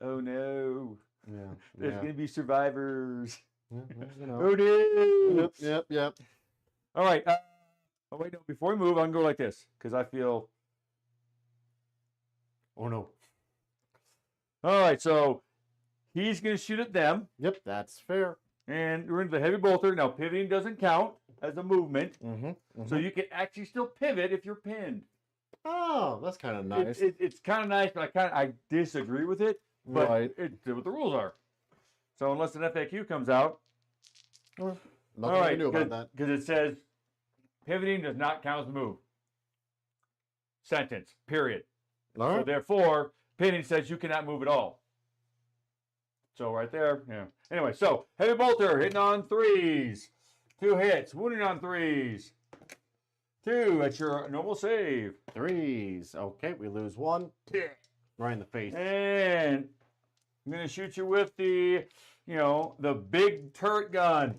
Oh no! Yeah. There's gonna be survivors. Yeah, Oh no! Yep. All right. Oh wait, no. Before we move, I can go like this because I feel. Oh no. All right, so he's gonna shoot at them. Yep, that's fair. And we're into the heavy bolter. Now pivoting doesn't count as a movement, so you can actually still pivot if you're pinned. Oh, that's kind of nice. It's kind of nice, but I disagree with it. But Right. it's what the rules are. So unless an FAQ comes out, Nothing all right, I can do about that. because it says pivoting does not count as a move. Sentence. Period. All So right. therefore, pinning says you cannot move at all. So right there, yeah. Anyway, so heavy bolter hitting on 3s, 2 hits, wounding on 3s, 2. That's your normal save. 3s. Okay, we lose 1. Right in the face. And I'm gonna shoot you with the, the big turret gun.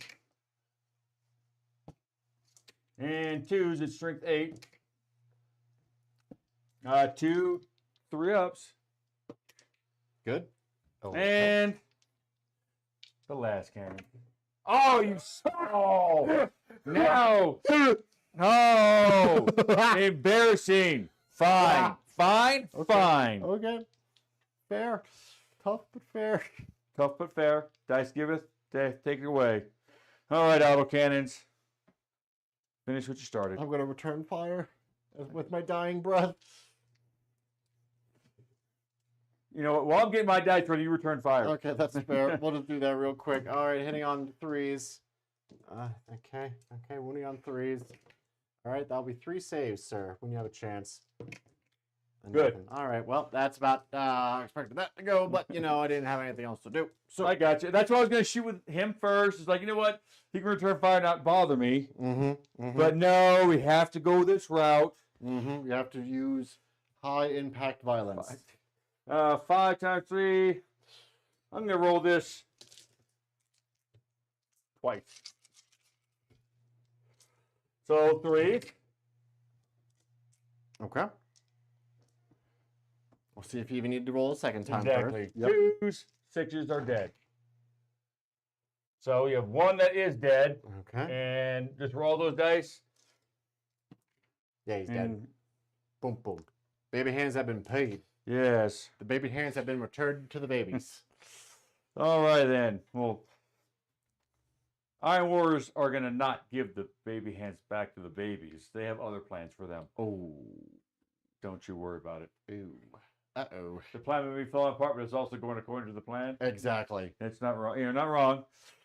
And 2s, it's strength 8. 2 3-ups. Good. Oh, And the last cannon. Oh, you saw! No! Oh! Embarrassing. Fine. Fine. Okay. Fine. Okay. Fair. Tough but fair. Tough but fair. Dice giveth. Take it away. All right, autocannons. Finish what you started. I'm going to return fire with my dying breath. You know what? While I'm getting my dice ready, you return fire. Okay, that's fair. We'll just do that real quick. All right, hitting on 3s. Okay, wounding on 3s. All right, that'll be 3 saves, sir, when you have a chance. And Good. nothing. All right, well, that's about I expected that to go, but I didn't have anything else to do. So I got you. That's why I was going to shoot with him first. It's like, you know what? He can return fire, not bother me. But no, we have to go this route. You have to use high impact violence. 5 times 3. I'm going to roll this twice. So 3. Okay. We'll see if you even need to roll a second time Exactly. first. Yep. 2s, 6s are dead. So you have 1 that is dead. Okay. And just roll those dice. Yeah, he's dead. And Boom, boom. Baby hands have been paid. Yes. The baby hands have been returned to the babies. All right then. Well, Iron Warriors are gonna not give the baby hands back to the babies. They have other plans for them. Oh. Don't you worry about it. Ooh. Uh-oh. The plan may be falling apart, but it's also going according to the plan. Exactly. It's not wrong. You're not wrong.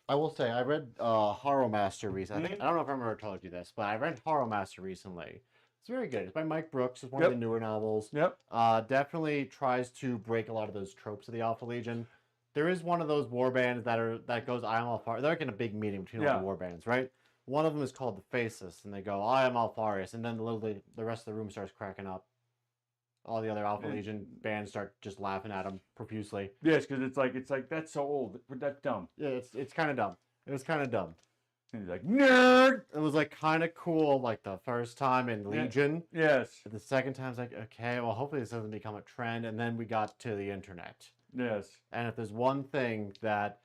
I will say, I read Horror Master recently. Mhm. I don't know if I've ever told you this, but I read Horror Master recently. It's very good. It's by Mike Brooks. It's one of the newer novels. Yep. Definitely tries to break a lot of those tropes of the Alpha Legion. There is one of those war bands that goes, I am Alfarius. They're like in a big meeting between all the war bands, right? One of them is called the Faceless, and they go, I am Alfarius, and then literally the rest of the room starts cracking up. All the other Alpha Legion bands start just laughing at them profusely. Yes, because it's like that's so old. That's dumb. Yeah, it's kind of dumb. It was kind of dumb. And he's like, nerd. It was like kind of cool, like the first time in Legion. Yes. The second time, it's like, okay, well, hopefully this doesn't become a trend. And then we got to the internet. Yes. And if there's one thing that,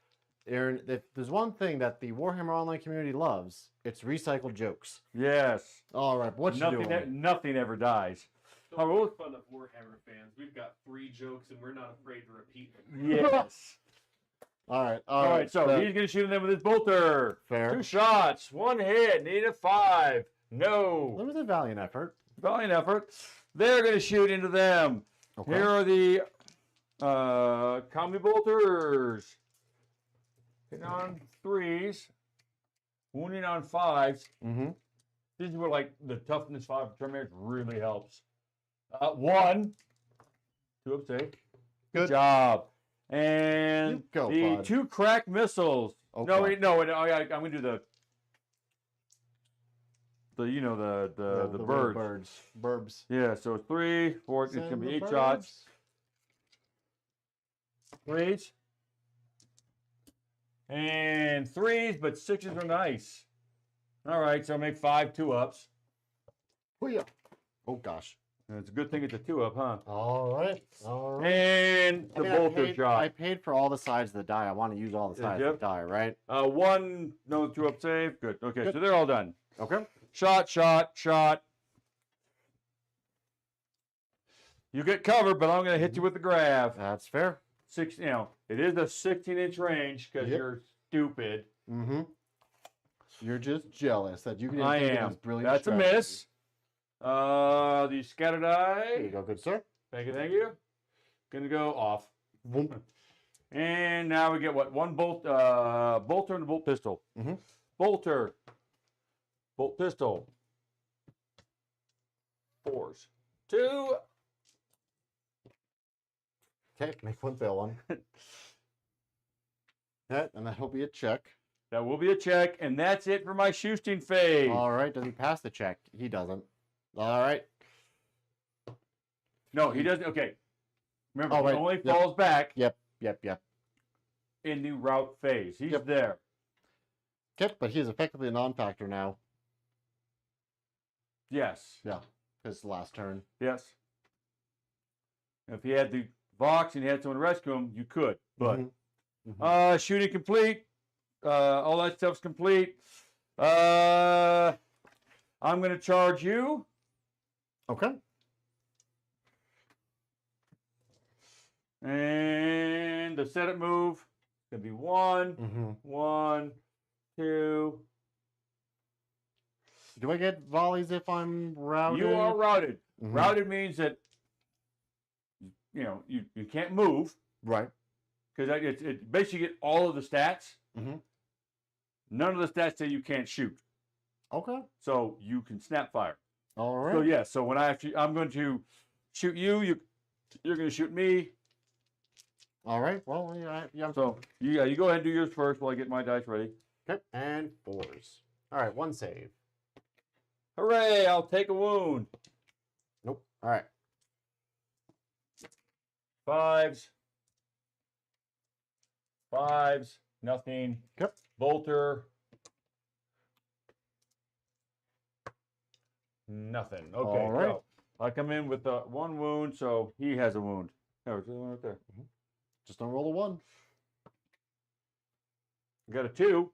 the Warhammer Online community loves, it's recycled jokes. Yes. All right, what you doing? Nothing ever dies. Don't make fun of Warhammer fans. We've got 3 jokes and we're not afraid to repeat them. Yes. All right. All right. So he's gonna shoot them with his bolter. Fair. 2 shots. 1 hit. Need a 5. No. That was a valiant effort. Valiant effort. They're gonna shoot into them. Okay. Here are the combi bolters. Hitting on 3s. Wounding on 5s. Mm-hmm. This is where like the toughness 5 Terminators really helps. 1. 2 up safe. Good job. And bud. 2 cracked missiles. Okay. No, wait, no. I'm gonna do the birds. Burbs. Yeah. So 3, 4. It's gonna be 8 birds. shots. 3s. And 3s, but 6s are nice. All right, so make 5 2-ups. Oh gosh. And it's a good thing it's a 2-up, huh? All right. All right. And the bolter shot. I paid for all the sides of the die. I want to use all the sides of the die, right? 1, no 2-up save. Good. Okay, Good. so they're all done. Okay. Shot, shot, shot. You get covered, but I'm going to hit you with the grab. That's fair. It is a 16-inch range because you're stupid. Mm-hmm. You're just jealous that you can I think of am. these brilliant That's strategies. a miss. The scatter die. There you go, good sir. Thank you, thank you. Gonna go off. Boom. And now we get what? 1 bolt, bolter and a bolt pistol. Mm-hmm. Bolter, bolt pistol. 4s. 2. Okay, make 1 fail one. That, and that'll be a check. That will be a check, and that's it for my shooting phase. All right, does he pass the check? He doesn't. All right. No, he doesn't. Okay. Remember, Oh, he right. only falls back Yep. in the route phase. He's Yep. there. Okay, but he's effectively a non-factor now. Yes. Yeah, his last turn. Yes. If he had the box and he had someone rescue him, you could. But Mhm. shooting complete. All that stuff's complete. I'm going to charge you. Okay. And the setup move is going to be 1, Mm-hmm. 1, 2. Do I get volleys if I'm routed? You are routed. Mhm. Routed means that you can't move Right. because it basically get all of the stats. Mhm. None of the stats say you can't shoot, Okay. so you can snap fire. All right. So yeah, so when I'm going to shoot you, you're going to shoot me. All right. Well, yeah. So you go ahead and do yours first while I get my dice ready. Okay. And 4s. All right. 1 save. Hooray! I'll take a wound. Nope. All right. 5s. 5s. Nothing. Yep. Bolter. Nothing. Okay. All right. So I come in with 1 wound, so he has a wound. There's the one right there. Just don't roll a 1. I got a 2.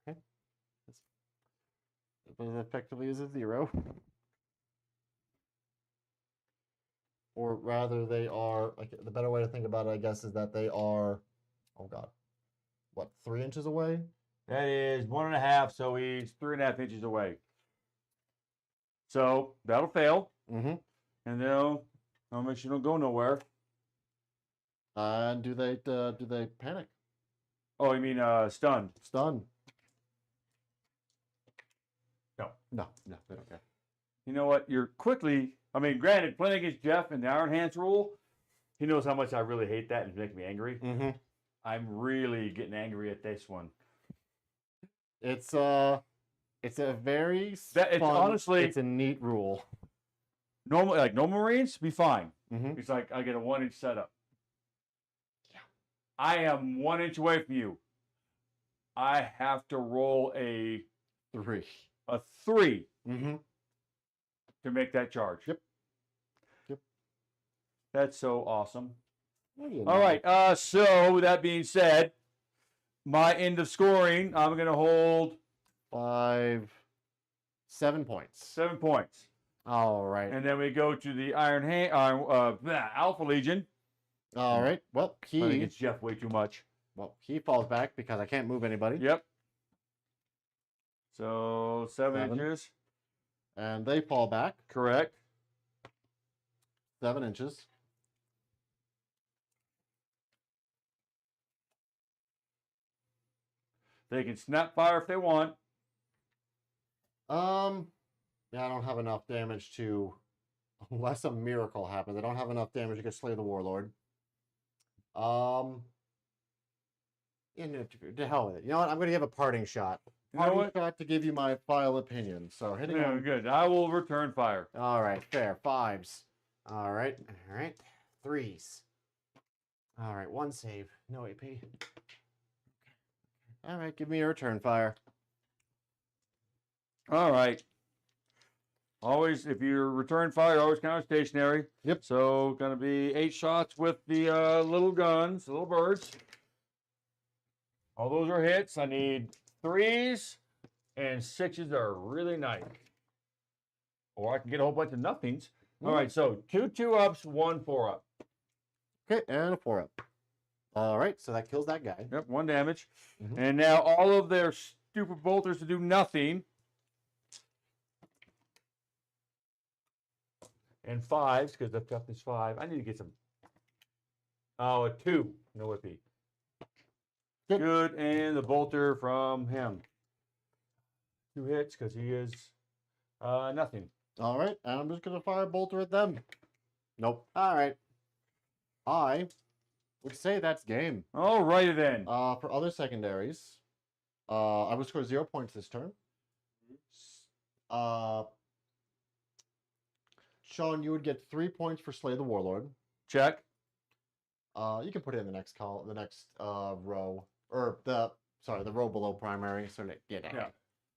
Okay. But it effectively is a 0. or rather, they are. Like the better way to think about it, I guess, is that they are. Oh God, what 3 inches away? That is 1.5, so he's 3.5 inches away. So that'll fail, Mm-hmm. and they'll make sure you don't go nowhere. And do they panic? Oh, you mean stunned? Stun? No. No, they don't care. You know what? You're quickly. I mean, granted, playing against Jeff in the Iron Hands rule, he knows how much I really hate that and it's making me angry. Mm-hmm. I'm really getting angry at this one. It's a very fun, honestly it's a neat rule. Normal, like no Marines, be fine. Mm-hmm. It's like I get a 1-inch setup. Yeah. I am 1 inch away from you. I have to roll a 3. 3 Mm-hmm. to make that charge. Yep. That's so awesome. What do you All know? right. So that being said, my end of scoring, I'm going to hold 7 points. 7 points. All right. And then we go to the Alpha Legion. All right. Well, I think it's Jeff way too much. he falls back because I can't move anybody. Yep. So 7 7. inches. And they fall back Correct. 7 inches. They can snap fire if they want. Yeah, I don't have enough damage to, unless a miracle happens. I don't have enough damage to slay the warlord. Yeah, no, to hell with it. You know what? I'm gonna give a parting shot. You know Parting what? shot to give you my final opinion. So hitting Yeah, on. good. I will return fire. All right, fair. 5s. All right. 3s. All right, 1 save. No AP. All right, give me a return fire. All right. Always, if you return fire, always counter stationary. Yep. So going to be 8 shots with the little guns, little birds. All those are hits. I need 3s and 6s are really nice. Or I can get a whole bunch of nothings. All right, so 2 2-ups, 1 4-up. Okay, and a 4-up. All right, so that kills that guy. Yep, 1 damage. Mhm. And now all of their stupid bolters to do nothing. And 5s, because the toughness is 5. I need to get some. Oh, a 2. No whippy. Good. And the bolter from him. 2 hits, because he is nothing. All right, and I'm just going to fire a bolter at them. Nope. All right. I would say that's game. All righty then. For other secondaries, I would score 0 points this turn. Sean, you would get 3 points for Slay the Warlord. Check. You can put it in the next column, the next row, or the row below primary. So Yeah.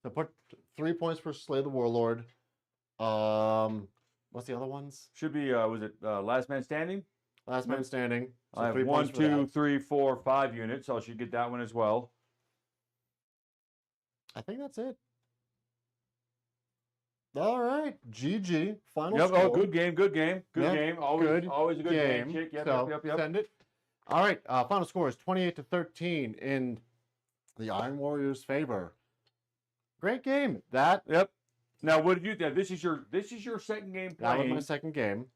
So put 3 points for Slay the Warlord. What's the other ones? Should be, was it Last Man Standing? Last Man Standing. So I have 3 1, points for 2, that. 3, 4, 5 units, so I should get that one as well. I think that's it. All right, GG. Final Yep. score. Oh, good game. Good game. Good Yep, game. Always, good always a good game. Yep. So Yep. send it. All right. Final score is 28-13 in the Iron Warriors' favor. Great game. Yep. Now, what did you think? This is your second game That was playing. my second game.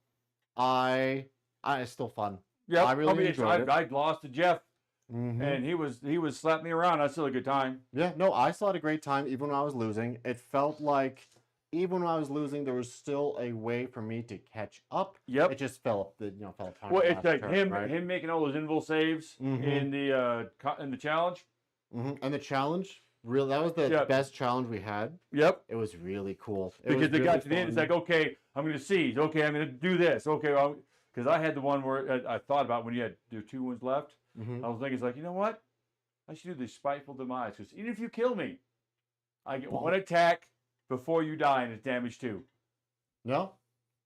It's still fun. Yep. I really enjoyed it. I lost to Jeff, Mhm. and he was slapping me around. That's still a good time. Yeah. No, I still had a great time even when I was losing. It felt like even when I was losing, there was still a way for me to catch up. Yep. It just fell apart. Well, it's like turn, right? him making all those invul saves Mhm. in the challenge. And the challenge, really, that was the Yep. best challenge we had. Yep. It was really cool. It Because was they really got to the end, it's fun. like, okay, I'm going to seize. Okay, I'm going to do this. Okay, because I had the one where I thought about when you had the 2 ones left. Mhm. I was thinking, it's like, you know what? I should do the spiteful demise. Because even if you kill me, I get 1 attack before you die, and it's damage 2. No,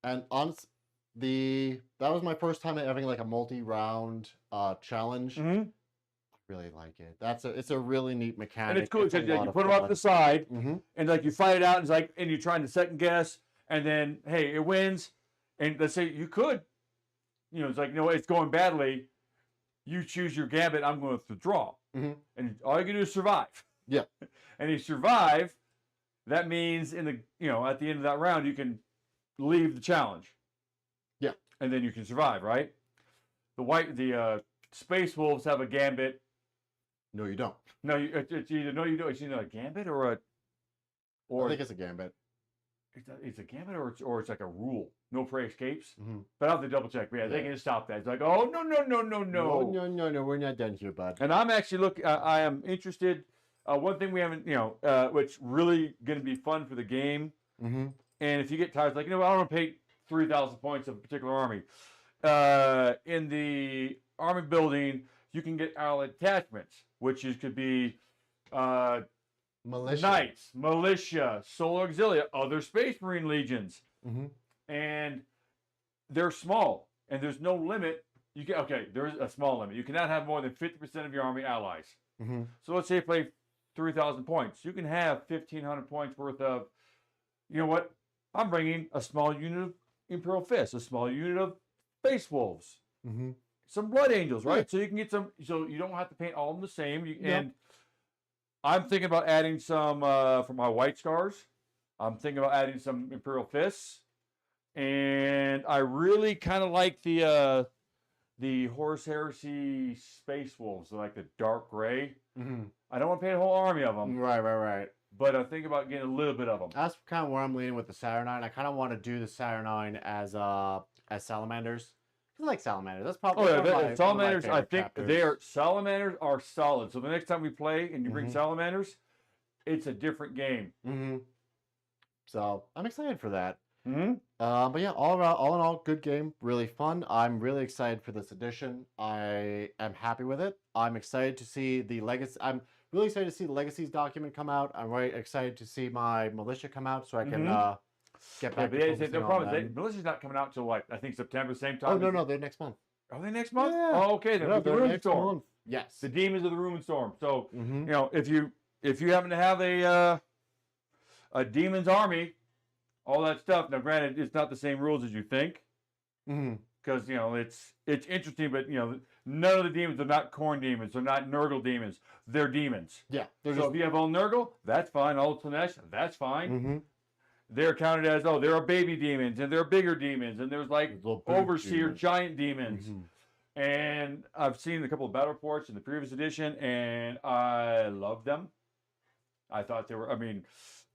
and that was my first time having like a multi-round challenge. Mm-hmm. I really like it. It's a really neat mechanic. And it's cool a because lot you of put them up fun. the side, Mm-hmm. and like you fight it out, and it's like, and you're trying to second guess, and then hey, it wins, and let's say you could it's like, it's going badly. You choose your gambit. I'm going to withdraw. Mhm. And all you can do is survive. Yeah. And you survive, that means at the end of that round, you can leave the challenge. Yeah. And then you can survive, right? The Space Wolves have a gambit. No, you don't. No, it's either no, you don't. It's either a gambit or I think it's a gambit. it's a gambit or it's like a rule. No prey escapes. Mm-hmm. But I'll have to double check. But yeah, they Yeah. can stop that. It's like, oh no. No, we're not done here, bud. And I'm actually I am interested. One thing we haven't, which really going to be fun for the game. Mm-hmm. And if you get tired, it's like, I don't want to pay 3,000 points of a particular army. In the army building, you can get allied attachments, which could be Militia. knights, militia, solar auxilia, other space marine legions. Mm-hmm. And they're small, and there's no limit. There's a small limit. You cannot have more than 50% of your army allies. Mm-hmm. So let's say you play 3,000 points. You can have 1,500 points worth of, you know what? I'm bringing a small unit of Imperial Fists, a small unit of Space Wolves, Mm-hmm. some Blood Angels, right? Yeah. So you can get some, so you don't have to paint all of them the same. Yep. And I'm thinking about adding some for my White Scars. I'm thinking about adding some Imperial Fists. And I really kind of like the Horus Heresy Space Wolves. They're like the dark gray. Mm-hmm. I don't want to paint a whole army of them, Right. but I think about getting a little bit of them. That's kind of where I'm leaning with the Saturnine. I kind of want to do the Saturnine as salamanders. I like salamanders. That's probably one of my Salamanders. favorite I think chapters. Salamanders are solid. So the next time we play and you bring Mhm. Salamanders, it's a different game. Mm-hmm. So I'm excited for that. Mm-hmm. But yeah, all in all, good game, really fun. I'm really excited for this edition. I am happy with it. I'm excited to see the legacy. I'm really excited to see the Legacies document come out. I'm really excited to see my militia come out so I can get back. But to the focusing on problem is them. Militia's not coming out till what? I think September, same Oh time. no, they're next month. Are they next month? Yeah. Oh, okay. Then Yeah, with the they're Ruin next Storm. month. Yes. The Demons of the Ruin Storm. So Mm-hmm. if you happen to have a demon's army, all that stuff. Now, granted, it's not the same rules as you think. Mm-hmm. Because it's interesting, but none of the demons are not corn demons. They're not Nurgle demons. They're demons. Yeah. They're So just. if you have all Nurgle, that's fine. All Slanesh, that's fine. Mm-hmm. They're counted as there are baby demons and there are bigger demons and there's like Little big overseer demons. giant demons. Mhm. And I've seen a couple of battle reports in the previous edition, and I love them. I thought they were. I mean,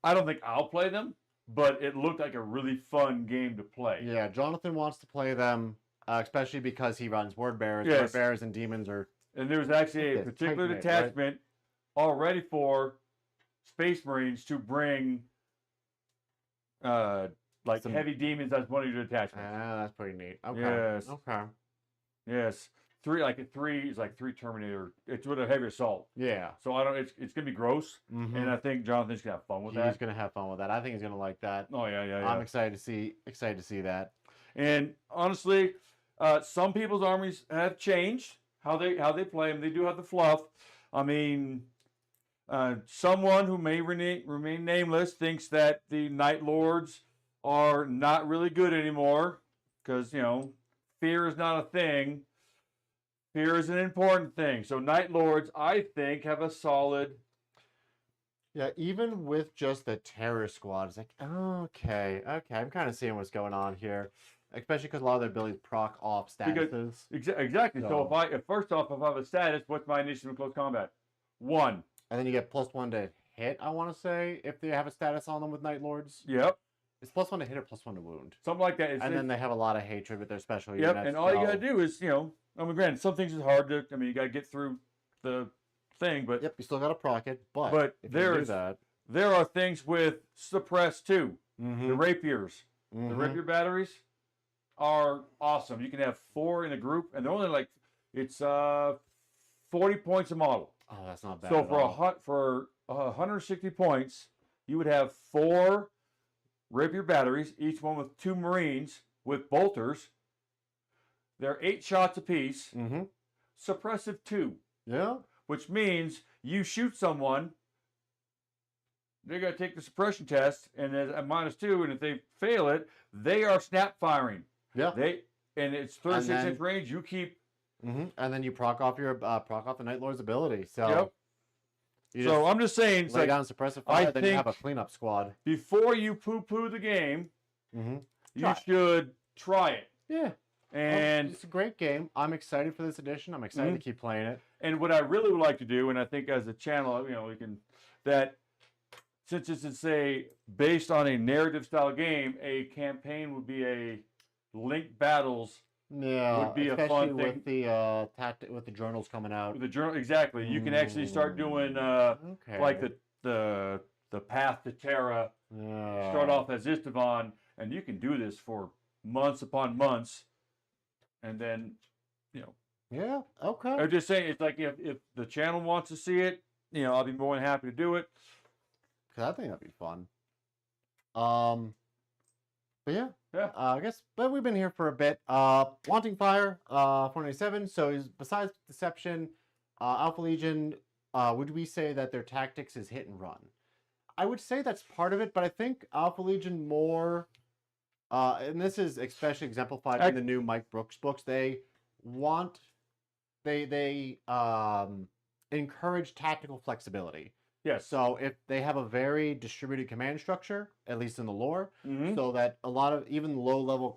I don't think I'll play them, but it looked like a really fun game to play. Yeah, Jonathan wants to play them, especially because he runs word bearers. Yes. Word bearers and demons are. And there's actually a Yes, particular Titanite, right? detachment already for Space Marines to bring like Some- heavy demons as one of your detachments. That's pretty neat. Okay. Yes. Okay. Yes. Three is like three Terminator. It's with a heavy assault. Yeah. So I don't. It's gonna be gross, Mm-hmm. and I think Jonathan's gonna have fun with He's that. gonna have fun with that. I think he's gonna like that. Oh yeah. I'm excited to see that. And honestly, some people's armies have changed how they play them. They do have the fluff. I mean, someone who may remain nameless thinks that the Night Lords are not really good anymore because fear is not a thing. Fear is an important thing. So Night Lords, I think, have a solid. Yeah, even with just the terror squad, it's like, okay, I'm kind of seeing what's going on here. Especially because a lot of their abilities proc off statuses. Exactly. So if first off, if I have a status, what's my initiative in close combat? 1. And then you get +1 to hit, I want to say, if they have a status on them with Night Lords. Yep. It's +1 to hit or +1 to wound. Something like that. And then they have a lot of hatred with their special Yep, units. and all you so- gotta do is, I mean, granted, some things is hard to. I mean, you gotta get through the thing, but Yep, you still got to proc it, but if you do there's that, there are things with suppress too. Mhm. The rapiers, the Mhm. rapier batteries are awesome. You can have 4 in a group, and they're only like it's 40 points a model. Oh, that's not bad. So at for all. for 160 points, you would have 4 rapier batteries, each one with 2 Marines with bolters. They're 8 shots apiece. Mhm. Suppressive 2, Yeah. which means you shoot someone, they're going to take the suppression test, and at -2, and if they fail it, they are snap firing. Yeah. and it's 36 then- inch range. You keep. And then you proc off the Night Lord's ability. So, Yep. you So I'm just saying, it's lay like down suppressive fire, then you have a think- cleanup squad. before you poo-poo the game, Mm-hmm. you Try it. should try it. Yeah. And It's a great game. I'm excited for this edition. I'm excited to keep playing it. And what I really would like to do, and I think as a channel, we can, that since it's based on a narrative style game, a campaign would be a linked battles Yeah, would be a especially fun with the journals coming out. with the journal. Exactly, you can actually start doing Okay. like the path to Terra. Start off as Istvan, and you can do this for months upon months, and then Yeah. Okay. I'm just saying, it's like if the channel wants to see it, I'll be more than happy to do it. Cause I think that'd be fun. But yeah. Yeah. I guess. But we've been here for a bit. Wanting Fire. 497. So besides Deception, Alpha Legion. Would we say that their tactics is hit and run? I would say that's part of it, but I think Alpha Legion more. And this is especially exemplified in the new Mike Brooks books. They encourage tactical flexibility. Yes. So if they have a very distributed command structure, at least in the lore, Mhm. so that a lot of even low level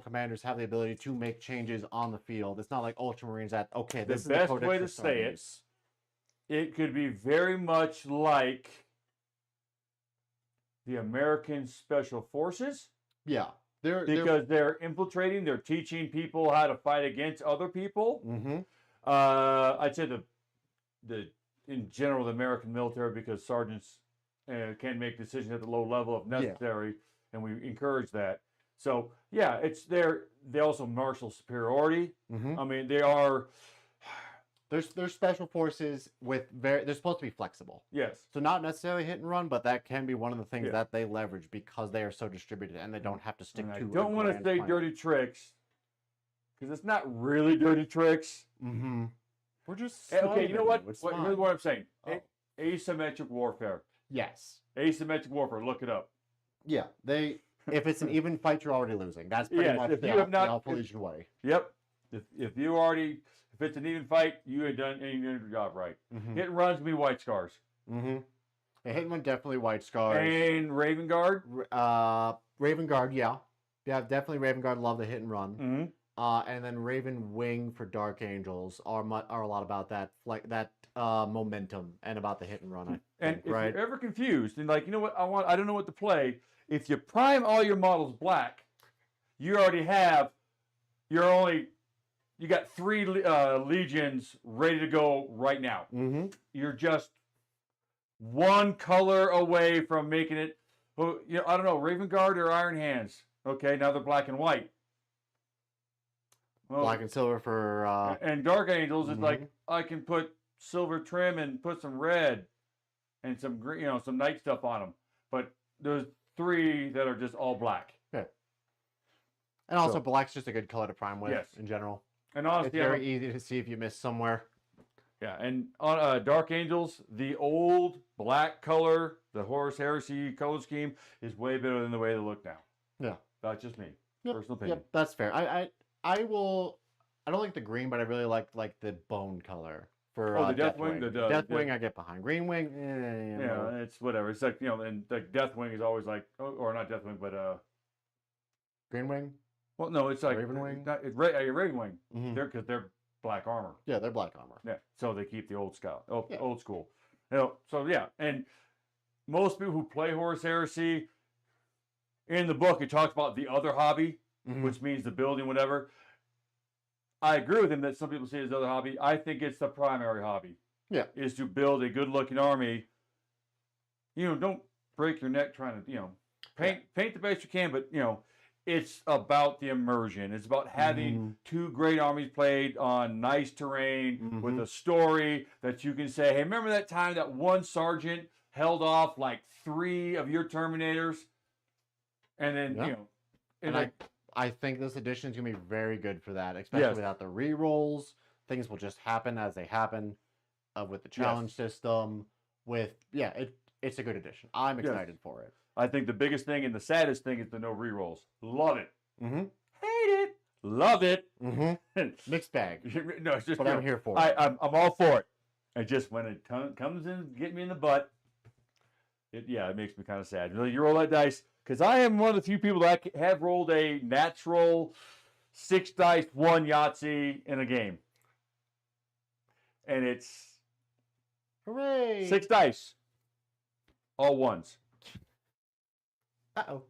commanders have the ability to make changes on the field. It's not like Ultramarines that The this is best codex way for to say it, Sardines. it could be very much like the American Special Forces, Yeah, because they're infiltrating, they're teaching people how to fight against other people. Mm-hmm. I'd say the in general the American military, because sergeants can make decisions at the low level if necessary, and we encourage that. So yeah, they also martial superiority. Mm-hmm. I mean, they are. There's special forces with they're supposed to be flexible. Yes. So not necessarily hit and run, but that can be one of the things Yeah. that they leverage because they are so distributed and they don't have to stick And I to. don't want to say dirty tricks, because it's not really dirty tricks. Mm-hmm. We're just Okay, you know what? It's Here's fine. what I'm saying. Oh. Asymmetric warfare. Yes. Asymmetric warfare. Look it up. Yeah. If it's an even fight, you're already losing. That's pretty Yes, much if the you have not- Alpha Legion way. Yep. If it's an even fight, you ain't done your job right. Mm-hmm. Hit and runs be white scars. Mm-hmm. The hit one definitely white scars. And Raven Guard. Raven Guard, yeah, definitely Raven Guard. Love the hit and run. Mm-hmm. And then Raven Wing for Dark Angels are a lot about that, like that momentum and about the hit and run. And if right? you're ever confused and like, you know what, I don't know what to play. If you prime all your models black, you already have. You got 3 legions ready to go right now. Mm-hmm. You're just one color away from making it. Well, I don't know, Raven Guard or Iron Hands. Okay, now they're black and white. Well, Black and silver for. and Dark Angels is Mhm. like, I can put silver trim and put some red and some green, some night stuff on them. But there's 3 that are just all black. And also, So- black's just a good color to prime with Yes. in general. And It's honestly, very easy to see if you miss somewhere. yeah. And on Dark Angels, the old black color, the Horus Heresy color scheme, is way better than the way they look now. Yeah. That's just me. Yep, Personal opinion. Yep, that's fair. I don't like the green, but I really like the bone color for Oh, the Deathwing? The Deathwing I get behind. Green Wing, Yeah, it's whatever. It's like, and like Deathwing is always like, or not Deathwing, but Green Wing. well, no, it's like Ravenwing? Ravenwing. Mm-hmm. Because they're black armor. Yeah, they're black armor. Yeah, so they keep the old Yeah. old school. So yeah, and most people who play Horus Heresy, in the book it talks about the other hobby, Mhm. which means the building, whatever. I agree with him that some people see it as the other hobby. I think it's the primary hobby. Yeah. Is to build a good-looking army. Don't break your neck trying to, paint the best you can, but it's about the immersion. It's about having 2 great armies played on nice terrain with a story that you can say, hey, remember that time that one sergeant held off like 3 of your Terminators? And then, Yeah. And I think this edition is going to be very good for that, especially Yes. without the re-rolls. Things will just happen as they happen with the challenge system. It's a good edition. I'm Yes. excited for it. I think the biggest thing and the saddest thing is the no rerolls. Love it. Mm-hmm. Hate it. love it. Mm-hmm. Mixed bag. No, it's just But I'm here for it. I'm all for it. And just when it comes in, get me in the butt. It makes me kind of sad. You roll that dice because I am one of the few people that have rolled a natural 6 dice 1 Yahtzee in a game, and it's Hooray! 6 dice, all ones. Uh-oh.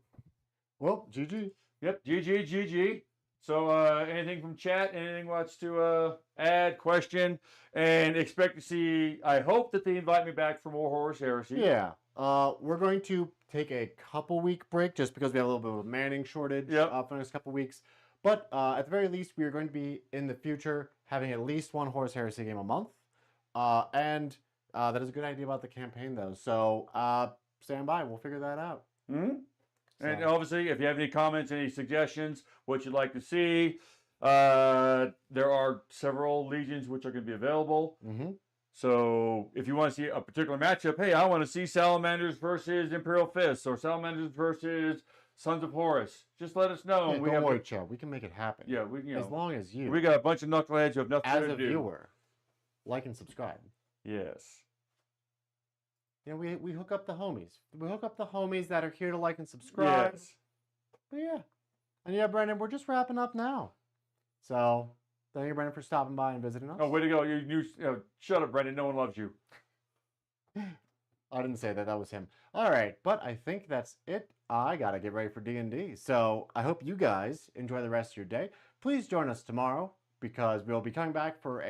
Well, GG. Yep, GG. So anything from chat, anything wants to add, question, and expect to see, I hope that they invite me back for more Horus Heresy. Yeah. We're going to take a couple week break just because we have a little bit of a manning shortage for the next couple weeks. But at the very least, we are going to be in the future having at least one Horus Heresy game a month. And that is a good idea about the campaign, though. So stand by. We'll figure that out. Mm-hmm. So. And obviously, if you have any comments, any suggestions, what you'd like to see, there are several legions which are going to be available. Mm-hmm. So if you want to see a particular matchup, hey, I want to see Salamanders versus Imperial Fists or Salamanders versus Sons of Horus. Just let us know. Yeah, don't worry, Joe. We can make it happen. Yeah, as long as you. We got a bunch of knuckleheads who have nothing to do. As a viewer, like and subscribe. Yes. You know, we hook up the homies. We hook up the homies that are here to like and subscribe. Yes. But yeah. And yeah, Brendan, we're just wrapping up now. So thank you, Brendan, for stopping by and visiting us. Oh, way to go. You shut up, Brendan. No one loves you. I didn't say that. That was him. All right. But I think that's it. I got to get ready for D&D. So I hope you guys enjoy the rest of your day. Please join us tomorrow because we'll be coming back for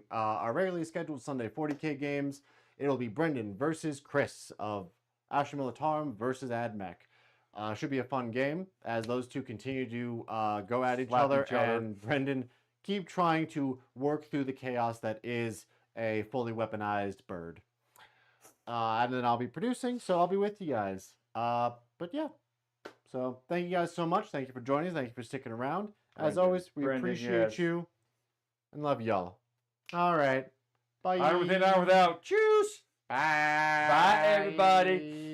our regularly scheduled Sunday 40K games. It'll be Brendan versus Chris of Astra Militarum versus AdMech. Should be a fun game as those two continue to go at each other, and Brendan keep trying to work through the chaos that is a fully weaponized bird. And then I'll be producing, so I'll be with you guys. But yeah, so thank you guys so much. Thank you for joining us. Thank you for sticking around. As always, we appreciate you and love y'all. All right. Bye. On with it, on without. Choose. Bye. Bye, everybody.